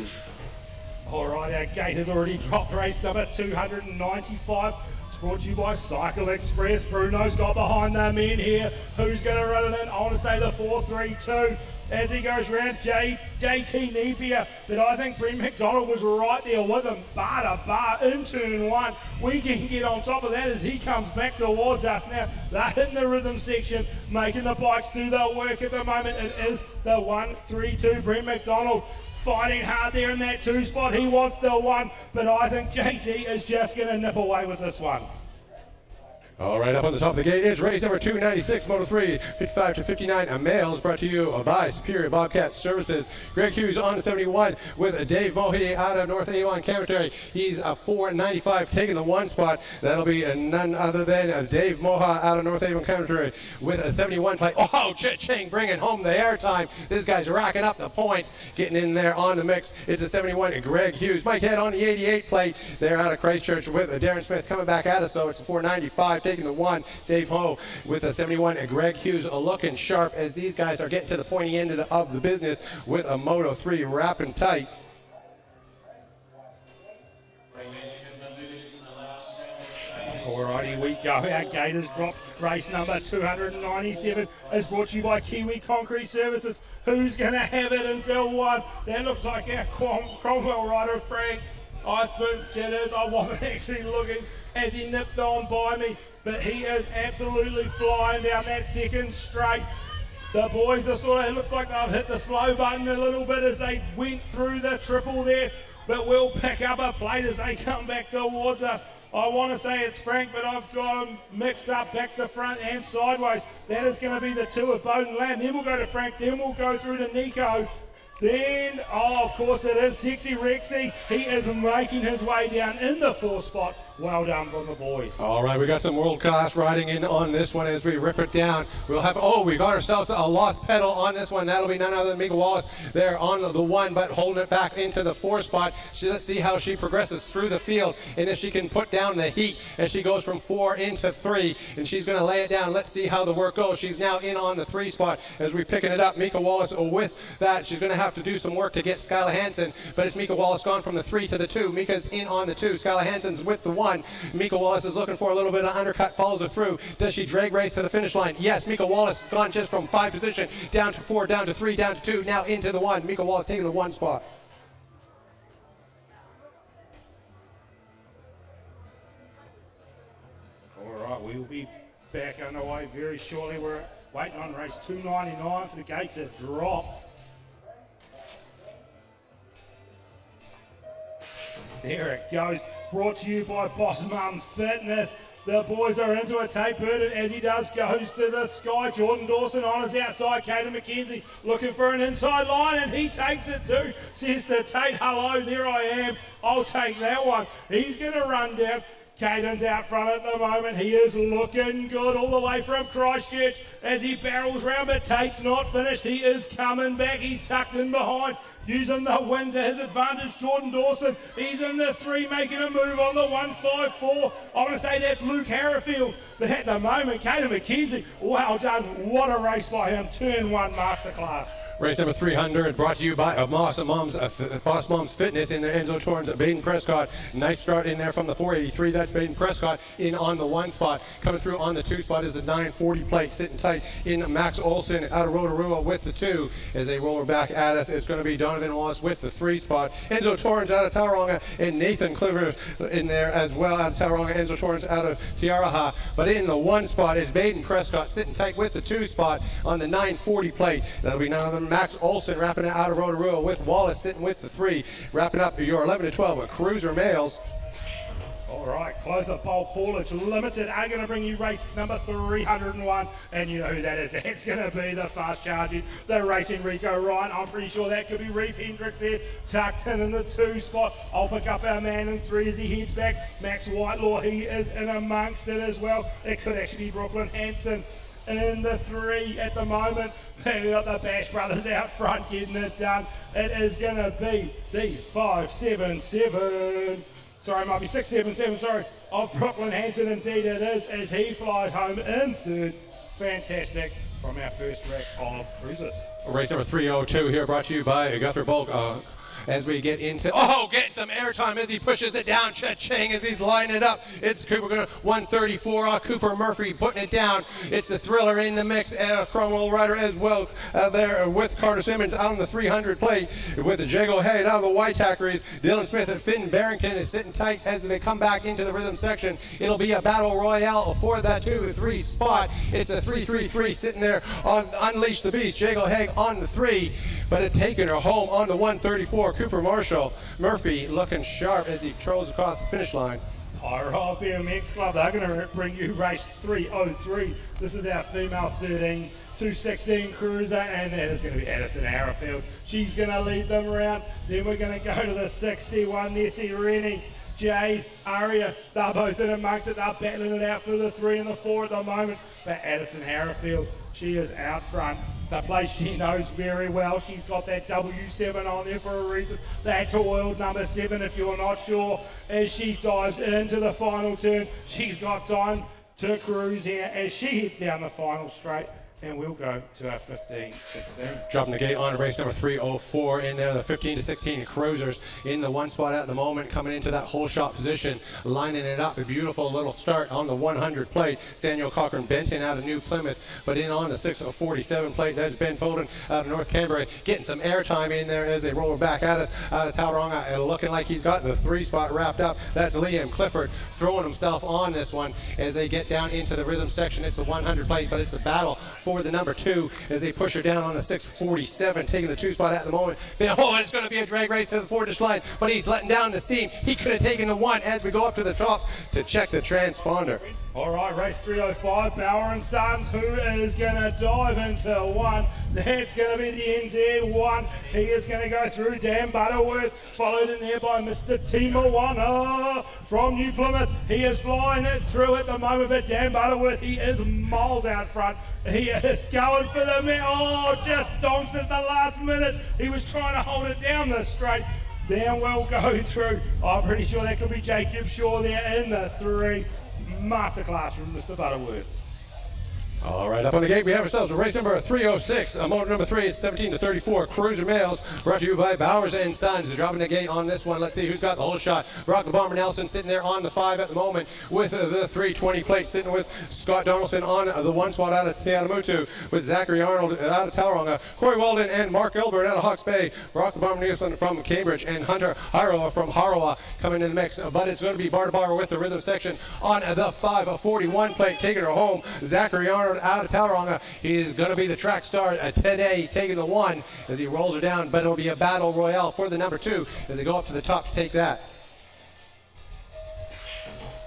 All right, our gate has already dropped. Race number 295. It's brought to you by Cycle Express. Bruno's got behind them in here. Who's going to run it in? I want to say the 4-3-2. As he goes around, JT Napier, but I think Brent McDonald was right there with him, bar to bar in turn 1. We can get on top of that as he comes back towards us now. They're hitting the rhythm section, making the bikes do their work at the moment. It is the 1-3-2, Brent McDonald fighting hard there in that 2 spot. He wants the 1, but I think JT is just going to nip away with this one. All right, up on the top of the gate is race number 296, Moto 3, 55 to 59 males, brought to you by Superior Bobcat Services. Greg Hughes on the 71 with Dave Mohe out of North Avon Cemetery. He's a 495 taking the one spot. That'll be none other than Dave Moha out of North Avon Cemetery with a 71 plate. Oh, Cha-ching, bringing home the airtime. This guy's racking up the points, getting in there on the mix. It's a 71, Greg Hughes. Mike Head on the 88 plate. They're out of Christchurch with Darren Smith coming back at us, so it's a 495 taking the one. Dave Ho with a 71, and Greg Hughes looking sharp as these guys are getting to the pointy end of the business with a Moto 3 wrapping tight. Alrighty, we go. Our gate has dropped. Race number 297 is brought to you by Kiwi Concrete Services. Who's going to have it until 1? That looks like our Cromwell rider, Frank. I think it is. I wasn't actually looking as he nipped on by me, but he is absolutely flying down that second straight. The boys are sort of, it looks like they've hit the slow button a little bit as they went through the triple there, but we'll pick up a plate as they come back towards us. I want to say it's Frank, but I've got them mixed up back to front and sideways. That is going to be the two of Bowden Lamb. Then we'll go to Frank, then we'll go through to Nico. Then, oh, of course it is Sexy Rexy. He is making his way down in the 4th spot. Well done from the boys. All right, we got some world-class riding in on this one as we rip it down. We'll have, we got ourselves a lost pedal on this one. That'll be none other than Mika Wallace there on the 1, but holding it back into the 4 spot. Let's see how she progresses through the field and if she can put down the heat as she goes from 4 into 3, and she's going to lay it down. Let's see how the work goes. She's now in on the 3 spot as we're picking it up. Mika Wallace with that. She's going to have to do some work to get Skylar Hansen, but it's Mika Wallace gone from the 3 to the 2. Mika's in on the 2. Skylar Hansen's with the 1. Mika Wallace is looking for a little bit of undercut, follows her through. Does she drag race to the finish line? Yes, Mika Wallace gone just from 5 position down to 4, down to 3, down to 2, now into the 1. Mika Wallace taking the 1 spot. All right, we'll be back underway very shortly. We're waiting on race 299 for the gates to drop. There it goes, brought to you by Boss Mum Fitness. The boys are into it. Tate Burden, as he does, goes to the sky. Jordan Dawson on his outside. Caden McKenzie looking for an inside line, and he takes it too. Says to Tate, hello, there I am. I'll take that one. He's going to run down. Caden's out front at the moment. He is looking good all the way from Christchurch as he barrels round, but Tate's not finished. He is coming back. He's tucked in behind, using the wind to his advantage. Jordan Dawson, he's in the 3, making a move on the 154. I want to say that's Luke Harrifield, but at the moment, Caden McKenzie, well done. What a race by him. Turn 1 masterclass. Race number 300 brought to you by Boss Mom's Fitness in there. Enzo Torrens, Baden Prescott. Nice start in there from the 483. That's Baden Prescott in on the 1 spot. Coming through on the 2 spot is the 940 plate. Sitting tight in Max Olson out of Rotorua with the 2. As they roll her back at us, it's going to be Donovan Wallace with the 3 spot. Enzo Torrens out of Tauranga and Nathan Cliver in there as well out of Tauranga. Enzo Torrens out of Tiaraha. But in the 1 spot is Baden Prescott sitting tight with the 2 spot on the 940 plate. That'll be none other than Max Olson wrapping it out of Rotorua with Wallace sitting with the 3. Wrapping up your 11 to 12 Cruiser males. All right, Closer Bulk Haulage Limited are going to bring you race number 301, and you know who that is. That's going to be the fast charging, the Racing Rico Ryan. I'm pretty sure that could be Reef Hendricks there, tucked in the 2 spot. I'll pick up our man in 3 as he heads back. Max Whitelaw, he is in amongst it as well. It could actually be Brooklyn Hanson in the 3 at the moment. And we got the Bash Brothers out front getting it done. It is going to be the 577. Sorry, it might be 677, sorry, of Brooklyn Hanson. Indeed it is, as he flies home in 3rd. Fantastic from our first track of cruisers. Race number 302 here brought to you by Guthrie Bulk. As we get into, get some airtime as he pushes it down, cha-ching, as he's lining it up. It's Cooper 134, Cooper Murphy putting it down. It's the Thriller in the mix, Cromwell rider as well there with Carter Simmons out on the 300 plate with the Jago Head out of the Whitehackeries. Dylan Smith and Finn Barrington is sitting tight as they come back into the rhythm section. It'll be a battle royale for that 2-3 spot. It's a 3-3-3 sitting there on Unleash the Beast. Jago Haig on the 3, but it taking her home on the 134. Cooper Murphy looking sharp as he trolls across the finish line. Pyro BMX Club, they're going to bring you race 303. This is our female 13 to 16 cruiser, and that is going to be Addison Arrowfield. She's going to lead them around. Then we're going to go to the 61, Nessie Rennie, Jade, Aria. They're both in amongst it. They're battling it out for the 3 and the 4 at the moment. But Addison Arrowfield, she is out front. The place she knows very well. She's got that W7 on there for a reason. That's oiled number 7 if you're not sure. As she dives into the final turn, she's got time to cruise here as she heads down the final straight. And we'll go to our 15-16. Dropping the gate on race number 304 in there. The 15 to 16 cruisers in the one spot at the moment, coming into that whole shot position, lining it up. A beautiful little start on the 100 plate. Samuel Cochran Benton out of New Plymouth, but in on the 647 plate. There's Ben Bolden out of North Canterbury, getting some airtime in there as they roll back at us out of Tauranga, looking like he's got the 3 spot wrapped up. That's Liam Clifford throwing himself on this one as they get down into the rhythm section. It's the 100 plate, but it's a battle for the number 2 as they push her down on the 647, taking the 2 spot at the moment. Oh, it's going to be a drag race to the finish line, but he's letting down the steam. He could have taken the 1 as we go up to the top to check the transponder. All right, race 305, Bauer and Sons, who is going to dive into 1. That's going to be the NZ1. He is going to go through Dan Butterworth, followed in there by Mr. Timawana from New Plymouth. He is flying it through at the moment, but Dan Butterworth, he is miles out front. He is going for the man. Oh, just donks at the last minute. He was trying to hold it down the straight. Then we'll go through. I'm pretty sure that could be Jacob Shaw there in the 3. Masterclass from Mr. Butterworth. All right, up on the gate, we have ourselves a race number 306. Motor number 3 is 17 to 34. Cruiser males, brought to you by Bowers and Sons. Dropping the gate on this one. Let's see who's got the whole shot. Brock the Bomber Nelson sitting there on the 5 at the moment with the 320 plate, sitting with Scott Donaldson on the 1 spot out of Tiadamutu, with Zachary Arnold out of Tauranga, Corey Walden and Mark Gilbert out of Hawke's Bay, Brock the Bomber Nelson from Cambridge, and Hunter Hiroa from Harawa coming in the mix. But it's going to be bar to bar with the rhythm section on the 541 plate, taking her home. Zachary Arnold out of Tauranga. He's going to be the track star today, taking the 1 as he rolls her down, but it'll be a battle royale for the number 2 as they go up to the top to take that.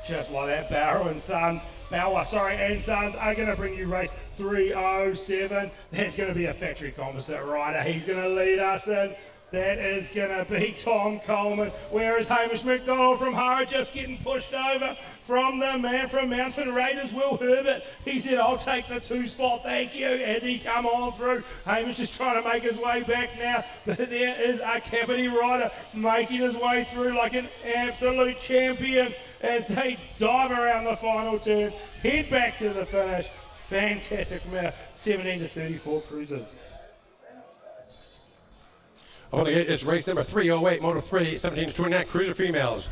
Just like that, Bauer and Sons are going to bring you race 307. That's going to be a factory composite rider. He's going to lead us in. That is going to be Tom Coleman. Where is Hamish McDonald from Hara, just getting pushed over from the man from Mountain Raiders, Will Herbert. He said, I'll take the 2 spot, thank you, as he come on through. Hamish is trying to make his way back now, but there is a Capity rider making his way through like an absolute champion as they dive around the final turn, head back to the finish. Fantastic from our 17 to 34 cruisers. On the gate, it's race number 308, Moto 3, 17 to 29, cruiser females.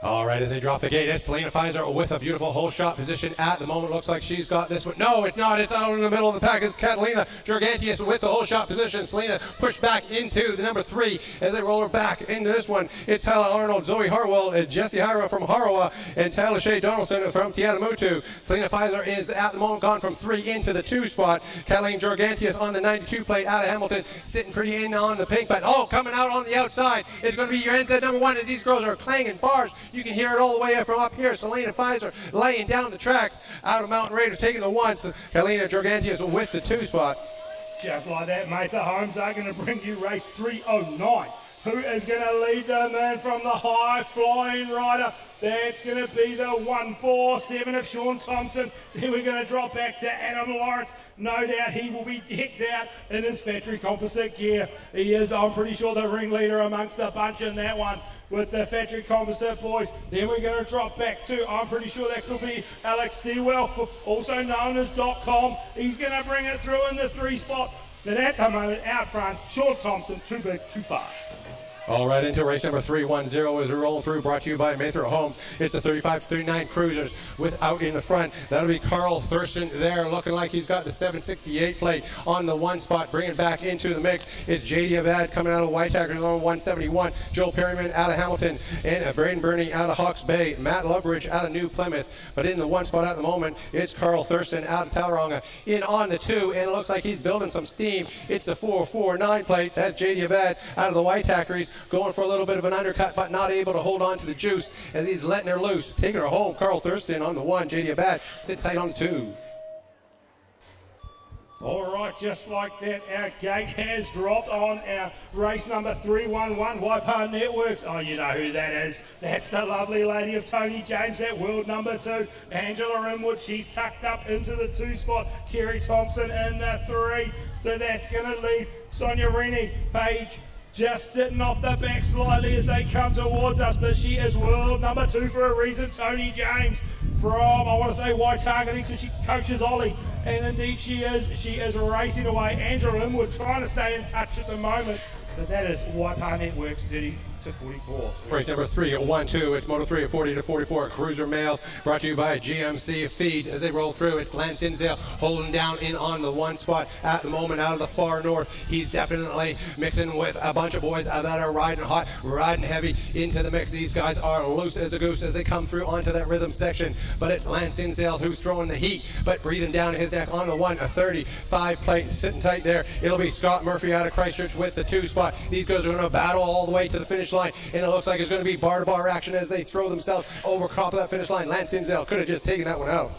All right, as they drop the gate, it's Selena Pfizer with a beautiful whole shot position at the moment. Looks like she's got this one. No, it's not. It's out in the middle of the pack. It's Catalina Gigantius with the whole shot position. Selena pushed back into the number 3 as they roll her back into this one. It's Tyler Arnold, Zoe Harwell, Jesse Hira from Harawa, and Tyler Shea Donaldson from Tiadamutu. Selena Pfizer is at the moment gone from 3 into the 2 spot. Catalina Gigantius on the 92 plate out of Hamilton, sitting pretty in on the pink, but coming out on the outside is going to be your NZ number 1 as these girls are clanging bars. You can hear it all the way from up here. Selena Pfizer laying down the tracks out of Mountain Raiders, taking the 1. So Kalina Gigantius with the 2 spot. Just like that, Matha Holmes are going to bring you race 309. Who is going to lead the man from the high flying rider? That's going to be the 147 of Sean Thompson. Then we're going to drop back to Adam Lawrence. No doubt he will be decked out in his factory composite gear. He is, I'm pretty sure, the ringleader amongst the bunch in that one with the factory composite boys. Then we're going to drop back to, I'm pretty sure that could be Alex Sewell, also known as .com. He's going to bring it through in the 3 spot. But at the moment, out front, Sean Thompson, too big, too fast. All right, into race number 310 as we roll through, brought to you by Maythrow Homes. It's the 35-39 cruisers with out in the front. That'll be Carl Thurston there, looking like he's got the 768 plate on the 1 spot, bringing back into the mix. It's J.D. Abad coming out of Whitehackers on 171, Joel Perryman out of Hamilton, and Braden Burney out of Hawke's Bay, Matt Loveridge out of New Plymouth. But in the 1 spot at the moment, it's Carl Thurston out of Tauranga. In on the 2, and it looks like he's building some steam. It's the 449 plate. That's J.D. Abad out of the Whitehackers. going for a little bit of an undercut, but not able to hold on to the juice as he's letting her loose. Taking her home, Carl Thurston on the 1, JD Abad sit tight on the 2. All right, just like that, our gate has dropped on our race number 311, Waipa Networks. Oh, you know who that is. That's the lovely lady of Tony James, that world number 2. Angela Inwood, she's tucked up into the 2 spot. Kerry Thompson in the 3. So that's going to leave Sonia Rennie, Page, just sitting off the back slightly as they come towards us, but she is world number 2 for a reason. Tony James from, I want to say, Waitakere, because she coaches Ollie, and indeed she is racing away. Angela Inwood trying to stay in touch at the moment, but that is Waipa Networks 30 to 44. Race number 3 at 1-2. It's Moto 3 at 40 to 44. Cruiser Males brought to you by GMC Feeds as they roll through. It's Lance Dinsdale holding down in on the 1 spot at the moment out of the far north. He's definitely mixing with a bunch of boys that are riding hot, riding heavy into the mix. These guys are loose as a goose as they come through onto that rhythm section. But it's Lance Dinsdale who's throwing the heat, but breathing down his neck on the 1, a 35 plate sitting tight there. It'll be Scott Murphy out of Christchurch with the 2 spot. These guys are going to battle all the way to the finish line, and it looks like it's going to be bar-to-bar action as they throw themselves over top of that finish line. Lance Dinsdale could have just taken that one out.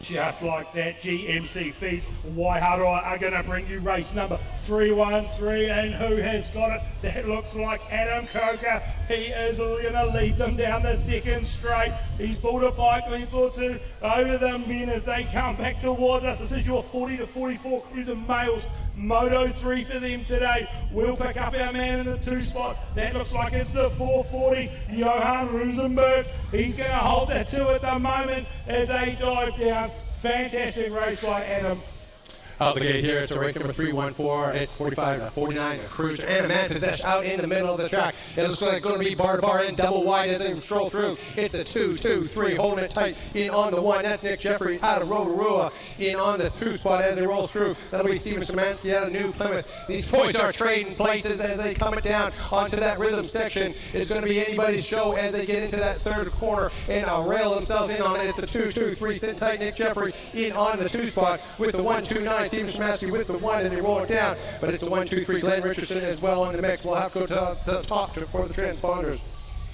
Just like that, GMC Feeds Waiharoa are going to bring you race number 313, and who has got it? That looks like Adam Coker. He is going to lead them down the second straight. He's pulled a bike length or 2 over the men as they come back towards us. This is your 40 to 44 Cruiser Males Moto 3 for them today. We'll pick up our man in the 2 spot. That looks like it's the 440, Johan Rosenberg. He's going to hold that 2 at the moment as they dive down. Fantastic race by Adam. Out the gate here, it's a race number 314. It's 45 to 49. A Cruiser and a man possession out in the middle of the track. It looks like it's going to be bar to bar and double wide as they stroll through. It's a 2-2-3, holding it tight in on the 1. That's Nick Jeffrey out of Rotorua in on the 2 spot as they roll through. That'll be Stephen Szymanski out of New Plymouth. These boys are trading places as they come it down onto that rhythm section. It's going to be anybody's show as they get into that 3rd corner and rail themselves in on it. It's a 2-2-3, sitting tight. Nick Jeffrey in on the 2 spot with the 1-2-9. Stephen Szymanski with the 1 as they roll it down, but it's a 1-2-3. Glenn Richardson as well in the mix. We'll have to go to the top for the transponders.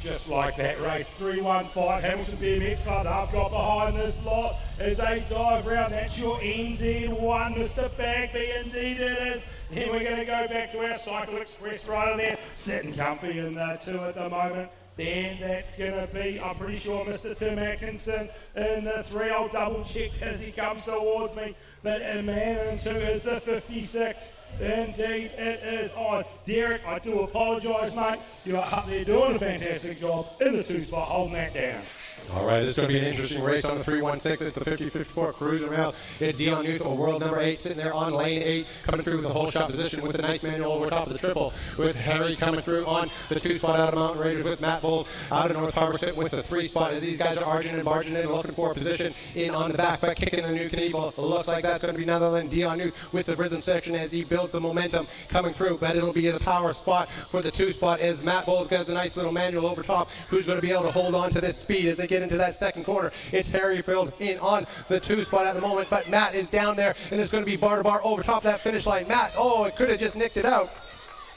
Just like that, race 315, Hamilton BMX Club half got behind this lot as they dive round. That's your NZ1, Mr. Bagby, indeed it is. Then we're going to go back to our Cycle Express rider there, sitting comfy in the 2 at the moment. Then that's going to be, I'm pretty sure, Mr. Tim Atkinson in the 3. I'll double check as he comes towards me. But a man in 2 is the 56. Indeed it is. Oh, Derek, I do apologise, mate. You are up there doing a fantastic job in the 2 spot, holding that down. All right, this is going to be an interesting race on the 316. It's the 50-54 Cruiser Male. It's Dion Newth, world number 8, sitting there on lane 8, coming through with a whole shot position with a nice manual over top of the triple, with Harry coming through on the 2 spot out of Mountain Raiders, with Matt Bold out of North Harbour sitting with the 3 spot as these guys are arging and barging in, looking for a position in on the back, but kicking the New Knievel. It looks like that's going to be none other than Dion Newth with the rhythm section as he builds the momentum coming through, but it'll be the power spot for the 2 spot as Matt Bold does a nice little manual over top, who's going to be able to hold on to this speed as they get into that 2nd corner. It's Harryfield in on the 2 spot at the moment, but Matt is down there, and it's going to be bar to bar over top that finish line. Matt, oh, it could have just nicked it out.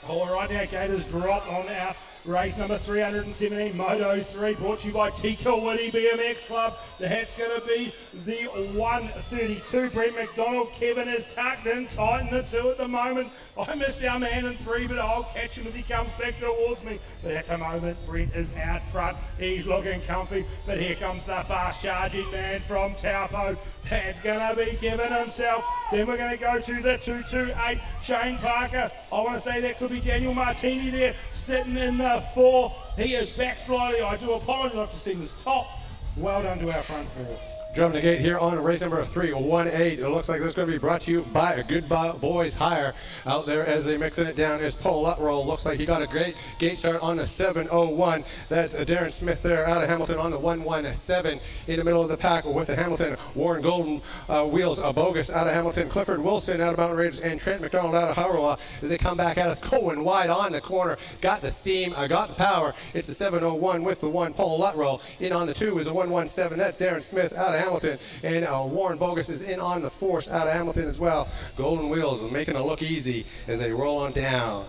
All right, now Gators dropped on our race number 317, Moto 3, brought to you by Tika Witty BMX Club. That's going to be the 132. Brent McDonald, Kevin is tucked in tight in the 2 at the moment. I missed our man in 3, but I'll catch him as he comes back towards me. But at the moment, Brent is out front. He's looking comfy, but here comes the fast charging man from Taupo. That's going to be Kevin himself. Then we're going to go to the 228, Shane Parker. I want to say that could be Daniel Martini there, sitting in the 4. He is back slightly. I do apologise, I've just seen his top. Well done to our front 4. Jumping the gate here on race number 318. It looks like this is going to be brought to you by a Good Boys Hire out there as they mixing it down. There's Paul Luttrell. Looks like he got a great gate start on the 701. That's Darren Smith there out of Hamilton on the 117 in the middle of the pack with the Hamilton. Warren Golden wheels Bogus out of Hamilton. Clifford Wilson out of Mountain Raiders and Trent McDonald out of Harawa as they come back at us going wide on the corner. Got the steam, got the power. It's the 701 with the 1. Paul Luttrell in on the 2 is the 117. That's Darren Smith out of Hamilton, and Warren Bogus is in on the force out of Hamilton as well. Golden Wheels making it look easy as they roll on down.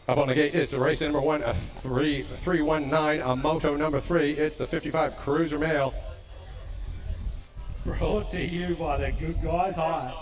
Up on the gate, it's race number 1, a 319, a moto number 3. It's the 55 Cruiser Male. Brought to you by the good guys hire.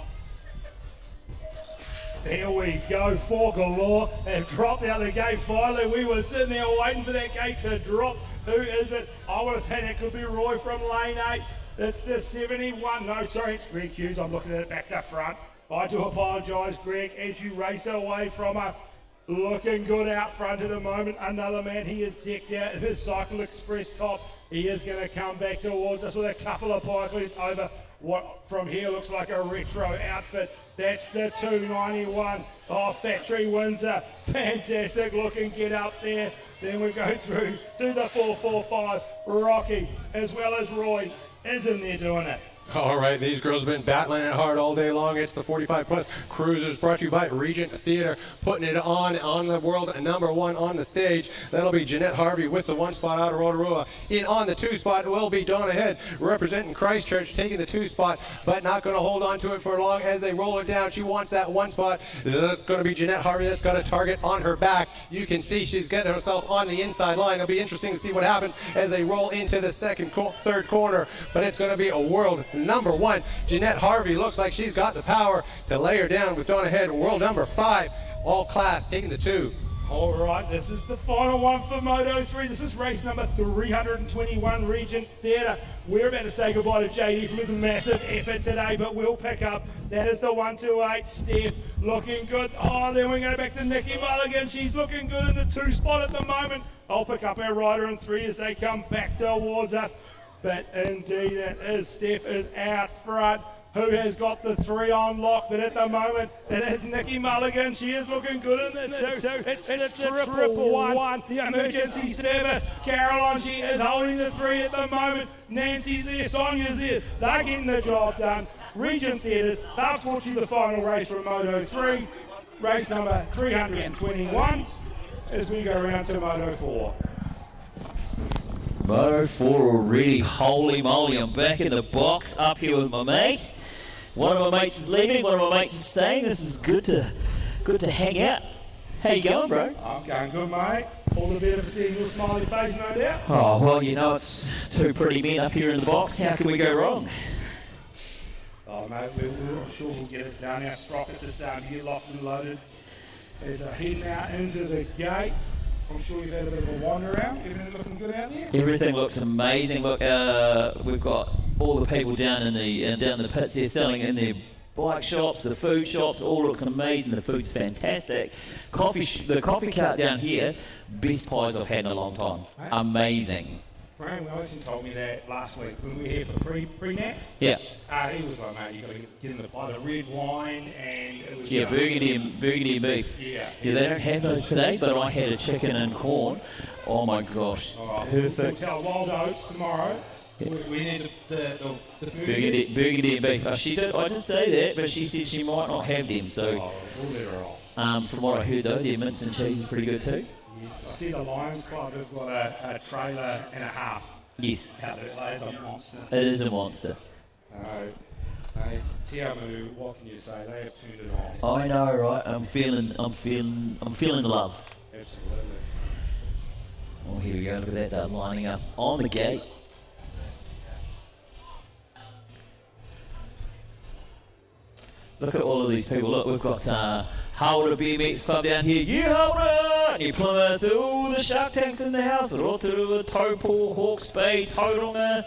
Here we go, four galore. They've dropped out the gate finally. We were sitting there waiting for that gate to drop. Who is it? I want to say that could be Roy from lane 8. It's the 71. No, sorry, it's Greg Hughes. I'm looking at it back to front. I do apologise, Greg, as you race away from us. Looking good out front at the moment. Another man, he is decked out in his Cycle Express top. He is going to come back towards us with a couple of bicycles over what from here looks like a retro outfit. That's the 291 off Factory Windsor. Fantastic looking get up there. Then we go through to the 445. Rocky as well as Roy is in there doing it. All right, these girls have been battling it hard all day long. It's the 45 plus Cruisers, brought to you by Regent Theatre, putting it on the world number 1 on the stage. That'll be Jeanette Harvey with the 1 spot out of Rotorua. In on the 2 spot will be Donna Head, representing Christchurch, taking the 2 spot, but not going to hold on to it for long as they roll it down. She wants that 1 spot. That's going to be Jeanette Harvey. That's got a target on her back. You can see she's getting herself on the inside line. It'll be interesting to see what happens as they roll into the third corner, but it's going to be a world number 1. Jeanette Harvey looks like she's got the power to lay her down with Donna Head. World number 5, all class, taking the 2. All right, this is the final one for Moto 3. This is race number 321, Regent Theatre. We're about to say goodbye to JD from his massive effort today, but we'll pick up. That is the 128, Steph, looking good. Oh, then we go back to Nikki Mulligan. She's looking good in the 2 spot at the moment. I'll pick up our rider in 3 as they come back towards us. But indeed, it is Steph is out front. Who has got the 3 on lock? But at the moment, it is Nikki Mulligan. She is looking good in the 2. It's the triple one. The emergency service. Caroline, she is holding the 3 at the moment. Nancy's there. Sonia's there. They're getting the job done. Regent Theatres, they've brought you the final race from Moto 3. Race number 321 as we go around to Moto 4. Moto 4 already, holy moly, I'm back in the box up here with my mates. One of my mates is leaving, one of my mates is staying. This is good to hang out. How you going, bro? I'm going good, mate. All the better for seeing your smiley face, no doubt. Oh, well, you know, it's 2 pretty men up here in the box. How can we go wrong? Oh, mate, I'm sure we'll get it done. Our sprockets are starting to get locked and loaded. As they're heading out into the gate. I'm sure you've had a bit of a wander around. Everything looking good out there? Everything looks amazing. Look, we've got all the people down in the pits there selling in their bike shops, the food shops. All looks amazing. The food's fantastic. The coffee cart down here, best pies I've had in a long time. Right. Amazing. Graham Wellington told me that last week when we were here for pre-nats. Yeah. He was like, mate, you got to get in the pie, the red wine, and it was... Yeah, burgundy and beef. Yeah, they don't have those today, but I had a chicken and corn. Oh my gosh, perfect. We'll tell Wild Oats tomorrow. Yeah. We need the burgundy and beef. I did say that, but she said she might not have them. So, we'll let her off. From what I heard though, their mince and cheese is pretty good too. Yes, I see the Lions Club have got a trailer and a half. Yes. Out there. That is a monster. It is a monster. Tiamu, what can you say? They have turned it on. I know, right? I'm feeling the love. Absolutely. Oh, here we go. Look at that lining up on the gate. Look at all of these people. Look, we've got Howler BMX Club down here. You Howler! New Plymouth, all the Shark Tanks in the house. Rotorua, Taupo, Hawke's Bay, Tauranga.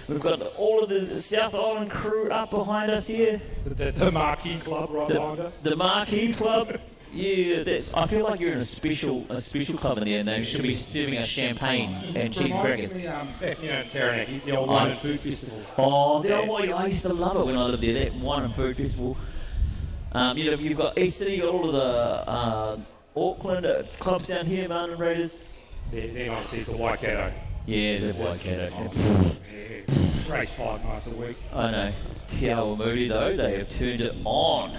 We've got all of the South Island crew up behind us here. The Marquee Club right behind us. The Marquee Club. Yeah, I feel like you're in a special club in there, and they should be serving us champagne and cheese crackers. Back in Taranaki, the old wine and food festival. Oh, the old wine! I used to love it when I lived there. That wine and food festival. You've got East City, you've got all of the Auckland clubs down here, Martin Raiders. Then I see the Waikato. Yeah, the Waikato. Race 5 nights a week. I know. Te Awamutu though, they have turned it on.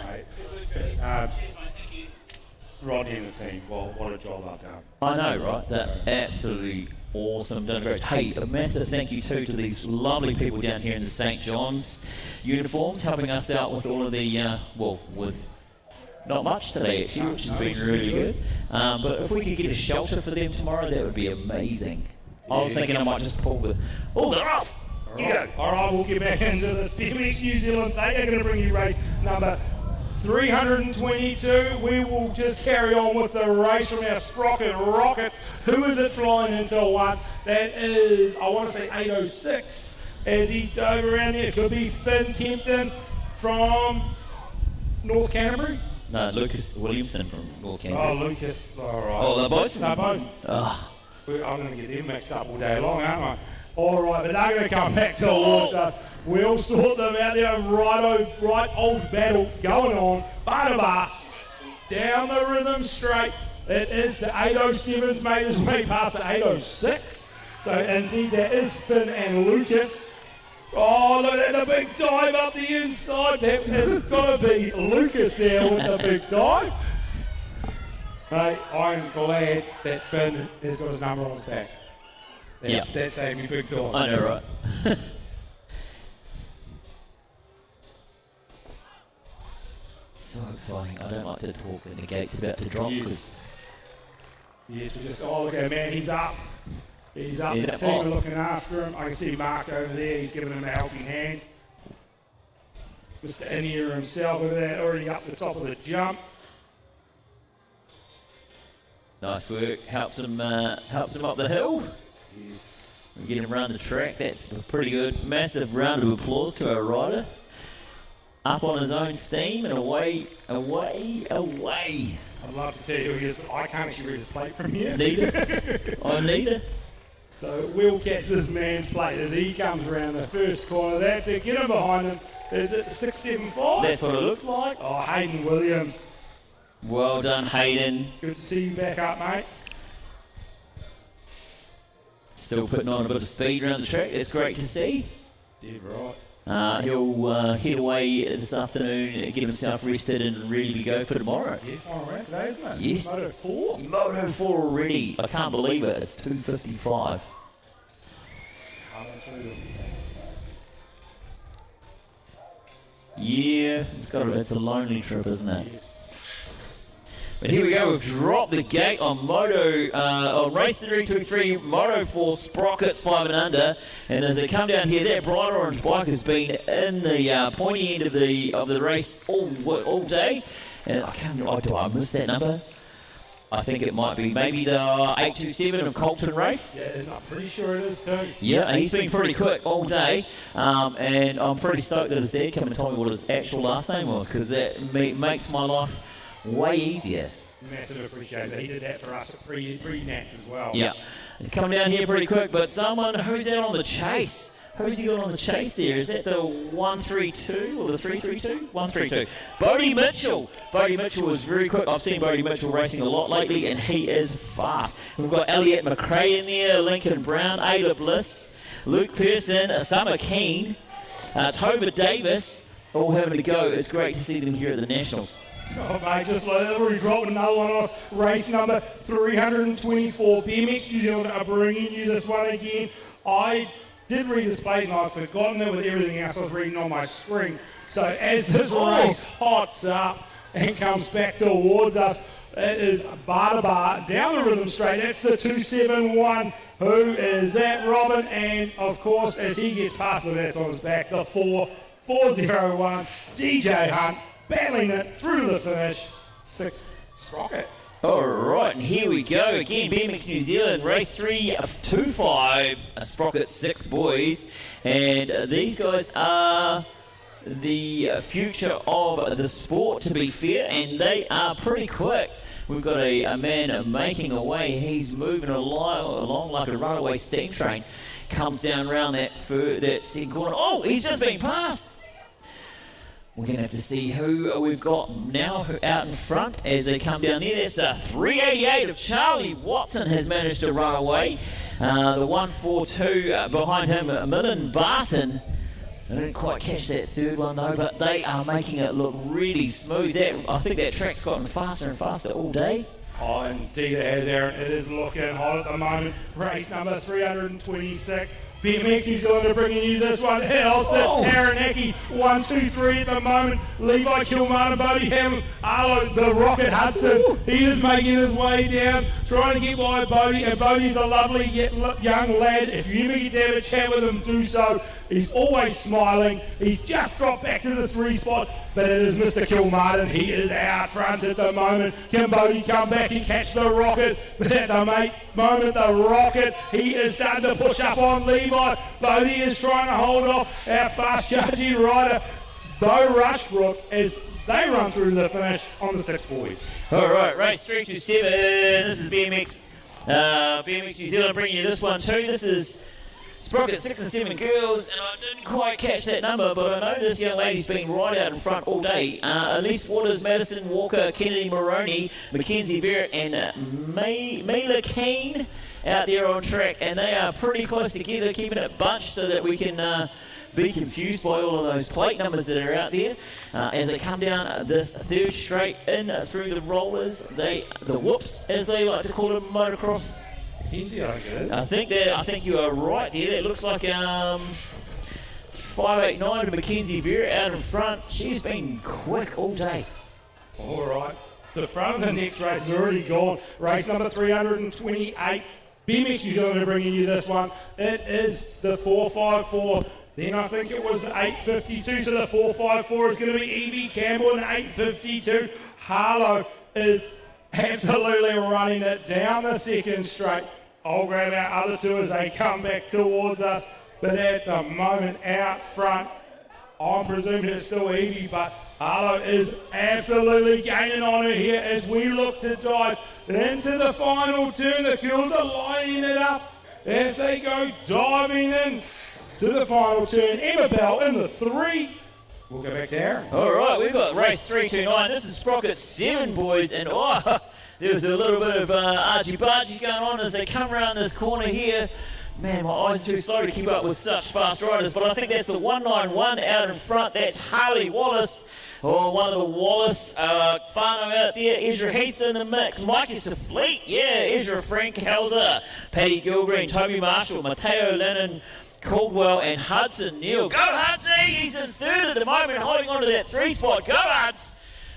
Rodney and the team, well, what a job they've done. I know, right? They're absolutely awesome, done great. Hey, a massive thank you too to these lovely people down here in the St. John's uniforms, helping us out with all of the, with Not much today, actually, which has been really good. But if we could get a shelter for them tomorrow, that would be amazing. I was thinking I might just pull the... Oh, they're off! All right, we'll get back into this. BMX New Zealand, they are going to bring you race number 322. We will just carry on with the race from our Sprocket Rockets. Who is it flying into one? That is, I want to say 806. As he dove around there, it could be Finn Kempton from North Canterbury. No, Lucas Williamson from North Canterbury. Oh, Lucas. All right. Oh, they're both? No, both. Oh. I'm going to get them mixed up all day long, aren't I? All right, but they're going to come back towards us. We'll sort them out there. Right old battle going on. Baraba down the rhythm straight. It is the 807's made his way past the 806. So indeed that is Finn and Lucas. Oh, look at the big dive up the inside. That has got to be Lucas there with the big dive. Mate, I'm glad that Finn has got his number on his back. That saved me big time. I know, right? So exciting. I don't like to talk when the gate's about to drop. Yes, we just, look at him, man, he's up. He's up. He's The up. team are looking after him. I can see Mark over there. He's giving him a helping hand. Mr. Inia himself over there, already up the top of the jump. Nice work. Helps him up the hill. Yes. We get him around the track. That's pretty good. Massive round of applause to our rider. Up on his own steam and away. I'd love to tell you who he is, but I can't actually read his plate from here. Neither. So we'll catch this man's plate as he comes around the first corner. That's it. Get him behind him. Is it 675? That's what it looks like. Oh, Hayden Williams. Well done, Hayden. Good to see you back up, mate. Still putting on a bit of speed around the track. That's great to see. Dead right. He'll head away this afternoon, get himself rested and ready to go for tomorrow. Yeah, final round today, isn't it? Yes. Moto 4. Moto 4 already. I can't believe it. It's 2:55. Yeah, it's a lonely trip, isn't it? Yes. But here we go. We've dropped the gate on on race 323 Moto 4 Sprockets 5 and under. And as they come down here, that bright orange bike has been in the pointy end of the race all day. And I missed that number. I think it might be maybe the 827 of Colton Rafe. Yeah, and I'm pretty sure it is too. Yeah, and he's been pretty quick all day, and I'm pretty stoked that his dad came and told me what his actual last name was, because that makes my life way easier. Massive appreciate that. He did that for us at pre-nats as well. Yeah, he's coming down here pretty quick, but someone who's out on the chase. Who's he got on the chase there? Is that the 132 or the 332? 132. Bodie Mitchell. Bodie Mitchell was very quick. I've seen Bodie Mitchell racing a lot lately, and he is fast. We've got Elliot McRae in there, Lincoln Brown, Ada Bliss, Luke Pearson, Summer Keane, Tova Davis, all having to go. It's great to see them here at the Nationals. Oh, mate, just already dropped another one on us. Race number 324. BMX New Zealand are bringing you this one again. I did read his plate and I've forgotten it with everything else I was reading on my screen. So as this race hots up and comes back towards us, it is Bardabar down the rhythm straight. That's the 271. Who is that, Robin? And of course, as he gets past the that's on his back, the 401 DJ Hunt battling it through to the finish. 6 Sprockets. All right, and here we go again. BMX New Zealand race 325 Sprocket 6 boys, and these guys are the future of the sport, to be fair, and they are pretty quick. We've got a man making away. He's moving along like a runaway steam train. Comes down around that second corner. Oh, he's just been passed. We're going to have to see who we've got now out in front as they come down there. There's a 388 of Charlie Watson has managed to run away. The 142 behind him, Millen Barton. I didn't quite catch that third one though, but they are making it look really smooth. I think that track's gotten faster and faster all day. Oh, indeed it has, Aaron. It is looking hot at the moment. Race number 326. BMX New Zealand are bringing you this one. And also Taranaki, 1, 2, 3 at the moment. Levi Kilmartin, Bodie Hamlin, Arlo, the Rocket Hudson. He is making his way down, trying to get by Bodie. And Bodie's a lovely young lad. If you ever get to have a chat with him, do so. He's always smiling. He's just dropped back to the 3 spot, but it is Mr. Kilmartin. He is out front at the moment. Can Bodie come back and catch the Rocket? But at the moment, the Rocket, he is starting to push up on Levi. Bodie is trying to hold off our fast charging rider, Bo Rushbrook, as they run through the finish on the 6 boys. All right, race 327. This is BMX New Zealand bringing you this one too. This is Sprocket 6 and 7 girls, and I didn't quite catch that number, but I know this young lady's been right out in front all day. Elise Waters, Madison Walker, Kennedy Maroney, Mackenzie Verrett, and Mila Kane out there on track, and they are pretty close together, keeping it bunched so that we can be confused by all of those plate numbers that are out there as they come down this third straight in through the rollers, the whoops, as they like to call them, motocross. I think you are right there. It looks like 589 to Mackenzie Vera out in front. She's been quick all day. All right. The front of the next race is already gone. Race number 328. BMX New Zealand are bringing you this one. It is the 454. Then I think it was the 852. So the 454 is going to be Evie Campbell, and 852. Harlow is absolutely running it down the second straight. I'll grab our other two as they come back towards us. But at the moment, out front, I'm presuming it's still Evie, but Harlow is absolutely gaining on her here as we look to dive into the final turn. The girls are lining it up as they go diving in to the final turn. Emma Bell in the 3. We'll go back to Aaron. All right, we've got race 329. This is Sprocket 7, boys, and there's a little bit of argy-bargy going on as they come around this corner here. Man, my eyes are too slow to keep up with such fast riders, but I think that's the 191 out in front. That's Harley Wallace, or one of the Wallace whānau out there. Ezra Heath's in the mix. Mikey Safleet, Ezra Frankhauser, Paddy Gilgreen, Toby Marshall, Matteo Lennon, Caldwell, and Hudson Neal. Go Hudson! He's in third at the moment, holding on to that 3 spot. Go Huds!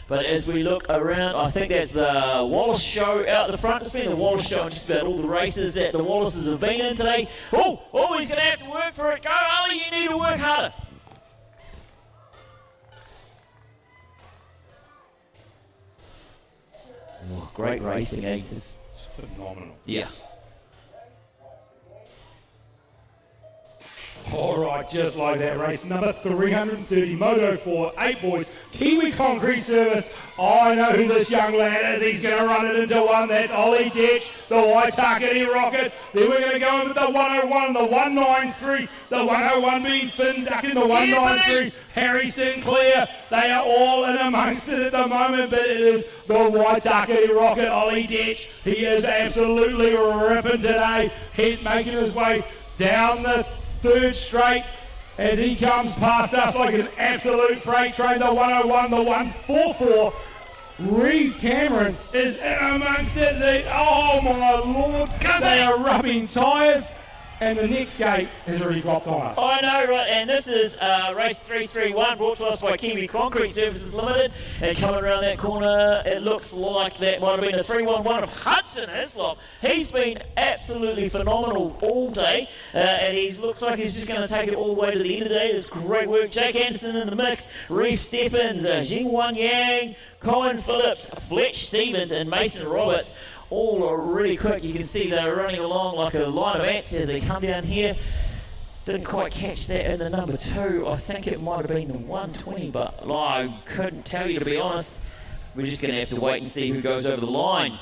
But as we look around, I think that's the Wallace show out the front. It's been the Wallace show in just about all the races that the Wallaces have been in today. Oh, he's going to have to work for it. Go, Ali, you need to work harder. Oh, great racing, eh? It's phenomenal. Yeah. All right, just like that, race number 330, Moto 4, 8 boys, Kiwi Concrete Service. I know who this young lad is. He's going to run it into one. That's Ollie Detch, the Waitakere Rocket. Then we're going to go in with the 101, the 193, the 101 being Finn Duckin, the 193, Harry Sinclair. They are all in amongst it at the moment, but it is the Waitakere Rocket, Ollie Detch. He is absolutely ripping today. He's making his way down the third straight as he comes past us like an absolute freight train. The 101, the 144. Reeve Cameron is in amongst it. Oh my lord, they are rubbing tyres. And the next gate has already dropped on us. I know, right? And this is race 331, brought to us by Kiwi Concrete Services Limited. And coming around that corner, it looks like that might have been a 311 of Hudson Hislop. He's been absolutely phenomenal all day, and he looks like he's just going to take it all the way to the end of the day. It's great work. Jake Anderson in the mix, Reef Stephens, Jingwan Yang, Colin Phillips, Fletch Stevens, and Mason Roberts. All are really quick. You can see they're running along like a line of ants as they come down here. Didn't quite catch that in the number 2. I think it might have been the 120, but I couldn't tell you, to be honest. We're just going to have to wait and see who goes over the line.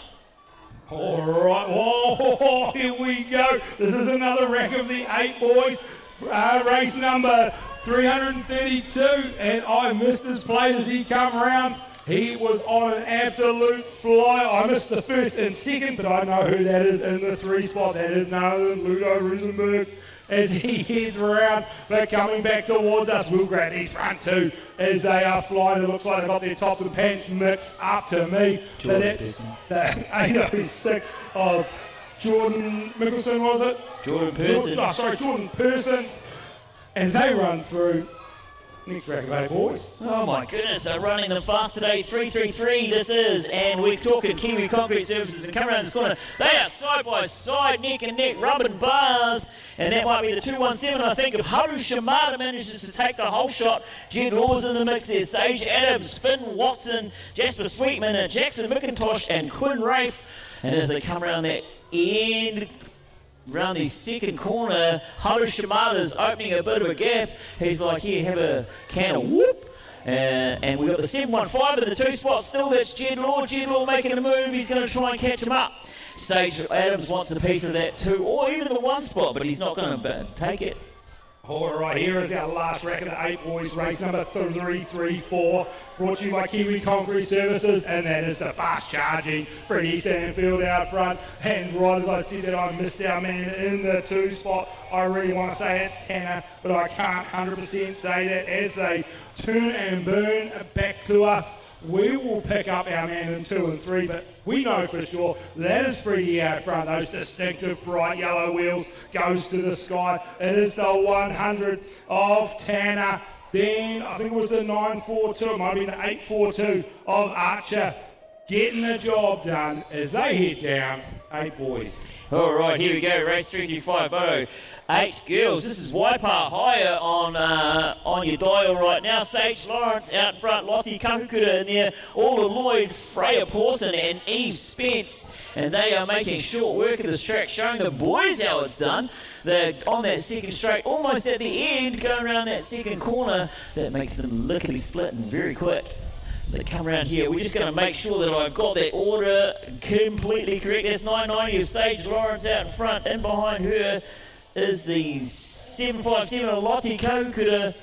All right. Oh, here we go. This is another rack of the 8 boys. Race number 332, and I missed his plate as he come around. He was on an absolute fly. I missed the first and second, but I know who that is in the 3 spot. That is none other than Ludo Rosenberg as he heads around. But coming back towards us, we'll grab these front 2 as they are flying. It looks like they've got their tops and pants mixed up to me. So that's the 806 of Jordan Mickelson, was it? Jordan Person. Jordan Person, as they run through next rack of 8 boys. Oh my goodness, they're running them fast today. 3-3-3 this is, and we're talking Kiwi Concrete Services, and come around this corner. They are side by side, neck and neck, rubbing bars, and that might be the 217, I think. If Haru Shimada manages to take the whole shot, Jed Law's in the mix there, Sage Adams, Finn Watson, Jasper Sweetman, and Jackson McIntosh, and Quinn Rafe. And as they come around that end, around the second corner, Haru Shimada's opening a bit of a gap. He's like, here, have a can of whoop. And we've got the 715 in the 2 spot still. That's Jed Law. Jed Law making a move. He's going to try and catch him up. Sage Adams wants a piece of that too, or even the 1 spot, but he's not going to take it. All right, here is our last rack of the 8 boys, race number 334, brought to you by Kiwi Concrete Services, and that is the fast charging Freddie Stanfield out front. And right as I said that, I missed our man in the 2 spot. I really want to say it's Tanner, but I can't 100% say that. As they turn and burn back to us, we will pick up our man in 2 and 3, but we know for sure that is Freddie out front. Those distinctive bright yellow wheels goes to the sky. It is the 100 of Tanner. Then I think it was the 942, it might be the 842 of Archer, getting the job done as they head down 8 boys. All right, here we go, race 335, Moto 8 girls. This is Waipa higher on your dial right now. Sage Lawrence out in front, Lottie Kakukura in there, Orla Lloyd, Freya Pawson and Eve Spence, and they are making short work of this track, showing the boys how it's done. They're on that second straight, almost at the end, going around that second corner. That makes them lickety split and very quick. They come around here. We're just going to make sure that I've got that order completely correct. That's 990 of Sage Lawrence out in front. In behind her is the 757 of Lottie Kokura.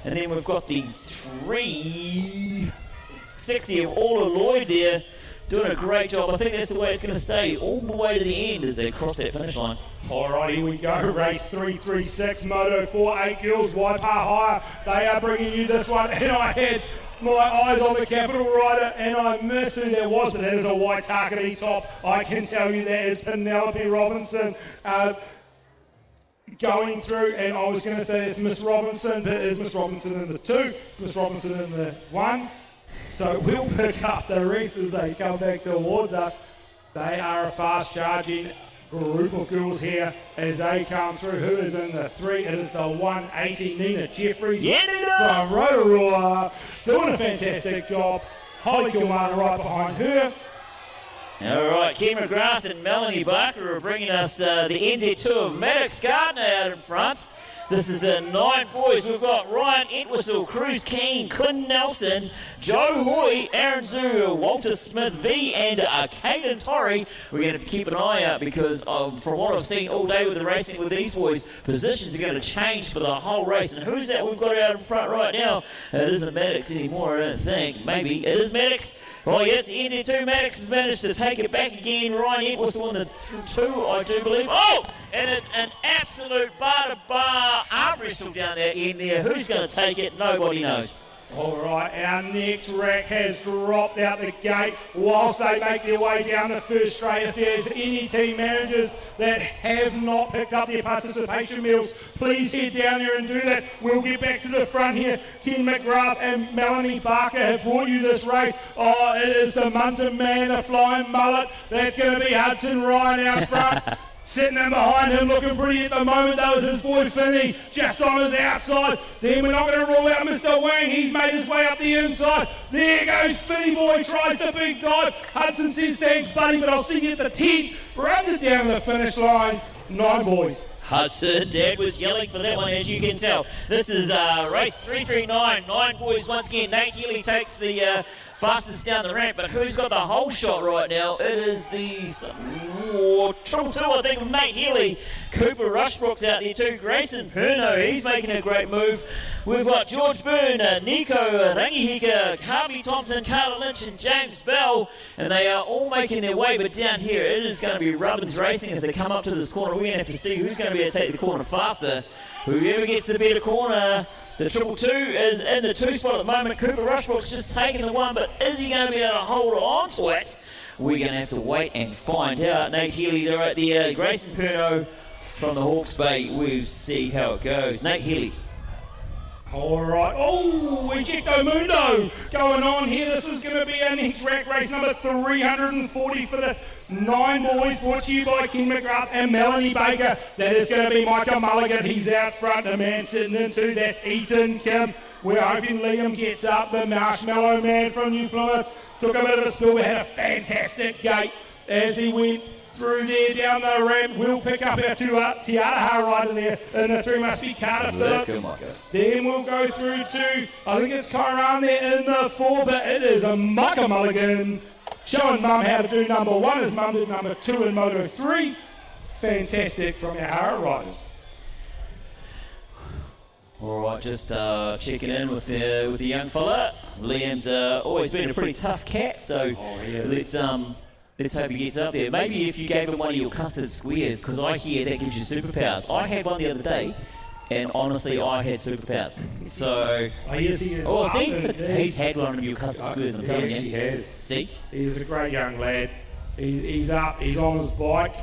And then we've got the 360 of Orla Lloyd there. Doing a great job. I think that's the way it's going to stay all the way to the end as they cross that finish line. All right, here we go. Race 336, Moto 4, 8 girls, Waipa higher. They are bringing you this one. And I had my eyes on the Capital Rider, and I missed who that was, but that is a white Takati top. I can tell you that is Penelope Robinson going through, and I was going to say it's Miss Robinson, but it's Miss Robinson in the 2, Miss Robinson in the 1. So we'll pick up the rest as they come back towards us. They are a fast-charging group of girls here as they come through. Who is in the 3? It is the 180, Nina Jeffries from Rotorua, doing a fantastic job. Holly Kilmartin right behind her. All right, Kim McGrath and Melanie Barker are bringing us the NZ2 of Maddox Gardner out in front. This is the 9 boys. We've got Ryan Entwistle, Cruz Keane, Quinn Nelson, Joe Hoy, Aaron Zuru, Walter Smith V, and Caden Torrey. We're going to have to keep an eye out because from what I've seen all day with the racing with these boys, positions are going to change for the whole race. And who's that we've got out in front right now? It isn't Maddox anymore, I don't think. Maybe it is Maddox. Oh yes, the NZ2 Maddox has managed to take it back again. Ryan Entwistle in the 2, I do believe. Oh! And it's an absolute bar-to-bar arm wrestle down that end there. Who's going to take it? Nobody knows. All right, our next rack has dropped out the gate whilst they make their way down the first straight. If there's any team managers that have not picked up their participation medals, please head down there and do that. We'll get back to the front here. Ken McGrath and Melanie Barker have brought you this race. Oh, it is the Munton man, the flying mullet. That's going to be Hudson Ryan out front. Sitting in behind him, looking pretty at the moment. That was his boy Finney, just on his outside. Then we're not going to rule out Mr. Wang. He's made his way up the inside. There goes Finney boy, tries the big dive. Hudson says, thanks, buddy, but I'll see you at the 10. Runs it down the finish line. 9 boys. Hudson, Dad was yelling for that one, as you can tell. This is race 339. 9 boys once again. Nate Healy takes the fastest down the ramp, but who's got the whole shot right now? It is the triple 2, I think, with Nate Healy. Cooper Rushbrook's out there too. Grayson Perno, he's making a great move. We've got George Byrne, Nico Rangihika, Harvey Thompson, Carter Lynch, and James Bell, and they are all making their way. But down here, it is going to be Rubbins Racing as they come up to this corner. We're going to have to see who's going to be able to take the corner faster. Whoever gets the better corner. The triple 2 is in the 2 spot at the moment. Cooper Rushbrook's just taking the 1, but is he going to be able to hold on to it? We're going to have to wait and find out. Nate Healy, they're at the Grayson Perno from the Hawke's Bay. We'll see how it goes. Nate Healy. All right. Oh, Ejecto Mundo going on here. This is going to be our next rack race, number 340 for the 9 boys, brought to you by Ken McGrath and Melanie Baker. That is going to be Micah Mulligan. He's out front. The man sitting in two, that's Ethan Kim. We're hoping Liam gets up. The Marshmallow Man from New Plymouth took a bit of a spill. We had a fantastic gate as he went through there down the ramp. We'll pick up our two Tiaraha rider there, and the 3 must be Carter Phillips. Let's go, Micah. Then we'll go through to, I think it's Kairan there in the 4, but it is a Micah Mulligan showing Mum how to do number 1 as Mum did number 2 in Moto 3. Fantastic from our Hara riders. All right, just checking in with the young fella. Liam's always been a pretty tough cat, so let's hope he gets up there. Maybe if you gave him one of your custard squares, because I hear that gives you superpowers. I had one the other day, and honestly, I had superpowers. So, he's had one of your custard squares. I'm telling you. He has. See? He's a great young lad. He's up. He's on his bike.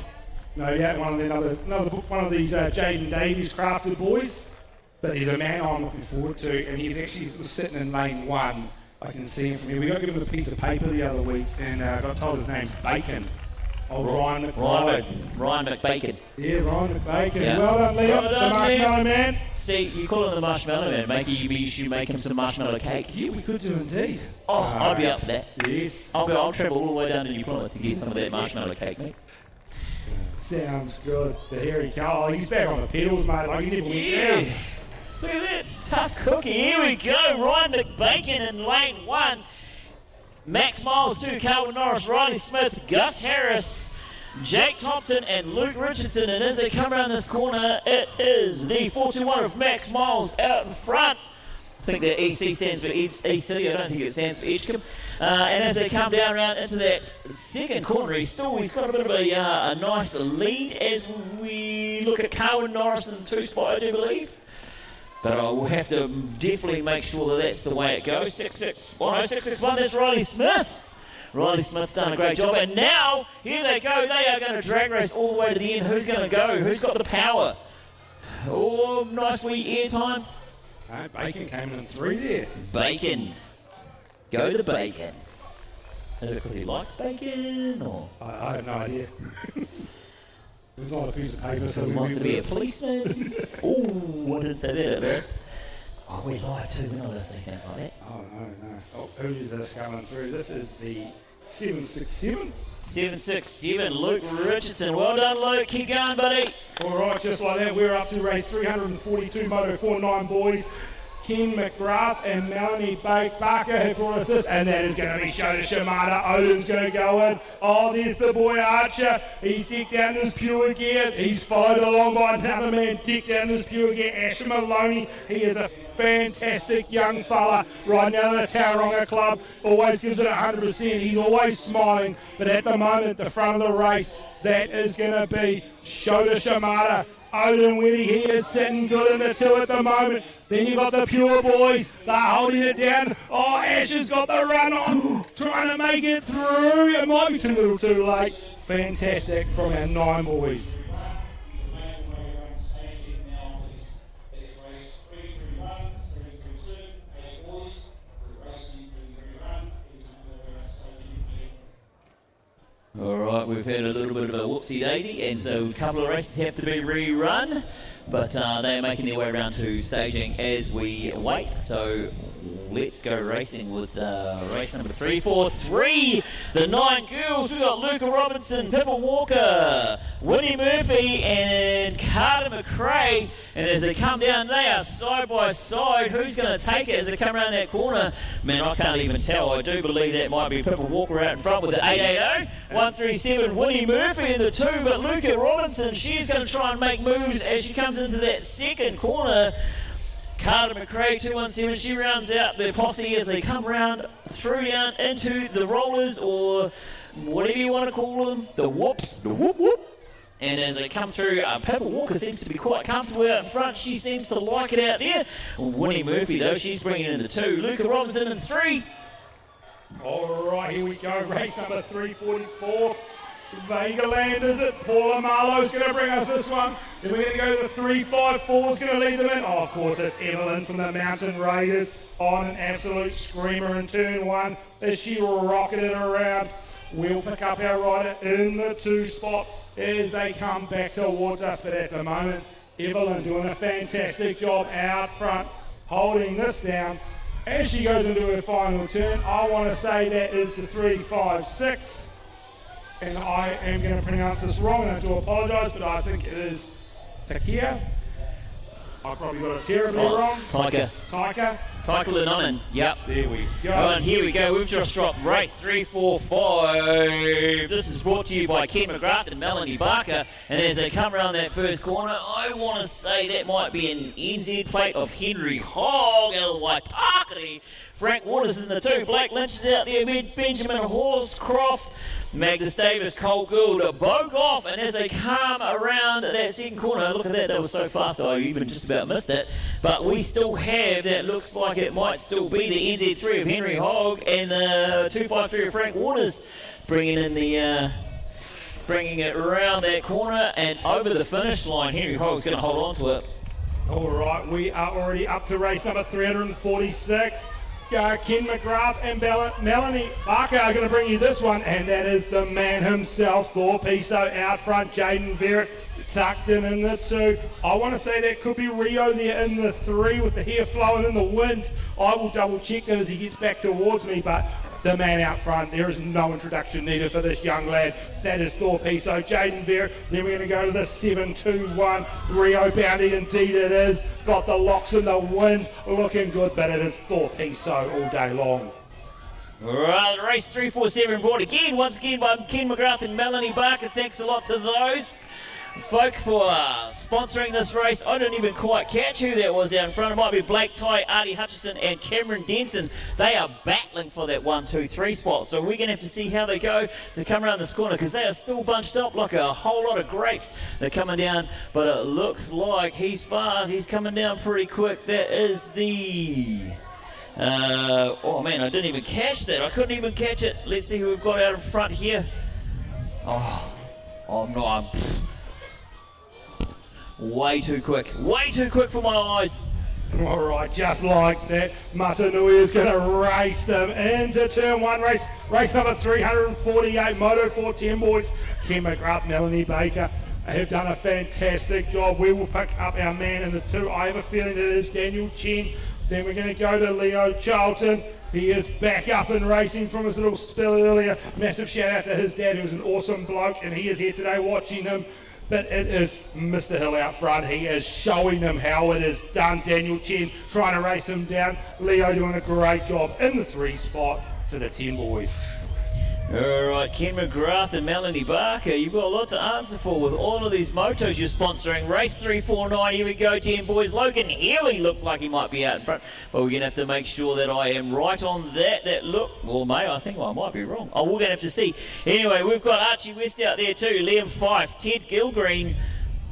No doubt one of these Jaden Davies crafted boys. But he's a man I'm looking forward to, and he's actually sitting in lane 1. I can see him from here. We got to give him a piece of paper the other week, and I got told his name's Bacon. Ryan McBacon. Yeah, Ryan McBacon. Yeah. Well done, Liam. Well done, the Marshmallow Man. See, you call him the Marshmallow Man. Maybe you should make him some marshmallow cake. Yeah, we could do indeed. Oh, I'd be up for that. Yes. I'll travel all the way down to New Plymouth to get some of that marshmallow cake, mate. Sounds good. But here he comes. Oh, he's back on the pedals, mate. Like he never went down. Look at that tough cookie. Here we go. Ryan McBacon in lane 1. Max Miles 2, Calvin Norris, Riley Smith, Gus Harris, Jake Thompson, and Luke Richardson. And as they come around this corner, it is the 421 of Max Miles out in front. I think the EC stands for EC. I don't think it stands for Edgecombe. And as they come down around into that second corner, he's got a bit of a nice lead as we look at Calvin Norris in the 2 spot, I do believe. But I will have to definitely make sure that that's the way it goes. 661, that's Riley Smith. Riley Smith's done a great job. And now, here they go. They are going to drag race all the way to the end. Who's going to go? Who's got the power? Oh, nice wee air time. Bacon came in 3 there. Bacon. Go to Bacon. Is it because he likes bacon? Or? I have no idea. It was not a piece of paper. So he wants to be a policeman. Oh, I didn't say that there. Oh, we're live too. We're not allowed to say things like that. Oh, no. Oh, who is this coming through? This is the 767. 767, Luke Richardson. Well done, Luke. Keep going, buddy. All right, just like that, we're up to race 342, Moto 49 boys. Ken McGrath and Melanie Barker have brought us this, and that is going to be Shota Shimada. Odin's going to go in. Oh, there's the boy Archer. He's decked out in his pure gear. He's followed along by another man decked out in his pure gear, Asher Maloney. He is a fantastic young fella right now at the Tauranga Club. Always gives it 100%. He's always smiling, but at the moment, at the front of the race, that is going to be Shota Shimada. Odin Weddy, he is sitting good in the 2 at the moment. Then you've got the Pure Boys. They're holding it down. Oh, Ash has got the run on. Trying to make it through. It might be too little too late. Fantastic from our 9 boys. All right, we've had a little bit of a whoopsie-daisy, and so a couple of races have to be rerun, but they're making their way around to staging as we wait. So let's go racing with race number 343. The 9 girls, we've got Luca Robinson, Pippa Walker, Winnie Murphy, and Carter McRae. And as they come down, they are side by side. Who's going to take it as they come around that corner? Man, I can't even tell. I do believe that might be Pippa Walker out in front with the 880. 137, Winnie Murphy in the 2, but Luca Robinson, she's going to try and make moves as she comes into that second corner. Carter McRae, 217, she rounds out the posse as they come around through down into the rollers, or whatever you want to call them, the whoops, the whoop whoop. And as they come through, Pippa Walker seems to be quite comfortable out in front. She seems to like it out there. Winnie Murphy, though, she's bringing in the 2. Luca Robinson in 3. All right, here we go. Race number 344. Vegaland, is it? Paula Marlowe's going to bring us this one. Then we're going to go to the 354, is going to lead them in. Oh, of course, it's Evelyn from the Mountain Raiders on an absolute screamer in turn one as she rocketed around. We'll pick up our rider in the 2 spot as they come back towards us. But at the moment, Evelyn doing a fantastic job out front, holding this down. As she goes into her final turn, I want to say that is the 356. And I am going to pronounce this wrong, and I do apologise, but I think it is Takia. I probably got it terribly wrong. Taika Lenonen. Yep. There we go. And here we go. We've just dropped race 345. This is brought to you by Ken McGrath and Melanie Barker. And as they come around that first corner, I want to say that might be an NZ plate of Henry Hogg, El Waitakere. Frank Waters in the 2. Blake Lynch is out there. Benjamin Horscroft. Magnus Davis, Cole Gould, a Bogoff, and as they come around that second corner, look at that, that was so fast I even just about missed it, but we still have, that looks like it might still be the NZ3 of Henry Hogg and the 253 of Frank Waters bringing it around that corner and over the finish line. Henry Hogg's going to hold on to it. All right, we are already up to race number 346. Ken McGrath and Melanie Barker are going to bring you this one, and that is the man himself, Thor Piso out front, Jaden Verrett tucked in the 2. I want to say that could be Rio there in the 3 with the hair flowing in the wind. I will double check that as he gets back towards me, but the man out front, there is no introduction needed for this young lad. That is Thor Piso, Jaden Verrett. Then we're going to go to the 721 Rio Bounty. Indeed it is. Got the locks in the wind, looking good, but it is Thor Piso all day long. Right, race 347 brought again, once again by Ken McGrath and Melanie Barker. Thanks a lot to those folk for sponsoring this race. I didn't even quite catch who that was out in front. It might be Blake Ty, Artie Hutchison and Cameron Denson. They are battling for that 1, 2, 3 spot, so we're going to have to see how they go. So come around this corner because they are still bunched up like a whole lot of grapes. They're coming down, but it looks like he's fast. He's coming down pretty quick. That is the oh man, I didn't even catch that. I couldn't even catch it. Let's see who we've got out in front here. Oh no, I'm way too quick for my eyes. All right, just like that, Matanui is going to race them into turn 1, race number 348, Moto 410 boys. Ken McGrath, Melanie Baker have done a fantastic job. We will pick up our man in the 2. I have a feeling that it is Daniel Chen. Then we're going to go to Leo Charlton. He is back up and racing from his little spill earlier. Massive shout out to his dad, who's an awesome bloke, and he is here today watching him. But it is Mr. Hill out front. He is showing them how it is done. Daniel Chen trying to race him down. Leo doing a great job in the 3 spot for the 10 boys. All right, Ken McGrath and Melanie Barker, you've got a lot to answer for with all of these motos you're sponsoring. Race 349, here we go, 10 boys. Logan Healy looks like he might be out in front, but we're going to have to make sure that I am right on that look. Or I think I might be wrong. Oh, we're going to have to see. Anyway, we've got Archie West out there too, Liam Fife, Ted Gilgreen,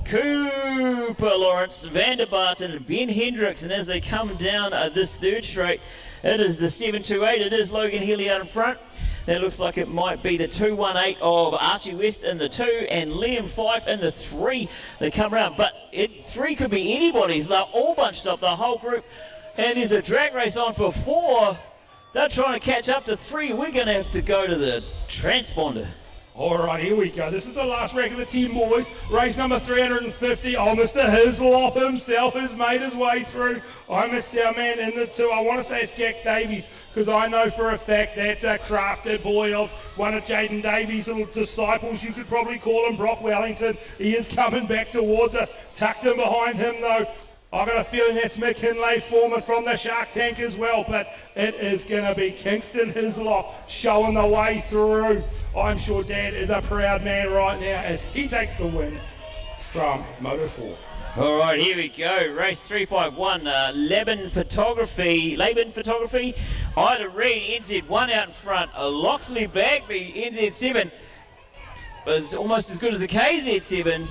Cooper Lawrence, Vander Barton, and Ben Hendricks. And as they come down this 3rd straight, it is the 728. It is Logan Healy out in front. That looks like it might be the 218 of Archie West in the 2 and Liam Fife in the 3. They come around, but 3 could be anybody's. They're all bunched up, the whole group. And there's a drag race on for 4. They're trying to catch up to 3. We're going to have to go to the transponder. All right, here we go. This is the last rack of the 10 boys. Race number 350. Oh, Mr. Hislop himself has made his way through. I missed our man in the 2. I want to say it's Jack Davies, because I know for a fact that's a crafted boy of one of Jaden Davies' little disciples. You could probably call him Brock Wellington. He is coming back towards us. Tucked in behind him, though. I've got a feeling that's McKinley Foreman from the Shark Tank as well, but it is going to be Kingston Hislop showing the way through. I'm sure Dad is a proud man right now as he takes the win from Moto 4. All right, here we go. Race 351, Laban Photography, Ida Reid, NZ1 out in front. Loxley Bagby, NZ7, was almost as good as the KZ7.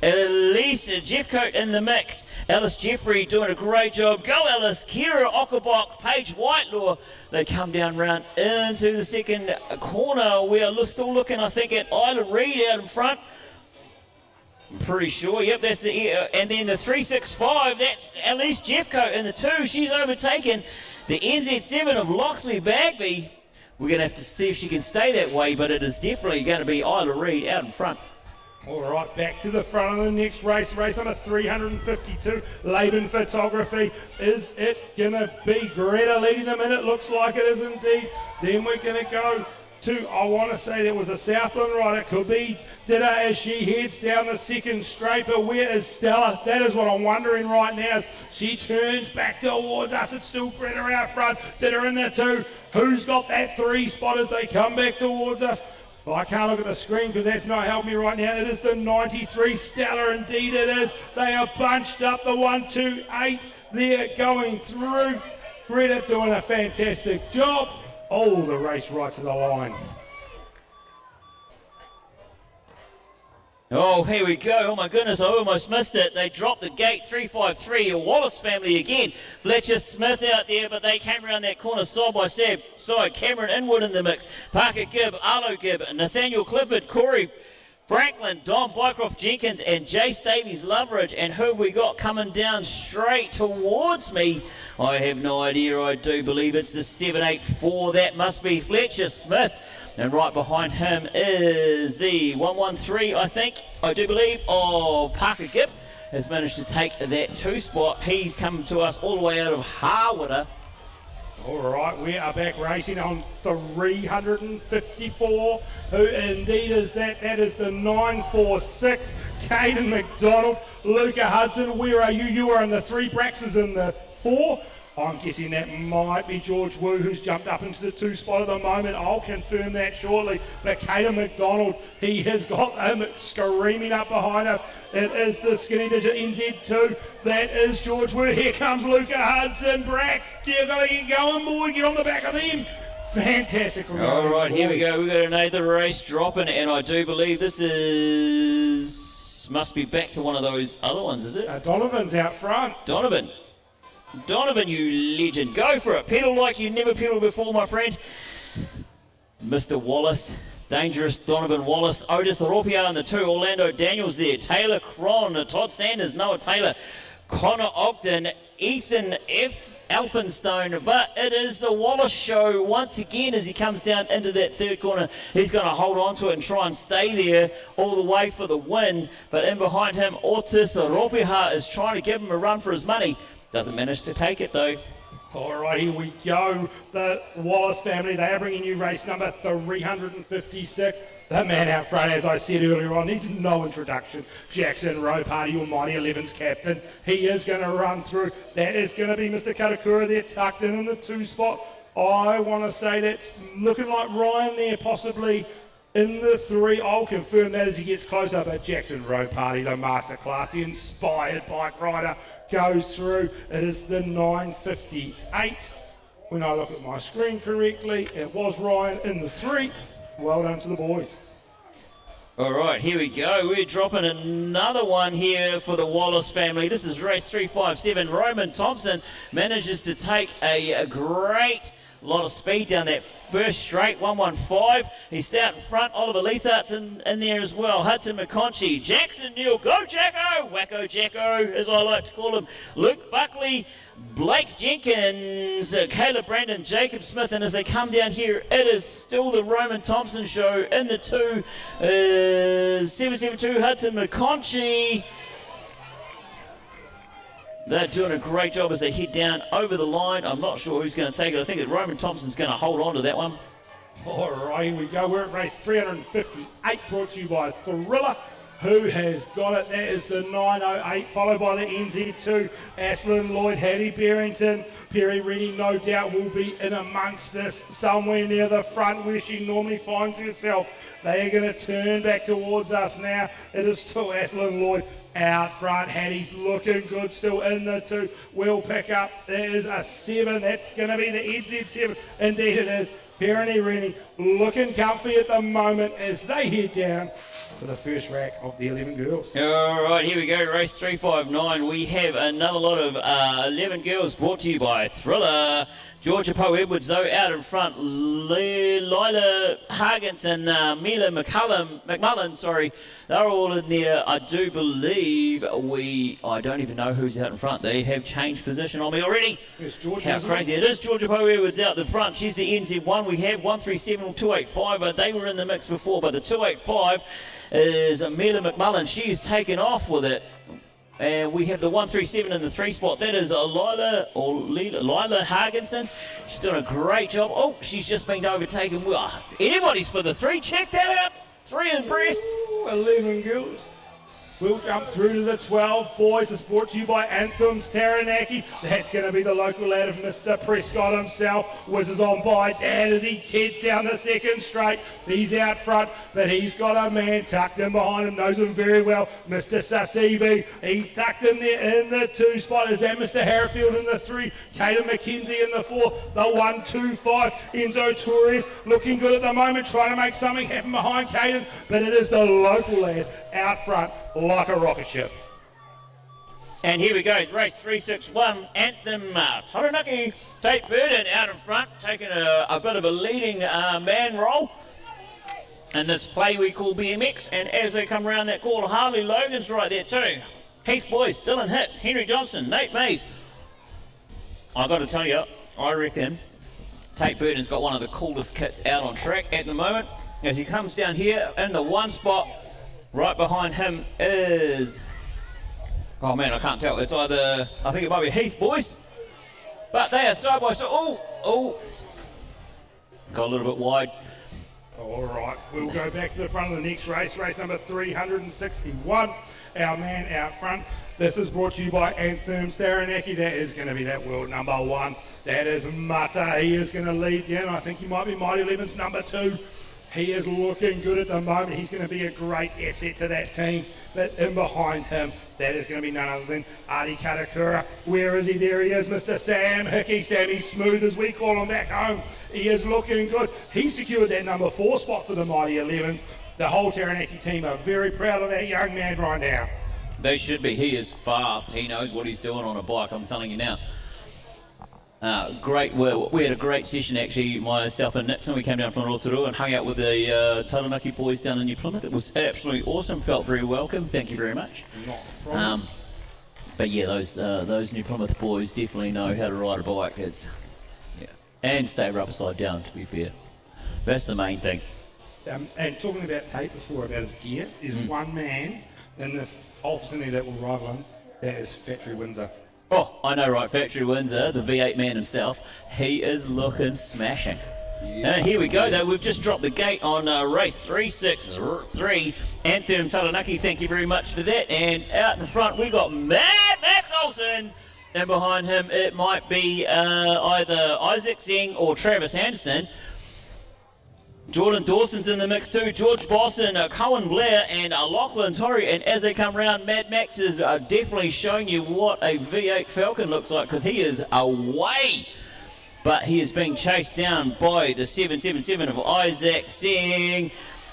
Elise Jeffcoat in the mix. Alice Jeffrey doing a great job. Go Alice. Kira Ockabok, Paige Whitelaw. They come down round into the second corner. We are still looking, I think, at Isla Reid out in front. I'm pretty sure. Yep, that's the... and then the 365, that's Elise Jeffcoat in the 2. She's overtaken the NZ7 of Loxley Bagby. We're going to have to see if she can stay that way, but it is definitely going to be Isla Reid out in front. All right, back to the front of the next race number 352, Laban Photography. Is it going to be Greta leading them in? It looks like it is indeed. Then we're going to go to, I want to say there was a Southland rider. It could be Didder as she heads down the second straight, but where is Stella? That is what I'm wondering right now. As she turns back towards us, it's still Greta out front. Didder in there too. Who's got that 3 spot as they come back towards us? Well, I can't look at the screen because that's not helping me right now. It is the 93 Stella, indeed it is. They are bunched up, the 1, 2, 8 there going through. Greta doing a fantastic job. Oh, the race right to the line. Oh, here we go. Oh, my goodness, I almost missed it. They dropped the gate 353. A Wallace family again. Fletcher Smith out there, but they came around that corner side by side. Cameron Inwood in the mix. Parker Gibb, Arlo Gibb, Nathaniel Clifford, Corey Franklin, Don Bycroft Jenkins, and Jace Davies Loveridge. And who have we got coming down straight towards me? I have no idea. I do believe it's the 784. That must be Fletcher Smith. And right behind him is the 113, I think, I do believe, of Parker Gibb. Has managed to take that 2 spot. He's come to us all the way out of Harwood. All right, we are back racing on 354. Who indeed is that? That is the 946, Caden McDonald. Luca Hudson, where are you? You are in the 3, Brax is in the 4. I'm guessing that might be George Wu, who's jumped up into the 2 spot at the moment. I'll confirm that shortly. But Caden McDonald, he has got him screaming up behind us. It is the skinny digit NZ2. That is George Wu. Here comes Luca Hudson. Brax, you've got to get going, boy. Get on the back of them. Fantastic. All right, here we go. We've got another race dropping, and I do believe this must be back to one of those other ones, is it? Donovan's out front. Donovan, you legend. Go for it. Pedal like you never pedaled before, my friend. Mr. Wallace. Dangerous Donovan Wallace. Otis Ropia in the 2. Orlando Daniels there. Taylor Cron. Todd Sanders. Noah Taylor. Connor Ogden. Ethan F. Elphinstone. But it is the Wallace show once again as he comes down into that 3rd corner. He's going to hold on to it and try and stay there all the way for the win. But in behind him, Otis Ropia is trying to give him a run for his money. Doesn't manage to take it though. All right, here we go. The Wallace family, they are bringing you race number 356. The man out front, as I said earlier on, needs no introduction. Jackson Rowe Party, your Mighty 11's captain. He is going to run through. That is going to be Mr. Katakura there, tucked in the 2 spot. I want to say that's looking like Ryan there, possibly in the 3. I'll confirm that as he gets closer. But Jackson Rowe Party, the masterclass, the inspired bike rider, goes through. It is the 958. When I look at my screen correctly, it was Ryan in the 3. Well done to the boys. All right, here we go. We're dropping another one here for the Wallace family. This is race 357. Roman Thompson manages to take a great lot of speed down that first straight, 115. He's out in front. Oliver Leithart's in there as well. Hudson McConchy, Jackson Neal, go Jacko, Wacko Jacko, as I like to call him. Luke Buckley, Blake Jenkins, Caleb Brandon, Jacob Smith, and as they come down here, it is still the Roman Thompson show in the 2. 772, Hudson McConchy. They're doing a great job as they head down over the line. I'm not sure who's going to take it. I think that Roman Thompson's going to hold on to that one. All right, here we go. We're at race 358, brought to you by Thriller. Who has got it? That is the 908, followed by the NZ2. Aslan Lloyd, Hattie Barrington. Perry Rennie, no doubt, will be in amongst this somewhere near the front where she normally finds herself. They are going to turn back towards us now. It is still Aslan Lloyd out front. Hattie's looking good still in the 2. Will pick up. There is a 7. That's going to be the NZ7. Indeed it is. Perry Rennie looking comfy at the moment as they head down for the first rack of the 11 girls. All right, here we go, race 359. We have another lot of 11 girls brought to you by Thriller. Georgia Poe Edwards, though, out in front. Lila Hargenson, Mila McMullen, they're all in there. I do believe I don't even know who's out in front. They have changed position on me already. It's Georgia. How crazy. It is Georgia Poe Edwards out the front. She's the NZ1. We have 137 or 285, but they were in the mix before. But the 285 is Mila McMullen. She's taken off with it. And we have the 137 in the 3 spot. That is Lila Hargenson. She's doing a great job. Oh, she's just been overtaken. Anybody's for the 3. Check that out. 3 in breast. 11 girls. We'll jump through to the 12 boys. It's brought to you by Anthems Taranaki. That's going to be the local lad of Mr. Prescott himself. Whizzes on by Dad as he heads down the second straight. He's out front, but he's got a man tucked in behind him. Knows him very well, Mr. Sasivi. He's tucked in there in the 2 spot. Is that Mr. Harrifield in the 3? Caden McKenzie in the 4. The 125. Enzo Torres looking good at the moment, trying to make something happen behind Caden, but it is the local lad out front like a rocket ship. And here we go, race 361, Anthem Taranaki. Tate Burden out in front, taking a bit of a leading man role in this play we call BMX. And as they come around that corner, Harley Logan's right there too. Heath Boyce, Dylan Hitz, Henry Johnson, Nate Mays. I've got to tell you, I reckon Tate Burden's got one of the coolest kits out on track at the moment. As he comes down here in the 1 spot, right behind him is, oh man, I can't tell. It's either, I think it might be Heath Boyce, but they are side by side. Oh, got a little bit wide. All right, we'll go back to the front of the next race, race number 361. Our man out front. This is brought to you by Anthems Taranaki. That is going to be that world number 1. That is Mata. He is going to lead down. I think he might be Mighty 11's number 2. He is looking good at the moment. He's going to be a great asset to that team. But in behind him, that is going to be none other than Adi Katakura. Where is he? There he is, Mr. Sam Hickey. Sammy Smooth, as we call him back home. He is looking good. He secured that number 4 spot for the Mighty 11s. The whole Taranaki team are very proud of that young man right now. They should be. He is fast. He knows what he's doing on a bike, I'm telling you now. Great. We had a great session actually, myself and Nixon. We came down from Rotorua and hung out with the Taranaki boys down in New Plymouth. It was absolutely awesome. Felt very welcome. Thank you very much. But yeah, those New Plymouth boys definitely know how to ride a bike. And stay upside down, to be fair. That's the main thing. And talking about Tate before, about his gear, is one man in this whole vicinity that will rival him. That is Factory Windsor. Oh, I know, right? Factory Windsor, the V8 man himself. He is looking smashing. Yes. And here we go, though. We've just dropped the gate on race 363. Anthem Taranaki, thank you very much for that. And out in front, we've got Max Olsen. And behind him, it might be either Isaac Zeng or Travis Anderson. Jordan Dawson's in the mix too. George Boston, Cohen Blair, and Lachlan Torrey. And as they come around, Mad Max is definitely showing you what a V8 Falcon looks like, because he is away. But he is being chased down by the 777 of Isaac Singh.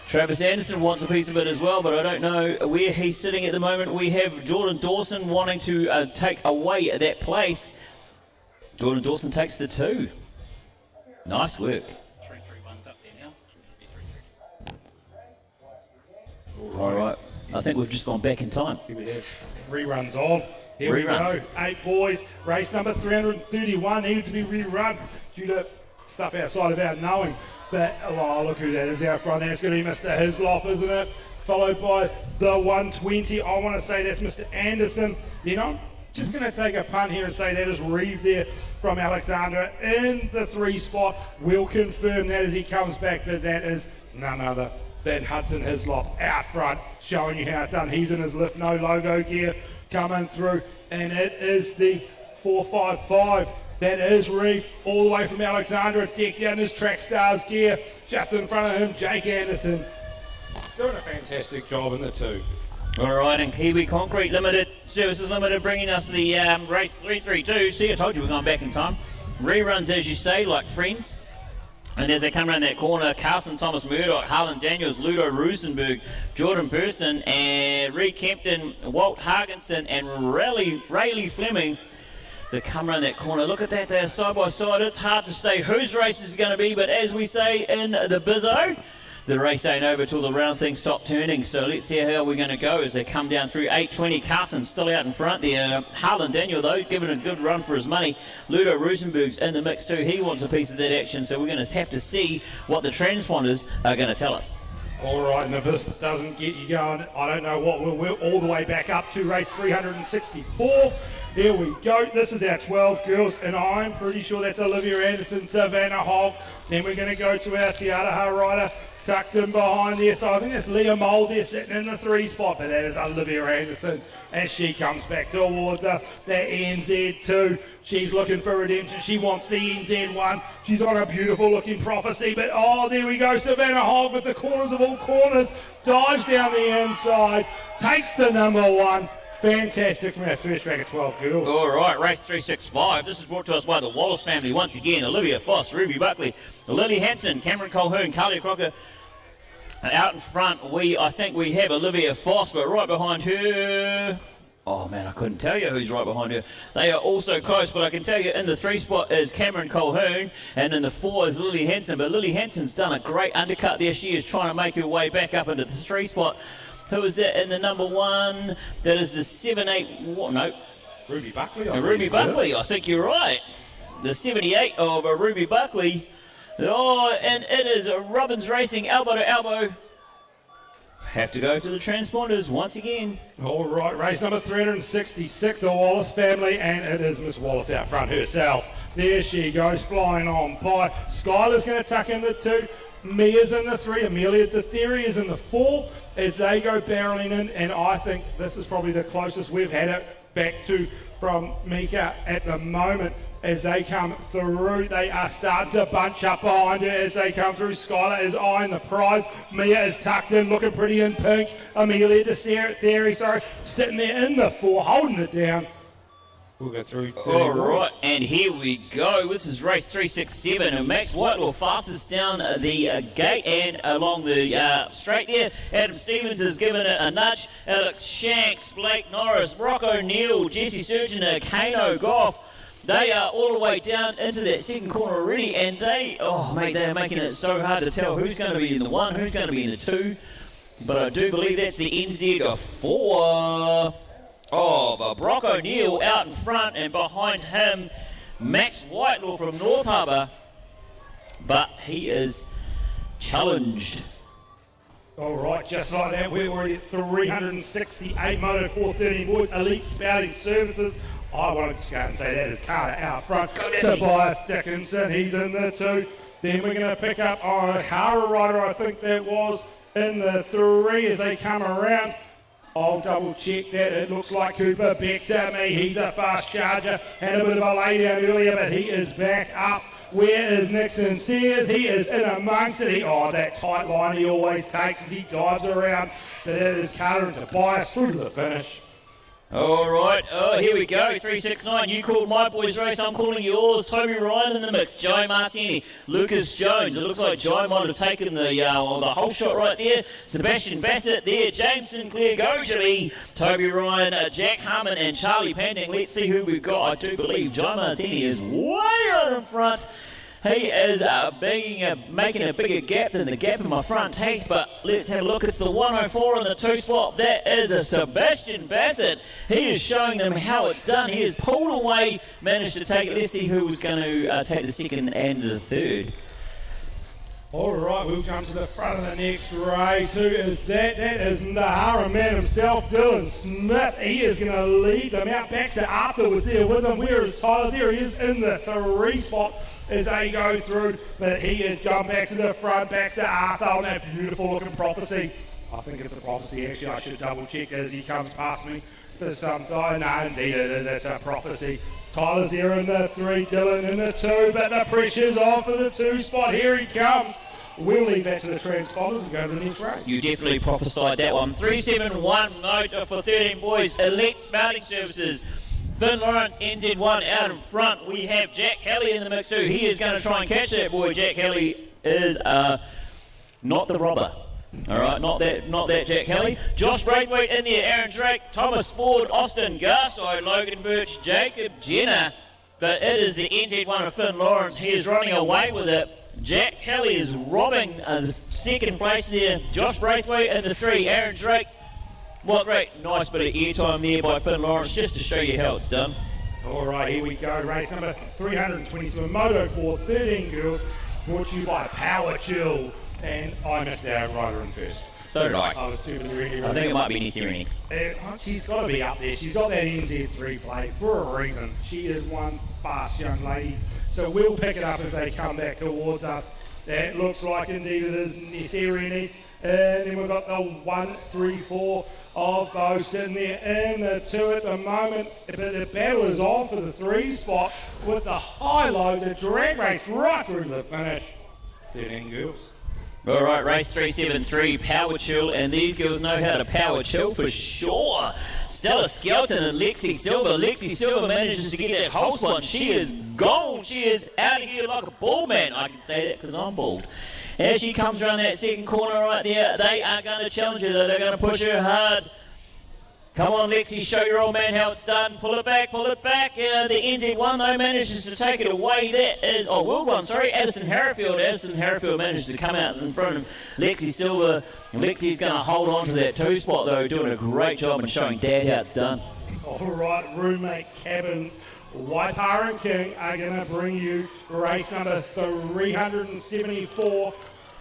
Travis Anderson wants a piece of it as well, but I don't know where he's sitting at the moment. We have Jordan Dawson wanting to take away that place. Jordan Dawson takes the 2. Nice work. All right, I think we've just gone back in time. Here we have reruns on. Here Reruns. we go. 8 boys. Race number 331 needed to be rerun due to stuff outside of our knowing. But, oh, look who that is out front. That's going to be Mr. Hislop, isn't it? Followed by the 120. I want to say that's Mr. Anderson. You know, just going to take a punt here and say that is Reeve there from Alexandra in the 3 spot. We'll confirm that as he comes back, but that is none other than Hudson Hislop out front, showing you how it's done. He's in his Lift No logo gear coming through, and it is the 455. That is Reeve, all the way from Alexandra, decked out in his Track Stars gear. Just in front of him, Jake Anderson, doing a fantastic job in the 2. All right, and Kiwi Concrete Limited, Services Limited, bringing us the race 332. See, I told you we're going back in time. Reruns, as you say, like friends. And as they come around that corner, Carson Thomas Murdoch, Harlan Daniels, Ludo Rosenberg, Jordan Person, and Reed Kempton, Walt Hargenson, and Rayleigh Fleming. So come around that corner. Look at that, they're side by side. It's hard to say whose race is going to be, but as we say in the bizzo, the race ain't over till the round thing stop turning. So let's see how we're going to go as they come down through 8:20. Carson still out in front there. Harlan Daniel, though, giving a good run for his money. Ludo Rosenberg's in the mix, too. He wants a piece of that action, so we're going to have to see what the transponders are going to tell us. All right, and if this doesn't get you going, I don't know what we're all the way back up to race 364. There we go. This is our 12 girls, and I'm pretty sure that's Olivia Anderson, Savannah Hogg. Then we're going to go to our Te Araha rider, tucked in behind there. So I think that's Leah Mould there sitting in the 3 spot, but that is Olivia Anderson as she comes back towards us. That NZ2, she's looking for redemption. She wants the NZ1. She's on a beautiful looking prophecy, but oh, there we go. Savannah Hogg with the corners of all corners, dives down the inside, takes the number 1. Fantastic from our first rack of 12 girls. All right, race 365. This is brought to us by the Wallace family once again. Olivia Foss, Ruby Buckley, Lily Hanson, Cameron Colquhoun, Carly Crocker. Out in front, I think we have Olivia Foss, but right behind her... Oh, man, I couldn't tell you who's right behind her. They are also close, but I can tell you in the 3 spot is Cameron Colquhoun, and in the 4 is Lily Hanson. But Lily Hanson's done a great undercut there. She is trying to make her way back up into the 3 spot. Who is that in the number 1? That is the 7-8... No. Ruby Buckley. Ruby Buckley, I think you're right. The 78 of Ruby Buckley. Oh, and it is Robbins Racing, elbow to elbow. Have to go to the transponders once again. All right, race number 366, the Wallace family, and it is Miss Wallace out front herself. There she goes, flying on by. Skylar's going to tuck in the 2. Mia's in the 3. Amelia Dithery is in the 4 as they go barreling in, and I think this is probably the closest we've had it back to from Mika at the moment. As they come through, they are starting to bunch up behind her as they come through. Skylar is eyeing the prize. Mia is tucked in, looking pretty in pink. Amelia Dithery, sitting there in the 4, holding it down. We'll go through. All right, and here we go. This is race 367, and Max Whitelaw fastest down the gate and along the straight there. Adam Stevens has given it a nudge. Alex Shanks, Blake Norris, Brock O'Neill, Jesse Surgeon, Kano Goff. They are all the way down into that second corner already, and they are making it so hard to tell who's going to be in the 1, who's going to be in the 2. But I do believe that's the NZ4 of Brock O'Neill out in front, and behind him, Max Whitelaw from North Harbour. But he is challenged. All right, just like that, we're already at 368 Moto 430 boys, Elite Spouting Services. I wanted to go and say that is Carter out front. Tobias Dickinson, he's in there too. Then we're going to pick up Hara Rider, I think that was, in the 3 as they come around. I'll double check that. It looks like Cooper Beck to me. He's a fast charger. Had a bit of a lay down earlier, but he is back up. Where is Nixon Sears? He is in amongst it. That tight line he always takes as he dives around. But it is Carter and Tobias through to the finish. All right, here we go, 369. You called my boys' race, I'm calling yours. Toby Ryan in the mix, Joey Martini, Lucas Jones. It looks like Joey might have taken the whole shot right there. Sebastian Bassett there, James Sinclair, go Jimmy, Toby Ryan, Jack Harmon, and Charlie Panding. Let's see who we've got. I do believe Joey Martini is way out in front. He is making a bigger gap than the gap in my front takes, but let's have a look. It's the 104 in the 2 spot. That is a Sebastian Bassett. He is showing them how it's done. He has pulled away, managed to take it. Let's see who was going to take the 2nd and the 3rd. All right, we'll jump to the front of the next race. Who is that? That is the Hara man himself, Dylan Smith. He is going to lead them out. Baxter Arthur was there with him. Where is Tyler? There he is in the 3 spot as they go through, but he has gone back to the front. Baxter Arthur on that beautiful looking prophecy. I think it's a prophecy, actually. I should double check as he comes past me. There's some guy. No, indeed it is. It's a prophecy. Tyler's here in the 3, Dylan in the 2, but the pressure's off in the 2 spot. Here he comes. We'll leave that to the transponders and go to the next race. You definitely prophesied that one. 371 Motor for 13 boys, Elite Spouting Services. Finn Lawrence, NZ1 out in front. We have Jack Kelly in the mix too. He is going to try and catch that boy. Jack Kelly is not the robber. All right, not that Jack Kelly. Josh Braithwaite in there, Aaron Drake, Thomas Ford, Austin Garside, Logan Birch, Jacob Jenner. But it is the NZ1 of Finn Lawrence. He is running away with it. Jack Kelly is robbing second place there. Josh Braithwaite in the 3, Aaron Drake. What great, nice bit of airtime there by Finn Lawrence just to show you how it's done. All right, here we go. Race number 327, Moto 4, 13 girls, brought to you by Power Chill. And I missed out rider in first. So did I. I was too busy. I think it might be Nissi. She's got to be up there. She's got that NZ3 plate for a reason. She is one fast young lady. So we'll pick it up as they come back towards us. That looks like indeed it is Nissi. And then we've got the 1, 3, 4 of those sitting there in the 2 at the moment. But the battle is on for the 3 spot with the high-low, the drag race right through the finish. 13 girls. All right, race 373, Power Chill, and these girls know how to power chill for sure. Stella Skelton and Lexi Silver. Lexi Silver manages to get that whole spot. She is gone. She is out of here like a bald man. I can say that because I'm bald. As she comes around that second corner right there, they are going to challenge her. They're going to push her hard. Come on, Lexi, show your old man how it's done. Pull it back, pull it back. The NZ1, though, manages to take it away. That is, World 1, sorry, Addison Harrifield. Addison Harrifield manages to come out in front of Lexi Silver. Lexi's going to hold on to that 2 spot, though, doing a great job and showing Dad how it's done. All right, Roommate Cabins, Waipara and King are going to bring you race number 374.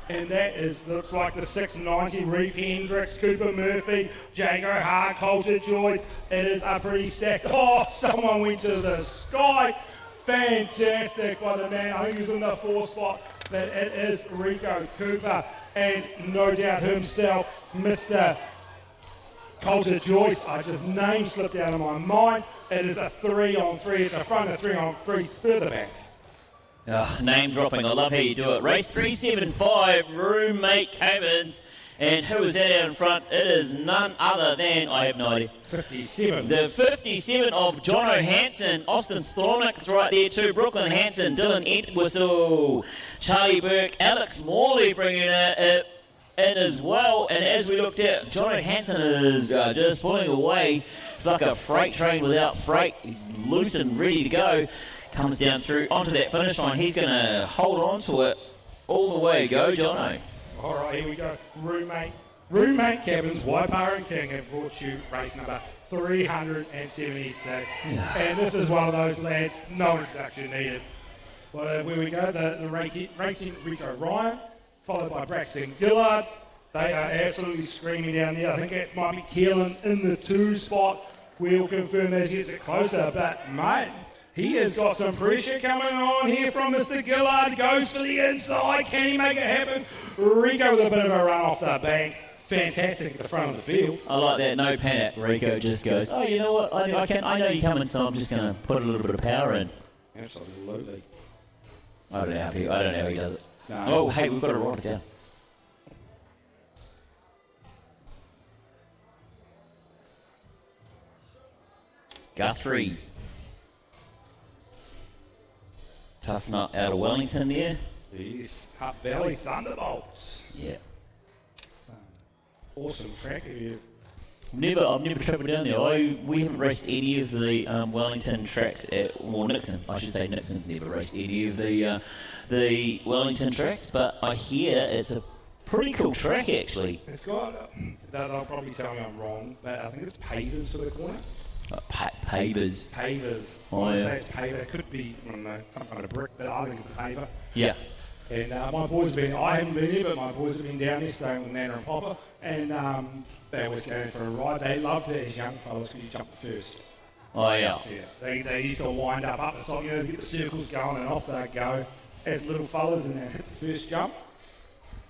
And that looks like the 690 Reef Hendricks, Cooper Murphy, Jago Hart, Coulter Joyce. It is a pretty stacked. Oh, someone went to the sky. Fantastic by the man. I think he was in the 4 spot. But it is Rico Cooper. And no doubt himself, Mr. Coulter Joyce. I just name slipped out of my mind. It is a 3-on-3 at the front, a 3-on-3 further back. Name dropping, I love how you do it. Race 375, Roommate Cabins. And who is that out in front? It is none other than, I have no idea. 57. The 57 of Jono Hansen. Austin Thornick's right there too. Brooklyn Hansen, Dylan Entwistle, Charlie Burke, Alex Morley bringing it in as well. And as we looked at, Jono Hansen is just pulling away. It's like a freight train without freight. He's loose and ready to go. Comes down through onto that finish line. He's going to hold on to it all the way. Go, Jono. All right, here we go. Roommate Cabins, Waipara and King have brought you race number 376. And this is one of those lads, no introduction needed. Well, where we go, the racing Rico Ryan, followed by Braxton Gillard. They are absolutely screaming down there. I think that might be Keelan in the 2 spot. We'll confirm as he gets it closer. But, mate, he has got some pressure coming on here from Mr. Gillard. Goes for the inside. Can he make it happen? Rico with a bit of a run off the bank. Fantastic at the front of the field. I like that. No panic. Rico just goes, oh, you know what? I know you're coming, so I'm just going to put a little bit of power in. Absolutely. I don't know how he does it. No. Oh, hey, we've got to write it down. Guthrie. Tough nut out of Wellington there. Yes, Hutt Valley Thunderbolts. Yeah. Awesome track of you. I've never travelled down there. We haven't raced any of the Wellington tracks Nixon. I should say Nixon's never raced any of the Wellington tracks, but I hear it's a pretty cool track actually. It's got, they'll probably tell me I'm wrong, but I think it's pavers for the corner. Pavers. Pavers. Oh, I yeah. say it's paver. It could be, I don't know, some kind of brick, but I think it's a paver. Yeah. And my boys have been, I haven't been there, but my boys have been down there staying with Nana and Papa, and they always go for a ride. They loved it as young fellas because you jump first. Oh, yeah. Yeah, they used to wind up the top, get the circles going, and off they go as little fellas, and they hit the first jump,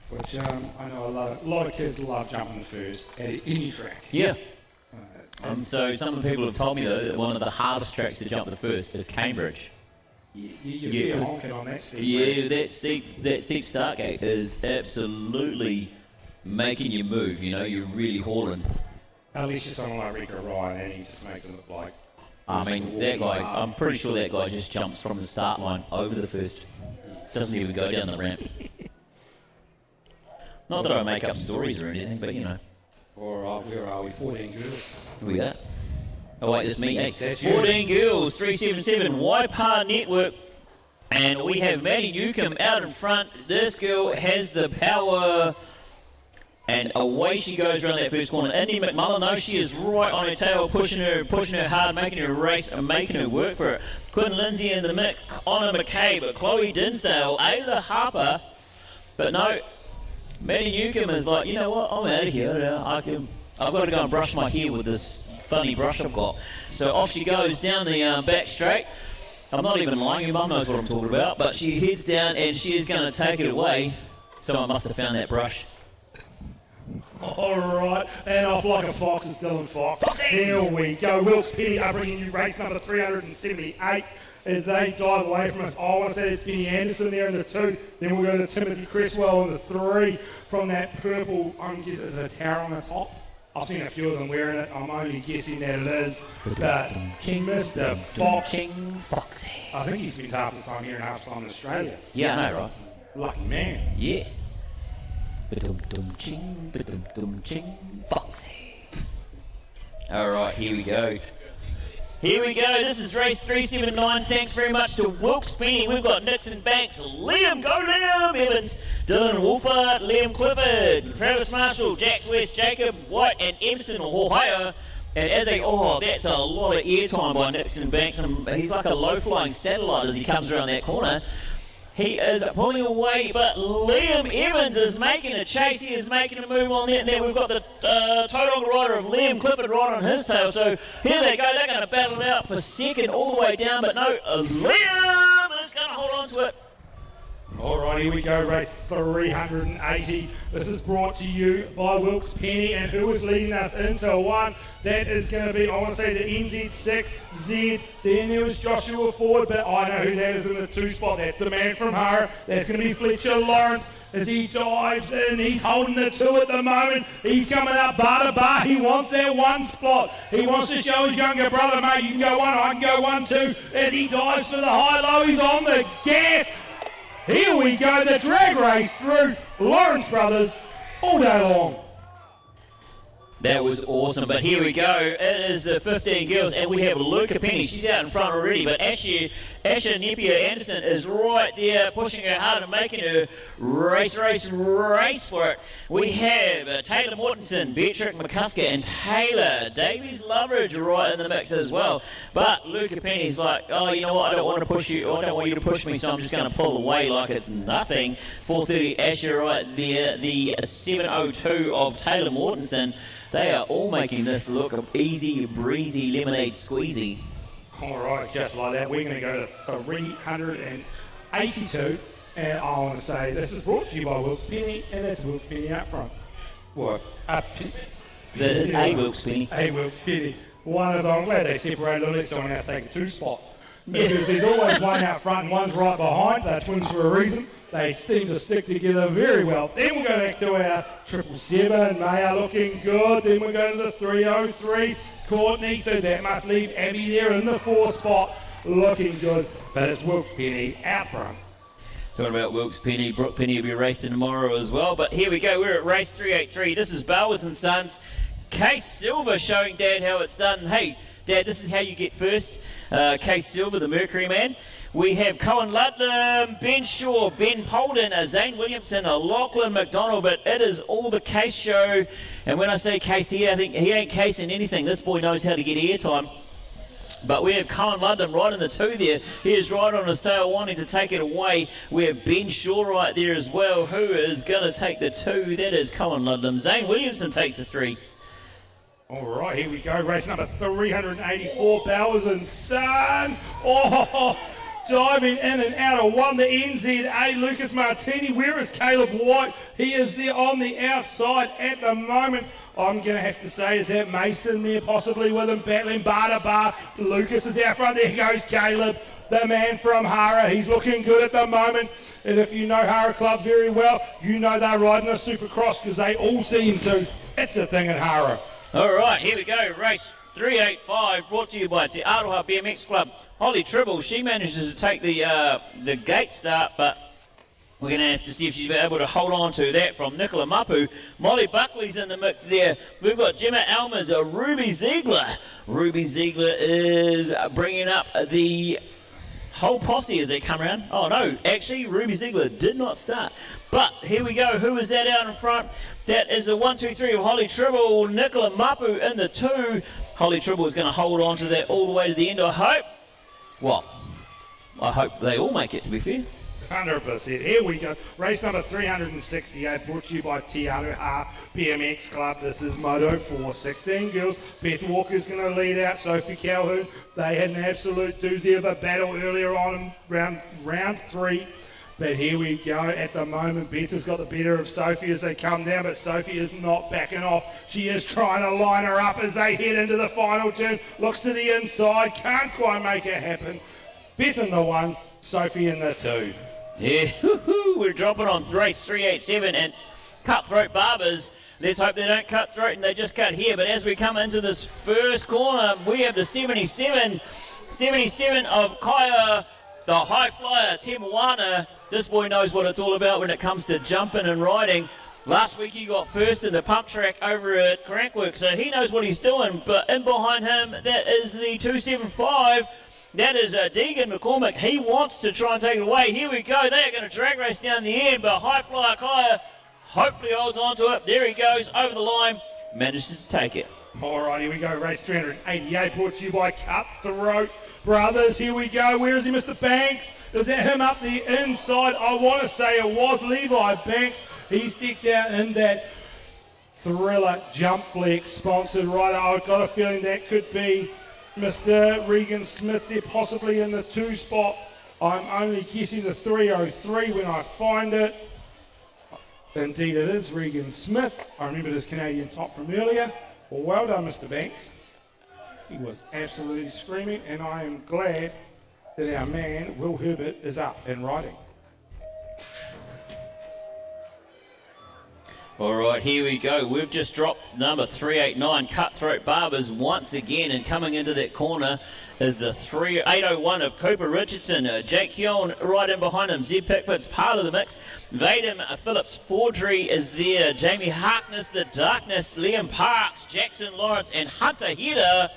which I know a lot of kids love jumping the first at any track. Yeah. And so some of the people have told me, though, that one of the hardest tracks to jump the first is Cambridge. You feel honking on that steep. Yeah, that steep start gate is absolutely making you move. You know, you're really hauling. Unless you're someone like Rico Ryan, and he just makes it look like I mean, that guy, I'm pretty sure that guy just jumps from the start line over the first. Doesn't even go down the ramp. Not that I make up stories or anything, but you know. All right, where are we? 14 girls. Who we got? Oh wait, that's me. Hey, That's you. 14 girls, 377, Waipa Network. And we have Maddie Newcomb out in front. This girl has the power. And away she goes around that first corner. Indy McMullen, though, she is right on her tail, pushing her hard, making her race and making her work for it. Quinn Lindsay in the mix, Connor McCabe, Chloe Dinsdale, Ayla Harper. But no, Maddie Newcomb is like, you know what, I'm out of here. I've got to go and brush my hair with this funny brush I've got. So off she goes down the back straight. I'm not even lying, your mum knows what I'm talking about. But she heads down and she is going to take it away. Someone must have found that brush. All right, and off like a fox is Dylan Fox. Here we go. Wilkes Petty are bringing you race number 378 as they dive away from us. I want to say it's Benny Anderson there in the 2. Then we'll go to Timothy Cresswell in the 3 from that purple, I'm guessing it's a tower on the top. I've seen a few of them wearing it. I'm only guessing that it is. But Mr. Fox, Foxy. I think he spends half his time here and half his time in Australia. Yeah, I know, right? Lucky man. Yes. Ba-dum-dum-ching, Foxy. All right, here we go. Here we go. This is race 379. Thanks very much to Wilkes Penny. We've got Nixon Banks, Liam, go Liam, Evans, Dylan Wolford, Liam Clifford, Travis Marshall, Jack West, Jacob White, and Emerson Ohio. And as that's a lot of airtime by Nixon Banks. And he's like a low-flying satellite as he comes around that corner. He is pulling away, but Liam Evans is making a chase. He is making a move on there. And there we've got the Tauranga rider of Liam Clifford right on his tail. So here they go. They're going to battle it out for second all the way down. But no, Liam is going to hold on to it. All right, here we go, race 380. This is brought to you by Wilkes Penny, and who is leading us into one? That is going to be, I want to say, the NZ6Z. Then there was Joshua Ford, but I know who that is in the 2 spot. That's the man from Hara. That's going to be Fletcher Lawrence as he dives in. He's holding the 2 at the moment. He's coming up bar to bar. He wants that 1 spot. He wants to show his younger brother, mate, you can go 1, I can go 1, 2. As he dives for the high-low, he's on the gas. Here we go, the drag race through Lawrence Brothers all day long. That was awesome, but here we go. It is the 15 girls, and we have Luca Penny. She's out in front already, but Asher Napier-Anderson is right there, pushing her hard and making her race for it. We have Taylor Mortensen, Beatrick McCusker, and Taylor Davies Loveridge right in the mix as well. But Luca Penny's like, oh, you know what, I don't want to push you, I don't want you to push me, so I'm just going to pull away like it's nothing. 4:30 Asher right there, the 7:02 of Taylor Mortensen. They are all making this look easy, breezy, lemonade squeezy. All right, just like that, we're going to go to 382. And I want to say this is brought to you by Wilkes Penny, and that's Wilkes Penny out front. What? That is a Wilkes Penny. A Wilkes Penny. One of them, I'm glad they separated them, let someone else take a 2 spot. Because there's always one out front and one's right behind. They're twins for a reason. They seem to stick together very well. Then we'll go back to our 777. They are looking good. Then we'll go to the 303. Courtney, so that must leave Abby there in the 4 spot. Looking good. But it's Wilkes Penny out front. Talking about Wilkes Penny, Brooke Penny will be racing tomorrow as well. But here we go. We're at race 383. This is Bellwoods and Sons. Case Silver showing Dad how it's done. Hey, Dad, this is how you get first. Case Silver, the Mercury man. We have Cohen Ludlam, Ben Shaw, Ben Polden, Zane Williamson, Lachlan McDonald, but it is all the Case show. And when I say Case, he ain't casing anything. This boy knows how to get airtime. But we have Cohen Ludlam right in the 2 there. He is right on his tail wanting to take it away. We have Ben Shaw right there as well, who is going to take the 2. That is Cohen Ludlam. Zane Williamson takes the 3. All right, here we go. Race number 384, Bowers and Son. Oh, diving in and out of 1, the NZA, Lucas Martini. Where is Caleb White? He is there on the outside at the moment. I'm going to have to say, is that Mason there possibly with him battling bar to bar? Lucas is out front. There goes Caleb, the man from Hara. He's looking good at the moment. And if you know Hara Club very well, you know they're riding a Supercross because they all seem to. It's a thing at Hara. All right, here we go. Race 385, brought to you by Te Aroha BMX Club. Holly Tribble, she manages to take the gate start, but we're going to have to see if she's able to hold on to that from Nicola Mapu. Molly Buckley's in the mix there. We've got Gemma Elmer's, Ruby Ziegler. Ruby Ziegler is bringing up the whole posse as they come around. Oh no, actually Ruby Ziegler did not start. But here we go. Who is that out in front? That is a 1, 2, 3 of Holly Tribble, Nicola Mapu in the 2. Holly Tribble is going to hold on to that all the way to the end, I hope. Well, I hope they all make it, to be fair. 100%. Here we go. Race number 368, brought to you by Te Aroha BMX Club. This is Moto 4, 16 girls. Beth Walker's going to lead out. Sophie Calhoun. They had an absolute doozy of a battle earlier on in round 3. But here we go. At the moment, Beth has got the better of Sophie as they come down, but Sophie is not backing off. She is trying to line her up as they head into the final turn. Looks to the inside, can't quite make it happen. Beth in the 1, Sophie in the 2. Yeah, we're dropping on race 387 and Cutthroat Barbers. Let's hope they don't cut throat and they just cut here. But as we come into this first corner, we have the 77 of Kaya, the high flyer, Temoana. This boy knows what it's all about when it comes to jumping and riding. Last week he got first in the pump track over at Crankwork, so he knows what he's doing. But in behind him, that is the 275. That is Deegan McCormick. He wants to try and take it away. Here we go. They are going to drag race down the end, but high flyer Kaya hopefully holds on to it. There he goes over the line, manages to take it. All right, here we go. Race 388 brought to you by Cutthroat Brothers. Here we go. Where is he, Mr. Banks? Is that him up the inside? I want to say it was Levi Banks. He sticked out in that Thriller Jump Flex sponsored rider. I've got a feeling that could be Mr. Regan Smith there, possibly in the 2 spot. I'm only guessing the 303 when I find it. Indeed it is Regan Smith. I remember his Canadian top from earlier. Well done, Mr. Banks. He was absolutely screaming, and I am glad that our man, Will Herbert, is up and riding. All right, here we go. We've just dropped number 389, Cutthroat Barbers, once again. And coming into that corner is the 801 of Cooper Richardson. Jake Hyon right in behind him. Zeb Pickford's part of the mix. Vadim Phillips Fordry is there. Jamie Harkness, The Darkness, Liam Parks, Jackson Lawrence, and Hunter Heder.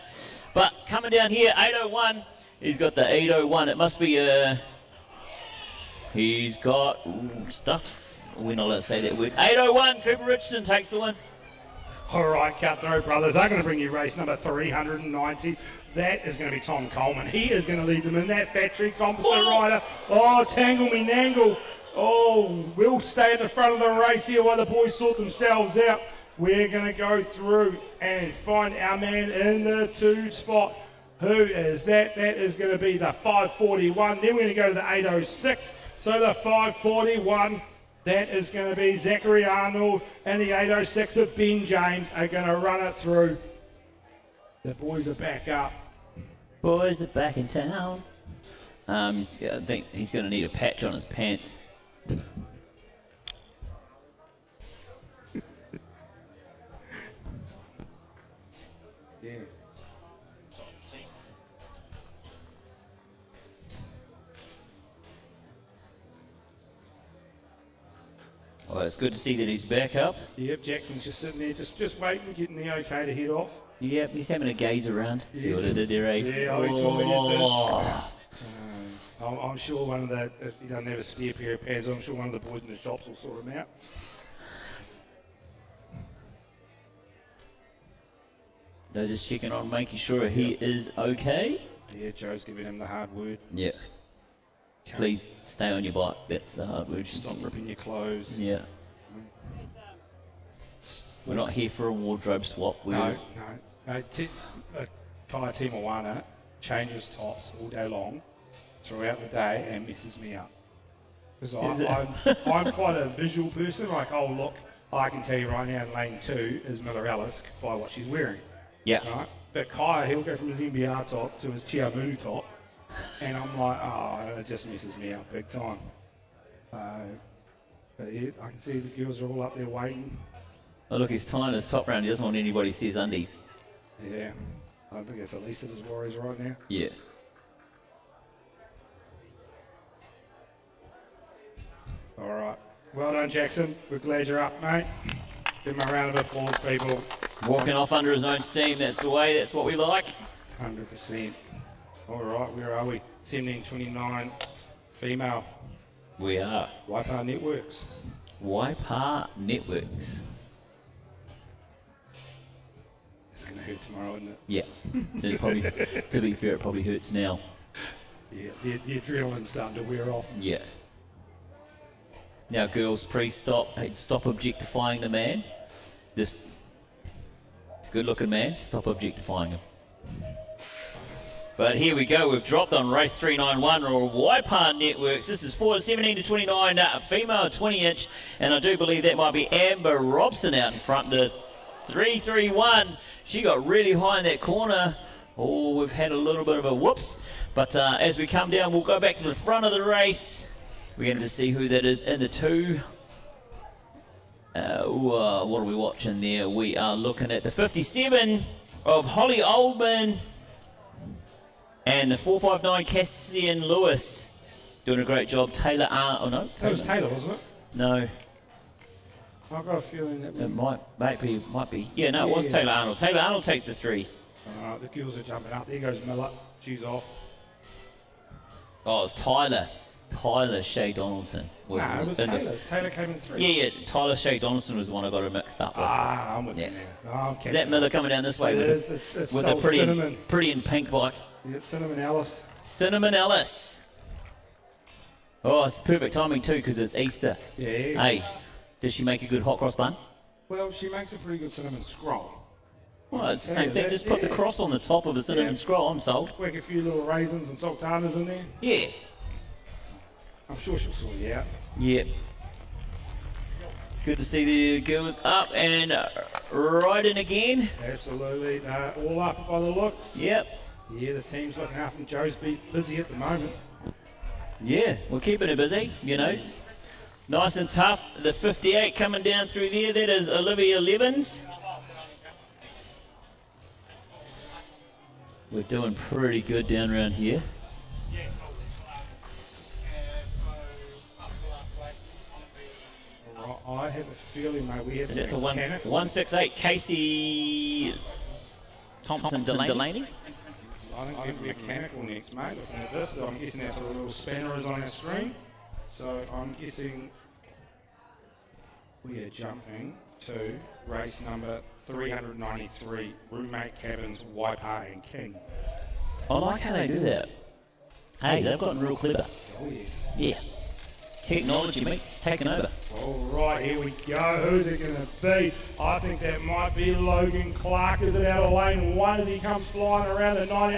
But coming down here, 801, he's got the 801. It must be he's got stuff. We're not allowed to say that word. 801, Cooper Richardson takes the win. All right, Cutthroat Brothers, they're going to bring you race number 390. That is going to be Tom Coleman. He is going to lead them in that factory composite rider. Oh, Tangle Me Nangle. Oh, we'll stay at the front of the race here while the boys sort themselves out. We're going to go through and find our man in the 2 spot. Who is that? That is going to be the 541. Then we're going to go to the 806. So the 541. That is going to be Zachary Arnold, and the 806 of Ben James are going to run it through. The boys are back up. Boys are back in town. I think he's going to need a patch on his pants. Yeah. Well, it's good to see that he's back up. Yep, Jackson's just sitting there, just waiting, getting the okay to head off. Yep, he's having a gaze around. See what I did there, eh? Yeah, I saw that too. I'm sure one of the, if he doesn't have a spare pair of pads, I'm sure one of the boys in the shops will sort him out. They're just checking on, making sure he is okay. Yeah, Joe's giving him the hard word. Yeah. Please stay on your bike. That's the hard word. Stop ripping your clothes. Yeah. We're not here for a wardrobe swap. No. Kaya Temoana changes tops all day long throughout the day and messes me up. Because I'm quite a visual person. Like, oh, look, I can tell you right now in lane 2 is Miller Ellis by what she's wearing. Yeah. Right? But Kaya, he'll go from his NBR top to his Tiamunu top. And I'm like, oh, it just messes me up big time. But yeah, I can see the girls are all up there waiting. Oh, look, he's tying his top round. He doesn't want anybody to see his undies. Yeah. I think it's at least of his Warriors right now. Yeah. All right. Well done, Jackson. We're glad you're up, mate. Give him a round of applause, people. Walking off under his own steam. That's the way. That's what we like. 100%. All right, where are we? 1729 female. We are. Waipa Networks. Waipa Networks. It's going to hurt tomorrow, isn't it? Yeah. It probably, to be fair, it probably hurts now. Yeah, the adrenaline's starting to wear off. Yeah. Now, girls, please stop objectifying the man. This good-looking man, stop objectifying him. But here we go. We've dropped on race 391 or Waipa Networks. This is for 17 to 29, female 20-inch, and I do believe that might be Amber Robson out in front to 331. She got really high in that corner. Oh, we've had a little bit of a whoops. But as we come down, we'll go back to the front of the race. We're going to see who that is in the two. What are we watching there? We are looking at the 57 of Holly Oldman and the 459 Cassian Lewis. Doing a great job. Taylor no. That was Taylor, wasn't it? No. I've got a feeling that It might be. Yeah, no, it was Taylor Arnold. Taylor Arnold takes the 3. the girls are jumping up. There goes Miller. She's off. Oh, it's Tyler. Tyler Shea Donaldson. It was Taylor. Taylor came in 3. Yeah. Tyler Shea Donaldson was the one I got it mixed up with. I'm with you now. Is that Miller coming down this way It's with a cinnamon. pretty and pink bike? Yeah, Cinnamon Alice. Cinnamon Ellis. Oh, it's perfect timing too because it's Easter. Yes. Hey, does she make a good hot cross bun? Well, she makes a pretty good cinnamon scroll. Well, it's the same thing. Just put the cross on the top of a cinnamon scroll. I'm sold. Whack a few little raisins and sultanas in there. Yeah. I'm sure she'll sort you out. Yeah. It's good to see the girls up and riding again. Absolutely. All up by the looks. Yep. Yeah, the team's looking after them. Joe's busy at the moment. Yeah, we're keeping her busy, you know. Nice and tough. The 58 coming down through there. That is Olivia Levens. We're doing pretty good down around here. I have a feeling, mate, we have Is it the some one, mechanical. 168 Casey Thompson Delaney? I think we're mechanical next, mate. Looking at this, I'm guessing that's what a little spanner is on our screen. So I'm guessing we are jumping to race number 393, Roommate Cabins, Waipa and King. I like how they do that. Hey, they've gotten real clever. Oh, yes. Yeah. Technology, mate, it's taken over. All right, here we go. Who's it going to be? I think that might be Logan Clark. Is it out of lane 1 as he comes flying around the 90?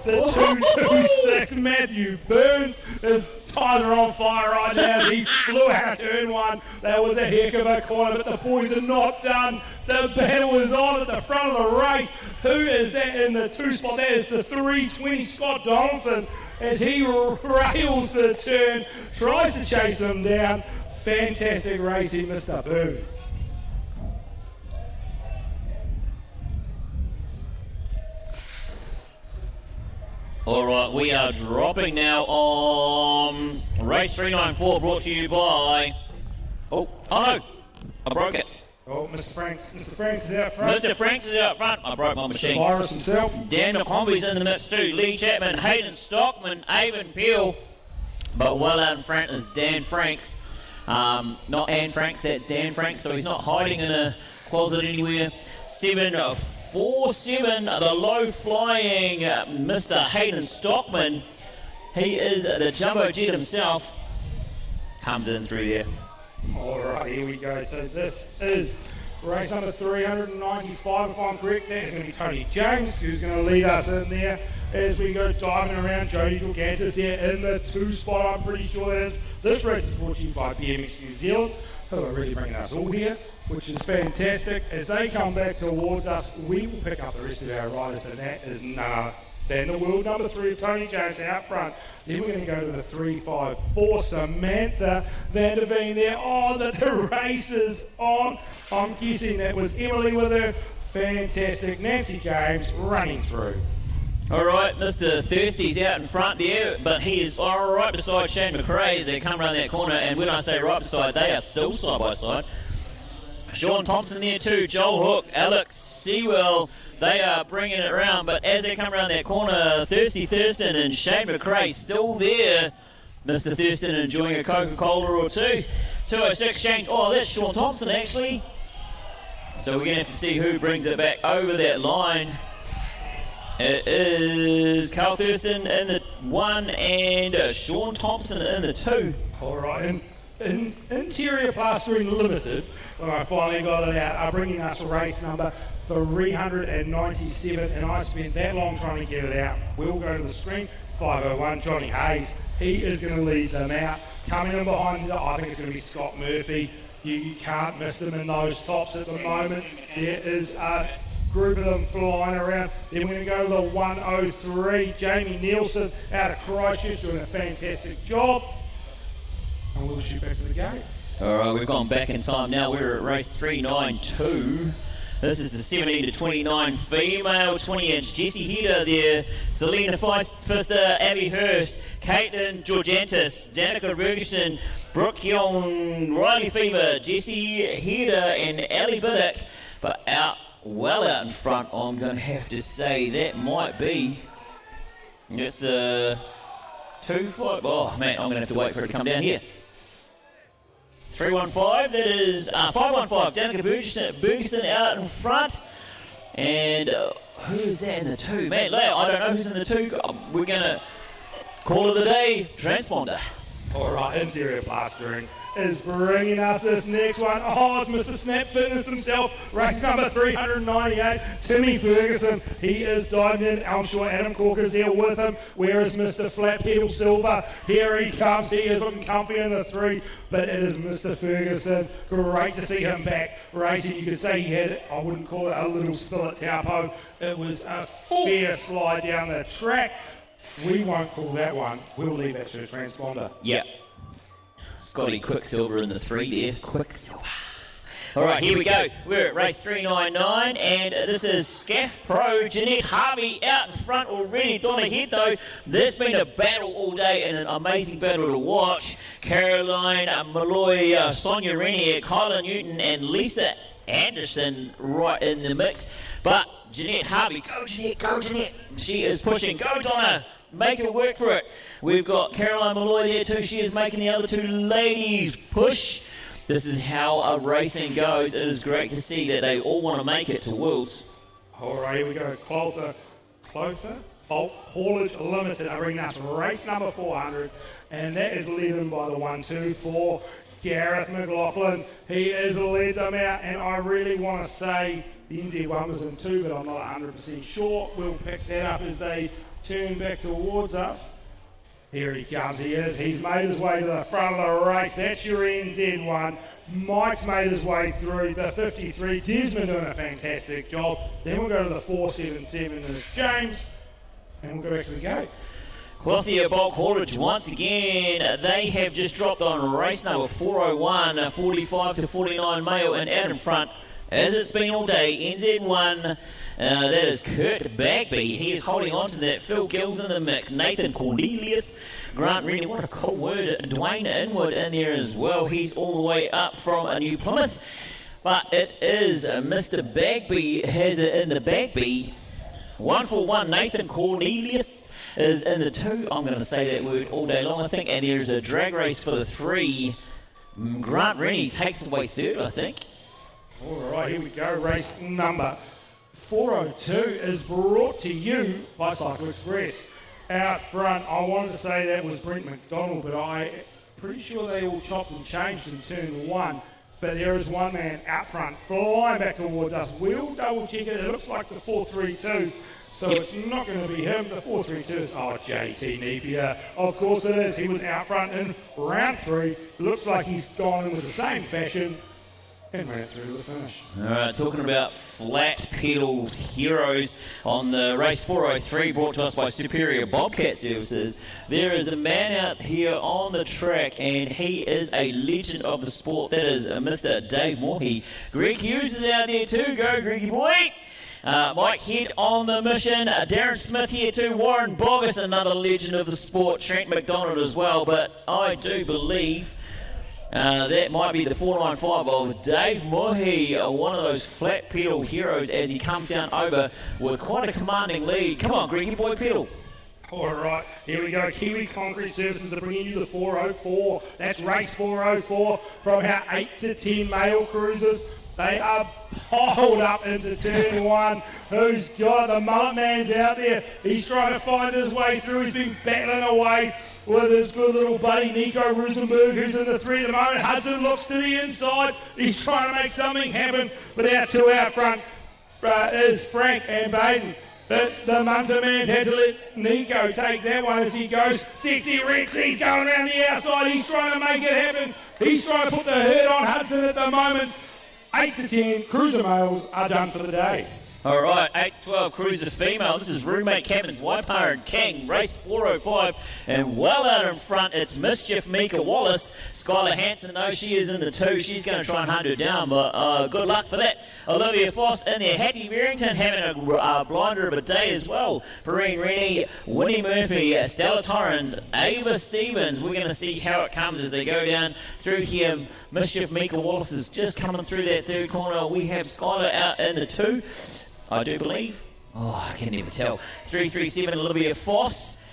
The 226. Matthew Burns. His tyres are on fire right now. He flew out of turn 1. That was a heck of a corner, but the boys are not done. The battle is on at the front of the race. Who is that in the 2 spot? That is the 320 Scott Donaldson. As he rails the turn, tries to chase him down. Fantastic racing, Mr. Burns. All right, we are dropping now on race 394, brought to you by... Oh no, I broke it. Oh, Mr. Franks is out front. Mr. Franks is out front. I broke my machine. Virus himself. Dan McCombie's in the mix too. Lee Chapman, Hayden Stockman, Avon Peel. But well out in front is Dan Franks. Not Anne Franks, that's Dan Franks. So he's not hiding in a closet anywhere. 747, the low flying Mr. Hayden Stockman. He is the jumbo jet himself. Comes in through there. All right, here we go. So this is race number 395, if I'm correct. That's going to be Tony James, who's going to lead us in there as we go diving around. Jody Gigantis there in the 2 spot, I'm pretty sure that is. This race is brought to you by BMX New Zealand, who are really bringing us all here, which is fantastic. As they come back towards us, we will pick up the rest of our riders, but that is none other than the world number 3, Tony James, out front. Then we're going to go to the 354, Samantha Van Der Veen there. The race is on. I'm guessing that was Emily with her fantastic Nancy James running through. All right, Mr. Thirsty's out in front there, but he is right beside Shane McRae as they come around that corner. And when I say right beside, they are still side by side. Sean Thompson there too, Joel Hook, Alex Sewell, they are bringing it around. But as they come around that corner, Thirsty Thurston and Shane McRae still there. Mr. Thurston enjoying a Coca-Cola or two. 206 Shane, that's Sean Thompson actually. So we're going to have to see who brings it back over that line. It is Carl Thurston in the 1 and Sean Thompson in the 2. All right, in Interior Plastering Limited, when I finally got it out, are bringing us race number 397, and I spent that long trying to get it out. We'll go to the screen. 501, Johnny Hayes. He is going to lead them out. Coming in behind, I think it's going to be Scott Murphy. You can't miss them in those tops at the moment. There is a group of them flying around. Then we're going to go to the 103. Jamie Nielsen out of Christchurch doing a fantastic job. And we'll shoot back to the gate. All right, we've gone back in time now. We're at race 392. This is the 17 to 29 female 20-inch. Jessie Heder there, Selena Pfister, Abby Hurst, Caitlin Georgantis, Danica Ferguson, Brooke Young, Riley Fever, Jessie Heder, and Ali Biddick. But well out in front, I'm going to have to say that might be just 2-5. Oh man, I'm going to have to wait for it to come down here. 315, that is 515, Danica Ferguson out in front. And who is that in the 2? Man, Leo, I don't know who's in the 2. We're going to call it a day. Transponder. All right, Interior Plastering is bringing us this next one. It's Mr. Snap Fitness himself, race number 398, Timmy Ferguson. He is diving in. I'm sure Adam Corker's there with him. Where is Mr. Flat Pedal Silver? Here he comes. He is looking comfy in the 3, but it is Mr. Ferguson. Great to see him back racing. You could say he had, I wouldn't call it a little spill at Taupo. It was a fair slide down the track. We won't call that one. We'll leave that to the transponder. Yep. Scotty Quicksilver in the 3 there. Quicksilver. All right, here we go. We're at race 399, and this is Scaff Pro. Jeanette Harvey out in front already. Donna Head, though. There's been a battle all day and an amazing battle to watch. Caroline Malloy, Sonia Renier, Kyla Newton, and Lisa Anderson right in the mix. But Jeanette Harvey, go Jeanette, go Jeanette. She is pushing. Go Donna. Make her work for it. We've got Caroline Malloy there too. She is making the other 2 ladies push. This is how racing goes. It is great to see that they all want to make it to Worlds. All right, here we go. Clother Bulk Haulage Limited are bringing us race number 400, and that is led in by the 1-2-4 Gareth McLaughlin. He has led them out, and I really want to say the NZ1 was in 2, but I'm not 100% sure. We'll pick that up as they turn back towards us. Here he comes, he is. He's made his way to the front of the race. That's your NZ1. Mike's made his way through the 53. Desmond doing a fantastic job. Then we'll go to the 477. There's James. And we'll go back to the gate. Clothia Bulk Haulage once again. They have just dropped on race number 401, 45 to 49 male and out in front. As it's been all day, NZ1, that is Kurt Bagby. He is holding on to that. Phil Gill's in the mix. Nathan Cornelius, Grant Rennie, what a cool word. Dwayne Inwood in there as well. He's all the way up from a New Plymouth. But it is Mr. Bagby has it in the Bagby. 141, Nathan Cornelius is in the 2. I'm going to say that word all day long, I think. And there's a drag race for the 3. Grant Rennie takes away 3rd, I think. All right, here we go. Race number 402 is brought to you by Cycle Express. Out front, I wanted to say that was Brent McDonald, but I'm pretty sure they all chopped and changed in turn 1. But there is one man out front flying back towards us. We'll double check it. It looks like the 432. So it's not going to be him. The 432 is, JT Napier. Of course it is. He was out front in round 3. Looks like he's gone in with the same fashion. And ran through to the finish. All right, talking about flat pedal heroes on the race 403 brought to us by Superior Bobcat Services. There is a man out here on the track, and he is a legend of the sport. That is Mr. Dave Morey. Greg Hughes is out there too. Go, Greggy boy. Mike Head on the mission. Darren Smith here too. Warren Boggess, another legend of the sport. Trent McDonald as well. But I do believe that might be the 495 of Dave Mohi, one of those flat pedal heroes as he comes down over with quite a commanding lead. Come on, Greggy boy, pedal. All right, here we go. Kiwi Concrete Services are bringing you the 404. That's race 404 from our 8 to 10 male cruisers. They are piled up into turn 1. Who's got the mullet man's out there? He's trying to find his way through. He's been battling away with his good little buddy Nico Rosenberg, who's in the 3 at the moment. Hudson looks to the inside. He's trying to make something happen, but our 2 out front is Frank and Baden. But the Munter man's had to let Nico take that one as he goes. Sexy Rex, he's going around the outside. He's trying to make it happen. He's trying to put the hurt on Hudson at the moment. 8 to 10 cruiser males are done for the day. All right, 8 to 12 cruiser female. This is roommate captains Waipara and King, race 405. And well out in front, it's Mischief Mika Wallace. Skylar Hansen, though, she is in the 2. She's going to try and hunt her down, but good luck for that. Olivia Foss in there. Hattie Barrington having a blinder of a day as well. Perrine Rennie, Winnie Murphy, Stella Torrens, Ava Stevens. We're going to see how it comes as they go down through here. Mischief Mika Wallace is just coming through that 3rd corner. We have Skylar out in the 2. I do believe. Oh, I can never tell. 337, Olivia Foss.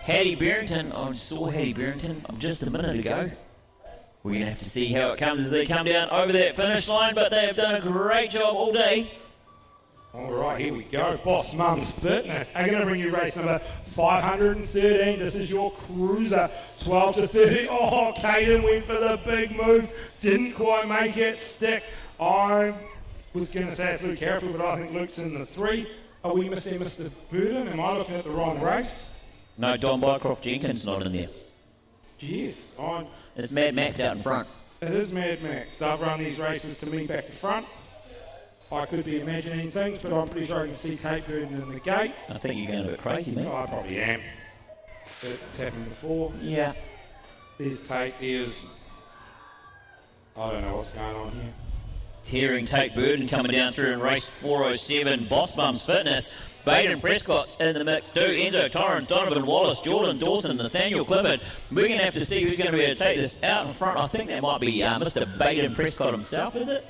Hattie Barrington. I saw Hattie Barrington just a minute ago. We're going to have to see how it comes as they come down over that finish line, but they have done a great job all day. All right, here we go. Boss Mum's Fitness. I'm going to bring you race number 513. This is your cruiser, 12 to 30. Oh, Caden went for the big move. Didn't quite make it stick. I was going to say it's Luke Careful, but I think Luke's in the 3. Are we missing Mr. Burden? Am I looking at the wrong race? No, Don Bycroft Jenkins not in there. Jeez. It's Mad Max out in front. It is Mad Max. They've run these races to me back to front. I could be imagining things, but I'm pretty sure I can see Tate Burden in the gate. I think you're going a bit crazy, mate. Oh, I probably am. It's happened before. Yeah. There's Tate, there's... I don't know what's going on here. Hearing Tate Burden coming down through in race 407, Boss Mum's Fitness. Baden Prescott's in the mix too. Enzo Torrance, Donovan Wallace, Jordan Dawson, Nathaniel Clifford. We're going to have to see who's going to be able to take this out in front. I think that might be Mr. Baden Prescott himself, is it?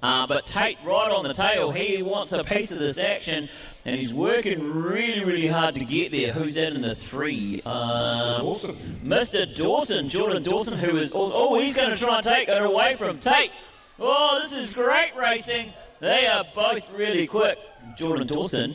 But Tate right on the tail. He wants a piece of this action, and he's working really, really hard to get there. Who's that in the 3? Mr. Dawson, Jordan Dawson, who is also... Oh, he's going to try and take it away from Tate. Oh, this is great racing. They are both really quick. Jordan Dawson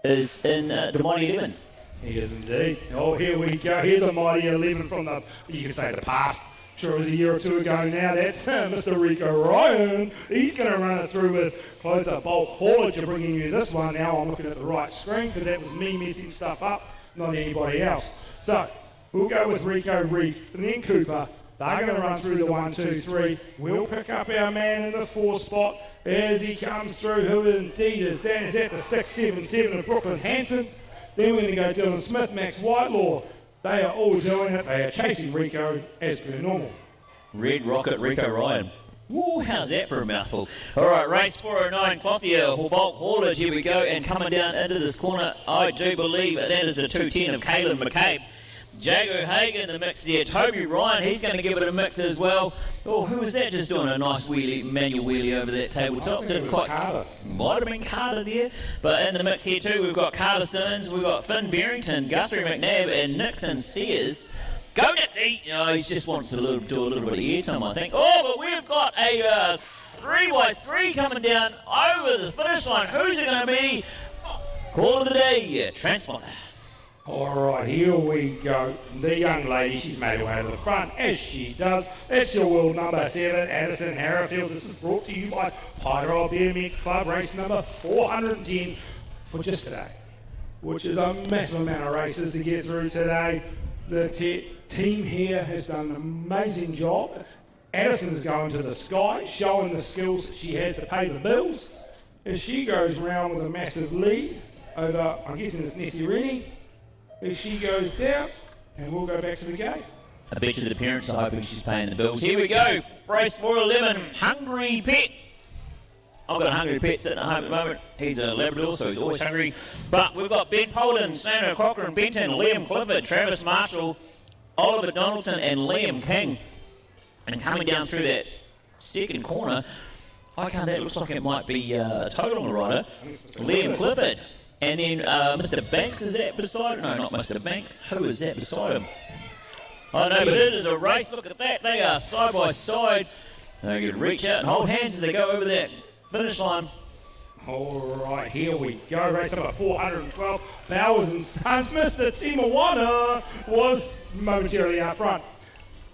is in the Mighty 11s. He is indeed. Oh, here we go. Here's a Mighty 11 from the, you could say, the past. Sure, it was a year or 2 ago now. That's Mr. Rico Ryan. He's going to run it through with closer bulk haulage. You're bringing you this one. Now I'm looking at the right screen because that was me messing stuff up, not anybody else. So we'll go with Rico Reef and then Cooper. They're going to run through the 1, 2, 3. We'll pick up our man in the 4 spot as he comes through, who indeed is. That is at the 677 of Brooklyn Hanson. Then we're going to go Dylan Smith, Max Whitelaw. They are all doing it. They are chasing Rico as per normal. Red Rocket Rico Ryan. Woo, how's that for a mouthful? All right, race 409, Clothier, bulk haulage. Here we go. And coming down into this corner, I do believe that is the 210 of Caelan McCabe. Jago Hagen, the mix there. Toby Ryan, he's going to give it a mix as well. Oh, who was that just doing a nice wheelie, manual wheelie over that tabletop? Didn't quite. Carter. Might have been Carter there. But in the mix here too, we've got Carter Simmons, we've got Finn Barrington, Guthrie McNabb, and Nixon Sears. Go Nixie! Oh, he just wants to do a little bit of airtime, I think. Oh, but we've got a 3x3 coming down over the finish line. Who's it going to be? Call of the day, Transponder. All right, here we go. The young lady, she's made her way to the front, as she does. That's your world number 7, Addison Harrowfield. This is brought to you by Pyro BMX Club, race number 410 for just today, which is a massive amount of races to get through today. The team here has done an amazing job. Addison's going to the sky, showing the skills that she has to pay the bills. As she goes round with a massive lead over, I'm guessing it's Nessie Rennie. As she goes down, and we'll go back to the gate. I bet you the parents are hoping she's paying the bills. Here we go, race 411, Hungry Pet. I've got a hungry pet sitting at home at the moment. He's a Labrador, so he's always hungry. But we've got Ben Polden, Sandra Cochran, Benton, Liam Clifford, Travis Marshall, Oliver Donaldson, and Liam King. And coming down through that second corner, that looks like it might be Tauranga rider, Liam Clifford. And then Mr. Banks, is that beside him? No, not Mr. Banks. Who is that beside him? I know, but it is a race. Look at that. They are side by side. They can reach out and hold hands as they go over that finish line. All right, here we go. Race number 412, Bowers and Sons. Mr. Timawana was momentarily out front.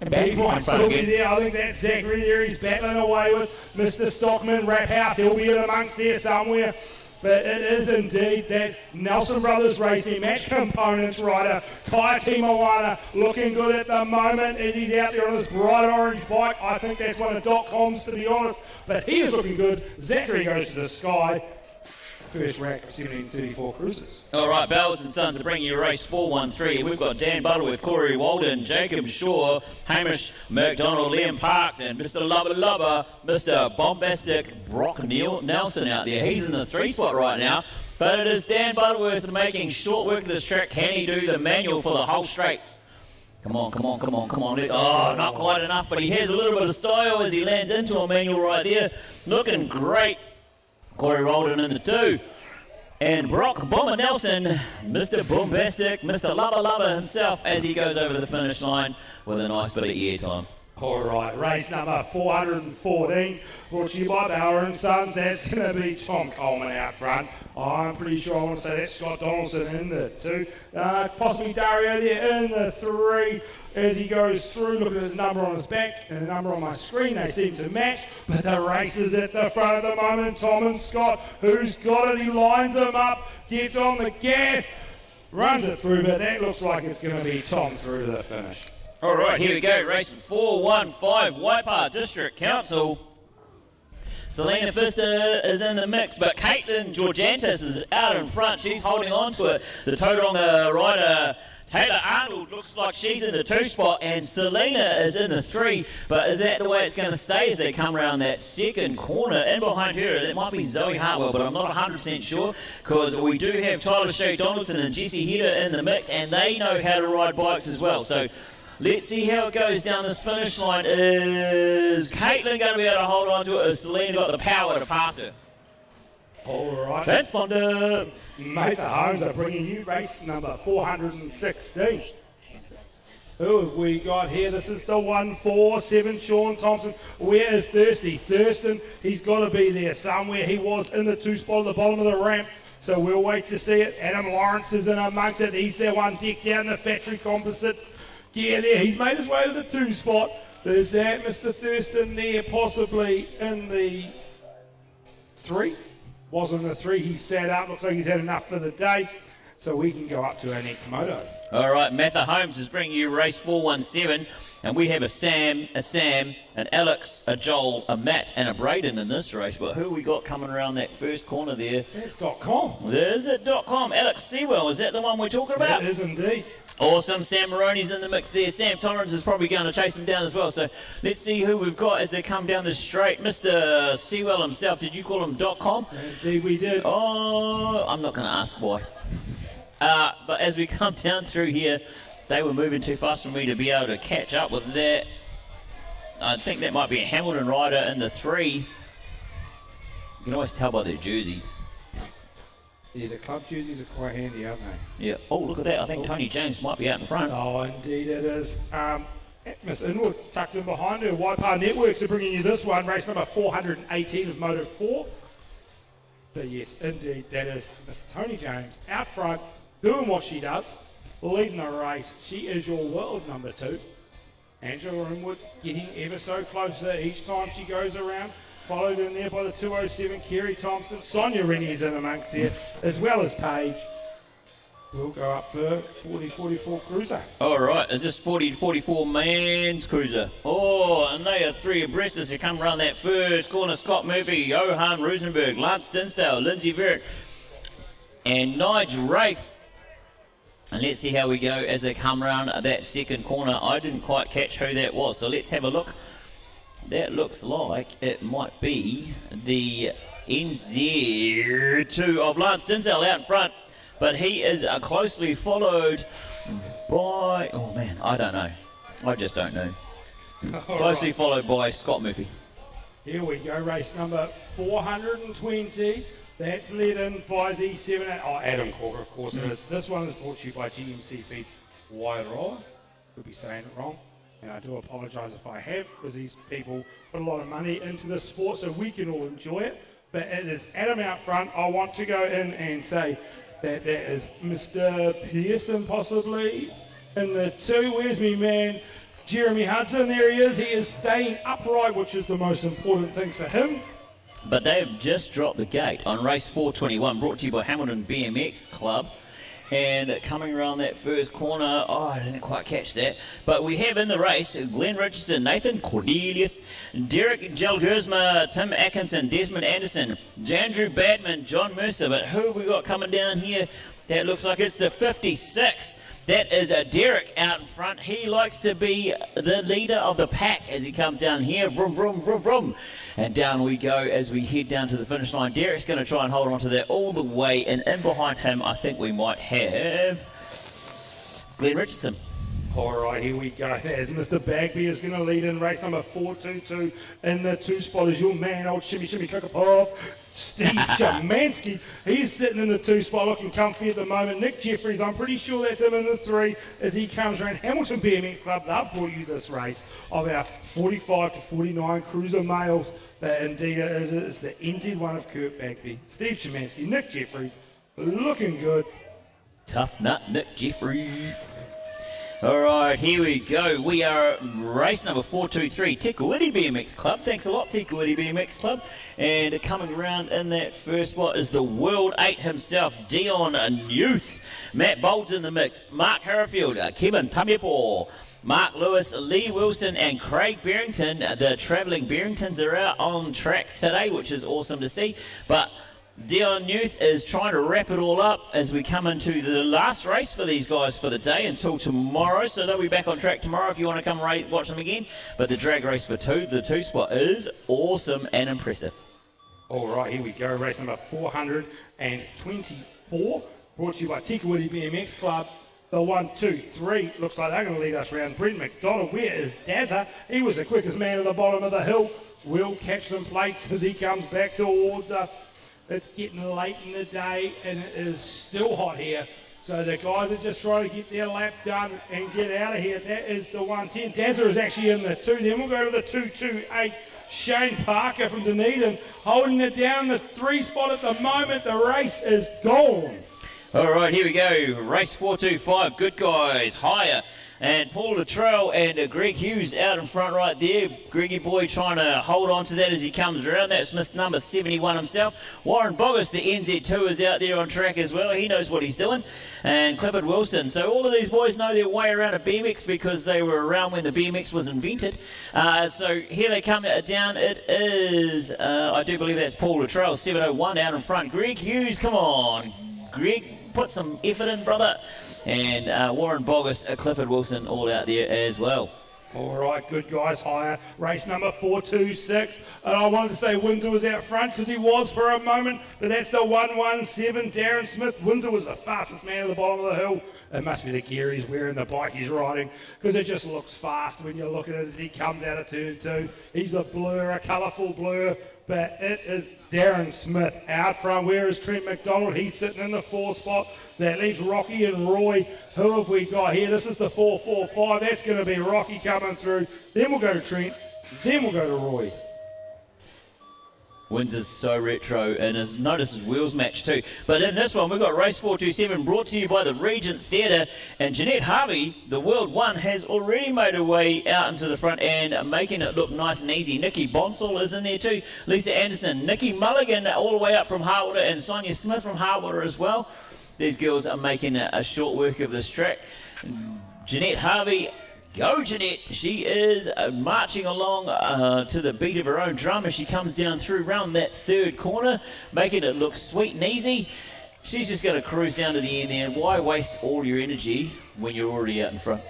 He might still be there. I think that's Zachary there. He's battling away with Mr. Stockman, Rap House. He'll be in amongst there somewhere. But it is indeed that Nelson Brothers Racing Match Components rider, Kai Timawana, looking good at the moment as he's out there on his bright orange bike. I think that's one of .com's, to be honest. But he is looking good. Zachary goes to the sky. First rack of 1734 cruisers. All right, Bowers and Sons to bring you race 413. We've got Dan Butterworth, Corey Walden, Jacob Shaw, Hamish McDonald, Liam Parks, and Mr. Lubba Lubba, Mr. Bombastic Brock Nelson out there. He's in the 3 spot right now. But it is Dan Butterworth making short work of this track. Can he do the manual for the whole straight? Come on. Oh, not quite enough, but he has a little bit of style as he lands into a manual right there. Looking great. Corey Rolden in the 2. And Brock Bomber Nelson, Mr. Bombastic, Mr. Lubba Lubba himself as he goes over the finish line with a nice bit of air time. All right, race number 414, brought to you by Bauer and Sons. That's going to be Tom Coleman out front. I'm pretty sure I want to say that's Scott Donaldson in the 2. Possibly Dario there in the 3. As he goes through, looking at the number on his back and the number on my screen, they seem to match. But the race is at the front at the moment. Tom and Scott, who's got it, he lines them up, gets on the gas, runs it through, but that looks like it's going to be Tom through to the finish. All right, here we go. Race 415, Waipa District Council. Selena Pfister is in the mix, but Caitlin Georgantis is out in front. She's holding on to it. The Tauranga rider, Taylor Arnold, looks like she's in the 2 spot, and Selena is in the 3. But is that the way it's going to stay as they come around that second corner? In behind her, that might be Zoe Hartwell, but I'm not 100% sure, because we do have Tyler Shea Donaldson and Jesse Hedder in the mix, and they know how to ride bikes as well. So let's see how it goes down this finish line. Is Caitlin going to be able to hold on to it? Has Selena got the power to pass her? All right. Transponder. Mate, the Homes are bringing you race number 416. Who have we got here? This is the 147, Sean Thompson. Where is Thirsty? Thurston, he's got to be there somewhere. He was in the 2 spot at the bottom of the ramp. So we'll wait to see it. Adam Lawrence is in amongst it. He's the one decked out in the factory composite. Yeah, there. He's made his way to the 2 spot. There's that Mr. Thurston there, possibly in the 3. Wasn't the 3. He sat up. Looks like he's had enough for the day. So we can go up to our next moto. All right, Matha Holmes is bringing you race 417. And we have a Sam, an Alex, a Joel, a Matt, and a Braden in this race. But who we got coming around that first corner there? That's .com. There's it, .com. Alex Sewell, is that the one we're talking about? It is indeed. Awesome. Sam Maroney's in the mix there. Sam Torrance is probably going to chase him down as well. So let's see who we've got as they come down the straight. Mr. Sewell himself, did you call him .com? Indeed we did. Oh, I'm not going to ask why. But as we come down through here, they were moving too fast for me to be able to catch up with that. I think that might be a Hamilton rider in the 3. You can always tell by their jerseys. Yeah, the club jerseys are quite handy, aren't they? Yeah. Oh, look at that. I think Tony James might be out in front. Oh, indeed it is. Miss Inwood tucked in behind her. Waipa Networks are bringing you this one. Race number 418 of Moto 4. But yes, indeed, that is Miss Tony James out front, doing what she does, leading the race. She is your world number 2. Angela Inwood getting ever so closer each time she goes around. Followed in there by the 207, Kerry Thompson. Sonia Rennie is in amongst here, as well as Paige. We'll go up for 40-44 cruiser. All right, is this 40-44 man's cruiser? Oh, and they are 3 abreast as they come around that first corner. Scott Murphy, Johan Rosenberg, Lance Dinsdale, Lindsay Verrett, and Nigel Rafe. And let's see how we go as they come around that second corner. I didn't quite catch who that was, so let's have a look. That looks like it might be the BMXNZ2 of Lance Dinsdale out in front, but he is closely followed by, oh man, I don't know. I just don't know. Closely followed by Scott Murphy. Here we go, race number 420. That's led in by the 7. Oh, Adam Corker, of course it is. This one is brought to you by GMC Feeds Wairoa. Could be saying it wrong, and I do apologise if I have, because these people put a lot of money into this sport so we can all enjoy it. But it is Adam out front. I want to go in and say that that is Mr. Pearson possibly in the 2. Where's me man? Jeremy Hudson, there he is. He is staying upright, which is the most important thing for him. But they have just dropped the gate on race 421, brought to you by Hamilton BMX Club. And coming around that first corner, oh, I didn't quite catch that. But we have in the race Glenn Richardson, Nathan Cornelius, Derek Gelgersma, Tim Atkinson, Desmond Anderson, Andrew Badman, John Mercer. But who have we got coming down here? That looks like it's the 56. That is Derek out in front. He likes to be the leader of the pack as he comes down here. Vroom, vroom, vroom, vroom. And down we go as we head down to the finish line. Derek's going to try and hold on to that all the way. And in behind him, I think we might have Glenn Richardson. All right, here we go. As Mr. Bagby is going to lead in race number 422 in the 2 spot is your man, old Shimmy Shimmy Cookapov, Steve Shemansky. He's sitting in the 2 spot looking comfy at the moment. Nick Jeffries, I'm pretty sure that's him in the 3 as he comes around. Hamilton BMX Club, they've brought you this race of our 45 to 49 cruiser males. But indeed, it is the NZ1 of Kurt Bagby, Steve Shemansky, Nick Jeffries, looking good. Tough nut, Nick Jeffries. All right, here we go. We are race number 423, Tekawiti BMX Club. Thanks a lot, Tekawiti BMX Club. And coming around in that first spot is the World 8 himself, Dion Youth. Matt Bold's in the mix. Mark Harrifield, Kevin Tamiapo, Mark Lewis, Lee Wilson, and Craig Barrington. The travelling Barringtons are out on track today, which is awesome to see. But Dion Youth is trying to wrap it all up as we come into the last race for these guys for the day until tomorrow. So they'll be back on track tomorrow if you want to come watch them again. But the drag race for 2, the 2 spot is awesome and impressive. All right, here we go. Race number 424, brought to you by Tekawiti BMX Club. The 1, 2, 3 looks like they're going to lead us around. Brent McDonald, where is Dazza? He was the quickest man at the bottom of the hill. We'll catch some plates as he comes back towards us. It's getting late in the day and it is still hot here. So the guys are just trying to get their lap done and get out of here. That is the 110. Dazza is actually in the 2. Then we'll go to the 228. Shane Parker from Dunedin holding it down the 3 spot at the moment. The race is gone. All right, here we go. Race 425. Good guys. Higher. And Paul Luttrell and Greg Hughes out in front right there. Greggy boy trying to hold on to that as he comes around. That's Smith number 71 himself. Warren Boggess, the NZ2, is out there on track as well. He knows what he's doing. And Clifford Wilson. So all of these boys know their way around a BMX because they were around when the BMX was invented. So here they come down. It is, I do believe that's Paul Luttrell, 701 out in front. Greg Hughes, come on. Greg, put some effort in, brother. And Warren Boggess, Clifford Wilson, all out there as well. All right, good guys, higher. Race number 426. And I wanted to say Windsor was out front because he was for a moment, but that's the 117, Darren Smith. Windsor was the fastest man at the bottom of the hill. It must be the gear he's wearing, the bike he's riding, because it just looks fast when you look at it as he comes out of turn 2. He's a blur, a colourful blur. But it is Darren Smith out front. Where is Trent McDonald? He's sitting in the 4 spot. So that leaves Rocky and Roy. Who have we got here? This is the 445. That's going to be Rocky coming through. Then we'll go to Trent. Then we'll go to Roy. Windsor's so retro, and notice his wheels match too. But in this one, we've got race 427 brought to you by the Regent Theatre. And Jeanette Harvey, the World 1, has already made her way out into the front and making it look nice and easy. Nikki Bonsall is in there too. Lisa Anderson, Nikki Mulligan all the way up from Harwater, and Sonia Smith from Harwater as well. These girls are making a short work of this track. Jeanette Harvey, go Jeanette. She is marching along to the beat of her own drum as she comes down through around that 3rd corner, making it look sweet and easy. She's just going to cruise down to the end there. Why waste all your energy when you're already out in front?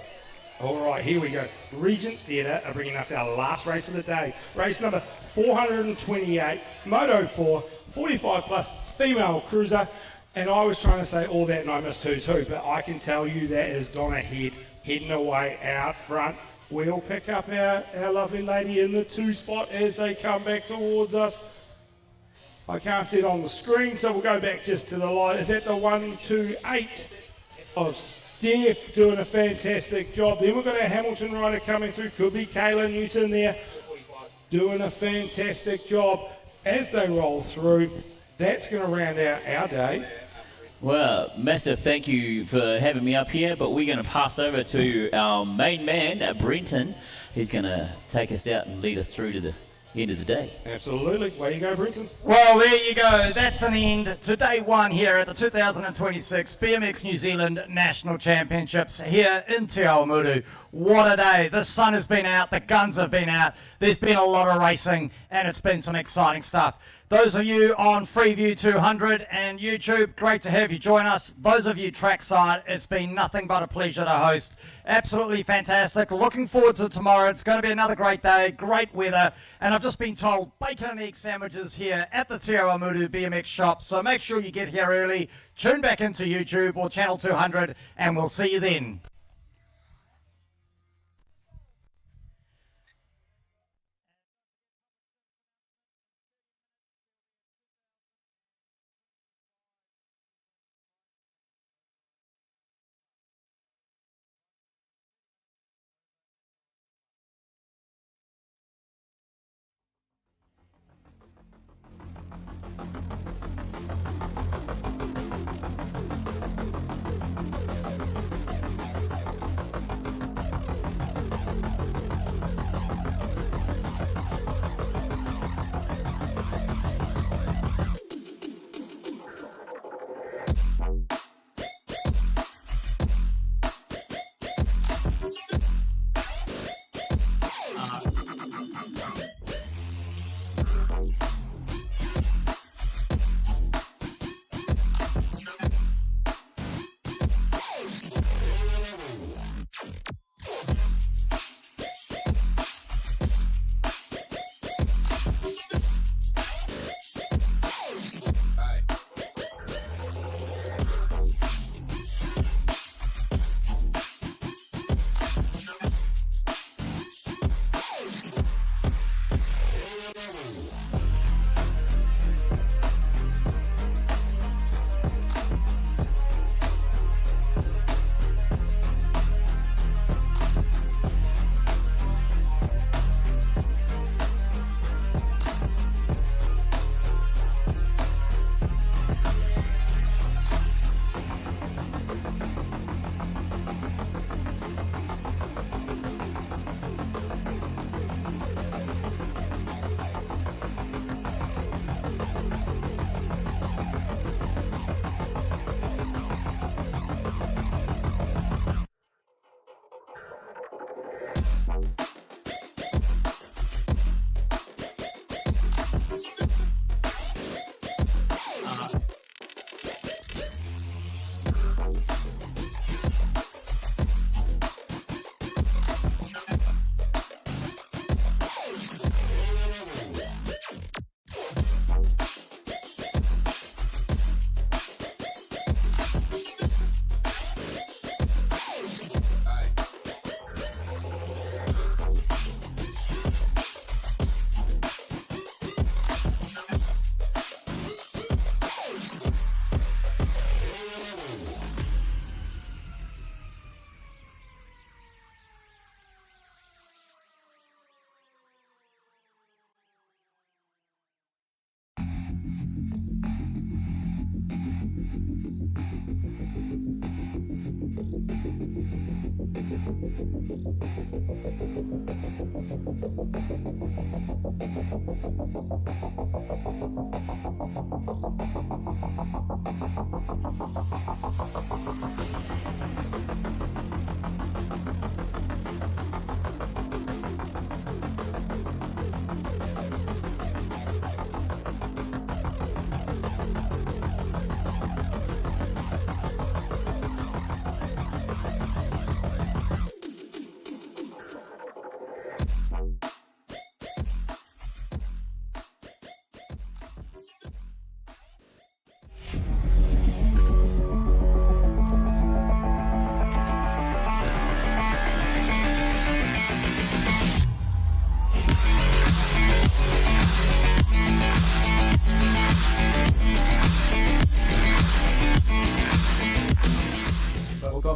All right, here we go. Regent Theatre are bringing us our last race of the day. Race number 428, Moto 4, 45 plus female cruiser, and I was trying to say all that and I missed who's who, but I can tell you that is Donna Head heading away out front. We'll pick up our lovely lady in the 2 spot as they come back towards us. I can't see it on the screen, so we'll go back just to the line. Is that the 1, 2, 8 of Steph doing a fantastic job. Then we've got our Hamilton rider coming through. Could be Kayla Newton there doing a fantastic job as they roll through. That's going to round out our day. Well, massive thank you for having me up here, but we're going to pass over to our main man, Brenton. He's going to take us out and lead us through to the end of the day. Absolutely. Way you go, Brenton. Well, there you go. That's an end to day 1 here at the 2026 BMX New Zealand National Championships here in Te Awamutu. What a day. The sun has been out. The guns have been out. There's been a lot of racing, and it's been some exciting stuff. Those of you on Freeview 200 and YouTube, great to have you join us. Those of you trackside, it's been nothing but a pleasure to host. Absolutely fantastic. Looking forward to tomorrow. It's going to be another great day, great weather. And I've just been told bacon and egg sandwiches here at the Te Awamutu BMX shop. So make sure you get here early, tune back into YouTube or Channel 200, and we'll see you then.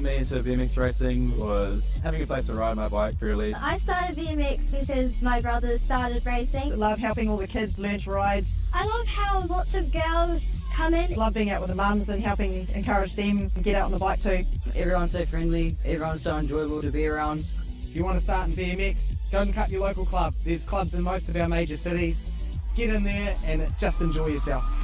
got me into BMX racing was having a place to ride my bike, really. I started BMX because my brother started racing. I love helping all the kids learn to ride. I love how lots of girls come in. I love being out with the mums and helping encourage them to get out on the bike too. Everyone's so friendly, everyone's so enjoyable to be around. If you want to start in BMX, go and cut your local club. There's clubs in most of our major cities. Get in there and just enjoy yourself.